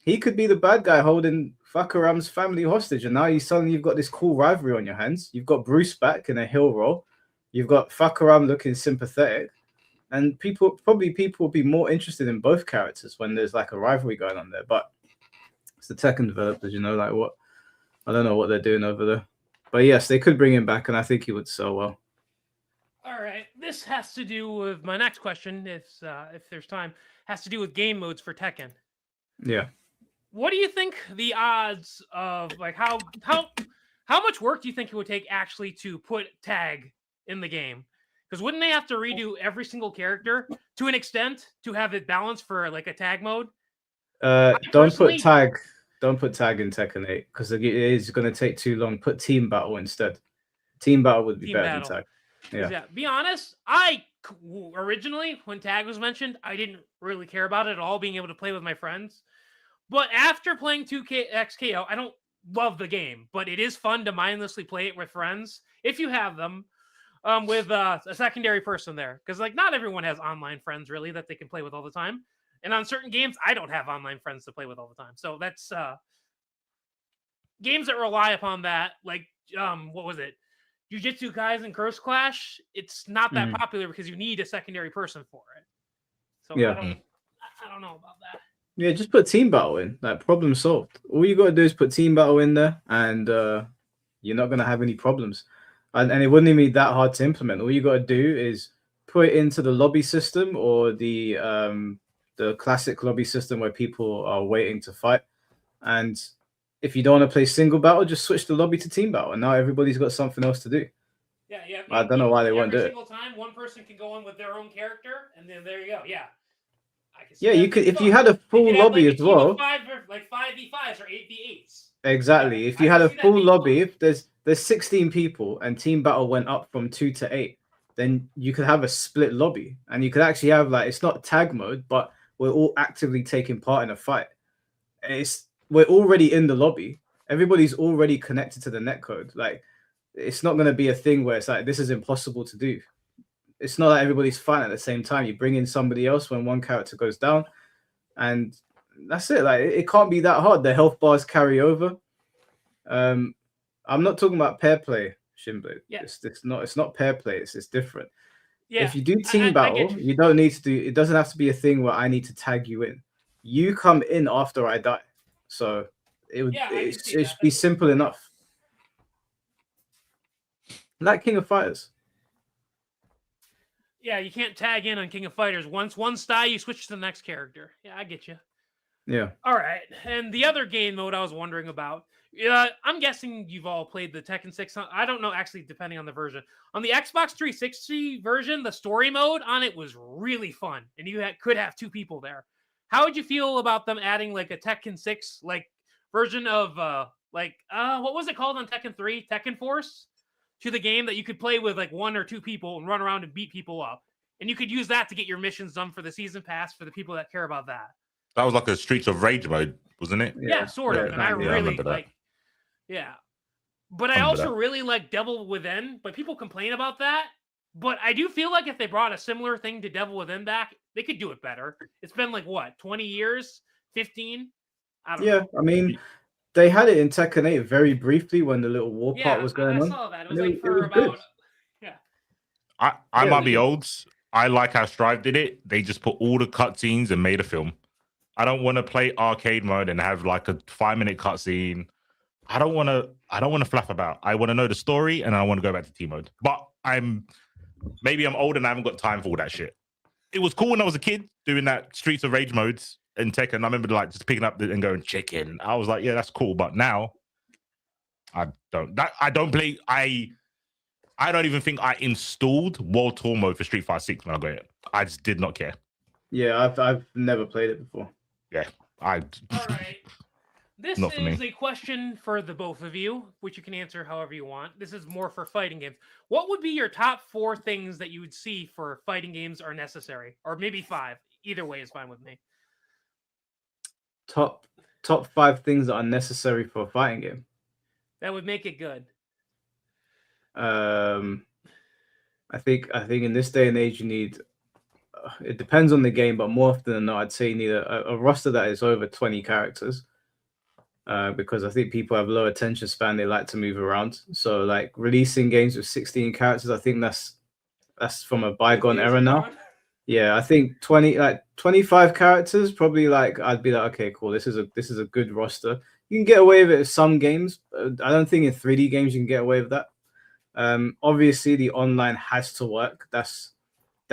He could be the bad guy holding Fakuram's family hostage. And now you've got this cool rivalry on your hands. You've got Bruce back in a heel role. You've got Fakuram looking sympathetic. And people will be more interested in both characters when there's like a rivalry going on there. But it's the Tekken developers, like what? I don't know what they're doing over there. But yes, they could bring him back, and I think he would sell well. All right. This has to do with my next question, if there's time, has to do with game modes for Tekken. Yeah. What do you think the odds of like how much work do you think it would take actually to put tag in the game? Because wouldn't they have to redo every single character to an extent to have it balanced for like a tag mode? Don't put tag in Tekken 8 because it is going to take too long. Put team battle instead. Team battle would be better than tag. Yeah. Be honest, originally when tag was mentioned, I didn't really care about it at all, being able to play with my friends. But after playing 2XKO, I don't love the game, but it is fun to mindlessly play it with friends if you have them, with a secondary person there. Because like not everyone has online friends really that they can play with all the time. And on certain games, I don't have online friends to play with all the time. So that's games that rely upon that, like what was it? Jujutsu Kaisen Curse Clash, it's not that popular because you need a secondary person for it. So yeah. I don't know about that. Yeah, just put team battle in. Like problem solved. All you gotta do is put team battle in there, and you're not gonna have any problems. And it wouldn't even be that hard to implement. All you gotta do is put it into the lobby system or the classic lobby system where people are waiting to fight. And if you don't want to play single battle, just switch the lobby to team battle, and now everybody's got something else to do. Yeah. I don't know why they won't do it. Every single time, one person can go in with their own character, and then there you go. Yeah. Yeah, you could if you had a full lobby as well. 5v5s or 8v8s. Exactly. If you had a full lobby, if there's 16 people and team battle went up from 2 to 8, then you could have a split lobby, and you could actually have like it's not tag mode, but we're all actively taking part in a fight. We're already in the lobby. Everybody's already connected to the netcode. Like it's not going to be a thing where it's like this is impossible to do. It's not like everybody's fighting at the same time. You bring in somebody else when one character goes down, and that's it. Like it can't be that hard. The health bars carry over. I'm not talking about pair play, Shinblade. Yeah. It's not pair play. It's different. Yeah. If you do team battle, you don't need to do. It doesn't have to be a thing where I need to tag you in. You come in after I die, so it should be simple enough. Like King of Fighters. Yeah, you can't tag in on King of Fighters. Once one's die, you switch to the next character. Yeah, I get you. Yeah. All right. And the other game mode I was wondering about, I'm guessing you've all played the Tekken 6. I don't know, actually, depending on the version. On the Xbox 360 version, the story mode on it was really fun. And you could have 2 people there. How would you feel about them adding like a Tekken 6 like version of what was it called on Tekken 3? Tekken Force? To the game that you could play with like 1 or 2 people and run around and beat people up. And you could use that to get your missions done for the season pass for the people that care about that. That was like a Streets of Rage mode, wasn't it? Yeah, sort of. And I really like, But I also really like Devil Within, but people complain about that. But I do feel like if they brought a similar thing to Devil Within back, they could do it better. It's been like what, 20 years, 15? I don't know. I mean, they had it in Tekken 8 very briefly when the little war part was going on. I saw that. It was like for about I might be old. I like how Strive did it. They just put all the cutscenes and made a film. I don't want to play arcade mode and have like a 5-minute cutscene. I don't want to fluff about. I want to know the story and I want to go back to team mode. But maybe I'm old and I haven't got time for all that shit. It was cool when I was a kid doing that Streets of Rage modes in Tekken. I remember like just picking up and going chicken. I was like, yeah, that's cool. But now I don't play. I don't even think I installed World Tour mode for Street Fighter 6 when I got it. I just did not care. Yeah, I've never played it before. Yeah, All right. This is a question for the both of you, which you can answer however you want. This is more for fighting games. What would be your top 4 things that you would see for fighting games are necessary? Or maybe 5. Either way is fine with me. Top 5 things that are necessary for a fighting game. That would make it good. I think in this day and age you need. It depends on the game, but more often than not, I'd say you need a roster that is over 20 characters. Because I think people have low attention span. They like to move around. So like releasing games with 16 characters, I think that's from a bygone era now. Yeah, I think 25 characters probably like I'd be like, okay, cool. This is a good roster. You can get away with it in some games. I don't think in 3D games you can get away with that. Obviously the online has to work. That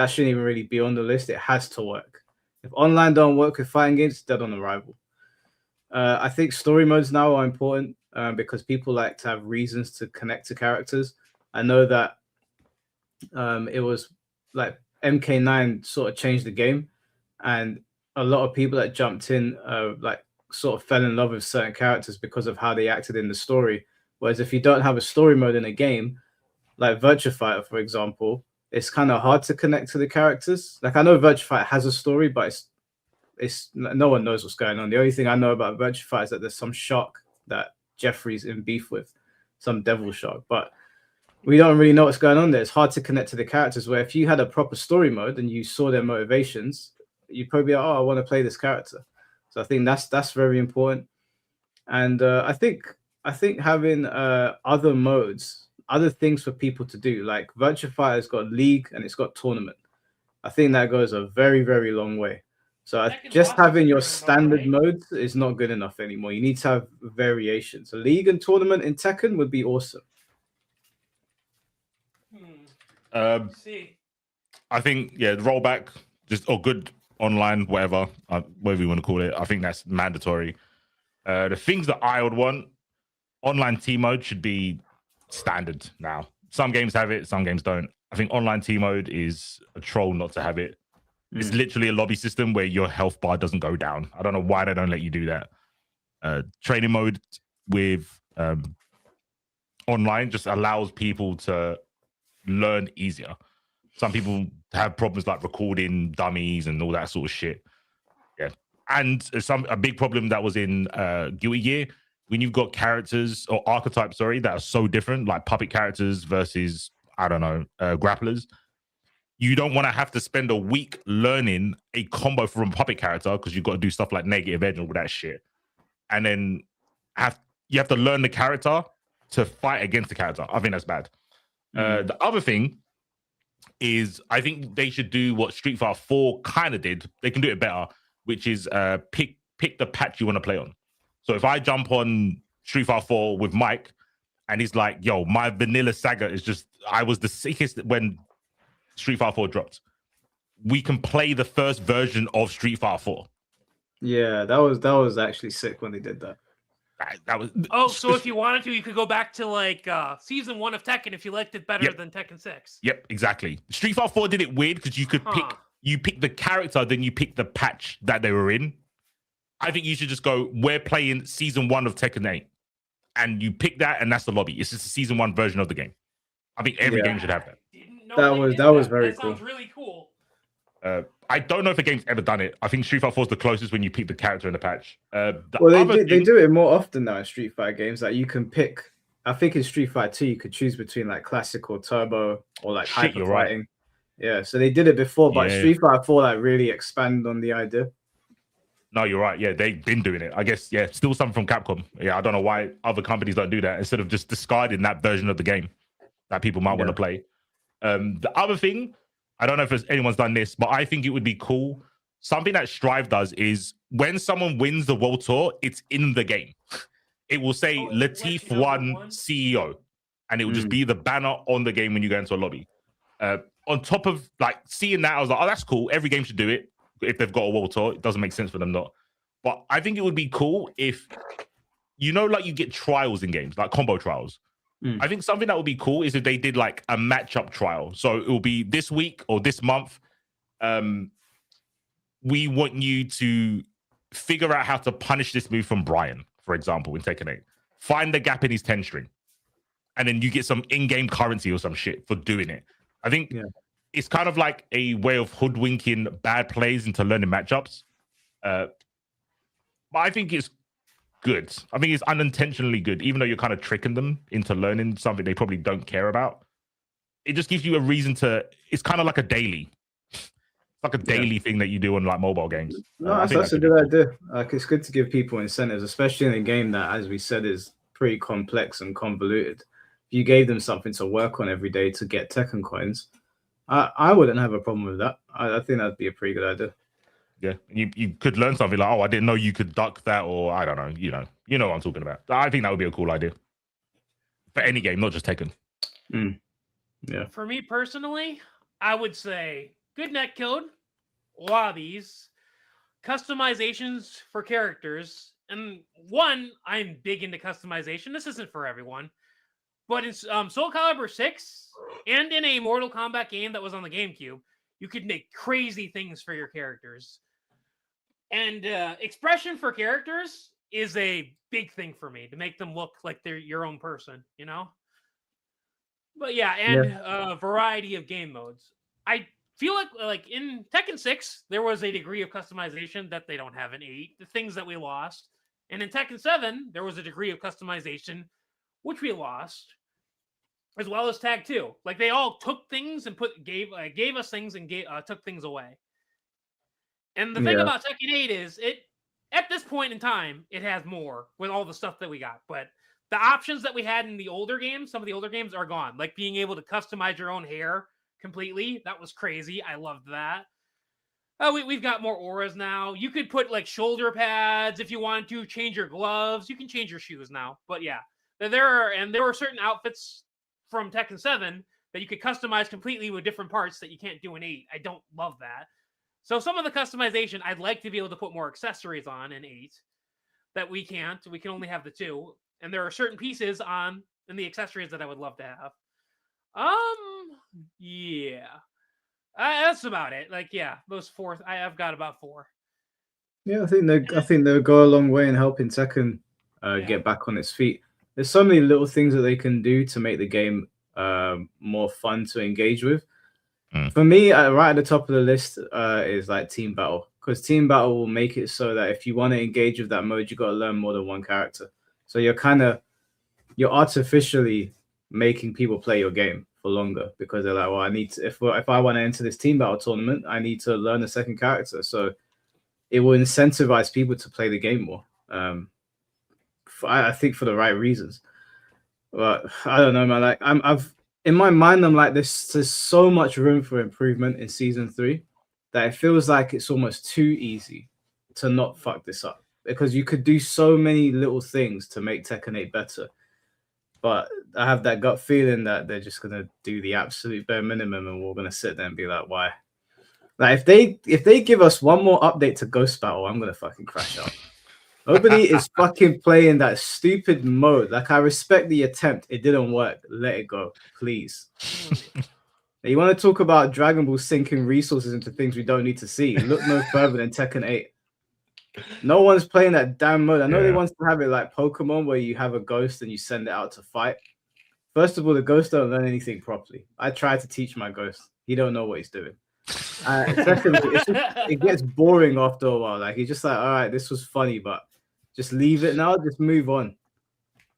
shouldn't even really be on the list. It has to work. If online don't work with fighting games, it's dead on arrival. I think story modes now are important because people like to have reasons to connect to characters. I know that it was like MK9 sort of changed the game, and a lot of people that jumped in like sort of fell in love with certain characters because of how they acted in the story. Whereas if you don't have a story mode in a game, like Virtua Fighter, for example, it's kind of hard to connect to the characters. Like I know Virtua Fighter has a story, but it's no one knows what's going on. The only thing I know about Virtua Fighter is that there's some shark that Jeffrey's in beef with, some devil shark, but we don't really know what's going on there. It's hard to connect to the characters. Where if you had a proper story mode and you saw their motivations, you'd probably be like, oh, I want to play this character. So I think that's very important. And I think having other modes, other things for people to do, like Virtua Fighter's got League and it's got Tournament. I think that goes a very, very long way. So just having your standard modes is not good enough anymore. You need to have variations. So League and Tournament in Tekken would be awesome. See, I think the rollback, just or good online, whatever you want to call it. I think that's mandatory. The things that I would want, online team mode should be standard now. Some games have it, some games don't. I think online team mode is a troll not to have it. It's literally a lobby system where your health bar doesn't go down. I don't know why they don't let you do that. Training mode with online just allows people to learn easier. Some people have problems like recording dummies and all that sort of shit. Yeah. And a big problem that was in Guilty Gear, when you've got characters or archetypes, that are so different, like puppet characters versus, I don't know, grapplers. You don't want to have to spend a week learning a combo from a puppet character because you've got to do stuff like negative edge and all that shit. And then you have to learn the character to fight against the character. I think that's bad. The other thing is I think they should do what Street Fighter 4 kind of did. They can do it better, which is pick the patch you want to play on. So if I jump on Street Fighter 4 with Mike and he's like, yo, my vanilla saga is just, I was the sickest when Street Fighter 4 dropped. We can play the first version of Street Fighter 4. Yeah, that was actually sick when they did that. That was. Oh, so if you wanted to, you could go back to like season 1 of Tekken if you liked it better than Tekken 6. Yep, exactly. Street Fighter 4 did it weird because you could pick the character, then you pick the patch that they were in. I think you should just go, we're playing season 1 of Tekken 8. And you pick that, and that's the lobby. It's just a season 1 version of the game. I think every game should have that. That was very cool. That sounds really cool. I don't know if a game's ever done it. I think Street Fighter 4 is the closest when you pick the character in the patch. They do it more often now in Street Fighter games. Like you can pick. I think in Street Fighter 2 you could choose between like classic or turbo or like hyper fighting. Right. Yeah, so they did it before, but Street Fighter 4 like really expanded on the idea. No, you're right. Yeah, they've been doing it. I guess, still something from Capcom. Yeah, I don't know why other companies don't do that instead of just discarding that version of the game that people might want to play. The other thing, I don't know if anyone's done this, but I think it would be cool. Something that Strive does is when someone wins the World Tour, it's in the game. It will say Latif won CEO, and it will just be the banner on the game when you go into a lobby. On top of like seeing that, I was like, oh, that's cool. Every game should do it. If they've got a World Tour, it doesn't make sense for them not. But I think it would be cool if, like you get trials in games, like combo trials. I think something that would be cool is if they did like a matchup trial. So it will be this week or this month. We want you to figure out how to punish this move from Brian, for example, in Tekken 8. Find the gap in his 10 string. And then you get some in-game currency or some shit for doing it. I think it's kind of like a way of hoodwinking bad plays into learning matchups. But I think it's good. I think it's unintentionally good, even though you're kind of tricking them into learning something they probably don't care about. It just gives you a reason to. It's kind of like a daily. It's like a daily thing that you do on like mobile games. No, that's a good idea. Like it's good to give people incentives, especially in a game that, as we said, is pretty complex and convoluted. If you gave them something to work on every day to get Tekken coins, I wouldn't have a problem with that. I think that'd be a pretty good idea. Yeah, you could learn something like, oh, I didn't know you could duck that, or I don't know, you know what I'm talking about. I think that would be a cool idea for any game, not just Tekken. Yeah. For me personally, I would say good netcode, lobbies, customizations for characters, and I'm big into customization. This isn't for everyone. But in Soul Calibur 6 and in a Mortal Kombat game that was on the GameCube, you could make crazy things for your characters. And expression for characters is a big thing for me, to make them look like they're your own person, you know? But yeah, and variety of game modes. I feel like in Tekken 6, there was a degree of customization that they don't have in 8, the things that we lost. And in Tekken 7, there was a degree of customization, which we lost, as well as Tag 2. Like, they all took things and gave us things and took things away. And the thing about Tekken 8 is, at this point in time, it has more with all the stuff that we got. But the options that we had in the older games, some of the older games, are gone. Like being able to customize your own hair completely. That was crazy. I loved that. We've got more auras now. You could put like shoulder pads if you wanted to, change your gloves. You can change your shoes now. But yeah, there were certain outfits from Tekken 7 that you could customize completely with different parts that you can't do in 8. I don't love that. So some of the customization, I'd like to be able to put more accessories on in 8 that we can't. We can only have the 2. And there are certain pieces in the accessories that I would love to have. Yeah. That's about it. Like, yeah, those 4. I've got about 4. Yeah, I think they'll go a long way in helping Tekken get back on its feet. There's so many little things that they can do to make the game more fun to engage with. For me, right at the top of the list is like Team Battle, because Team Battle will make it so that if you want to engage with that mode, you got to learn more than one character. So you're artificially making people play your game for longer, because they're like, well, I need to, if I want to enter this Team Battle tournament, I need to learn a second character. So it will incentivize people to play the game more. I think for the right reasons. But I don't know, man. Like in my mind, I'm like, there's so much room for improvement in season 3 that it feels like it's almost too easy to not fuck this up, because you could do so many little things to make Tekken 8 better. But I have that gut feeling that they're just gonna do the absolute bare minimum, and we're gonna sit there and be like, why? Like if they give us one more update to Ghost Battle, I'm gonna fucking crash out. Nobody is fucking playing that stupid mode. Like, I respect the attempt. It didn't work. Let it go, please. You want to talk about Dragon Ball sinking resources into things we don't need to see? Look no further than Tekken 8. No one's playing that damn mode. I know they want to have it like Pokemon, where you have a ghost and you send it out to fight. First of all, the ghost don't learn anything properly. I tried to teach my ghost. He don't know what he's doing. Secondly, it gets boring after a while. Like, you're just like, all right, this was funny, but just leave it now. Just move on.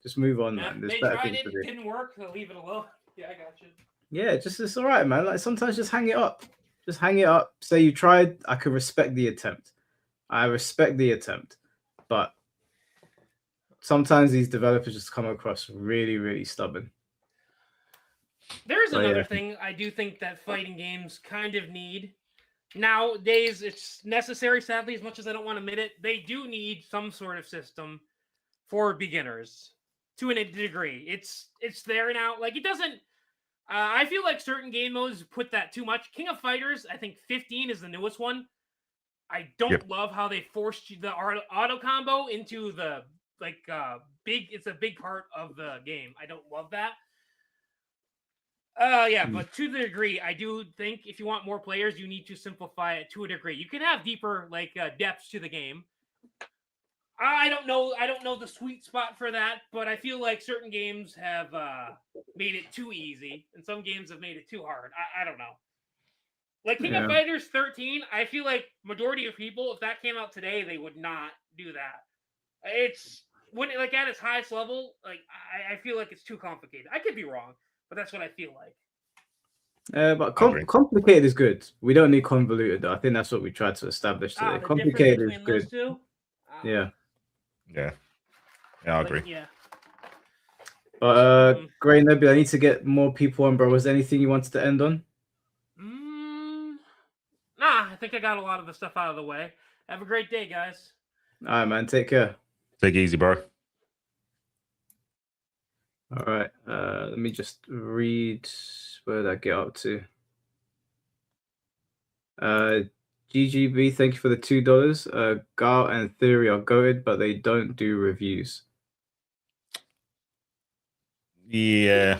Just move on, man. They tried it, it didn't work. They'll leave it alone. Yeah, I got you. Yeah, it's all right, man. Like, sometimes just hang it up. Just hang it up. Say you tried. I can respect the attempt. I respect the attempt, but sometimes these developers just come across really, really stubborn. There's another thing I do think that fighting games kind of need. Nowadays, it's necessary, sadly, as much as I don't want to admit it. They do need some sort of system for beginners to a degree. It's there now. Like, it doesn't. I feel like certain game modes put that too much. King of Fighters, I think 15 is the newest one. I don't love how they forced the auto combo into the big. It's a big part of the game. I don't love that. But to the degree, I do think if you want more players, you need to simplify it to a degree. You can have deeper depths to the game. I don't know the sweet spot for that, but I feel like certain games have made it too easy, and some games have made it too hard. I don't know. Like King of Fighters 13, I feel like majority of people, if that came out today, they would not do that. It's when at its highest level, like I feel like it's too complicated. I could be wrong, but that's what I feel like. But complicated is good. We don't need convoluted, though. I think that's what we tried to establish today. Complicated is good. Yeah, I agree. Yeah. But Grey Nebula, I need to get more people on, bro. Was there anything you wanted to end on? Nah, I think I got a lot of the stuff out of the way. Have a great day, guys. All right, man. Take care. Take it easy, bro. All right. Let me just read. Where did I get up to? GGB, thank you for the $2. Gal and Theory are goated, but they don't do reviews. Yeah.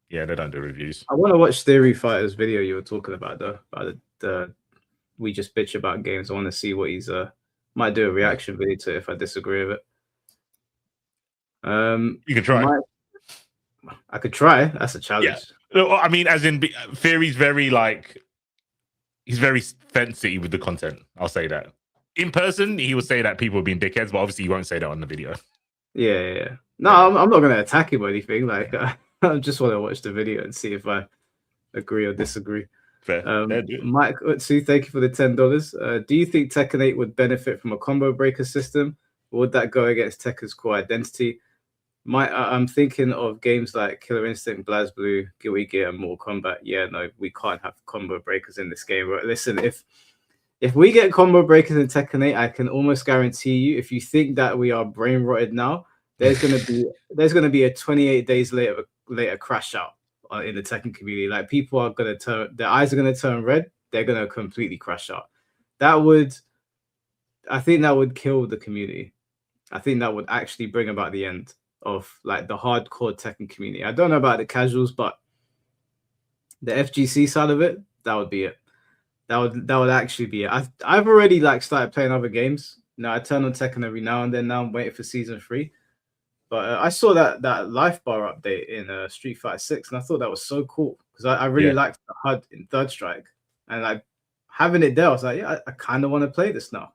Yeah, they don't do reviews. I want to watch Theory Fighter's video you were talking about though. About the we just bitch about games. I want to see what he's might do a reaction video to it if I disagree with it. You can try. I could try. That's a challenge. Yeah. I mean, as in Theory's very like he's very fancy with the content. I'll say that. In person, he will say that people are being dickheads, but obviously he won't say that on the video. Yeah. No, I'm not gonna attack him or anything. Like I just want to watch the video and see if I agree or disagree. Fair. Mike Utsu, thank you for the $10. Do you think Tekken 8 would benefit from a combo breaker system? Or would that go against Tekken's core identity? I'm thinking of games like Killer Instinct, BlazBlue, Guilty Gear, and Mortal Kombat. Yeah, no, we can't have combo breakers in this game. But listen, if we get combo breakers in Tekken 8, I can almost guarantee you, if you think that we are brain rotted now, there's gonna be a 28 days later crash out in the Tekken community. Like people are gonna their eyes are gonna turn red. They're gonna completely crash out. I think that would kill the community. I think that would actually bring about the end of like the hardcore Tekken community. I don't know about the casuals, but the FGC side of it, that would be it. That would actually be it. I've already like started playing other games. I turn on Tekken every now and then. Now I'm waiting for season 3. But I saw that life bar update in Street Fighter 6, and I thought that was so cool because I really liked the HUD in Third Strike, and like having it there, I was like, yeah, I kind of want to play this now.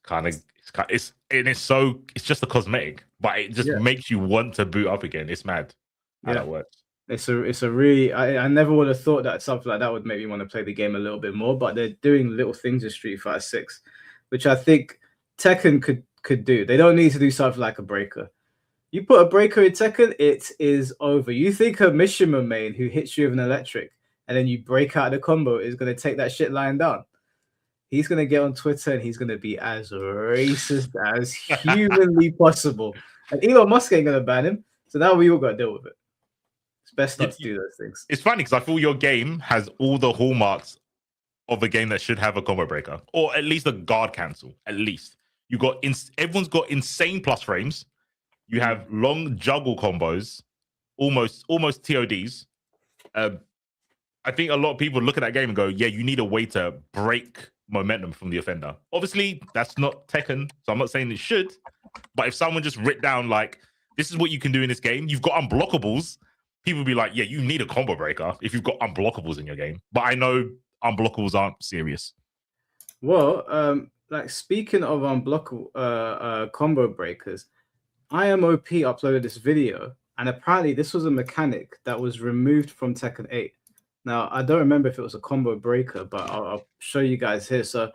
It's just a cosmetic, but it just makes you want to boot up again. It's mad how that works. It's a really I never would have thought that something like that would make me want to play the game a little bit more, but they're doing little things in Street Fighter 6, which I think Tekken could do. They don't need to do something like a breaker. You put a breaker in Tekken, it is over. You think a Mishima main who hits you with an electric and then you break out the combo is going to take that shit lying down? He's going to get on Twitter and he's going to be as racist as humanly possible. And Elon Musk ain't going to ban him. So now we all got to deal with it. It's best not to do those things. It's funny because I feel your game has all the hallmarks of a game that should have a combo breaker or at least a guard cancel. At least everyone's got insane plus frames. You have long juggle combos, almost TODs. I think a lot of people look at that game and go, yeah, you need a way to break momentum from the offender. Obviously, that's not Tekken, so I'm not saying it should. But if someone just writ down, like, this is what you can do in this game, you've got unblockables, people will be like, yeah, you need a combo breaker if you've got unblockables in your game. But I know unblockables aren't serious. Well, like, speaking of unblockable combo breakers, IMOP uploaded this video, and apparently this was a mechanic that was removed from Tekken 8. Now, I don't remember if it was a combo breaker, but I'll show you guys here. So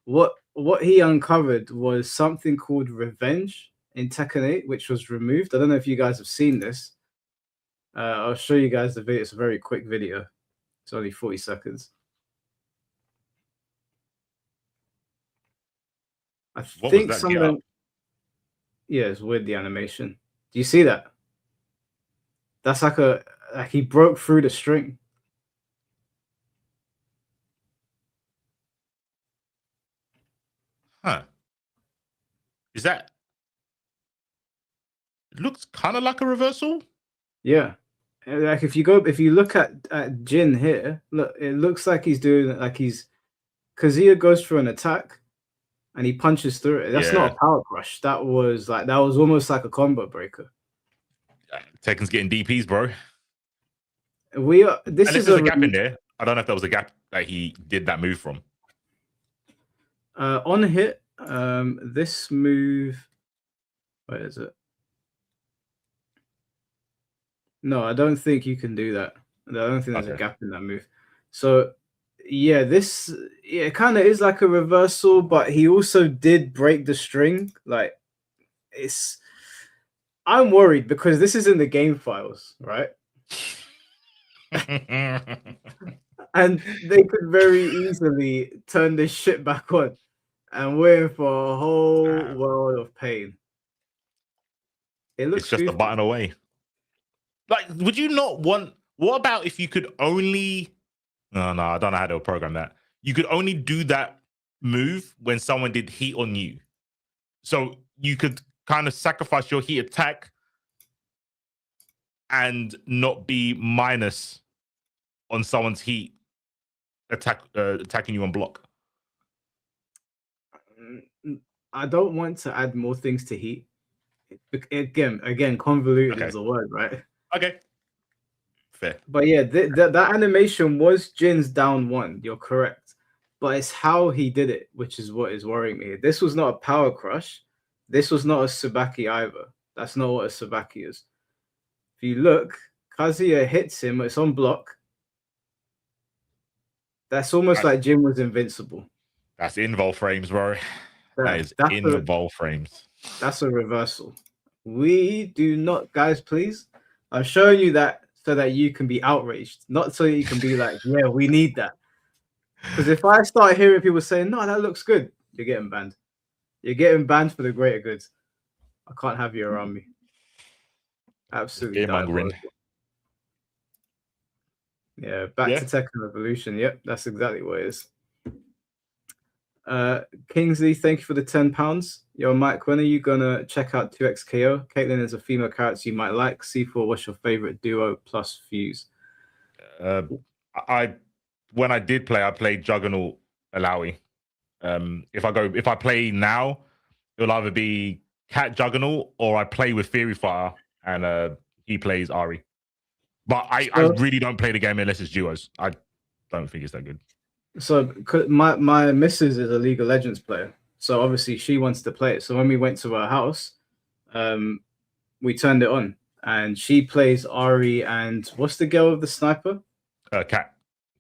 what he uncovered was something called Revenge in Tekken 8, which was removed. I don't know if you guys have seen this. I'll show you guys the video. It's a very quick video. It's only 40 seconds. I think someone... Yeah, it's weird, the animation. Do you see that? That's like he broke through the string. Huh. Is that... It looks kind of like a reversal. Yeah. Like if you look at Jin here, look, it looks like he's doing like Kazuya goes for an attack and he punches through it. That's not a power crush. That was almost like a combo breaker. Tekken's getting DPs, bro. This is a gap in there. I don't know if that was a gap that he did that move from. On hit, this move, where is it? No, I don't think you can do that. I don't think there's a gap in that move. So yeah, it kind of is like a reversal, but he also did break the string. Like I'm worried because this is in the game files, right? And they could very easily turn this shit back on, and we're in for a whole world of pain. It's just a button away. Like, would you not want? What about if you could only? No, I don't know how to program that. You could only do that move when someone did heat on you, so you could kind of sacrifice your heat attack and not be minus on someone's heat attacking you on block? I don't want to add more things to heat. Again, convoluted Okay. is the word, right? Okay. Fair. But yeah, that animation was Jin's down one. You're correct. But it's how he did it, which is what is worrying me. This was not a power crush. This was not a Sabaki either. That's not what a Sabaki is. If you look, Kazuya hits him. It's on block. That's almost like Jin was invincible. That's invol frames, bro. That is invol frames. That's a reversal. We do not, guys, please. I'm showing you that so that you can be outraged, not so you can be like, yeah, we need that. Because if I start hearing people saying, no, that looks good, you're getting banned. You're getting banned for the greater good. I can't have you around me. Absolutely diabolical. Yeah, back to Tekken Revolution. Yep, that's exactly what it is. Kingsley, thank you for the £10. Yo, Mike, when are you gonna check out 2XKO? Caitlyn is a female character you might like. C4, what's your favorite duo plus Fuse? When I did play, I played Juggernaut Alawi. If I play now, it'll either be Cat Juggernaut or I play with Theory Fighter and he plays Ari. But I really don't play the game unless it's duos. I don't think it's that good. So my missus is a League of Legends player, so obviously she wants to play it. So when we went to her house, we turned it on, and she plays Ari and what's the girl with the sniper? Cat.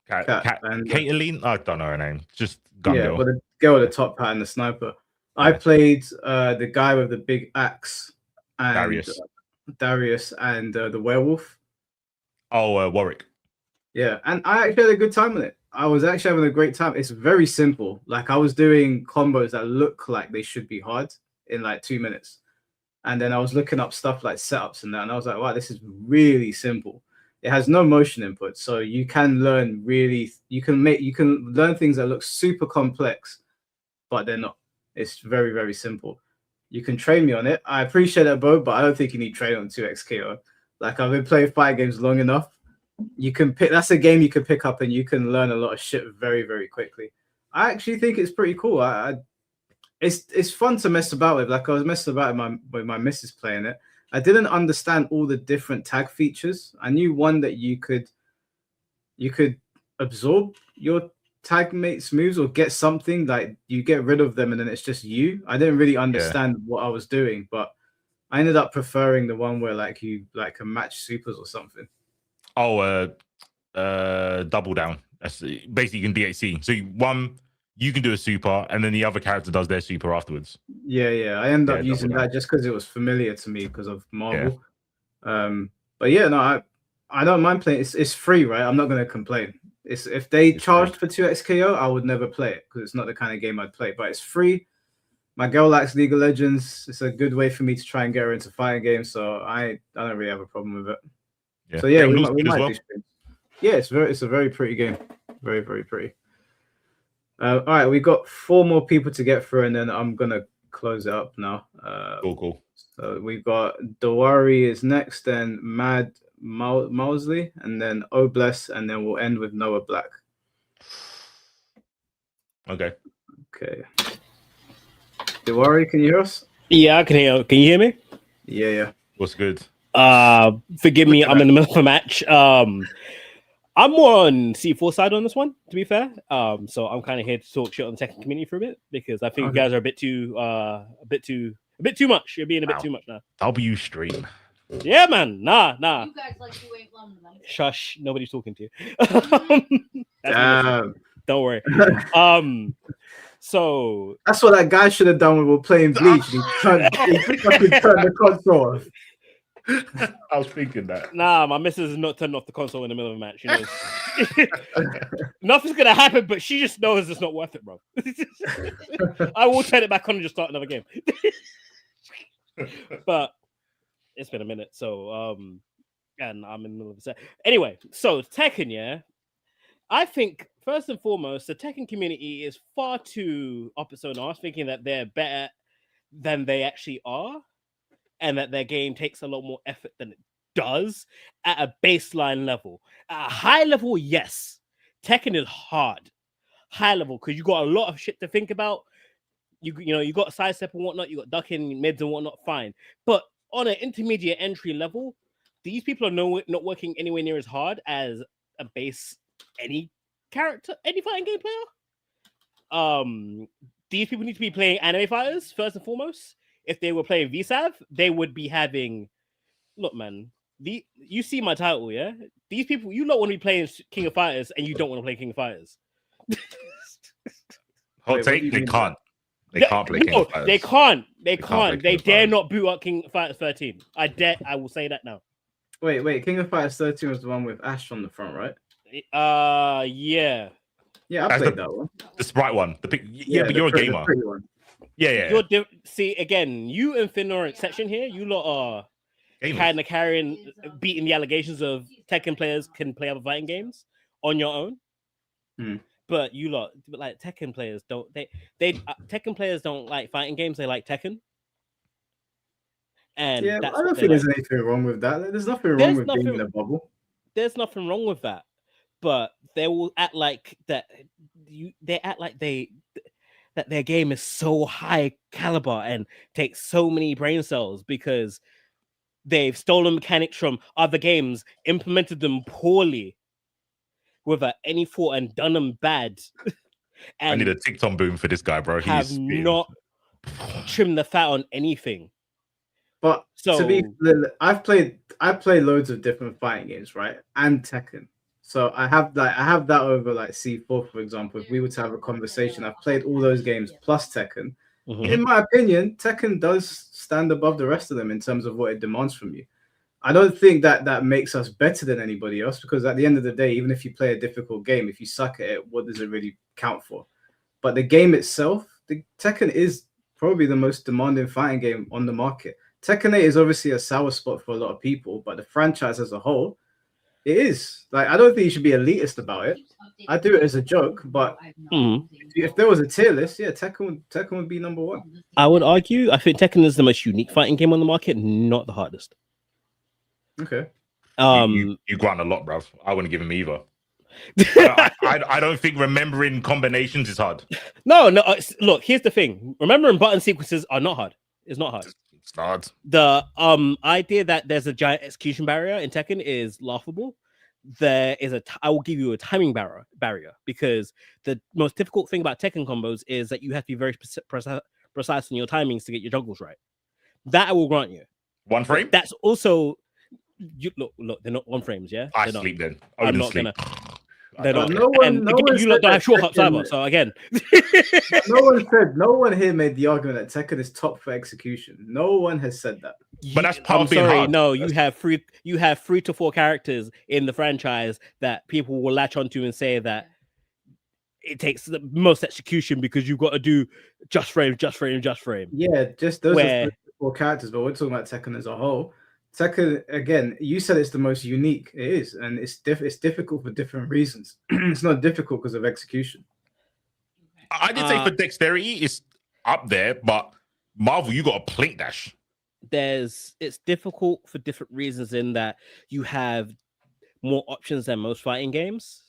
And Caitlyn? I don't know her name. Just gun girl. But the girl with the top hat and the sniper. I played the guy with the big axe and Darius and the werewolf. Oh, Warwick. Yeah, and I actually had a good time with it. I was actually having a great time. It's very simple. Like I was doing combos that look like they should be hard in like 2 minutes. And then I was looking up stuff like setups and that. And I was like, wow, this is really simple. It has no motion input. So you can learn you can learn things that look super complex, but they're not. It's very, very simple. You can train me on it. I appreciate that, Bo, but I don't think you need training on 2XKO. Like I've been playing fighting games long enough. You can pick. That's a game you can pick up and you can learn a lot of shit very, very quickly. I actually think it's pretty cool. It's fun to mess about with. Like I was messing about with my missus playing it. I didn't understand all the different tag features. I knew one that you could absorb your tag mates' moves or get something like you get rid of them and then it's just you. I didn't really understand what I was doing, but I ended up preferring the one where like you like can match supers or something. Oh, double down. That's basically you can DHC. So you can do a super, and then the other character does their super afterwards. Yeah. I ended up using that just because it was familiar to me because of Marvel. Yeah. But yeah, no, I don't mind playing. It's free, right? I'm not going to complain. If they charged for 2XKO, I would never play it because it's not the kind of game I'd play. But it's free. My girl likes League of Legends. It's a good way for me to try and get her into fighting games. So I don't really have a problem with it. Yeah. So yeah, we might do streams. Yeah, it's a very pretty game. Very, very pretty. All right, we got 4 more people to get through, and then I'm gonna close it up now. Cool. So we've got Dawari is next, then Mad Mousley, and then Obless, and then we'll end with Noah Black. Okay. Dawari, can you hear us? Yeah, I can hear. Can you hear me? Yeah. What's good? Forgive me, I'm in the middle of a match. I'm more on C4 side on this one, to be fair. So I'm kind of here to talk shit on the Tekken community for a bit because I think you guys are a bit too much. You're being a bit too much now. W stream. Yeah, man. Nah. You guys like you ain't loving them. Shush. Nobody's talking to you. Don't worry. So that's what that guy should have done when we were playing Bleach. He turned the console off. I was thinking that. Nah, my missus is not turning off the console in the middle of a match. She knows nothing's gonna happen, but she just knows it's not worth it, bro. I will turn it back on and just start another game. But it's been a minute, so and I'm in the middle of a set. Anyway, so Tekken, yeah. I think first and foremost, the Tekken community is far too opposite on us, thinking that they're better than they actually are. And that their game takes a lot more effort than does at a baseline level. At a high level, yes, Tekken is hard. High level, because you got a lot of shit to think about. You know, you got sidestep and whatnot, you got ducking, mids and whatnot, fine. But on an intermediate entry level, these people are not working anywhere near as hard as a base any character, any fighting game player. These people need to be playing anime fighters first and foremost. If they were playing VSAV, they would be having. Look, man, you see my title, yeah? These people, you don't want to be playing King of Fighters, and you don't want to play King of Fighters. Hot take, they can't. They can't play King of Fighters. They can't. They can't. They dare not boot up King of Fighters 13. I will say that now. Wait. King of Fighters 13 was the one with Ash on the front, right? Yeah. Yeah, I played that one. The sprite one. But you're a gamer. Yeah. See, again, you and Finn are an exception here. You lot are kind of beating the allegations of Tekken players can play other fighting games on your own. But you lot, like Tekken players, don't Tekken players don't like fighting games. They like Tekken. And yeah, I don't think there's anything wrong with that. There's nothing wrong with being in a bubble. There's nothing wrong with that. But they will act like that. They act like that their game is so high caliber and takes so many brain cells because they've stolen mechanics from other games, implemented them poorly without any thought, and done them bad. And I need a TikTok boom for this guy, bro. Have not trimmed the fat on anything. But I've played loads of different fighting games, right? And Tekken. So I have that over like C4, for example. If we were to have a conversation, I've played all those games plus Tekken. In my opinion, Tekken does stand above the rest of them in terms of what it demands from you. I don't think that makes us better than anybody else, because at the end of the day, even if you play a difficult game, if you suck at it, what does it really count for? But the game itself, the Tekken is probably the most demanding fighting game on the market. Tekken 8 is obviously a sour spot for a lot of people, but the franchise as a whole, it is. Like, I don't think you should be elitist about it. I do it as a joke, but if there was a tier list, yeah, Tekken would be number one. I would argue, I think Tekken is the most unique fighting game on the market, not the hardest. Okay. You grant a lot, bruv. I wouldn't give him either. I don't think remembering combinations is hard. No. Look, here's the thing. Remembering button sequences are not hard. It's not hard. It's not. The idea that there's a giant execution barrier in Tekken is laughable. There is I will give you a timing barrier because the most difficult thing about Tekken combos is that you have to be very precise in your timings to get your juggles right. That I will grant you. One frame? That's also look, they're not one frames, yeah? I sleep then. I'm not gonna. They're not. No one you lot don't have short hops either. So again, no one here made the argument that Tekken is top for execution. No one has said that. But that's part of being hard. No, you have 3 to 4 characters in the franchise that people will latch onto and say that it takes the most execution because you've got to do just frame. Yeah, just those are 3 to 4 characters, but we're talking about Tekken as a whole. Tekken, again, you said it's the most unique. It is, and it's difficult for different reasons. It's not difficult because of execution. I did say for dexterity, it's up there, but Marvel, you got a plink dash. It's difficult for different reasons in that you have more options than most fighting games,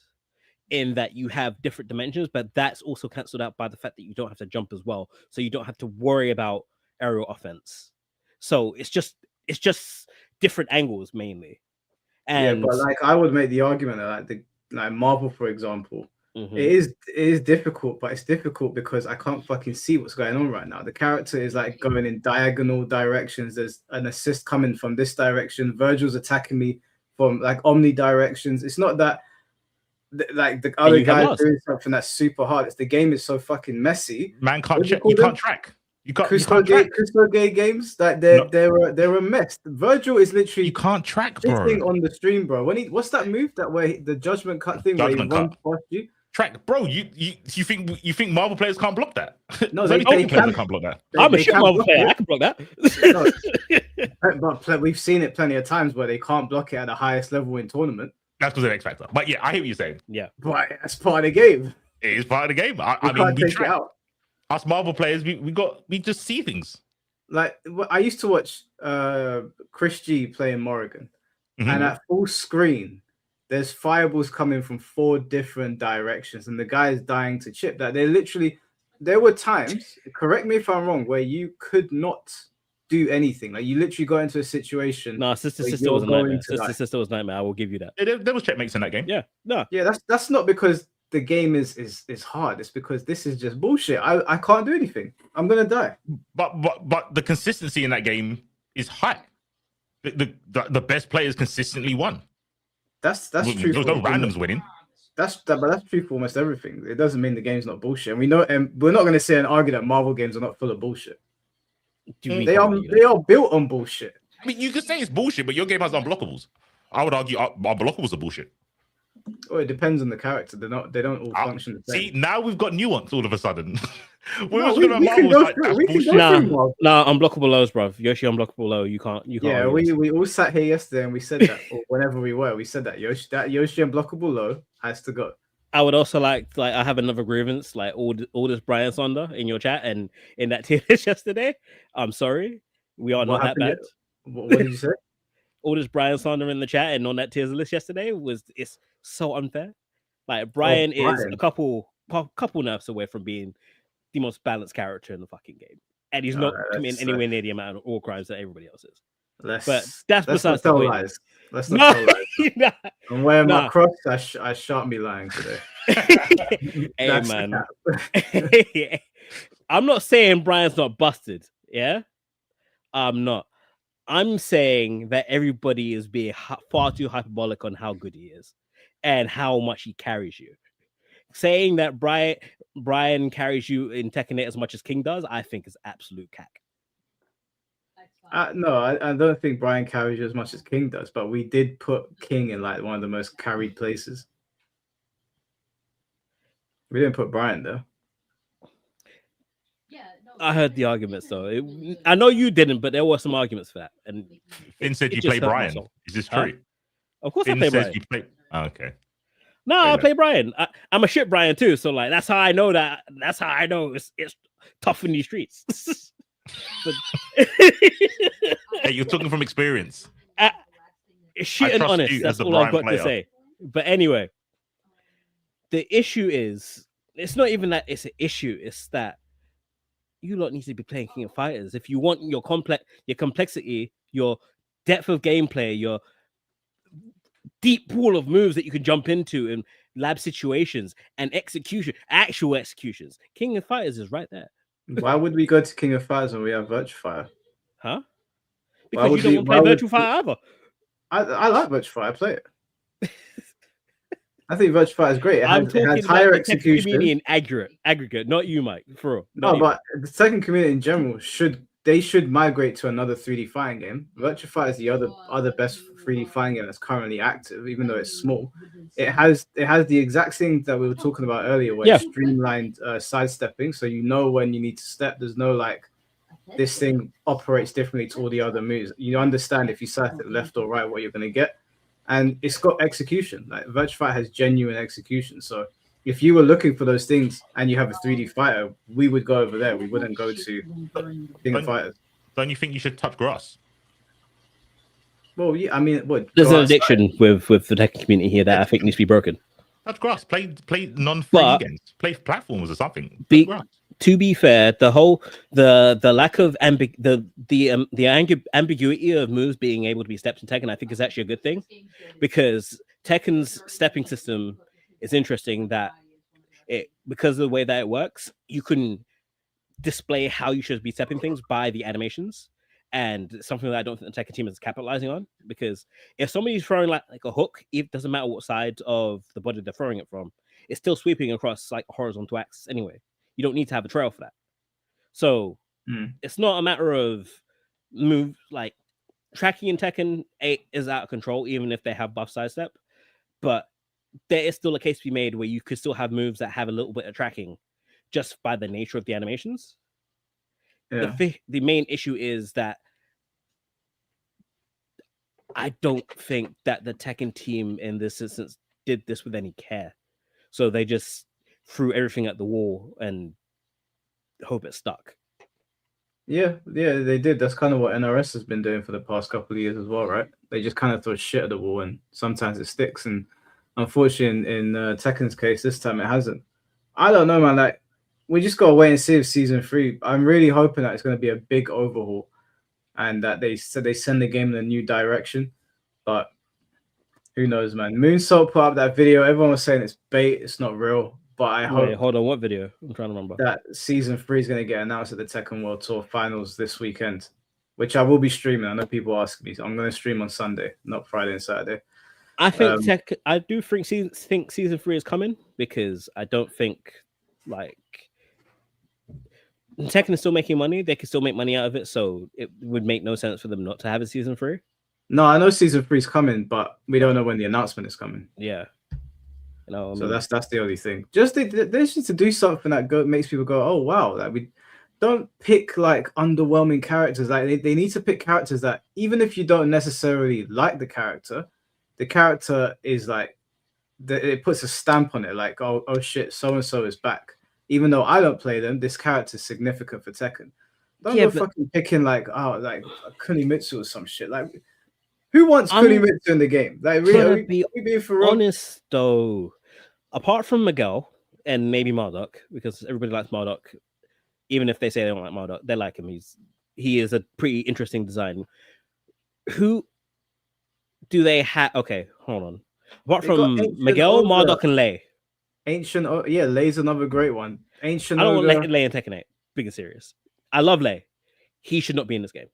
in that you have different dimensions, but that's also cancelled out by the fact that you don't have to jump as well, so you don't have to worry about aerial offense. So it's just different angles mainly. And yeah, but like I would make the argument that like Marvel, for example, it is difficult, but it's difficult because I can't fucking see what's going on right now. The character is like going in diagonal directions. There's an assist coming from this direction. Virgil's attacking me from like omni directions. It's not that like the other guy doing something that's super hard. It's the game is so fucking messy. Man can't you can't track. You can't track. Crystal Gay games, like they're a mess. Virgil is literally you can't track, bro. On the stream, bro. What's that move? That way the judgment cut thing where he runs past you. Track, bro. You think Marvel players can't block that? No, they can't block that. I'm a shit Marvel player. I can block that. But we've seen it plenty of times where they can't block it at the highest level in tournament. That's because of X Factor. But yeah, I hear what you're saying. Yeah, but that's part of the game. It is part of the game. I mean, we track. Us Marvel players, we just see things. Like I used to watch Chris G playing Morrigan, and at full screen, there's fireballs coming from 4 different directions, and the guy is dying to chip that. There were times, correct me if I'm wrong, where you could not do anything. Like you literally got into a situation. No, Sister was a nightmare. Sister was a nightmare. I will give you that. There was checkmates in that game. Yeah, no. Yeah, that's not because the game is hard. It's because this is just bullshit. I can't do anything. I'm gonna die. But the consistency in that game is high. The best players consistently won. That's true. There's no randoms winning. But that's true for almost everything. It doesn't mean the game's not bullshit. And we know, and we're not going to sit and argue that Marvel games are not full of bullshit. They are built on bullshit. I mean, you could say it's bullshit, but your game has unblockables. I would argue unblockables are bullshit. Well, it depends on the character. They don't all function the same. See, now we've got nuance all of a sudden. We can go through unblockable lows, bro. Yoshi unblockable low. You can't. Yeah, we all sat here yesterday and we said that, or whenever we said that Yoshi unblockable low has to go. I would also like I have another grievance, like all this Brian Sonder in your chat and in that tier list yesterday. I'm sorry, we are not that bad. What did you say? All this Brian Sonder in the chat and on that tiers list yesterday it's so unfair. Like Brian is a couple nerfs away from being the most balanced character in the fucking game, and he's not committing anywhere near the amount of all crimes that everybody else is. But that's besides the point. Lies. Let's not tell lies. I'm wearing my cross. I shan't be lying today. Hey man, I'm not saying Brian's not busted. Yeah, I'm not. I'm saying that everybody is being far too hyperbolic on how good he is and how much he carries you. Saying that Brian carries you in Tekken 8 as much as King does, I think is absolute cack. No, I don't think Brian carries you as much as King does, but we did put King in like one of the most carried places. We didn't put Brian there. I heard the arguments though. I know you didn't, but there were some arguments for that. And Finn said you play Brian. Is this true? Of course, Finn I play Brian. Okay. No, I play Brian. I'm a shit Brian too. So like, that's how I know that. That's how I know it's tough in these streets. Hey, you're talking from experience. Shit and honest. That's all I've got to say. But anyway, the issue is, it's not even that it's an issue. It's that you lot need to be playing King of Fighters if you want your complexity, your depth of gameplay, your deep pool of moves that you can jump into in lab situations and actual executions. King of Fighters is right there. Why would we go to King of Fighters when we have Virtua Fire? Huh? Because you don't want to play Virtua Fire either. I like Virtua Fire. I play it. I think Virtua Fire is great. It has higher execution. In aggregate, not you, Mike. For real. No, but the Tekken community in general should migrate to another 3D fighting game. Virtua Fire is the other best 3D fighting game that's currently active, even though it's small. It has the exact thing that we were talking about earlier, where it's streamlined sidestepping, so you know when you need to step. There's no like this thing operates differently to all the other moves. You understand if you sidestep left or right what you're going to get. And it's got execution. Like Virtua Fighter has genuine execution. So if you were looking for those things and you have a 3D fighter, we would go over there. We wouldn't go to King of Fighters. Don't you think you should touch grass? Well, yeah. I mean, there's an addiction with the Tekken community here that I think needs to be broken. Touch grass. Play non-3D games. Play platforms or something. To be fair, the lack of the ambiguity of moves being able to be stepped in Tekken, I think is actually a good thing, because Tekken's stepping system is interesting. That because of the way that it works, you can display how you should be stepping things by the animations, and something that I don't think the Tekken team is capitalizing on. Because if somebody's throwing like a hook, it doesn't matter what side of the body they're throwing it from, it's still sweeping across like a horizontal axis anyway. You don't need to have a trail for that. So it's not a matter of move, like tracking in Tekken 8 is out of control, even if they have buff sidestep. But there is still a case to be made where you could still have moves that have a little bit of tracking just by the nature of the animations. Yeah. The main issue is that I don't think that the Tekken team in this instance did this with any care. So they just threw everything at the wall and hope it stuck. Yeah, they did. That's kind of what NRS has been doing for the past couple of years as well, right? They just kind of throw shit at the wall, and sometimes it sticks. And unfortunately, in Tekken's case, this time it hasn't. I don't know, man. Like, we just gotta wait and see if season 3. I'm really hoping that it's gonna be a big overhaul, and that they send the game in a new direction. But who knows, man? Moonsault put up that video. Everyone was saying it's bait. It's not real. But I hope. Wait, hold on. What video? I'm trying to remember. That season 3 is going to get announced at the Tekken World Tour Finals this weekend, which I will be streaming. I know people ask me. So I'm going to stream on Sunday, not Friday and Saturday. I think I do think season 3 is coming, because I don't think like Tekken is still making money. They can still make money out of it, so it would make no sense for them not to have a season 3. No, I know season 3 is coming, but we don't know when the announcement is coming. Yeah. So that's the only thing. Just they just to do something that makes people go, oh wow, like we don't pick like underwhelming characters. Like they need to pick characters that even if you don't necessarily like the character is like it puts a stamp on it. Like oh shit, so and so is back. Even though I don't play them, this character is significant for Tekken. Don't go fucking picking like Kunimitsu or some shit. Like who wants Kunimitsu in the game? Like really, be being for honest though. Apart from Miguel and maybe Marduk, because everybody likes Marduk, even if they say they don't like Marduk, they like him. He is a pretty interesting design. Who do they have? Okay, hold on. Apart from Miguel, Marduk, and Lei. Lei's another great one. Ancient. I don't want Lei and Tekken 8. Being serious, I love Lei. He should not be in this game.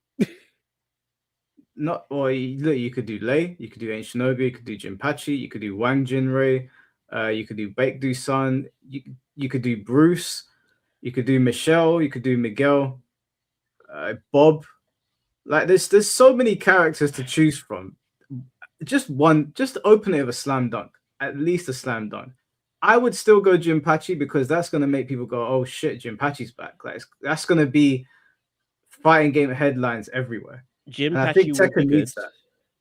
You could do Lei, you could do Ancient Ogre, you could do Jinpachi, you could do Wang Jinrei. You could do Baekdu-san, you could do Bruce, you could do Michelle, you could do Miguel, Bob. Like there's so many characters to choose from. Just open it with a slam dunk, at least a slam dunk. I would still go Jinpachi because that's gonna make people go, oh shit, Jinpachi's back. Like that's gonna be fighting game headlines everywhere. And I think Tekken needs that.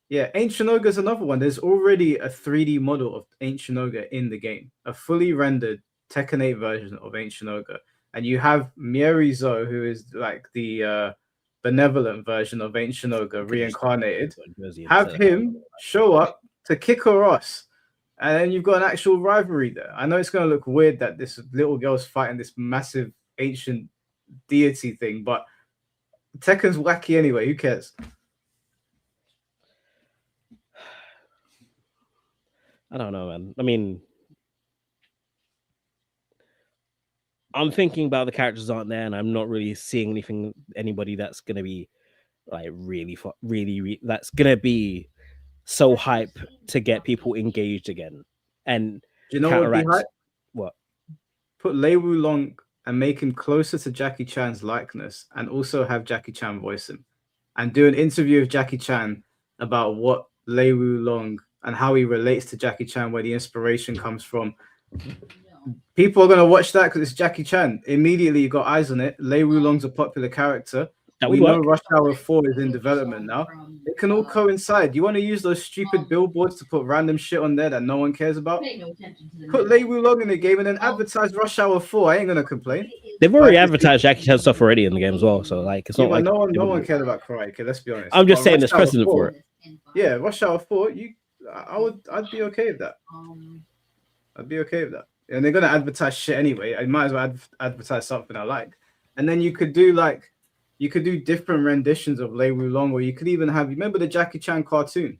Yeah, Ancient Ogre is another one. There's already a 3D model of Ancient Ogre in the game, a fully rendered Tekken 8 version of Ancient Ogre. And you have Mierizo, who is like the benevolent version of Ancient Ogre reincarnated. Have him show up to kick her ass. And then you've got an actual rivalry there. I know it's going to look weird that this little girl's fighting this massive ancient deity thing, but Tekken's wacky anyway. Who cares? I don't know, man. I mean, I'm thinking about the characters aren't there, and I'm not really seeing anybody that's gonna be like really that's gonna be so hype to get people engaged again. And do you know what would be hype? What? Put Lei Wulong and make him closer to Jackie Chan's likeness, and also have Jackie Chan voice him, and do an interview of Jackie Chan about what Lei Wulong and how he relates to Jackie Chan, where the inspiration comes from. People are going to watch that because it's Jackie Chan. Immediately, you got eyes on it. Lei Wulong's a popular character. We know Rush Hour 4 is in development now. It can all coincide. You want to use those stupid billboards to put random shit on there that no one cares about? Put Lei Wulong in the game and then advertise Rush Hour 4. I ain't going to complain. They've already advertised Jackie Chan stuff already in the game as well. So, like, it's not like... No one cared about Karate Kid, let's be honest. I'm just saying there's precedent for it. Yeah, Rush Hour 4, I'd be okay with that. I'd be okay with that. And they're gonna advertise shit anyway. I might as well advertise something I like. And then you could do different renditions of Lei Wulong, or you could even have, remember the Jackie Chan cartoon?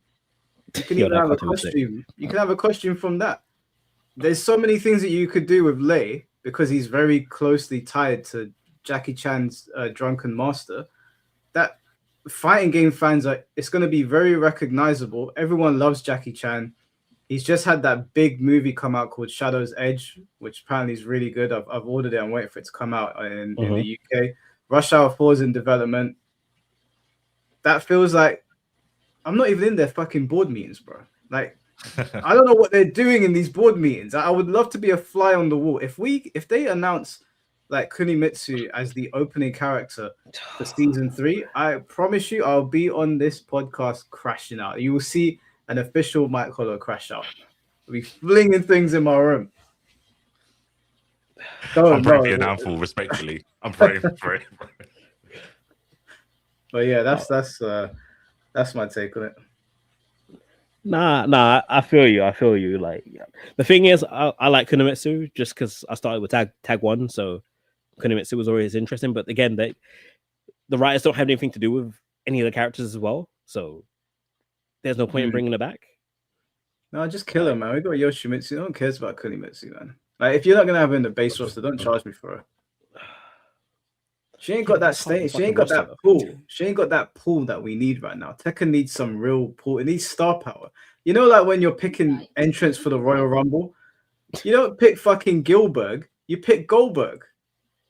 You can even have a costume. You can have a costume from that. There's so many things that you could do with Lei because he's very closely tied to Jackie Chan's drunken master. That fighting game fans it's going to be very recognizable. Everyone loves Jackie Chan. He's just had that big movie come out called Shadow's Edge, which apparently is really good. I've ordered it and waiting for it to come out in the UK. Rush Hour 4 is in development. That feels like I'm not even in their fucking board meetings, bro. Like, I don't know what they're doing in these board meetings. I would love to be a fly on the wall. If they announce like Kunimitsu as the opening character for season 3, I promise you I'll be on this podcast crashing out. You will see an official Mike Hollow crash out. I'll be flinging things in my room. I'm praying for your downfall, respectfully. I'm praying for it. But yeah, that's my take on it. Nah, I feel you. I feel you. Like, yeah. The thing is, I like Kunimitsu just because I started with tag 1, so Kunimitsu was always interesting. But again, the writers don't have anything to do with any of the characters as well, so there's no point in bringing it back. No, just kill him, man. We got Yoshimitsu. No one cares about Kunimitsu, man. Like, if you're not gonna have her in the base roster, don't charge me for her. She ain't got that state. She ain't got that pull. She ain't got that pull that we need right now. Tekken needs some real pull. It needs star power. You know, like when you're picking entrants for the Royal Rumble, you don't pick fucking Gilbert. You pick Goldberg,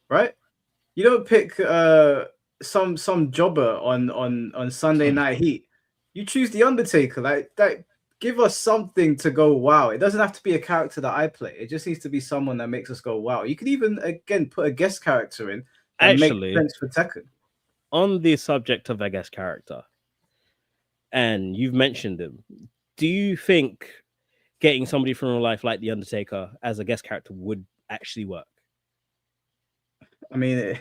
right? You don't pick some jobber on Sunday Night Heat. You choose the Undertaker. Like that. Give us something to go wow. It doesn't have to be a character that I play. It just needs to be someone that makes us go wow. You could even again put a guest character in and Actually, make sense for Tekken. On the subject of a guest character, and you've mentioned him, do you think getting somebody from real life like the Undertaker as a guest character would actually work? I mean,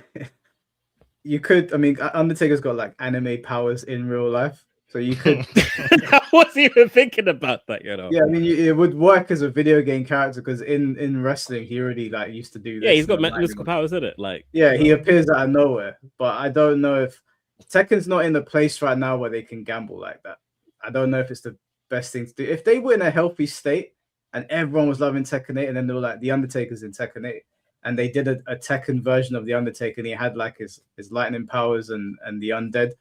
you could. I mean, Undertaker's got like anime powers in real life. So you could. I wasn't even thinking about that, you know. Yeah, I mean, it would work as a video game character because in wrestling, he already like used to do this. Yeah, he's got mystical powers in it. Like, yeah, he appears out of nowhere. But I don't know if Tekken's not in the place right now where they can gamble like that. I don't know if it's the best thing to do. If they were in a healthy state and everyone was loving Tekken 8, and then they were like the Undertaker's in Tekken 8, and they did a Tekken version of the Undertaker, and he had like his lightning powers and the undead.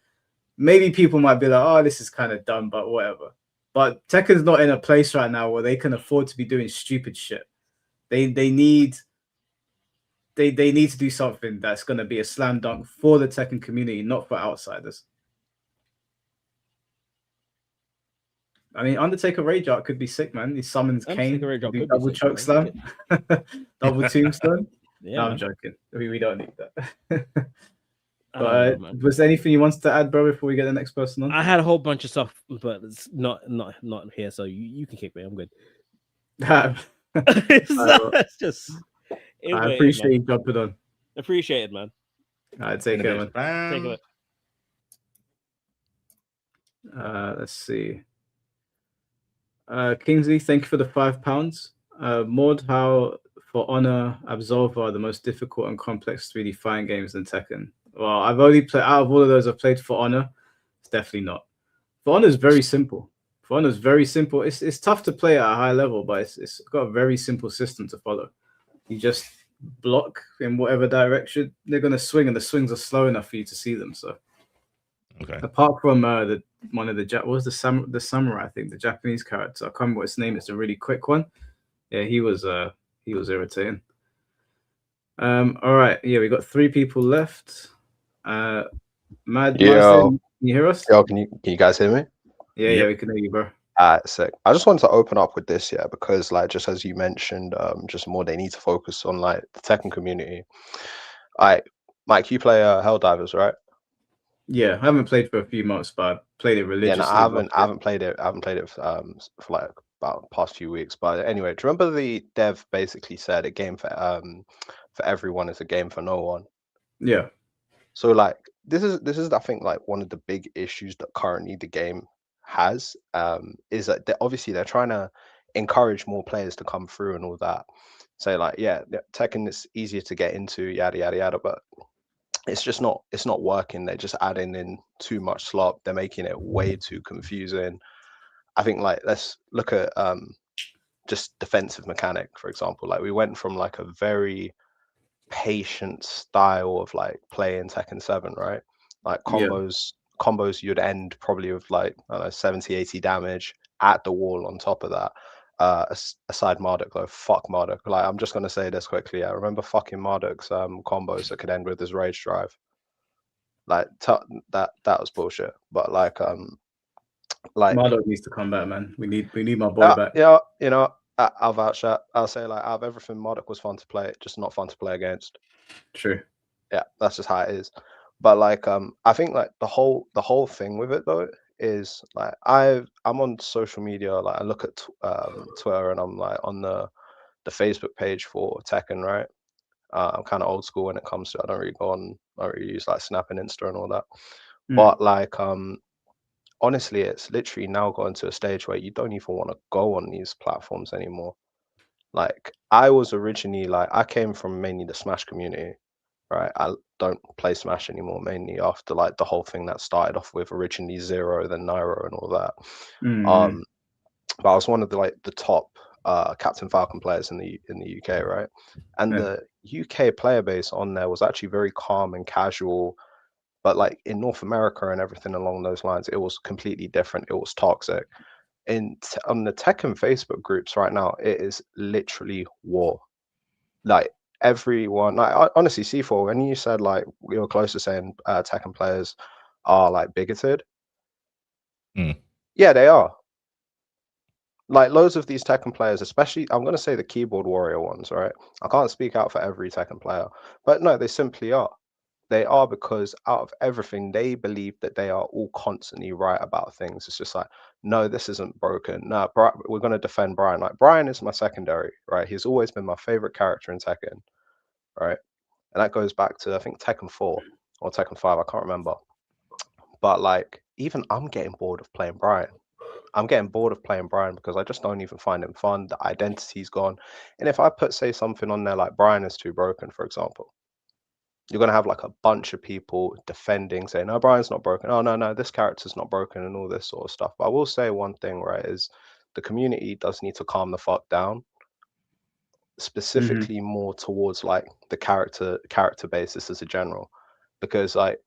Maybe people might be like, oh, this is kind of dumb, but whatever. But Tekken's not in a place right now where they can afford to be doing stupid shit. They need to do something that's going to be a slam dunk for the Tekken community, not for outsiders. I mean, Undertaker Rage Art could be sick, man. He summons Kane, double choke slam, double tombstone. Yeah, no, I'm joking. We don't need that. But was there anything you wanted to add, bro, before we get the next person on? I had a whole bunch of stuff, but it's not here, so you can kick me. I'm good. It's just. I appreciate you jumping on. Appreciate it, man. All right, take care, man. Take care. Let's see. Kingsley, thank you for the £5. Maud, how For Honor, Absolver are the most difficult and complex 3D fighting games in Tekken? Well, I've only played out of all of those I've played For Honor. It's definitely not. For Honor is very simple. For Honor is very simple. It's tough to play at a high level, but it's got a very simple system to follow. You just block in whatever direction they're going to swing, and the swings are slow enough for you to see them. So, okay. Apart from what was the samurai? I think the Japanese character. I can't remember what his name is. A really quick one. Yeah, he was irritating. All right. Yeah, we got 3 people left. Mad. Yo, can you hear us? Yo, can you guys hear me? Yeah, we can hear you, bro. Sick. I just wanted to open up with this, because like just as you mentioned, just more they need to focus on like the Tekken community. Mike, you play Helldivers, right? Yeah, I haven't played for a few months, but I played it religiously. Yeah, no, I haven't played it. I haven't played it for like about the past few weeks. But anyway, do you remember the dev basically said a game for everyone is a game for no one? Yeah. So like this is I think like one of the big issues that currently the game has, is that they're trying to encourage more players to come through and all that. Say like, yeah, Tekken is easier to get into, yada yada yada, but it's not working. They're just adding in too much slop. They're making it way too confusing. I think like let's look at just defensive mechanic, for example. Like we went from like a very patient style of like playing Tekken 7, right? Like combos you'd end probably with like, I don't know, 70, 80 damage at the wall on top of that. Aside Marduk, though, fuck Marduk. Like, I'm just gonna say this quickly. I remember fucking Marduk's combos that could end with his rage drive. Like that was bullshit. But like Marduk needs to come back, man. We need my boy back. Yeah, you know, I'll vouch that. I'll say like out of everything, Marduk was fun to play, just not fun to play against. True. Yeah, that's just how it is. But like I think like the whole thing with it though is like I'm on social media, like I look at Twitter, and I'm like on the Facebook page for Tekken, right? I'm kind of old school when it comes to I don't really use like Snap and Insta and all that. But like honestly, it's literally now gotten to a stage where you don't even want to go on these platforms anymore. Like I was originally like I came from mainly the Smash community, right? I don't play Smash anymore, mainly after like the whole thing that started off with originally Zero, then Nairo and all that. But I was one of the top Captain Falcon players in the UK, right? And the UK player base on there was actually very calm and casual. But like in North America and everything along those lines, it was completely different. It was toxic. On the Tekken Facebook groups right now, it is literally war. Like everyone, like honestly, C4, when you said like we were close to saying Tekken players are like bigoted, yeah, they are. Like loads of these Tekken players, especially I'm gonna say the keyboard warrior ones, right? I can't speak out for every Tekken player, but no, they simply are. They are because out of everything, they believe that they are all constantly right about things. It's just like, no, this isn't broken. No, we're going to defend Brian. Like, Brian is my secondary, right? He's always been my favorite character in Tekken, right? And that goes back to, I think, Tekken 4 or Tekken 5. I can't remember. But, like, even I'm getting bored of playing Brian. I'm getting bored of playing Brian because I just don't even find him fun. The identity's gone. And if I say something on there like Brian is too broken, for example, you're going to have like a bunch of people defending, saying, no, Brian's not broken. Oh, no, this character's not broken and all this sort of stuff. But I will say one thing, right, is the community does need to calm the fuck down, specifically more towards like the character basis as a general. Because like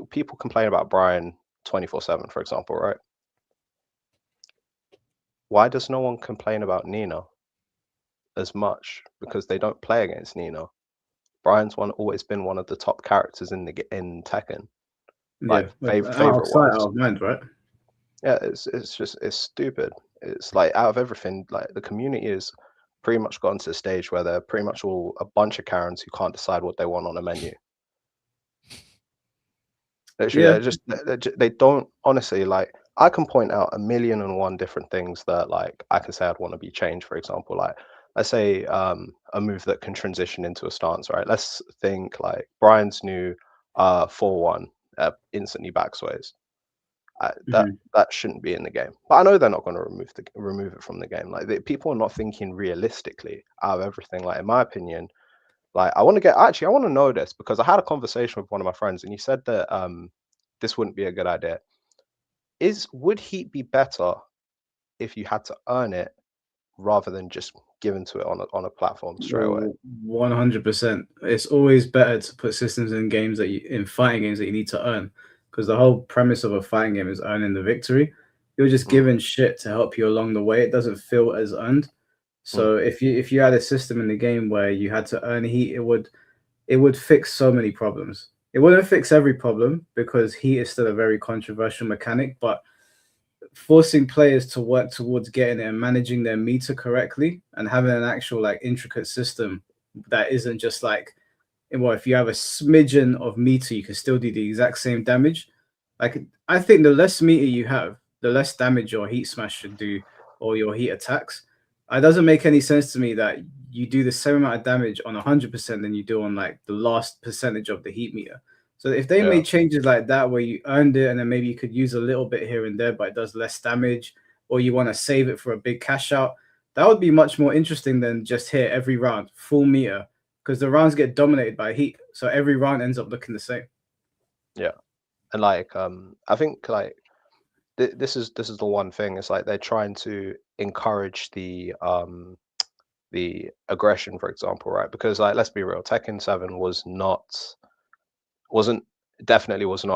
people complain about Brian 24/7, for example, right? Why does no one complain about Nina as much? Because they don't play against Nina. Brian's always been one of the top characters in Tekken. Like favorite outside wise. out of mind, right? Yeah, it's stupid. It's like out of everything, like the community is pretty much gotten to a stage where they're pretty much all a bunch of Karens who can't decide what they want on a menu. They don't honestly like. I can point out 1,000,001 different things that like I can say I'd want to be changed. For example, like let's say a move that can transition into a stance, right? Let's think like Brian's new 4-1 instantly backsways. That shouldn't be in the game. But I know they're not going to remove it from the game. Like people are not thinking realistically out of everything. Like in my opinion, like I want to know this because I had a conversation with one of my friends and he said that this wouldn't be a good idea. Would heat be better if you had to earn it rather than just given to it on a platform straight away? 100%. It's always better to put systems in games in fighting games that you need to earn, because the whole premise of a fighting game is earning the victory. You're just given shit to help you along the way. It doesn't feel as earned. So if you had a system in the game where you had to earn heat, it would fix so many problems. It wouldn't fix every problem because heat is still a very controversial mechanic, but forcing players to work towards getting it and managing their meter correctly and having an actual like intricate system that isn't just like, well, if you have a smidgen of meter, you can still do the exact same damage. Like I think the less meter you have, the less damage your heat smash should do or your heat attacks. It doesn't make any sense to me that you do the same amount of damage on 100% than you do on like the last percentage of the heat meter. So if they made changes like that where you earned it and then maybe you could use a little bit here and there, but it does less damage, or you want to save it for a big cash out, that would be much more interesting than just hit every round full meter, because the rounds get dominated by heat. So every round ends up looking the same. Yeah. And like I think like this is the one thing. It's like they're trying to encourage the aggression, for example, right? Because like let's be real, Tekken 7 was not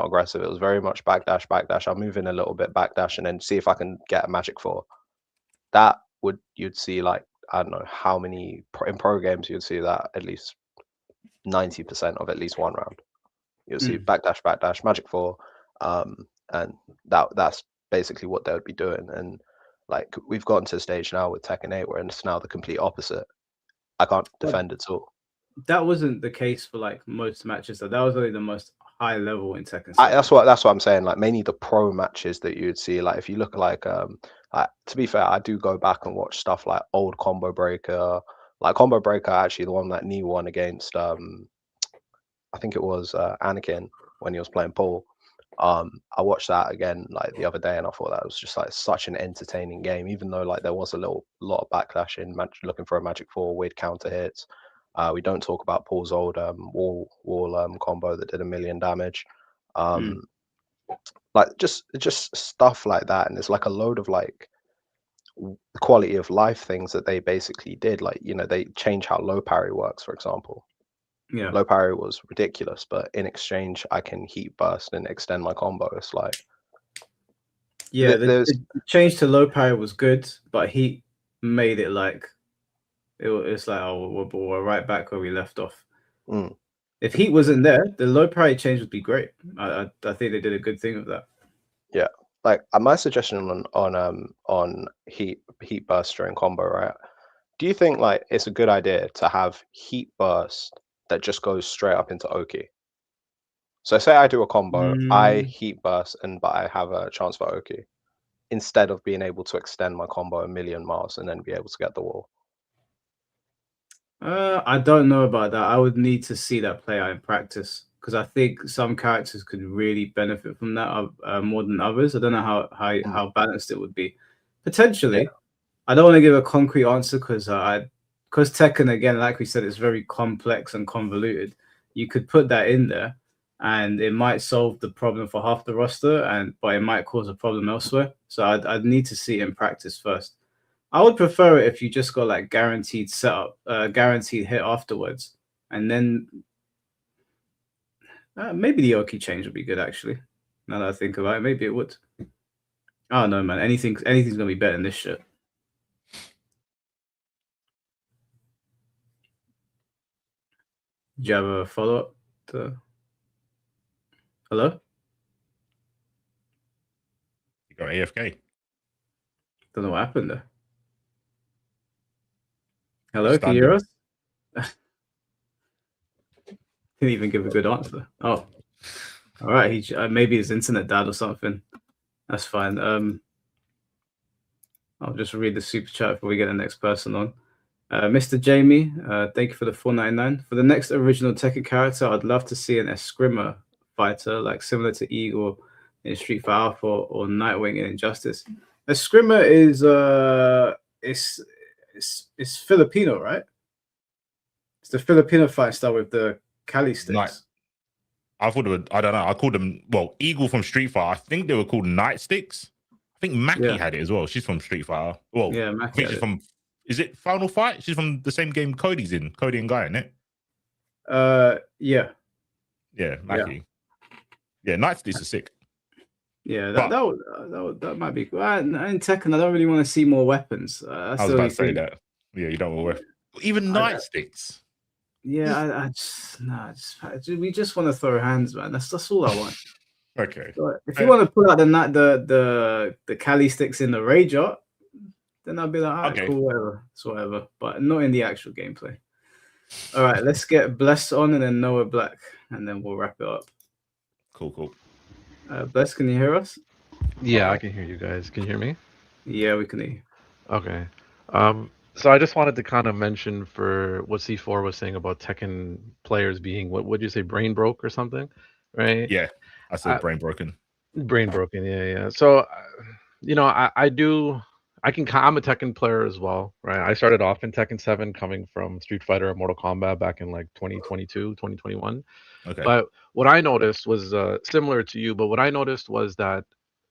aggressive. It was very much backdash. I'll move in a little bit, backdash, and then see if I can get a magic 4. That you'd see like I don't know how many in pro games you'd see that at least 90% of at least one round. You'll see backdash, magic 4, and that's basically what they would be doing. And like we've gotten to a stage now with Tekken 8 where it's now the complete opposite. I can't defend at all. That wasn't the case for like most matches, though. That was only the most high level in Tekken. That's what I'm saying. Like mainly the pro matches that you'd see. Like if you look like to be fair, I do go back and watch stuff like old Combo Breaker. Like Combo Breaker, actually the one that Nee won against I think it was Anakin when he was playing Paul. I watched that again like the other day, and I thought that was just like such an entertaining game, even though like there was a lot of backlash in looking for a Magic 4 weird counter hits. We don't talk about Paul's old wall combo that did 1 million damage. Like just stuff like that, and there's like a load of like quality of life things that they basically did. Like, you know, they change how low parry works, for example. Yeah. Low parry was ridiculous, but in exchange, I can heat burst and extend my combo. It's like, yeah, there's the change to low parry was good, but he made it like it's like, oh, we're right back where we left off. If heat wasn't there, the low parry change would be great. I think they did a good thing with that. Yeah, like my suggestion on heat burst during combo, right? Do you think like it's a good idea to have heat burst that just goes straight up into Oki? So say I do a combo, I heat burst, but I have a chance for Oki, instead of being able to extend my combo 1 million miles and then be able to get the wall. I don't know about that. I would need to see that play out in practice, because I think some characters could really benefit from that more than others. I don't know how balanced it would be. Potentially, yeah. I don't want to give a concrete answer because Tekken, again, like we said, it's very complex and convoluted. You could put that in there, and it might solve the problem for half the roster, but it might cause a problem elsewhere. So I'd need to see it in practice first. I would prefer it if you just got like guaranteed setup, guaranteed hit afterwards, and then maybe the Oki change would be good actually. Now that I think about it, maybe it would. I don't know, man. Anything's gonna be better than this shit. Do you have a follow up? Hello? You got AFK. Don't know what happened there. Hello, can you hear us? Didn't even give a good answer. Oh, all right. Maybe his internet died or something. That's fine. I'll just read the super chat before we get the next person on. Mr. Jamie, thank you for the $4.99. For the next original Tekken character, I'd love to see an Eskrima fighter, like similar to Eagle in Street Fighter Alpha or Nightwing in Injustice. Eskrima is it's Filipino, right? It's the Filipino fight style with the Kali sticks. I thought I don't know. I called them, Eagle from Street Fighter. I think they were called Night Sticks. I think Maki had it as well. She's from Street Fighter. Well, yeah, Maki. I think she's from. Is it Final Fight? She's from the same game Cody's in. Cody and Guy, isn't it? Yeah. Yeah, Maki. Yeah, Night Sticks are sick. Yeah, that might be cool. In Tekken, I don't really want to see more weapons. I was about to say that. Yeah, you don't want weapons. Even Night Sticks. Yeah, we just want to throw hands, man. That's all I want. Okay. So if you want to pull out the Kali sticks in the Rage Art, then I'll be like, all right, cool, whatever. It's whatever. But not in the actual gameplay. All right, let's get Bless on and then Noah Black, and then we'll wrap it up. Cool. Bless, can you hear us? Yeah, I can hear you guys. Can you hear me? Yeah, we can hear you. Okay. So I just wanted to kind of mention for what C4 was saying about Tekken players being, what would you say, brain broke or something, right? Yeah, I said brain broken. Brain broken, yeah. So, I'm a Tekken player as well, right? I started off in Tekken 7 coming from Street Fighter and Mortal Kombat back in like 2022, 2021. Okay. But what I noticed was similar to you, but what I noticed was that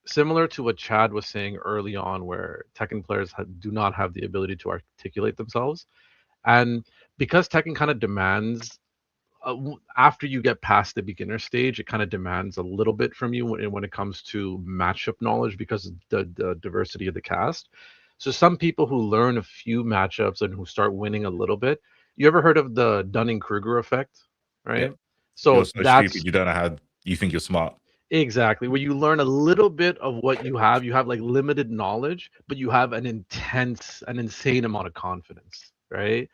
similar to what Chad was saying early on, where Tekken players do not have the ability to articulate themselves. And because Tekken kind of demands, after you get past the beginner stage, it kind of demands a little bit from you when it comes to matchup knowledge because of the diversity of the cast. So some people who learn a few matchups and who start winning a little bit, you ever heard of the Dunning-Kruger effect, right? Yeah. So you're so that's stupid, you don't know how you think you're smart. Exactly. Where you learn a little bit of what you have like limited knowledge, but you have an insane amount of confidence, right?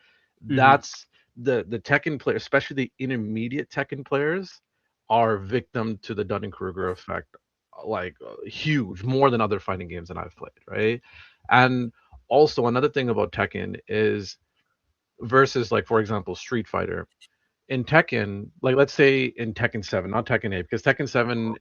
Mm-hmm. That's the Tekken player, especially the intermediate Tekken players, are victim to the Dunning-Kruger effect, like huge, more than other fighting games that I've played, right? And also another thing about Tekken is versus, like, for example, Street Fighter. in Tekken, like let's say in Tekken 7, not Tekken 8, because Tekken 7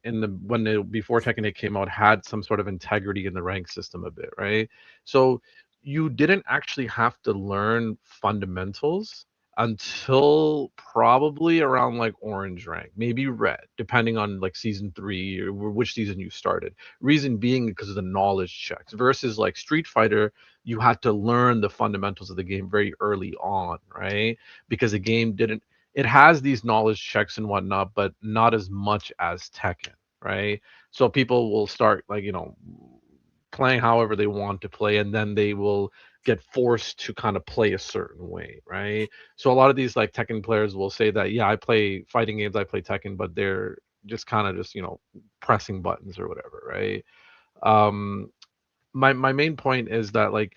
before Tekken 8 came out had some sort of integrity in the rank system a bit, right? So you didn't actually have to learn fundamentals until probably around like orange rank, maybe red, depending on like season 3 or which season you started. Reason being because of the knowledge checks versus like Street Fighter, you had to learn the fundamentals of the game very early on, right? Because the game didn't it has these knowledge checks and whatnot, but not as much as Tekken, right? So people will start like, playing however they want to play, and then they will get forced to kind of play a certain way, right? So a lot of these like Tekken players will say that, yeah, I play fighting games, I play Tekken, but they're just kind of just, pressing buttons or whatever, right? Um, my main point is that like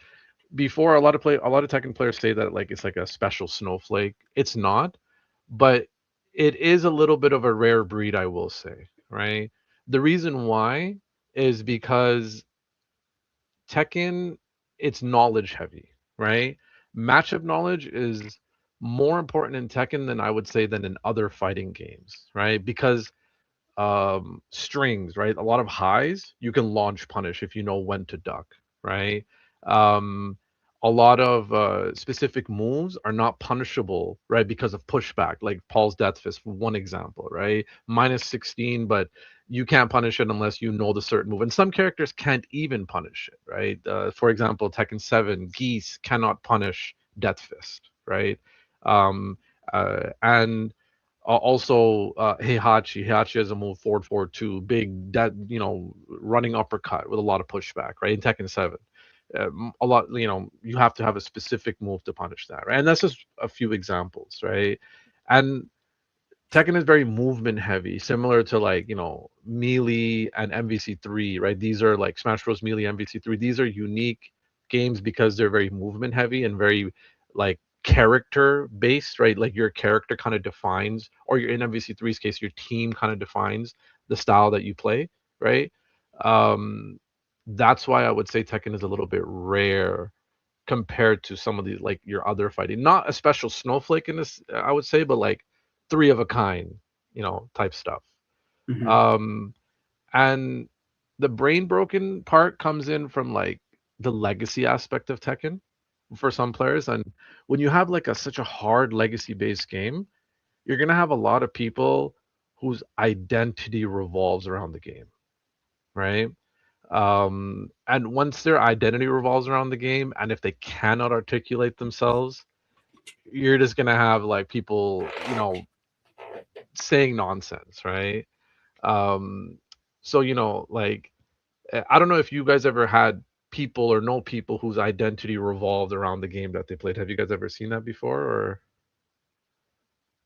before a lot of Tekken players say that like it's like a special snowflake. It's not, but it is a little bit of a rare breed, I will say, right? The reason why is because Tekken, it's knowledge heavy, right? Matchup knowledge is more important in Tekken than I would say than in other fighting games, right? Because strings, right? A lot of highs, you can launch punish if you know when to duck, right? Um, a lot of specific moves are not punishable, right? Because of pushback, like Paul's Death Fist, for one example, right? Minus 16, but you can't punish it unless you know the certain move. And some characters can't even punish it, right? For example, Tekken 7, Geese cannot punish Death Fist, right? Um, and also, Heihachi has a move forward forward two, big that running uppercut with a lot of pushback, right? In Tekken 7, a lot you have to have a specific move to punish that, right? And that's just a few examples, right? And Tekken is very movement heavy, similar to like Melee and MVC3, right? These are like Smash Bros. Melee, MVC3. These are unique games because they're very movement heavy and very like character based, right? Like your character kind of defines, or in MVC3's case, your team kind of defines the style that you play, right? Um, that's why I would say Tekken is a little bit rare compared to some of the like your other fighting. Not a special snowflake in this, I would say, but like three of a kind, type stuff. Mhm. And the brain broken part comes in from like the legacy aspect of Tekken for some players. And when you have like such a hard legacy based game, you're gonna have a lot of people whose identity revolves around the game, right? And once their identity revolves around the game, and if they cannot articulate themselves, you're just gonna have like people, saying nonsense, right? Um, so like I don't know if you guys ever had people or know people whose identity revolved around the game that they played. Have you guys ever seen that before, or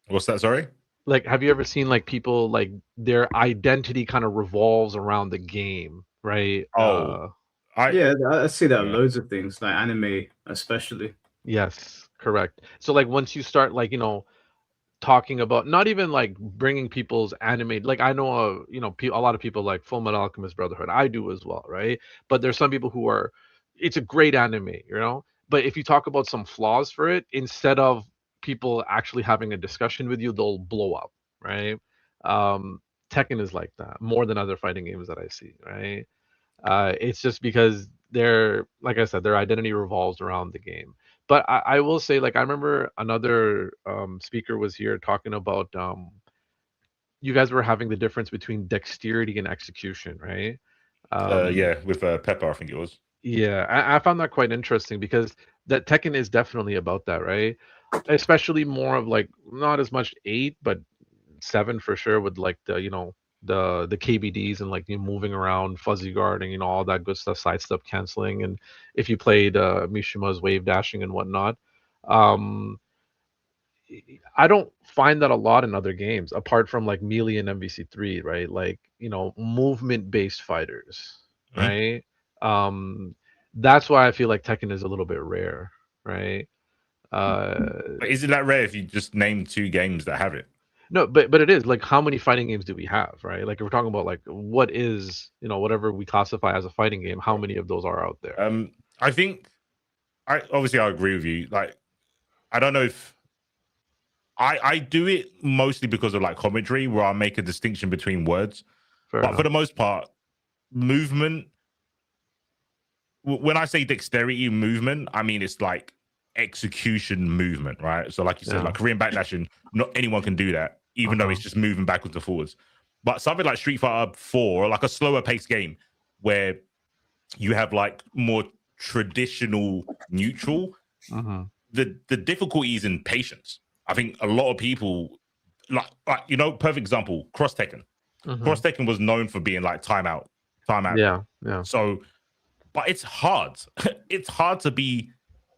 what's that? Sorry. Like, have you ever seen like people like their identity kind of revolves around the game, right? Yeah, I see that loads of things, like anime, especially. Yes, correct. So like once you start like talking about not even like bringing people's anime, like I know a lot of people like Full Metal Alchemist Brotherhood. I do as well, right? But there's some people who are, it's a great anime, but if you talk about some flaws for it, instead of people actually having a discussion with you, they'll blow up, right? um Tekken is like that more than other fighting games that I see, right? It's just because they're, like I said, their identity revolves around the game. But I will say, like, I remember another speaker was here talking about you guys were having the difference between dexterity and execution, right? Yeah, with Pepper, I think it was. Yeah, I found that quite interesting because that Tekken is definitely about that, right? Especially more of like not as much 8, but 7 for sure, with like the KBDs and like moving around, fuzzy guarding, all that good stuff, side step canceling, and if you played Mishima's wave dashing and whatnot. Um, I don't find that a lot in other games apart from like Melee and MVC3, right? Like movement based fighters, right? Um, that's why I feel like Tekken is a little bit rare, right? But is it that rare if you just name 2 games that have it? No, but it is like, how many fighting games do we have, right? Like if we're talking about like what is whatever we classify as a fighting game, how many of those are out there? I think I agree with you. Like, I don't know if I do it mostly because of like commentary, where I make a distinction between words. But for the most part, movement. When I say dexterity movement, I mean it's like execution movement, right? So like you said, like Korean backdashing, not anyone can do that, even though it's just moving backwards and forwards. But something like Street Fighter 4, like a slower paced game where you have like more traditional neutral, the difficulty is in patience. I think a lot of people like you know, perfect example, Cross Tekken. Cross Tekken was known for being like timeout. Yeah. So, but it's hard. It's hard to be.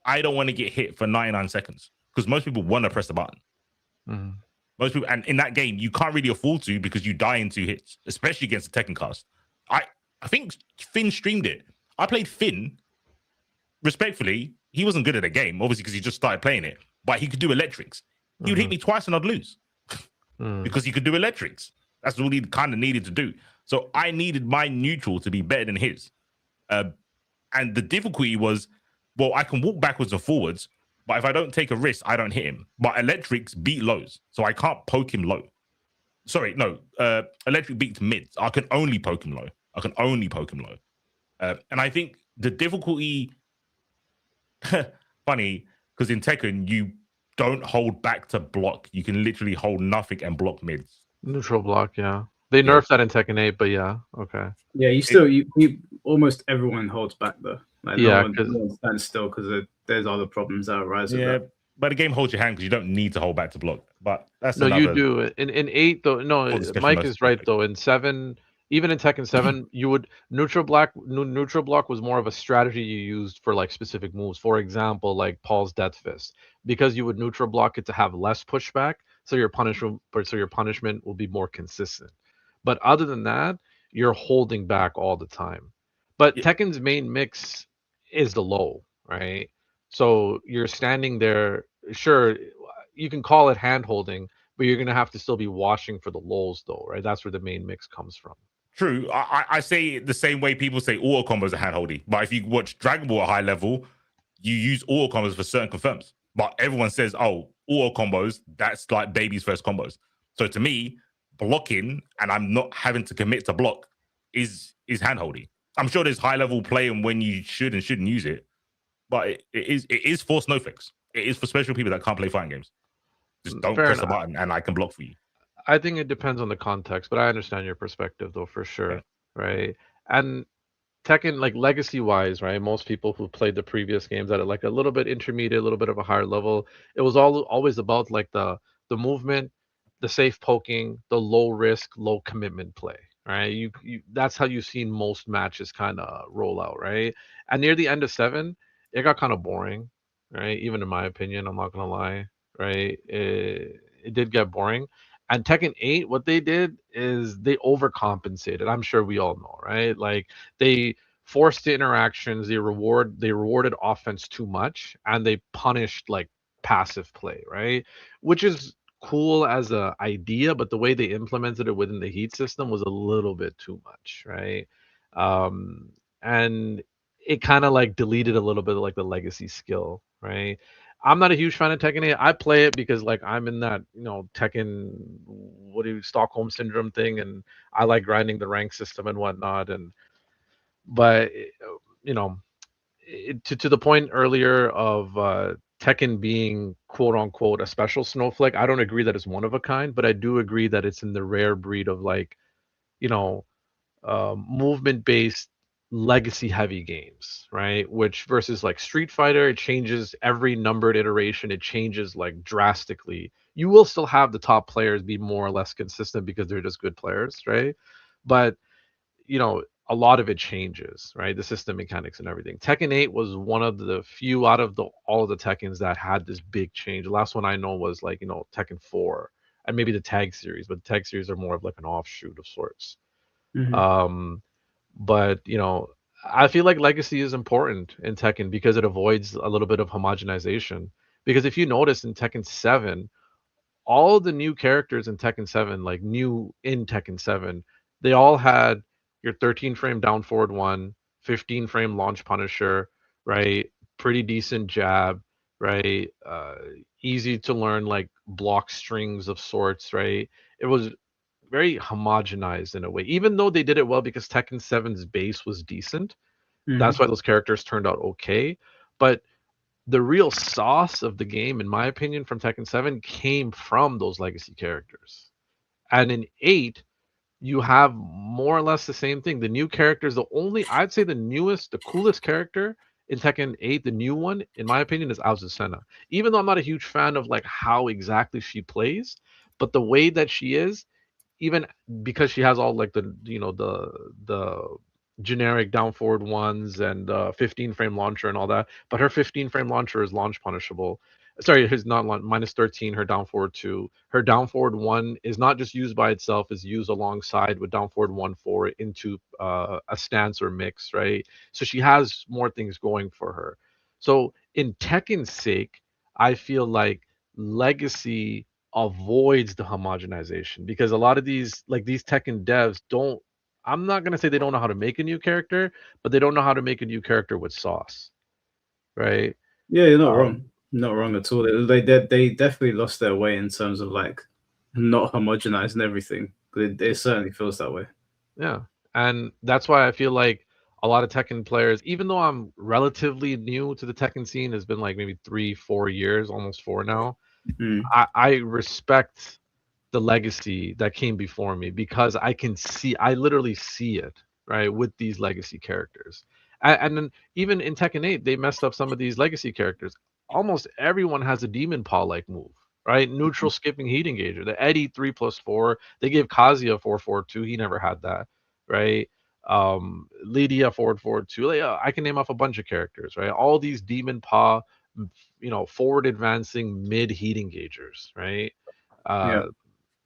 I don't want to get hit for 99 seconds because most people want to press the button. Most people, and in that game, you can't really afford to because you die in 2 hits, especially against the Tekken cast. I think Finn streamed it. I played Finn. Respectfully, he wasn't good at the game, obviously, because he just started playing it. But he could do electrics. He would hit me twice and I'd lose because he could do electrics. That's all he kind of needed to do. So I needed my neutral to be better than his. And the difficulty was, well, I can walk backwards and forwards, but if I don't take a risk, I don't hit him. But electrics beat lows, so I can't poke him low. Sorry, no. Electric beats mids. I can only poke him low. And I think the difficulty, funny, because in Tekken, you don't hold back to block. You can literally hold nothing and block mids. Neutral block, yeah. They nerfed that in Tekken 8, but yeah, okay. Yeah, you almost everyone holds back though. Like yeah, no one stands still because there's other problems that arise. Yeah, with that. but the game holds your hand because you don't need to hold back to block. But that's no, another... you do. In 8 though, no, Mike is right though. In 7, even in Tekken 7, you would neutral block was more of a strategy you used for like specific moves. For example, like Paul's Death Fist, because you would neutral block it to have less pushback, so your punishment will be more consistent. But other than that, you're holding back all the time. But Tekken's main mix is the low, right? So you're standing there. Sure, you can call it hand holding, but you're gonna have to still be watching for the lows, though, right? That's where the main mix comes from. True. I say it the same way people say auto combos are hand holding. But if you watch Dragon Ball at high level, you use auto combos for certain confirms. But everyone says, oh, auto combos, that's like baby's first combos. So to me, blocking and I'm not having to commit to block is hand holding. I'm sure there's high level play and when you should and shouldn't use it, but it is for snowflakes. It is for special people that can't play fighting games. Just don't press the button and I can block for you. I think it depends on the context, but I understand your perspective though for sure, right? And Tekken, like legacy wise, right? Most people who played the previous games at like a little bit intermediate, a little bit of a higher level, it was always about like the movement, the safe poking, the low risk, low commitment play, right? You that's how you've seen most matches kind of roll out, right? And near the end of 7, it got kind of boring, right? Even in my opinion, I'm not gonna lie, right? It did get boring. And Tekken 8, what they did is they overcompensated. I'm sure we all know, right? Like they forced the interactions, they rewarded offense too much, and they punished like passive play, right? Which is cool as a idea, but the way they implemented it within the heat system was a little bit too much, right? And it kind of like deleted a little bit of like the legacy skill, right? I'm not a huge fan of Tekken 8. I play it because like I'm in that, Tekken Stockholm syndrome thing, and I like grinding the rank system and whatnot. But to the point earlier of Tekken being quote unquote a special snowflake, I don't agree that it's one of a kind, but I do agree that it's in the rare breed of like, movement based legacy heavy games, right? Which versus like Street Fighter, it changes every numbered iteration, it changes like drastically. You will still have the top players be more or less consistent because they're just good players, right? But a lot of it changes, right? The system mechanics and everything. Tekken 8 was one of the few out of all of the Tekkens that had this big change. The last one I know was like, Tekken 4 and maybe the tag series, but the tag series are more of like an offshoot of sorts. But I feel like legacy is important in Tekken because it avoids a little bit of homogenization. Because if you notice in Tekken 7, all the new characters in Tekken 7, like new in Tekken 7, they all had your 13 frame down forward 1, 15 frame launch punisher, right? Pretty decent jab, right? Easy to learn like block strings of sorts, right? It was very homogenized in a way, even though they did it well because Tekken 7's base was decent. That's why those characters turned out okay. But the real sauce of the game, in my opinion, from Tekken 7 came from those legacy characters. And in 8, you have more or less the same thing. The new characters, I'd say the newest, the coolest character in Tekken 8, the new one, in my opinion, is Azucena. Even though I'm not a huge fan of like how exactly she plays, but the way that she is, even because she has all like the generic down forward ones and 15 frame launcher and all that, but her 15 frame launcher is launch punishable. Sorry, his not launch minus 13, her down forward 2. Her down forward 1 is not just used by itself, is used alongside with down forward 1 forward into a stance or mix, right? So she has more things going for her. So in Tekken's sake, I feel like Legacy avoids the homogenization because a lot of these Tekken devs don't, I'm not going to say they don't know how to make a new character, but they don't know how to make a new character with sauce, right? Yeah, you're not wrong. Not wrong at all. They definitely lost their way in terms of like not homogenizing everything. It certainly feels that way. Yeah, and that's why I feel like a lot of Tekken players, even though I'm relatively new to the Tekken scene, has been like maybe 3-4 years, almost 4 now. I respect the legacy that came before me because I literally see it, right, with these legacy characters. And then even in Tekken 8, they messed up some of these legacy characters. Almost everyone has a demon paw like move, right? Neutral skipping heat engager. The Eddie 3+4. They gave Kazuya 4-4-2. He never had that, right? Lydia forward 2. Like, I can name off a bunch of characters, right? All these demon paw, forward advancing mid heat engagers, right?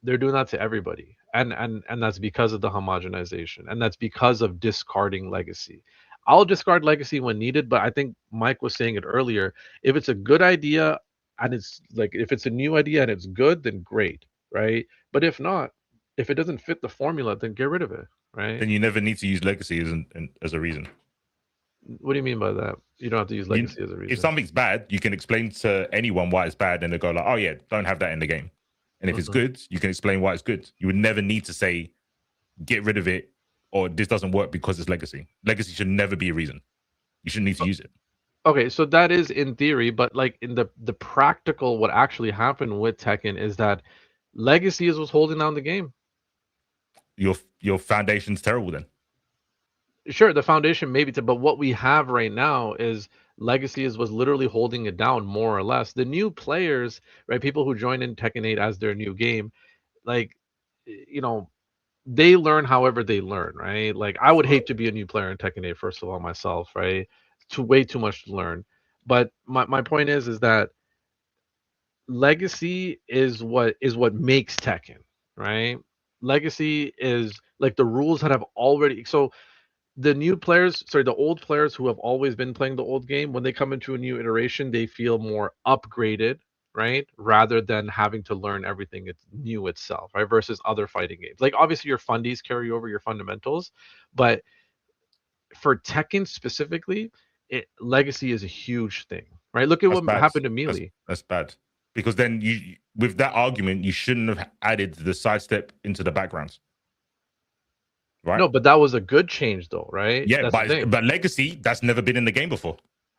They're doing that to everybody, and that's because of the homogenization, and that's because of discarding legacy. I'll discard legacy when needed, but I think Mike was saying it earlier. If it's a good idea and it's like if it's a new idea and it's good, then great, right? But if not, if it doesn't fit the formula, then get rid of it, right? Then you never need to use legacy as a reason. What do you mean by that? You don't have to use legacy as a reason. If something's bad, you can explain to anyone why it's bad, and they go like, "Oh yeah, don't have that in the game." And if it's good, you can explain why it's good. You would never need to say, "Get rid of it," or "This doesn't work because it's legacy." Legacy should never be a reason. You shouldn't need to use it. Okay, so that is in theory, but like in the practical, what actually happened with Tekken is that legacy is what's holding down the game. Your foundation's terrible then. Sure, the foundation maybe, but what we have right now is legacy is was literally holding it down more or less. The new players, right? People who join in Tekken 8 as their new game, like they learn however they learn, right? Like I would hate to be a new player in Tekken 8, first of all, myself, right? Way too much to learn. But my point is that legacy is what makes Tekken, right? Legacy is like the rules that have already the new players, sorry, the old players who have always been playing the old game, when they come into a new iteration, they feel more upgraded, right? Rather than having to learn everything it's new itself, right? Versus other fighting games. Like obviously your fundies carry over your fundamentals, but for Tekken specifically, legacy is a huge thing, right? Look at what happened to Melee. That's bad. Because then you, with that argument, you shouldn't have added the sidestep into the backgrounds. Right? No, but that was a good change though, right? Yeah, but legacy, that's never been in the game before.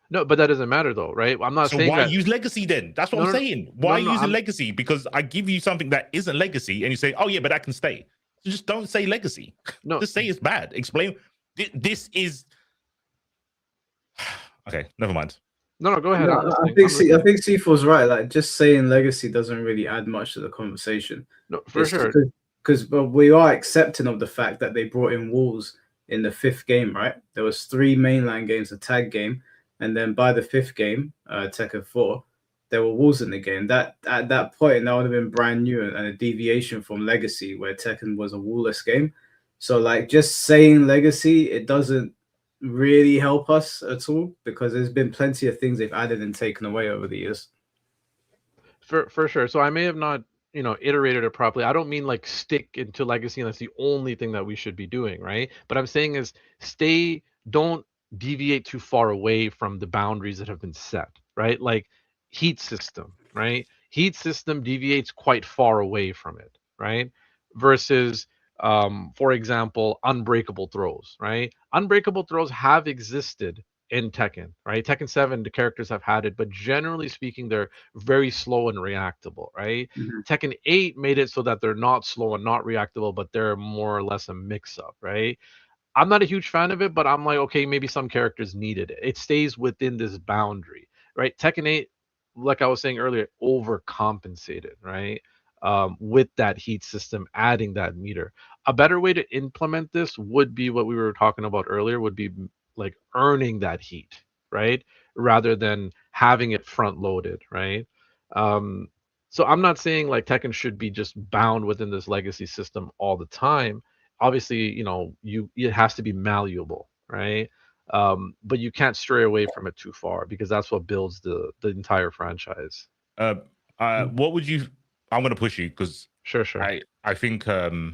No, but that doesn't matter though, right? I'm not saying why use legacy then? That's what I'm saying. Why using legacy? Because I give you something that isn't legacy and you say, oh yeah, but that can stay. So just don't say legacy. No, just say it's bad. Explain this is okay, never mind. No, go ahead. No, I think C4's right. Like just saying legacy doesn't really add much to the conversation. No, for sure. Because we are accepting of the fact that they brought in walls in the 5th game, right? There was 3 mainline games, a tag game, and then by the 5th game, Tekken 4, there were walls in the game. That at that point, that would have been brand new and a deviation from Legacy, where Tekken was a wall-less game. So, like, just saying Legacy, it doesn't really help us at all because there's been plenty of things they've added and taken away over the years. For sure. So I may have not iterated it properly. I don't mean like stick into legacy and that's the only thing that we should be doing, right? But I'm saying is don't deviate too far away from the boundaries that have been set, right? Like heat system, right? Heat system deviates quite far away from it, right? Versus, for example, unbreakable throws, right? Unbreakable throws have existed in Tekken, right? Tekken 7, the characters have had it, but generally speaking, they're very slow and reactable, right? Mhm. Tekken 8 made it so that they're not slow and not reactable, but they're more or less a mix up, right? I'm not a huge fan of it, but I'm like, okay, maybe some characters needed it. It stays within this boundary, right? Tekken 8, like I was saying earlier, overcompensated, right? With that heat system, adding that meter. A better way to implement this would be what we were talking about earlier, would be like earning that heat, right? Rather than having it front loaded, right? Um, so I'm not saying like Tekken should be just bound within this legacy system all the time. Obviously, it has to be malleable, right? But you can't stray away from it too far because that's what builds the entire franchise. What would you? I'm going to push you because Sure. I think this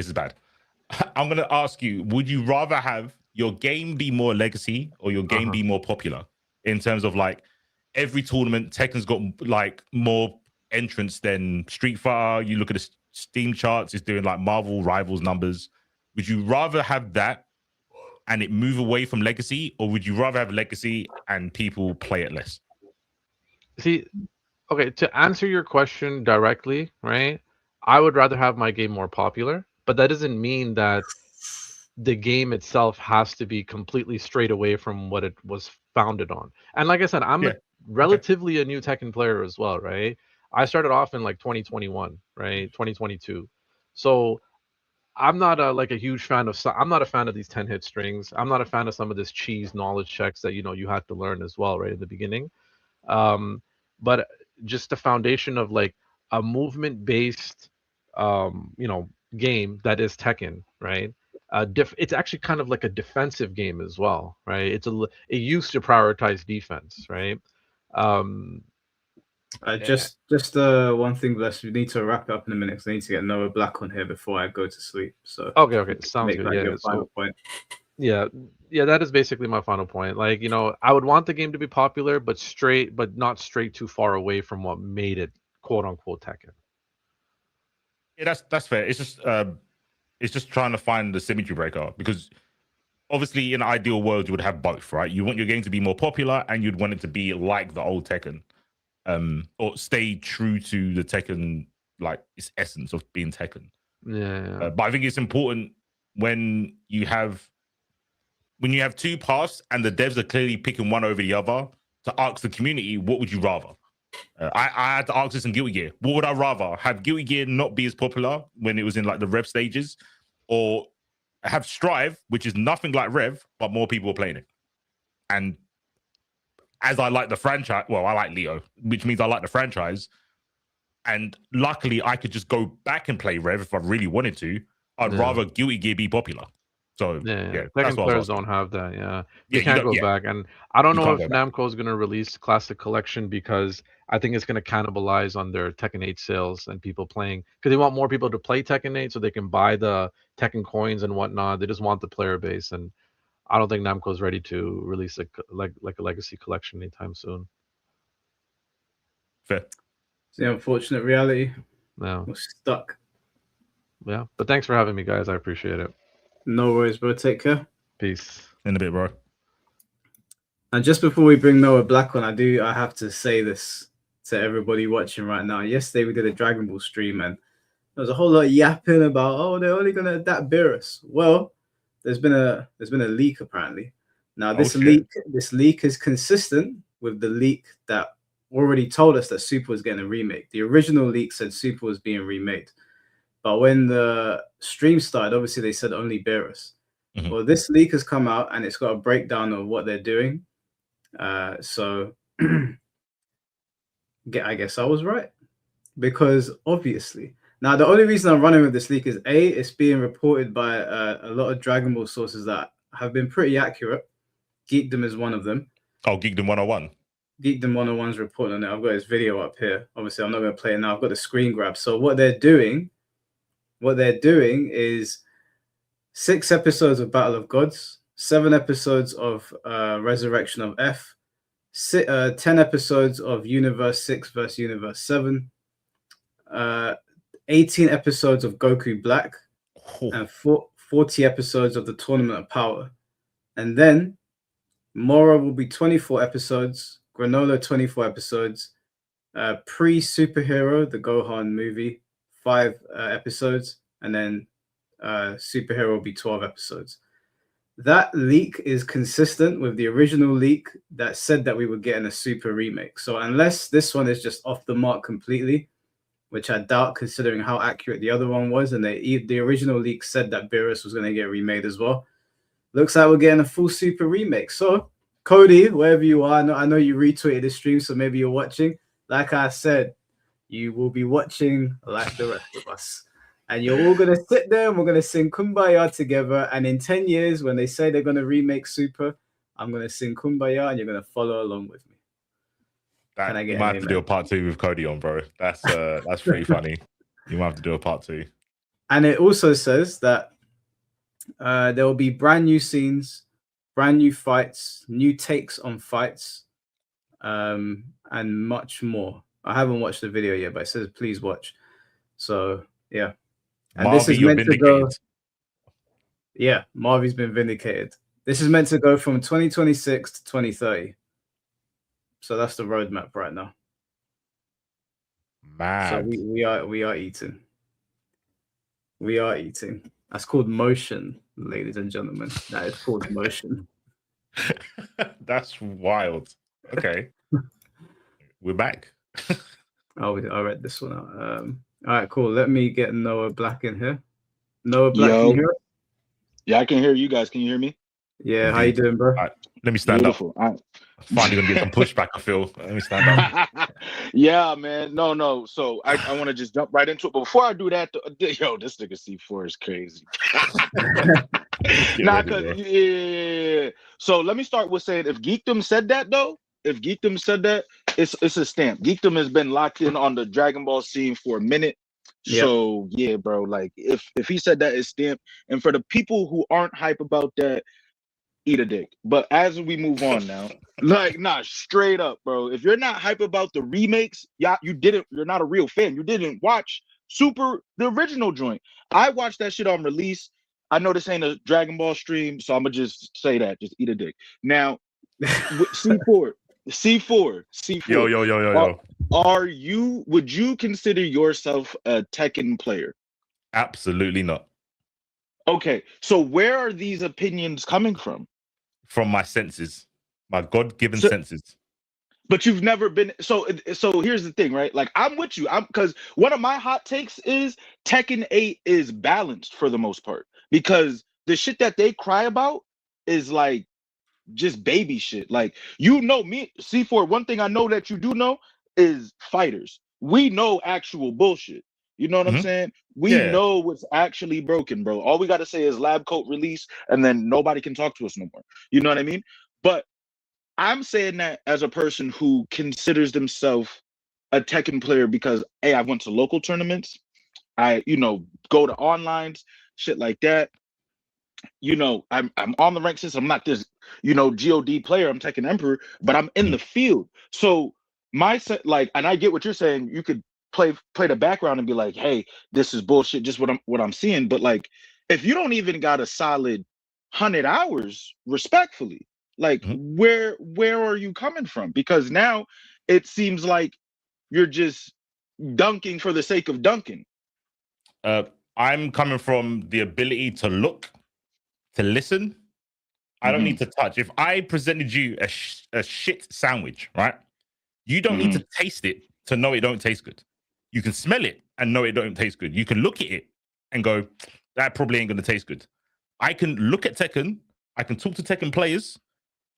is bad. I'm going to ask you: would you rather have your game be more legacy or your game be more popular in terms of like every tournament? Tekken's got like more entrants than Street Fighter. You look at the Steam charts; it's doing like Marvel Rivals numbers. Would you rather have that and it move away from legacy, or would you rather have legacy and people play it less? See, okay, to answer your question directly, right? I would rather have my game more popular, but that doesn't mean that the game itself has to be completely straight away from what it was founded on. And like I said, I'm relatively a new Tekken player as well, right? I started off in like 2021, right? 2022. So I'm not a huge fan of I'm not a fan of these 10 hit strings. I'm not a fan of some of this cheese knowledge checks that you had to learn as well, right, in the beginning. But just the foundation of like a movement based game that is Tekken, right? It's actually kind of like a defensive game as well, right? It used to prioritize defense, right? Just one thing, Bless. We need to wrap it up in a minute because I need to get Noah Black on here before I go to sleep. So okay, sounds make good. that Yeah, your final point. Yeah, that is basically my final point. Like, I would want the game to be popular, but not straight too far away from what made it quote unquote Tekken. Yeah, that's fair. It's just trying to find the symmetry breaker because obviously in an ideal world you would have both, right? You want your game to be more popular and you'd want it to be like the old Tekken, or stay true to the Tekken, like its essence of being Tekken. Yeah. But I think it's important when you have two paths and the devs are clearly picking one over the other to ask the community, what would you rather? I had to ask this in Guilty Gear. What would I rather? Have Guilty Gear not be as popular when it was in like the Rev stages, or have Strive, which is nothing like Rev, but more people are playing it? And as I like the franchise, well, I like Leo, which means I like the franchise. And luckily, I could just go back and play Rev if I really wanted to. I'd rather Guilty Gear be popular. So yeah. That's Tekken what players don't have that. Yeah, you you can't don't- go back. And I don't You know can't if go back. Namco is going to release Classic Collection because I think it's going to cannibalize on their Tekken 8 sales and people playing because they want more people to play Tekken 8 so they can buy the Tekken coins and whatnot. They just want the player base, and I don't think Namco is ready to release a legacy collection anytime soon. Fair. It's the unfortunate reality. Yeah. We're stuck. Yeah, but thanks for having me, guys. I appreciate it. No worries, bro. Take care. Peace. In a bit, bro. And just before we bring Noah Black on, I have to say this to everybody watching right now. Yesterday we did a Dragon Ball stream and there was a whole lot of yapping about, oh, they're only gonna adapt Beerus. Well, there's been a leak apparently. Now this leak is consistent with the leak that already told us that Super was getting a remake. The original leak said Super was being remade. But when the stream started, obviously they said only Beerus. Mm-hmm. Well, this leak has come out and it's got a breakdown of what they're doing. So I guess I was right. Because obviously. Now, the only reason I'm running with this leak is A, it's being reported by a lot of Dragon Ball sources that have been pretty accurate. Geekdom is one of them. Oh, Geekdom 101. Geekdom 101's reporting on it. I've got his video up here. Obviously, I'm not going to play it now. I've got the screen grab. So what they're doing is 6 episodes of Battle of Gods, 7 episodes of Resurrection of F, 10 episodes of Universe 6 versus Universe 7, 18 episodes of Goku Black, and 40 episodes of the Tournament of Power. And then Mora will be 24 episodes, Granola 24 episodes, pre-Superhero, the Gohan movie, 5 episodes, and then Superhero will be 12 episodes. That leak is consistent with the original leak that said that we were getting a Super remake. So unless this one is just off the mark completely, which I doubt considering how accurate the other one was, and the original leak said that Beerus was going to get remade as well, looks like we're getting a full Super remake. So Cody, wherever you are, I know you retweeted the stream, so maybe you're watching. Like I said, you will be watching like the rest of us. And you're all going to sit there and we're going to sing Kumbaya together. And in 10 years, when they say they're going to remake Super, I'm going to sing Kumbaya and you're going to follow along with me. You might have to do a part 2 with Cody on, bro. That's pretty funny. You might have to do a part 2. And it also says that there will be brand new scenes, brand new fights, new takes on fights, and much more. I haven't watched the video yet, but it says please watch. So yeah. And Marvy, this is meant to go. Yeah, Marvy's been vindicated. This is meant to go from 2026 to 2030. So that's the roadmap right now. Mad. So we are eating. We are eating. That's called motion, ladies and gentlemen. That is called motion. That's wild. Okay. We're back. I read this one out. All right, cool. Let me get Noah Black in here. Noah Black, can you hear us? Yeah, I can hear you guys. Can you hear me? Yeah, how you doing, bro? Right, let me stand Beautiful. up. Finally gonna get some pushback, I feel. Let me stand up. Yeah, man. No. So I want to just jump right into it. But before I do that, yo, this nigga C4 is crazy. Yeah. So let me start with saying if Geekdom said that though, it's a stamp. Geekdom has been locked in on the Dragon Ball scene for a minute. Yep. So yeah, bro. Like if he said that, it's stamped. And for the people who aren't hype about that, eat a dick. But as we move on now, straight up, bro. If you're not hype about the remakes, you're not a real fan. You didn't watch Super, the original joint. I watched that shit on release. I know this ain't a Dragon Ball stream, so I'm gonna just say that. Just eat a dick. Now, C4. Yo. Would you consider yourself a Tekken player? Absolutely not. Okay, so where are these opinions coming from? From my senses, my God-given senses. But you've never been. So here's the thing, right? Like I'm with you. Because one of my hot takes is Tekken 8 is balanced for the most part because the shit that they cry about is like just baby shit. Like me, C4. One thing I know that you do know is fighters. We know actual bullshit. You know what I'm saying? We know what's actually broken, bro. All we got to say is lab coat release, and then nobody can talk to us no more. You know what I mean? But I'm saying that as a person who considers themselves a Tekken player because, hey, I went to local tournaments. I, go to onlines, shit like that. I'm on the rank system. I'm not this, GOD player. I'm Tekken Emperor, but I'm in the field. So and I get what you're saying. You could play the background and be like, hey, this is bullshit, just what I'm seeing. But like, if you don't even got a solid 100 hours, respectfully, like where are you coming from? Because now it seems like you're just dunking for the sake of dunking. I'm coming from the ability to look, to listen. I don't need to touch. If I presented you a shit sandwich, right? You don't need to taste it to know it don't taste good. You can smell it and know it don't taste good. You can look at it and go, that probably ain't going to taste good. I can look at Tekken. I can talk to Tekken players.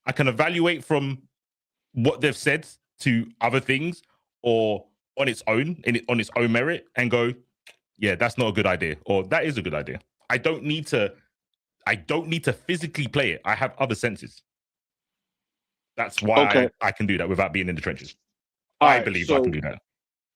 I can evaluate from what they've said to other things or on its own merit and go, yeah, that's not a good idea. Or that is a good idea. I don't need to physically play it. I have other senses. That's why I can do that without being in the trenches. I believe I can do that.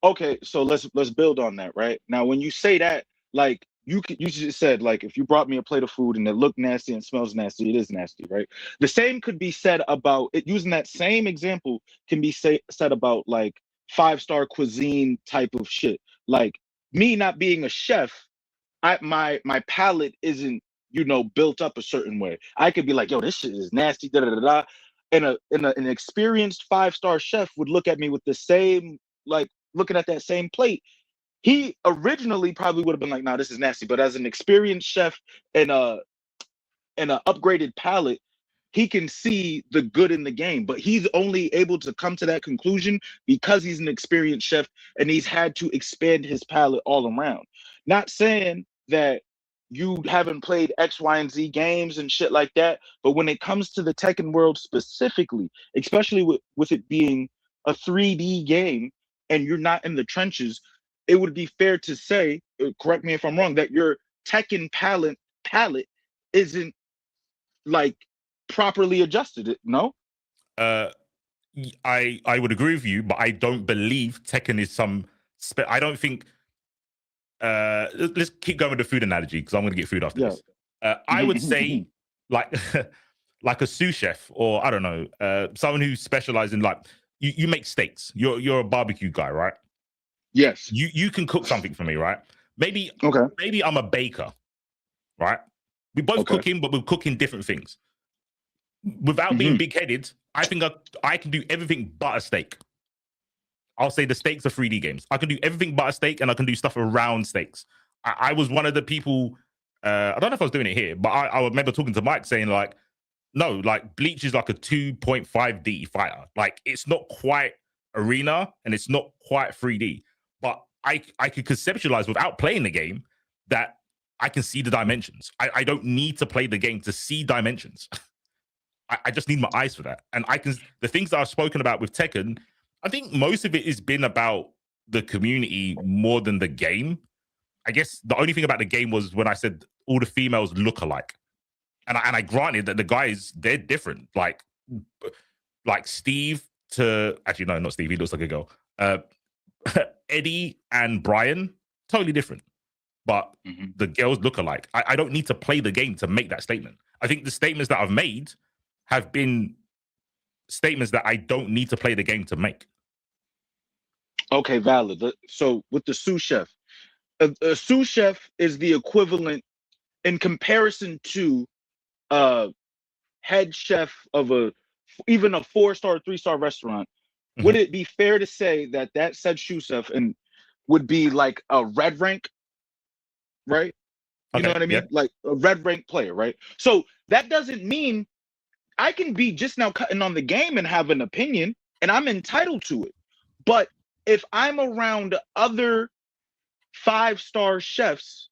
Okay, so let's build on that, right? Now, when you say that, like you just said, like, if you brought me a plate of food and it looked nasty and smells nasty, it is nasty, right? The same could be said about it. Using that same example can be said about like 5-star cuisine type of shit. Like me not being a chef, my palate isn't, you know, built up a certain way. I could be like, yo, this shit is nasty, da da da da. And an experienced 5-star chef would look at me with the same, like, looking at that same plate. He originally probably would have been like, "Nah, this is nasty." But as an experienced chef and an upgraded palate, he can see the good in the game. But he's only able to come to that conclusion because he's an experienced chef and he's had to expand his palate all around. Not saying that you haven't played X, Y, and Z games and shit like that, but when it comes to the Tekken world specifically, especially with it being a 3D game and you're not in the trenches, it would be fair to say, correct me if I'm wrong, that your Tekken palette isn't like properly adjusted. No? I would agree with you, but I don't believe Tekken is some. I don't think. Let's keep going with the food analogy because I'm going to get food after this. I would say like like a sous chef, or I don't know, someone who specializes in, like, you make steaks. You're a barbecue guy, right? Yes. You can cook something for me, right? Maybe I'm a baker, right? We both cooking, but we're cooking different things. Without being big-headed, I think I can do everything but a steak. I'll say the steaks are 3D games. I can do everything but a steak, and I can do stuff around steaks. I was one of the people, I don't know if I was doing it here, but I remember talking to Mike saying, like, no, like, Bleach is like a 2.5D fighter. Like, it's not quite arena, and it's not quite 3D. But I could conceptualize without playing the game that I can see the dimensions. I don't need to play the game to see dimensions. I just need my eyes for that. And the things that I've spoken about with Tekken, I think most of it has been about the community more than the game. I guess the only thing about the game was when I said all the females look alike. And I granted that the guys, they're different. Like Steve to, actually, no, not Steve. He looks like a girl. Eddie and Brian, totally different. But the girls look alike. I don't need to play the game to make that statement. I think the statements that I've made have been statements that I don't need to play the game to make. Okay, valid. So with the sous chef, a sous chef is the equivalent in comparison to head chef of even a 4-star, 3-star restaurant. Would it be fair to say that said sous chef would be like a red rank, right? You know what I mean? Yeah. Like a red rank player, right? So that doesn't mean I can be just now cutting on the game and have an opinion, and I'm entitled to it. But if I'm around other 5-star chefs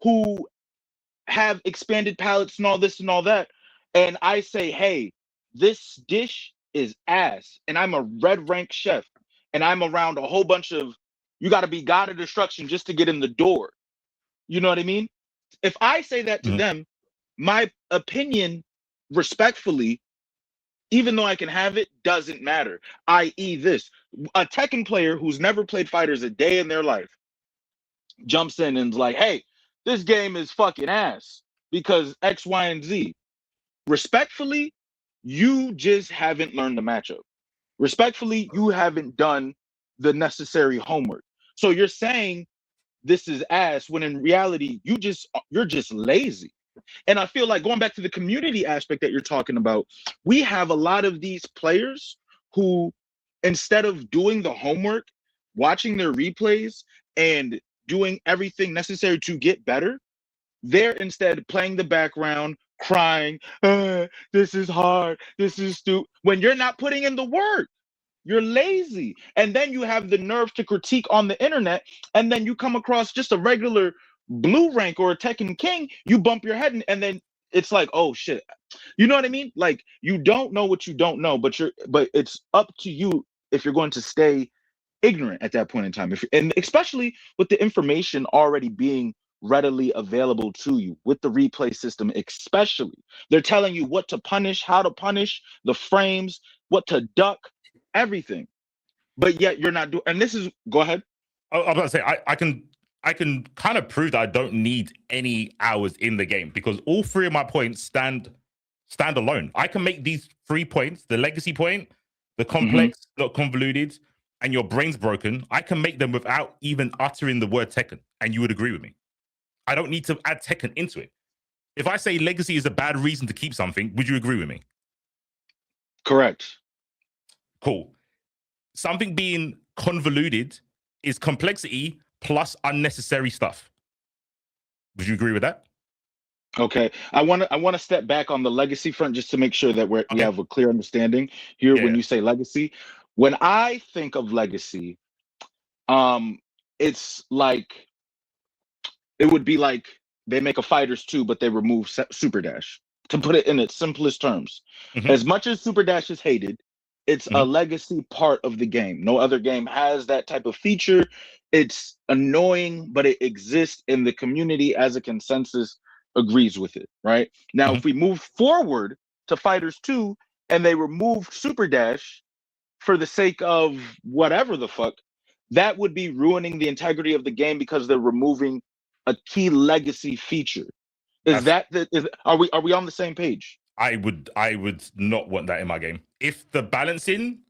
who have expanded palates and all this and all that, and I say, hey, this dish is ass, and I'm a red rank chef, and I'm around a whole bunch of, you got to be God of destruction just to get in the door. You know what I mean? If I say that to them, my opinion, respectfully, even though I can have it, doesn't matter. I.e. this, a Tekken player who's never played fighters a day in their life jumps in and's like, hey, this game is fucking ass because X, Y, and Z. Respectfully, you just haven't learned the matchup. Respectfully, you haven't done the necessary homework. So you're saying this is ass when in reality, you're just lazy. And I feel like going back to the community aspect that you're talking about, we have a lot of these players who, instead of doing the homework, watching their replays, and doing everything necessary to get better, they're instead playing the background, crying, this is hard, this is stupid, when you're not putting in the work. You're lazy. And then you have the nerve to critique on the internet, and then you come across just a regular blue rank or a Tekken King, you bump your head, and then it's like, oh shit. You know what I mean? Like, you don't know what you don't know, but it's up to you if you're going to stay ignorant at that point in time. And especially with the information already being readily available to you with the replay system, especially. They're telling you what to punish, how to punish, the frames, what to duck, everything. But yet you're not doing, and this is, go ahead. I was about to say, I can kind of prove that I don't need any hours in the game because all three of my points stand alone. I can make these 3 points, the legacy point, the complex, not convoluted, and your brain's broken. I can make them without even uttering the word Tekken, and you would agree with me. I don't need to add Tekken into it. If I say legacy is a bad reason to keep something, would you agree with me? Correct. Cool. Something being convoluted is complexity plus unnecessary stuff. Would you agree with that? Okay. I want to step back on the legacy front just to make sure that we have a clear understanding here when you say legacy. When I think of legacy, it's like it would be like they make a Fighters 2, but they remove Super Dash. To put it in its simplest terms, as much as Super Dash is hated, it's a legacy part of the game. No other game has that type of feature. It's annoying, but it exists, and the community as a consensus agrees with it, right? Now, if we move forward to Fighters 2 and they remove Super Dash for the sake of whatever the fuck, that would be ruining the integrity of the game because they're removing a key legacy feature. Are we on the same page? I would not want that in my game. If the balancing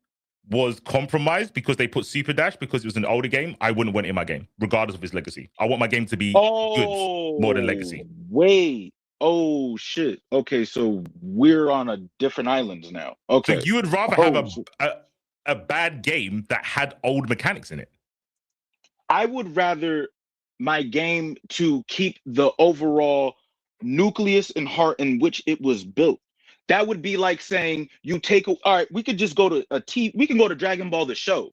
was compromised because they put Super Dash because it was an older game, I wouldn't want it in my game, regardless of its legacy. I want my game to be good more than legacy. Wait. Oh shit. Okay, so we're on a different island now. Okay. So you would rather have a bad game that had old mechanics in it? I would rather my game to keep the overall nucleus and heart in which it was built. That would be like saying you take all right, we could just go to we can go to Dragon Ball the show.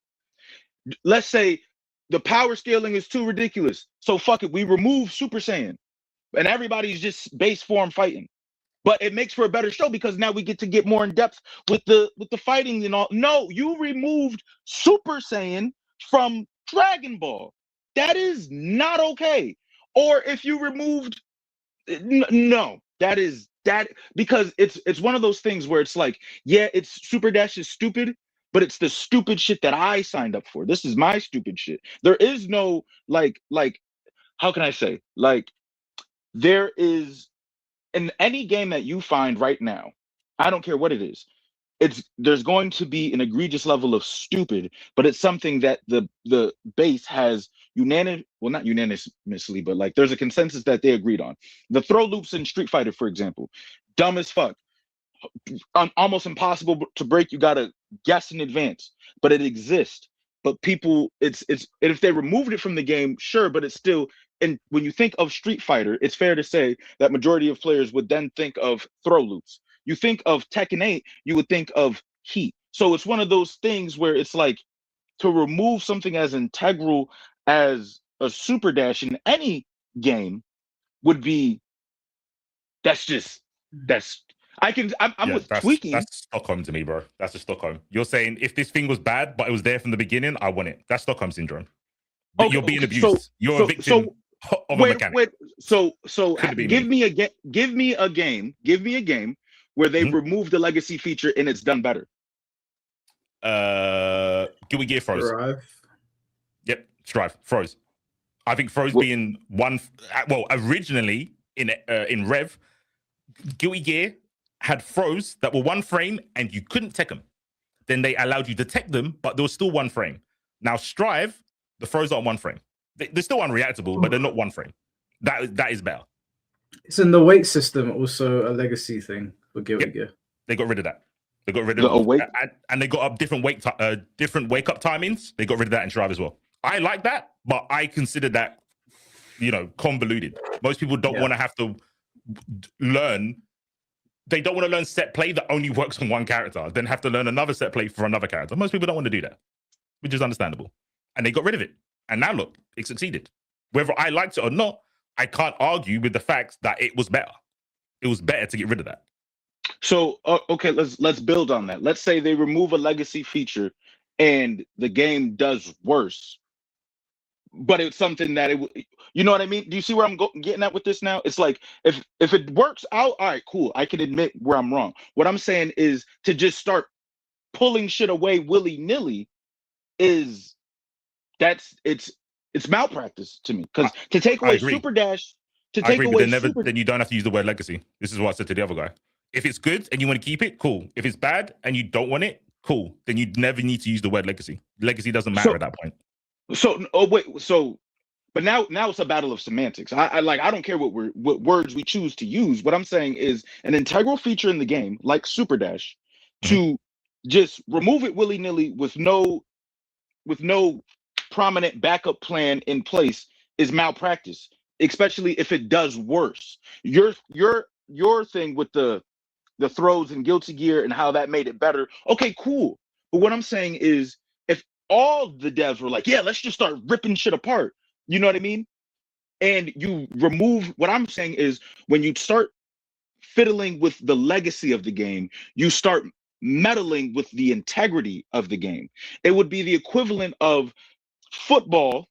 Let's say the power scaling is too ridiculous. So fuck it, we remove Super Saiyan and everybody's just base form fighting. But it makes for a better show because now we get to get more in depth with the fighting and all. No, you removed Super Saiyan from Dragon Ball. That is not okay. Or if you removed no, that because it's one of those things where it's like, yeah, it's Super Dash is stupid, but it's the stupid shit that I signed up for. This is my stupid shit. There is no like how can I say? Like there is in any game that you find right now, I don't care what it is, there's going to be an egregious level of stupid, but it's something that the base has not unanimously, but like there's a consensus that they agreed on. The throw loops in Street Fighter, for example, dumb as fuck, almost impossible to break. You gotta guess in advance, but it exists. But people, it's if they removed it from the game, sure, but it's still. And when you think of Street Fighter, it's fair to say that majority of players would then think of throw loops. You think of Tekken 8, you would think of heat. So it's one of those things where it's like to remove something as integral as a Super Dash in any game would be I'm with tweaking. That's Stockholm to me, bro. That's just Stockholm. You're saying if this thing was bad, but it was there from the beginning, I want it. That's Stockholm syndrome. But you're being abused. You're a victim of a mechanic. So give me a game where they remove the legacy and it's done better. Guilty Gear froze. Yep, Strive froze. I think froze being one. Well, originally in Rev, Guilty Gear had froze that were one frame and you couldn't tech them. Then they allowed you to tech them, but there was still one frame. Now Strive, the froze aren't one frame. They're still unreactable, but they're not one frame. That is better. It's in the weight system, also a legacy thing for Guilty Gear. They got rid of that. They got rid of and they got up different wake up timings. They got rid of that in Strive as well. I like that, but I consider that convoluted. Most people don't want to have to learn. They don't want to learn set play that only works on one character, then have to learn another set play for another character. Most people don't want to do that, which is understandable. And they got rid of it. And now look, it succeeded. Whether I liked it or not, I can't argue with the fact that it was better. It was better to get rid of that. So okay, let's build on that. Let's say they remove a legacy feature and the game does worse, but it's something that you know what I mean? Do you see where I'm getting at with this now? It's like if it works out, all right, cool. I can admit where I'm wrong. What I'm saying is to just start pulling shit away willy-nilly it's it's malpractice to me. Because to take I away agree. Super Dash, to I take agree, but away then you don't have to use the word legacy. This is what I said to the other guy. If it's good and you want to keep it, cool. If it's bad and you don't want it, cool. Then you never need to use the word legacy. Legacy doesn't matter at that point. But now it's a battle of semantics. I don't care what words we choose to use. What I'm saying is an integral feature in the game, like Super Dash, to just remove it willy-nilly with no prominent backup plan in place is malpractice, especially if it does worse. Your thing with the throws and Guilty Gear and how that made it better. Okay, cool. But what I'm saying is, if all the devs were like, yeah, let's just start ripping shit apart, you know what I mean? And you remove, what I'm saying is, when you start fiddling with the legacy of the game, you start meddling with the integrity of the game. It would be the equivalent of football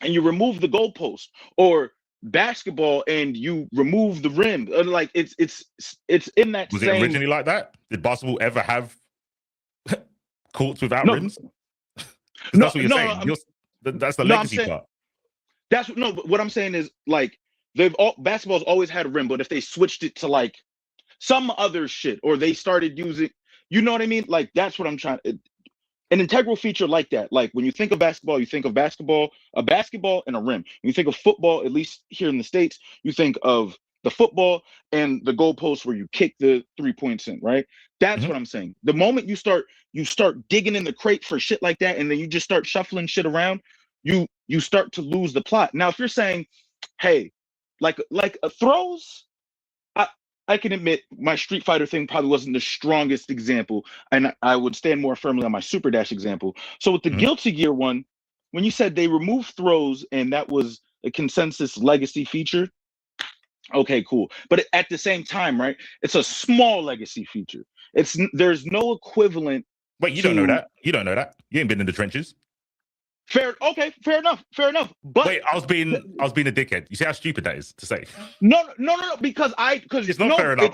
and you remove the goalpost, or basketball and you remove the rim. Like it's in that Was same... it originally like that? Did basketball ever have courts without rims? That's what you're saying. That's the legacy part. But what I'm saying is, like, basketball's always had a rim, but if they switched it to like some other shit, or they started using, you know what I mean? Like, that's what I'm trying. An integral feature like that. Like, when you think of basketball, you think of a basketball and a rim. When you think of football, at least here in the States, you think of the football and the goalpost where you kick the 3 points in, right? That's what I'm saying. The moment you start digging in the crate for shit like that, and then you just start shuffling shit around, you start to lose the plot. Now, if you're saying, hey, like throws, I can admit my Street Fighter thing probably wasn't the strongest example, and I would stand more firmly on my Super Dash example. So with the Guilty Gear one, when you said they removed throws and that was a consensus legacy feature, okay, cool. But at the same time, right, it's a small legacy feature. There's no equivalent. Wait, you don't know that? You don't know that? You ain't been in the trenches. Fair enough. But wait, I was being a dickhead. You see how stupid that is to say? No, because it's not fair enough.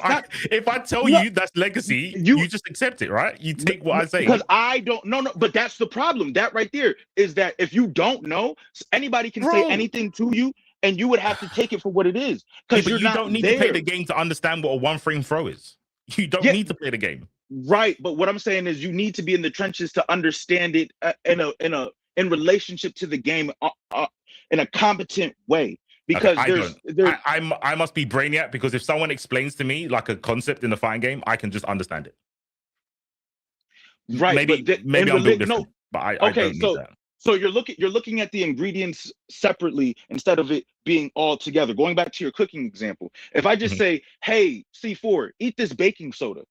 If I tell you that's legacy, you just accept it, right? You take what I say. Because I don't no, but that's the problem. That right there is that if you don't know, anybody can say anything to you, and you would have to take it for what it is. Because you don't need to play the game to understand what a one-frame throw is. You don't need to play the game, right? But what I'm saying is, you need to be in the trenches to understand it in relationship to the game in a competent way. Because I must be brainiac, because if someone explains to me like a concept in the fighting game, I can just understand it. Right. Maybe I'm built different, but I don't need that. So you're looking at the ingredients separately instead of it being all together. Going back to your cooking example, if I just say, hey, C4, eat this baking soda,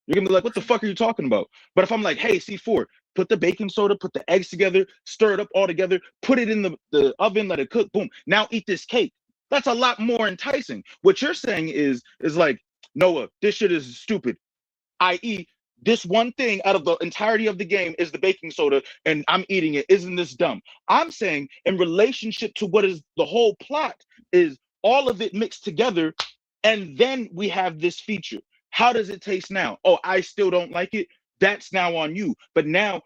you're gonna be like, what the fuck are you talking about? But if I'm like, hey, C4, put the baking soda, put the eggs together, stir it up all together, put it in the oven, let it cook, boom, now eat this cake. That's a lot more enticing. What you're saying is like, Noah, this shit is stupid, i.e., this one thing out of the entirety of the game is the baking soda, and I'm eating it. Isn't this dumb? I'm saying, in relationship to what is the whole plot, is all of it mixed together, and then we have this feature. How does it taste now? Oh, I still don't like it. That's now on you. But now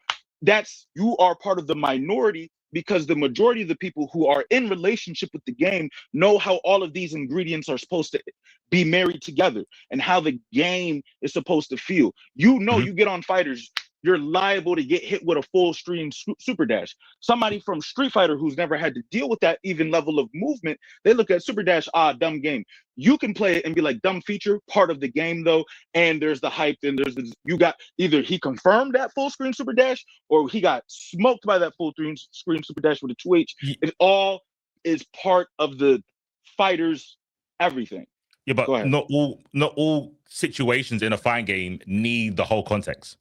you are part of the minority, because the majority of the people who are in relationship with the game know how all of these ingredients are supposed to be married together and how the game is supposed to feel. You know, you get on fighters, you're liable to get hit with a full screen Super Dash. Somebody from Street Fighter who's never had to deal with that even level of movement, they look at Super Dash, dumb game. You can play it and be like, dumb feature, part of the game though, and there's the hype, and you got either he confirmed that full screen Super Dash, or he got smoked by that full screen Super Dash with a 2H. It all is part of the fighter's everything. Yeah, but not all situations in a fighting game need the whole context.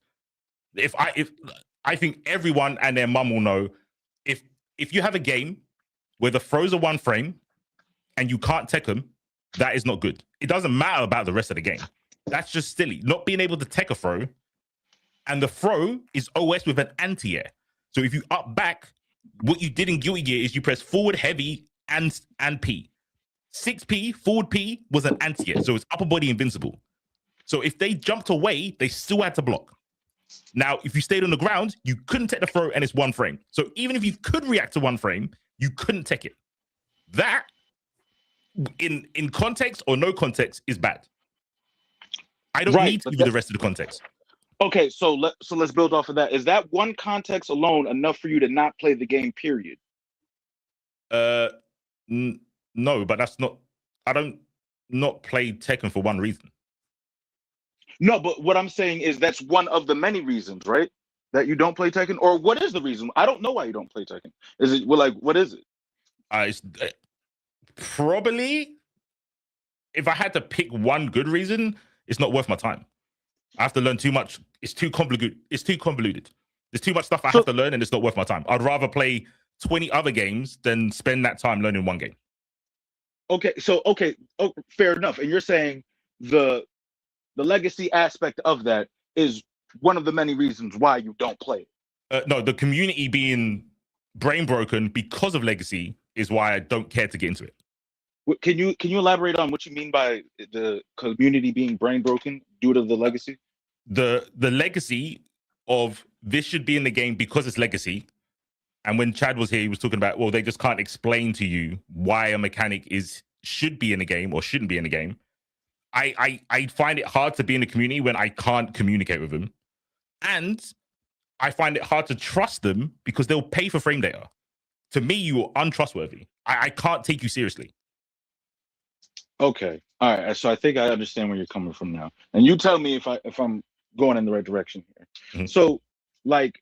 If I think everyone and their mum will know, if you have a game where the throws are one frame and you can't tech them, that is not good. It doesn't matter about the rest of the game. That's just silly. Not being able to tech a throw, and the throw is OS with an anti-air. So if you up back, what you did in Guilty Gear is you press forward heavy and P. 6P, forward P was an anti-air, so it's upper body invincible. So if they jumped away, they still had to block. Now, if you stayed on the ground, you couldn't take the throw, and it's one frame. So even if you could react to one frame, You couldn't take it. That, in context or no context, is bad. I don't need to give you the rest of the context. Okay, so let's build off of that. Is that one context alone enough for you to not play the game, period? No, but that's not. I don't not play Tekken for one reason. No, but what I'm saying is that's one of the many reasons, right? That you don't play Tekken, or what is the reason? I don't know why you don't play Tekken. Is it what is it? It's, probably, if I had to pick one good reason, it's not worth my time. I have to learn too much. It's too convoluted. There's too much stuff I have to learn, and it's not worth my time. I'd rather play 20 other games than spend that time learning one game. Okay, fair enough. And you're saying the legacy aspect of that is one of the many reasons why you don't play it. No, the community being brain broken because of legacy is why I don't care to get into it. Can you elaborate on what you mean by the community being brain broken due to the legacy? The legacy of this should be in the game because it's legacy. And when Chad was here, he was talking about, well, they just can't explain to you why a mechanic should be in the game or shouldn't be in the game. I find it hard to be in the community when I can't communicate with them. And I find it hard to trust them because they'll pay for frame data. To me, you are untrustworthy. I can't take you seriously. Okay. All right. So I think I understand where you're coming from now. And you tell me if I'm going in the right direction here. Mm-hmm. So, like,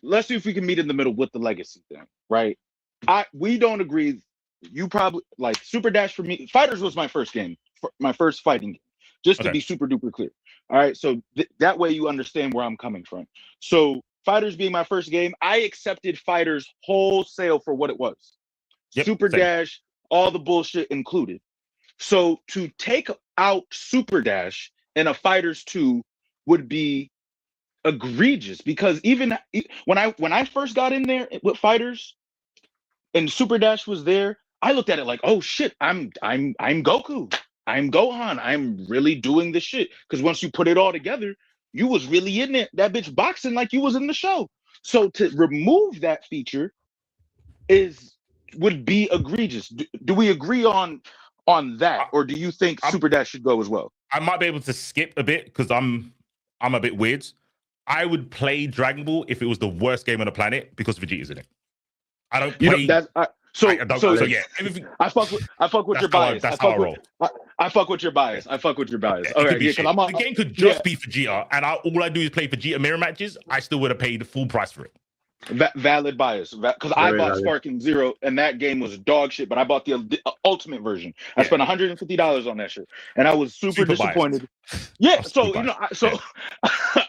let's see if we can meet in the middle with the legacy thing, right? We don't agree. You probably like Super Dash for me. Fighters was my first game, my first fighting game, just to be super duper clear. All right, so that way you understand where I'm coming from. So Fighters being my first game, I accepted Fighters wholesale for what it was. Yep, Super Dash, all the bullshit included. So to take out Super Dash in a Fighters 2 would be egregious, because even when I first got in there with Fighters and Super Dash was there, I looked at it like, oh shit, I'm Goku, I'm Gohan, I'm really doing this shit. Because once you put it all together, you was really in it, that bitch boxing like you was in the show. So to remove that feature would be egregious. Do we agree on that, or do you think Super Dash should go as well? I might be able to skip a bit because I'm a bit weird. I would play Dragon Ball if it was the worst game on the planet because Vegeta's in it. I don't play. Yeah, everything. I fuck with your bias. That's how I roll. I fuck with your bias. Okay, the game could just be Vegeta, and all I do is play Vegeta mirror matches. I still would have paid the full price for it. Valid bias, because I bought Sparking Zero and that game was dog shit, but I bought the ultimate version. I spent $150 on that shit, and I was super disappointed. Biased. Yeah, so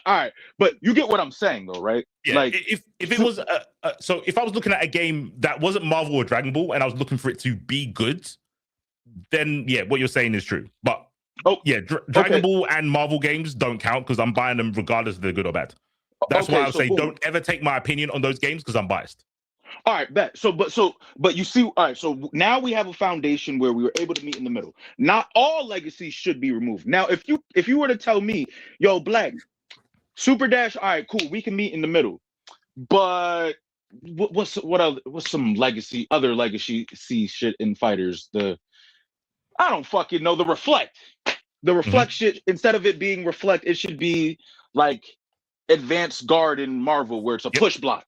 all right, but you get what I'm saying though, right? Yeah. Like if it was so if I was looking at a game that wasn't Marvel or Dragon Ball and I was looking for it to be good, then yeah, what you're saying is true. But Dragon Ball and Marvel games don't count because I'm buying them regardless if they're good or bad. That's why I would say don't ever take my opinion on those games because I'm biased. All right, bet. But you see, all right, so now we have a foundation where we were able to meet in the middle. Not all legacies should be removed. Now, if you were to tell me, yo, Black, Super Dash, all right, cool, we can meet in the middle. But what's some other legacy shit in Fighters? I don't fucking know. The Reflect. The Reflect shit, instead of it being Reflect, it should be like Advanced Guard in Marvel, where it's a push block,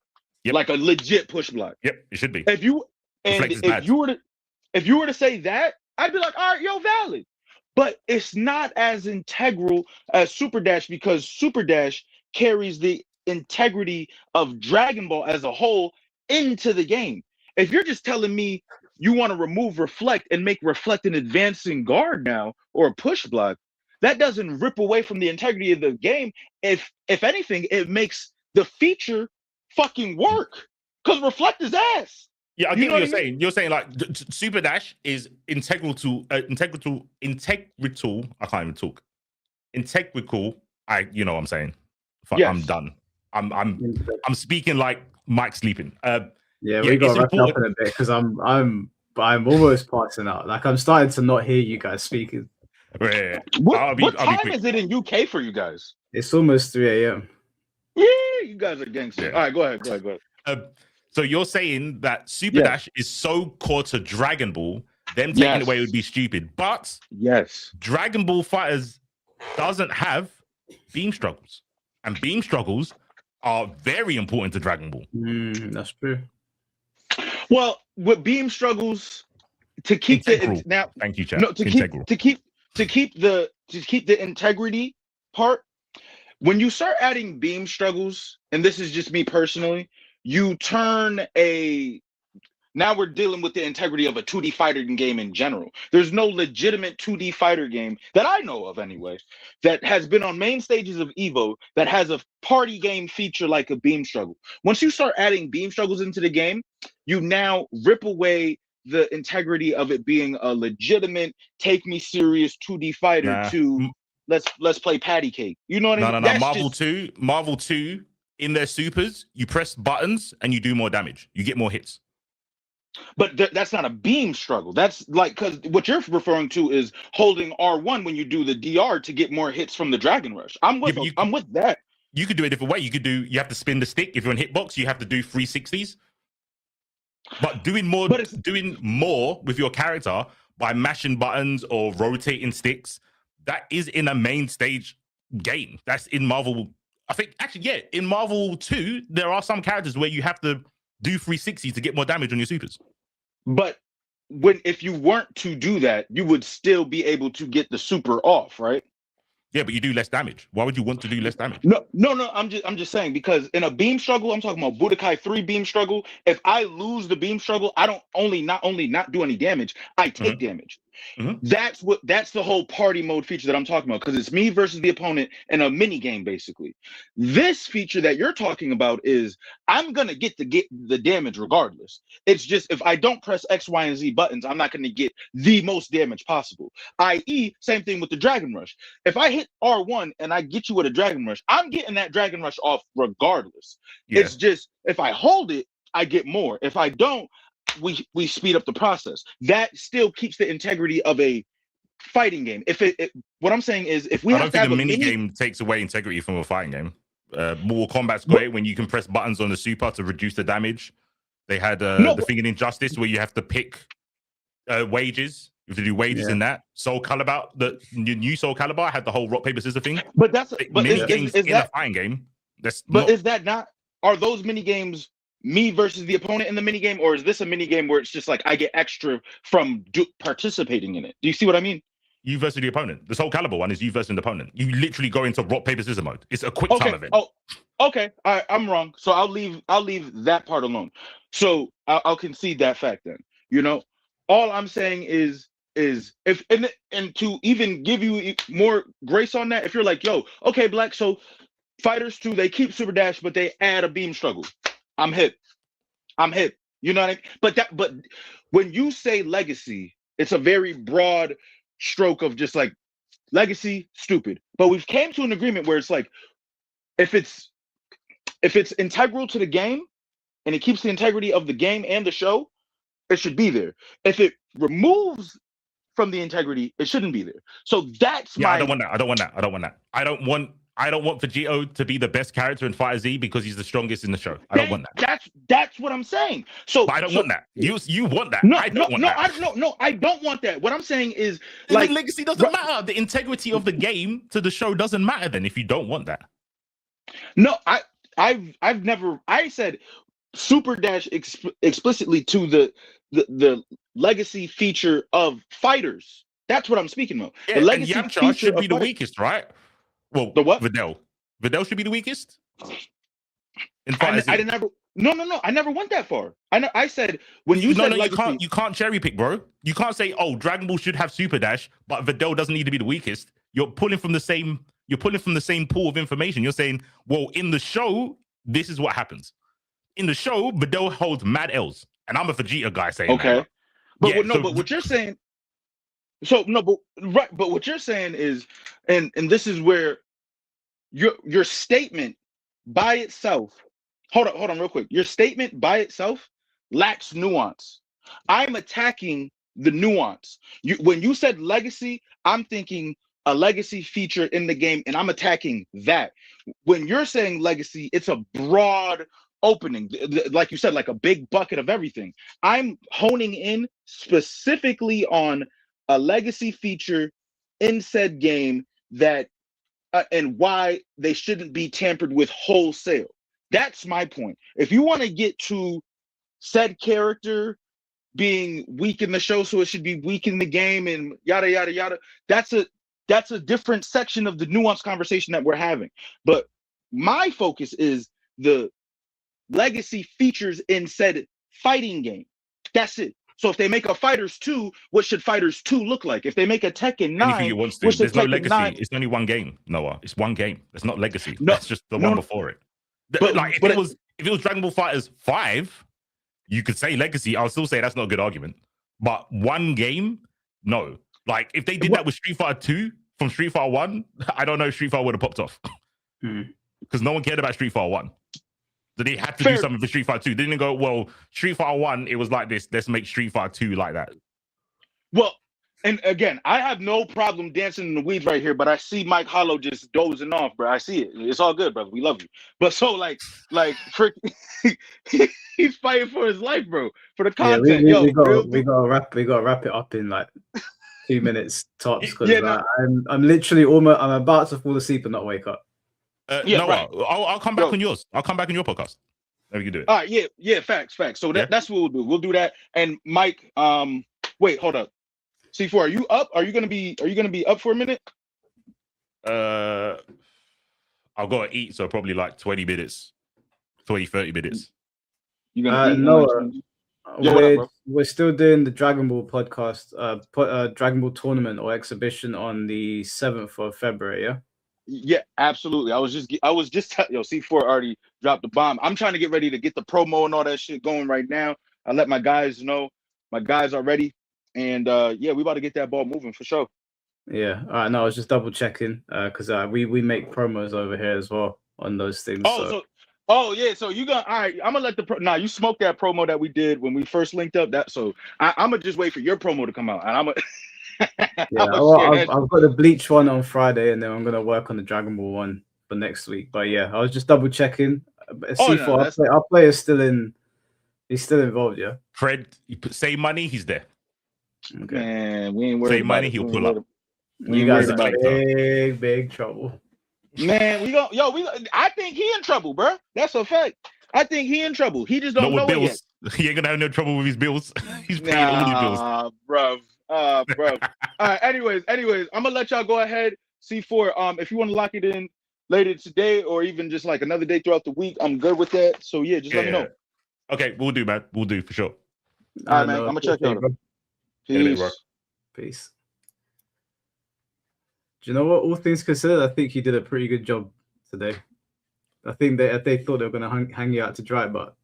like a legit push block. Yep, it should be. If you were to say that, I'd be like, all right, yo, valid. But it's not as integral as Super Dash, because Super Dash carries the integrity of Dragon Ball as a whole into the game. If you're just telling me you want to remove Reflect and make Reflect an advancing guard now, or a push block, that doesn't rip away from the integrity of the game. If anything, it makes the feature fucking work, because Reflect is ass. Yeah, I get what you're saying. You're saying like Super Dash is integral to integral. I can't even talk. Integral. You know what I'm saying. Yes. I'm done. I'm speaking like Mike sleeping. We got to wrap it up in a bit because I'm almost passing out. Like I'm starting to not hear you guys speaking. Yeah. What time is it in UK for you guys? It's almost 3 a.m. Yeah, you guys are gangsters. Yeah. All right, go ahead. So you're saying that Super Dash is so core to Dragon Ball, them taking it away would be stupid. But Dragon Ball Fighters doesn't have beam struggles. And beam struggles are very important to Dragon Ball. That's true. Well, with beam struggles, to keep integral. Thank you, Chad. No, to keep the integrity part. When you start adding beam struggles, and this is just me personally, you turn now we're dealing with the integrity of a 2D fighter game in general. There's no legitimate 2D fighter game that I know of anyway that has been on main stages of Evo that has a party game feature like a beam struggle. Once you start adding beam struggles into the game, you now rip away the integrity of it being a legitimate, take me serious 2D fighter to let's play patty cake. You know what I mean? No. Marvel 2, in their supers, you press buttons and you do more damage. You get more hits. But that's not a beam struggle. That's like, because what you're referring to is holding R1 when you do the DR to get more hits from the Dragon Rush. I'm with that. You could do it a different way. You have to spin the stick. If you're on hitbox, you have to do 360s. But doing more with your character by mashing buttons or rotating sticks, that is in a main stage game. That's in Marvel. I think in Marvel 2, there are some characters where you have to do 360 to get more damage on your supers. But if you weren't to do that, you would still be able to get the super off, right? Yeah, but you do less damage. Why would you want to do less damage? No. I'm just saying, because in a beam struggle, I'm talking about Budokai 3 beam struggle. If I lose the beam struggle, I don't not only not do any damage, I take damage. That's the whole party mode feature that I'm talking about, because it's me versus the opponent in a mini game, basically. This feature that you're talking about is I'm gonna get the damage regardless. It's just if I don't press X, Y, and Z buttons, I'm not gonna get the most damage possible. I.e., same thing with the Dragon Rush. If I hit R1 and I get you with a Dragon Rush, I'm getting that Dragon Rush off regardless. It's just if I hold it, I get more. If I don't, we speed up the process. That still keeps the integrity of a fighting game. What I'm saying is, if we have to have a mini game takes away integrity from a fighting game. Mortal Kombat's great when you can press buttons on the super to reduce the damage. They had the thing in Injustice where you have to pick wages. You have to do wages in that. Soul Calibur, the new Soul Calibur had the whole rock paper scissors thing. But mini games in a fighting game. Are those mini games me versus the opponent in the mini game, or is this a mini game where it's just like I get extra from participating in it? Do you see what I mean? You versus the opponent. The Soul Calibur one is you versus the opponent. You literally go into rock paper scissors mode. It's a quick time event. Oh, okay. I'm wrong. So I'll leave that part alone. So I'll concede that fact then. You know, all I'm saying is if and to even give you more grace on that, if you're like, yo, okay, Black, so Fighters 2, they keep Super Dash, but they add a beam struggle. I'm hip. You know what I mean? But when you say legacy, it's a very broad stroke of just like legacy, stupid. But we've came to an agreement where it's like, if it's integral to the game and it keeps the integrity of the game and the show, it should be there. If it removes from the integrity, it shouldn't be there. So that's I don't want that. I don't want Vegito to be the best character in Fighter Z because he's the strongest in the show. I don't want that. That's what I'm saying. But I don't want that. You want that. No, I don't want that. I don't want that. What I'm saying is, like, the legacy doesn't matter. The integrity of the game to the show doesn't matter then if you don't want that. No, I've never. I said Super Dash explicitly to the legacy feature of Fighters. That's what I'm speaking about. Yeah, the legacy and Yamcha should be the weakest, right? Well, the what? Videl should be the weakest. I never went that far. I said when you said legacy, you can't cherry pick, bro. You can't say, oh, Dragon Ball should have Super Dash, but Videl doesn't need to be the weakest. You're pulling from the same pool of information. You're saying, well, in the show, this is what happens. In the show, Videl holds mad L's, and I'm a Vegeta guy saying that. But what you're saying. But what you're saying is, and this is where your statement by itself. Hold on, real quick. Your statement by itself lacks nuance. I'm attacking the nuance. When you said legacy, I'm thinking a legacy feature in the game, and I'm attacking that. When you're saying legacy, it's a broad opening, like you said, like a big bucket of everything. I'm honing in specifically on a legacy feature in said game that and why they shouldn't be tampered with wholesale. That's my point. If you want to get to said character being weak in the show, so it should be weak in the game, and yada yada yada, that's a different section of the nuanced conversation that we're having. But my focus is the legacy features in said fighting game. That's it. So if they make a Fighters 2, what should Fighters 2 look like? If they make a Tekken 9, anything it wants to. what should There's no Tekken legacy. 9? It's only one game, Noah. It's one game. It's not legacy. No, that's just the one before it. Like if it was Dragon Ball Fighters 5, you could say legacy. I'll still say that's not a good argument. But one game, no. Like if they did that with Street Fighter 2 from Street Fighter 1, I don't know if Street Fighter would have popped off. Because no one cared about Street Fighter 1. So they had to do something for Street Fighter 2. They didn't go, well, Street Fighter 1, it was like this. Let's make Street Fighter 2 like that. Well, and again, I have no problem dancing in the weeds right here, but I see Mike Hollow just dozing off, bro. I see it. It's all good, brother. We love you. But so like he's fighting for his life, bro. For the content. Yeah, we gotta wrap it up in like 2 minutes tops, because I'm literally I'm about to fall asleep and not wake up. Noah, I'll come back on yours. I'll come back on your podcast. Then we can do it. All right, yeah, facts. So that's what we'll do. We'll do that. And Mike, wait, hold up. C4, are you up? Are you gonna be up for a minute? I've got to eat, so probably like 20 minutes, 30 minutes. You gonna eat? No, we're still doing the Dragon Ball podcast, Dragon Ball tournament or exhibition on the 7th of February. Yeah. Yeah, absolutely. I was just telling C4 already dropped the bomb. I'm trying to get ready to get the promo and all that shit going right now. I let my guys know. My guys are ready, and yeah, we about to get that ball moving for sure. Yeah. All right. No, I was just double checking because we make promos over here as well on those things. Oh yeah. So you got all right. I'm gonna let you smoke that promo that we did when we first linked up. That so I'm gonna just wait for your promo to come out, and I'm gonna. Yeah, I've got the Bleach one on Friday, and then I'm gonna work on the Dragon Ball one for next week. But yeah, I was just double checking. C4, our player is still in. He's still involved. Yeah. Fred, you say money, he's there. Okay. Man, we ain't worried. Say money, he'll pull up. You guys are big trouble. Man, I think he in trouble, bro. That's a fact. I think he in trouble. He just don't know it yet. He ain't gonna have no trouble with his bills. He's paying all his bills. Bro. All right. Anyways, I'm gonna let y'all go ahead. C4. If you want to lock it in later today or even just like another day throughout the week, I'm good with that. So yeah, just let me know. Okay, we'll do, man. We'll do for sure. All right, man. I'm gonna check you out. Peace. Do you know what? All things considered, I think you did a pretty good job today. I think they thought they were gonna hang you out to dry, but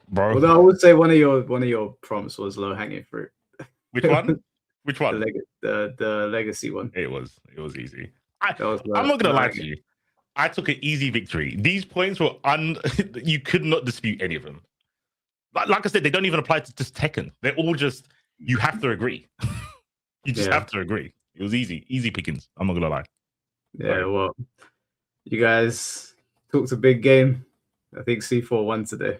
bro. Although I would say one of your prompts was low hanging fruit. Which one? Which one? The legacy one. It was easy. I'm not gonna lie to you. I took an easy victory. These points were you could not dispute any of them. Like I said, they don't even apply to just Tekken. They're all just you have to agree. You just have to agree. It was easy pickings. I'm not gonna lie. Yeah, well, you guys talked a big game. I think C4 won today.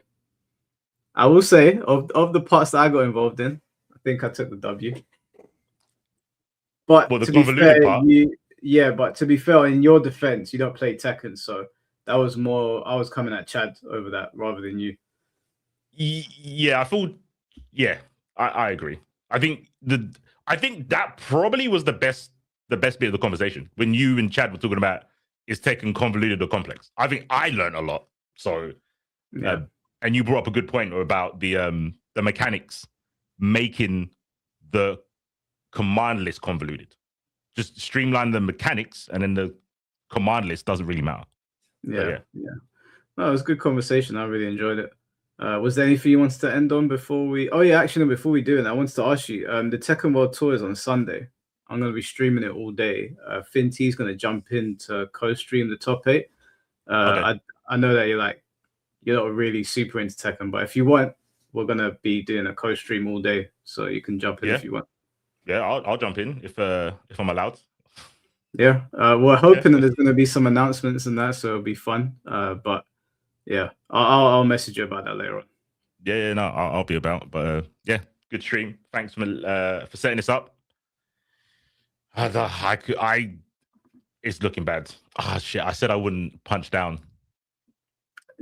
I will say, of the parts that I got involved in, I think I took the W. But to be fair, but to be fair, in your defense, you don't play Tekken, so that was more. I was coming at Chad over that rather than you. Yeah, I thought. Yeah, I agree. I think that probably was the best bit of the conversation when you and Chad were talking about is Tekken convoluted or complex. I think I learned a lot. So, and you brought up a good point about the mechanics making the command list convoluted. Just streamline the mechanics, and then the command list doesn't really matter. Yeah. No, it was a good conversation. I really enjoyed it. Was there anything you wanted to end on before we? Oh yeah, actually, before we do it, I wanted to ask you. The Tekken World Tour is on Sunday. I'm going to be streaming it all day. Finty's going to jump in to co-stream the top 8. Okay. I know that you're not really super into Tekken, but if you want, we're going to be doing a co-stream all day, so you can jump in if you want. Yeah, I'll jump in if I'm allowed. Yeah, we're hoping that there's going to be some announcements and that, so it'll be fun. But Yeah, I'll message you about that later on. Yeah, no, I'll be about. But yeah, good stream. Thanks for setting this up. It's looking bad. Ah, shit! I said I wouldn't punch down.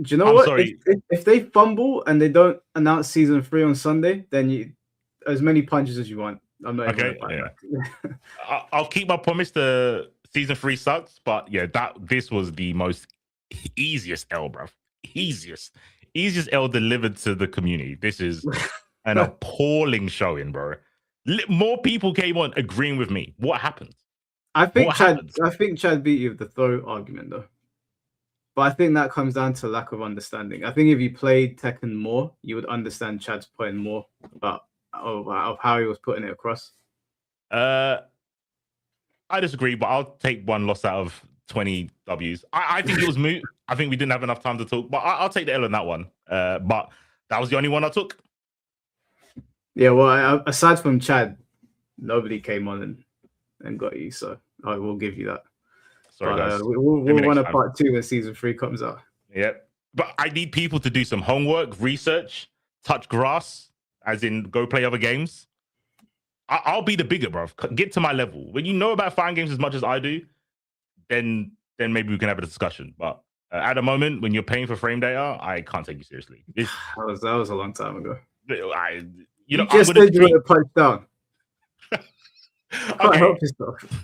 Do you know I'm what? sorry. If they fumble and they don't announce season 3 on Sunday, then you as many punches as you want. I'm not even gonna fight back. I'll keep my promise. The season 3 sucks, but yeah, this was the most easiest L, bro. Easiest L delivered to the community. This is an appalling showing, bro. More people came on agreeing with me. What happened? I think Chad beat you with the throw argument though. But I think that comes down to lack of understanding. I think if you played Tekken more, you would understand Chad's point more about of how he was putting it across. I disagree, but I'll take one loss out of 20 Ws. I think it was moot. I think we didn't have enough time to talk, but I'll take the L on that one. But that was the only one I took. Yeah, well, aside from Chad, nobody came on and got you, so I will give you that. Sorry, guys. We'll run a part 2 when season 3 comes out. Yeah, but I need people to do some homework, research, touch grass, as in go play other games. I'll be the bigger, bro. Get to my level. When you know about fighting games as much as I do, then maybe we can have a discussion. But at the moment, when you're paying for frame data, I can't take you seriously. That was a long time ago. You know, just said you want to punch down. Okay. Help yourself.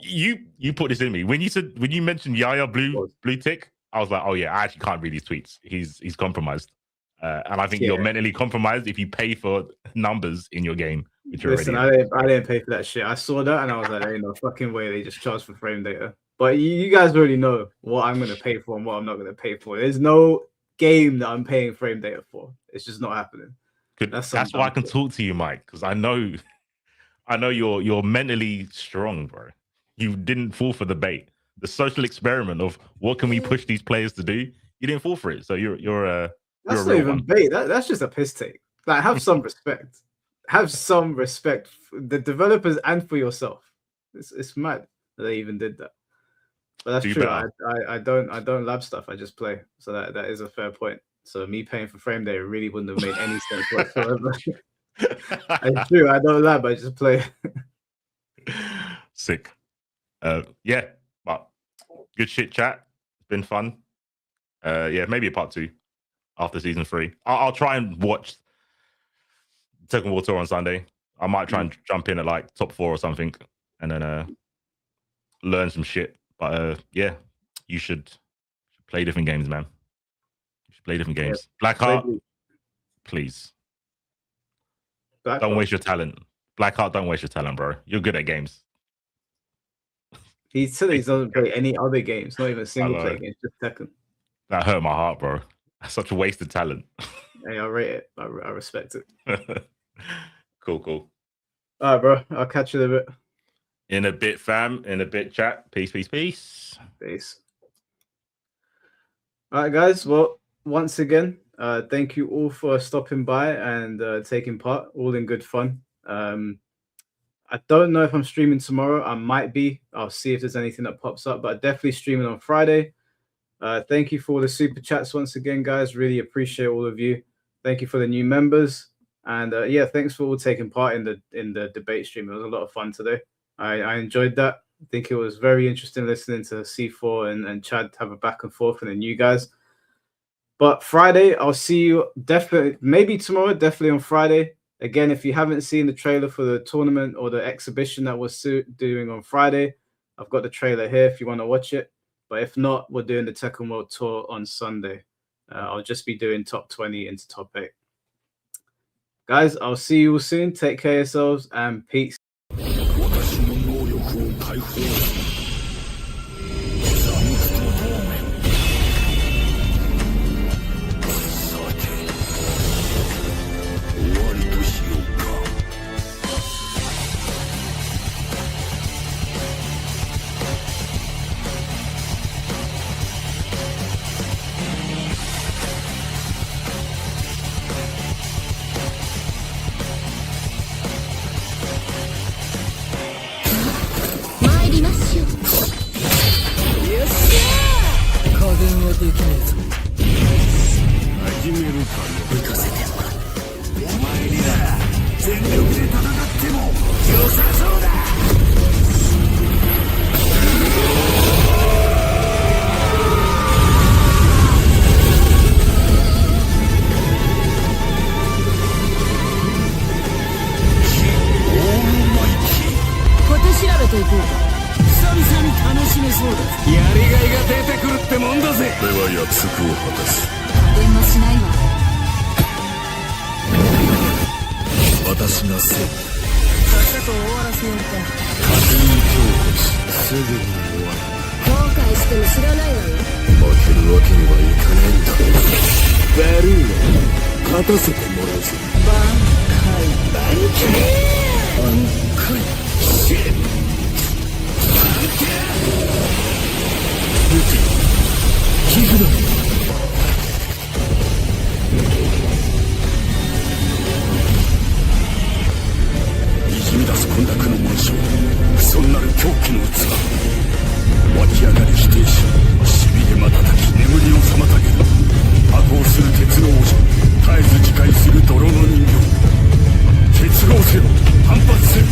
You put this in me when you mentioned Yaya blue tick. I was like, oh yeah, I actually can't read his tweets. He's compromised, and I think you're mentally compromised if you pay for numbers in your game. Listen, I didn't pay for that shit. I saw that and I was like, there ain't no fucking way they just charge for frame data. But you guys already know what I'm gonna pay for and what I'm not gonna pay for. There's no game that I'm paying frame data for. It's just not happening. That's why I can talk to you, Mike, because I know you're mentally strong, bro. You didn't fall for the bait. The social experiment of what can we push these players to do? You didn't fall for it, so you're that's not even bait. That's just a piss take. Like, have some respect. Have some respect for the developers and for yourself. It's mad that they even did that. But that's true. I don't lab stuff. I just play. So that is a fair point. So me paying for frame data really wouldn't have made any sense whatsoever. It's true. I don't lab. I just play. Sick. Yeah, but good shit chat. It's been fun. Yeah, maybe a part 2 after season 3. I'll try and watch Tekken World Tour on Sunday. I might try and jump in at like top 4 or something, and then learn some shit. But yeah, you should play different games, man. You should play different games. Yeah. Blackheart, please. Don't waste your talent. Blackheart, don't waste your talent, bro. You're good at games. He said he doesn't play any other games, not even single player games, just Tekken. That hurt my heart, bro. That's such a wasted talent. Hey, I rate it. I respect it. Cool. All right, bro. I'll catch you in a bit. In a bit, fam. In a bit, chat. Peace. Peace. All right, guys. Well, once again, thank you all for stopping by and taking part. All in good fun. I don't know if I'm streaming tomorrow. I might be. I'll see if there's anything that pops up, but definitely streaming on Friday. Thank you for all the super chats once again, guys. Really appreciate all of you. Thank you for the new members. And yeah, thanks for all taking part in the debate stream. It was a lot of fun today. I enjoyed that. I think it was very interesting listening to C4 and Chad have a back and forth and then you guys. But Friday, I'll see you definitely, maybe tomorrow, definitely on Friday. Again, if you haven't seen the trailer for the tournament or the exhibition that we're doing on Friday, I've got the trailer here if you want to watch it. But if not, we're doing the Tekken World Tour on Sunday. I'll just be doing top 20 into top 8. Guys, I'll see you all soon. Take care of yourselves and peace. Yes, sir! 加減はできねえぞ。かせてもらう。お前には全力で戦っても良さそうだ。小手調べといこうか。久々に楽しめそうだ。やりがいが出てくるってもんだぜ。俺は約束を果たす。加減はしないわ。私がせい。さっさと終わらせようか。風に強固しすぐに終わる。後悔しても知らないわよ。負けるわけにはいかないんだ。悪いな、勝たせてもらうぞ。挽回シェッ。寄付だ。にじみ出す混濁の紋章、そんなる狂気の器、湧き上がり否定し、しびれ瞬き眠りを妨げる。悪をする鉄の王者、絶えず自戒する泥の人形。結合せよ、反発せよ。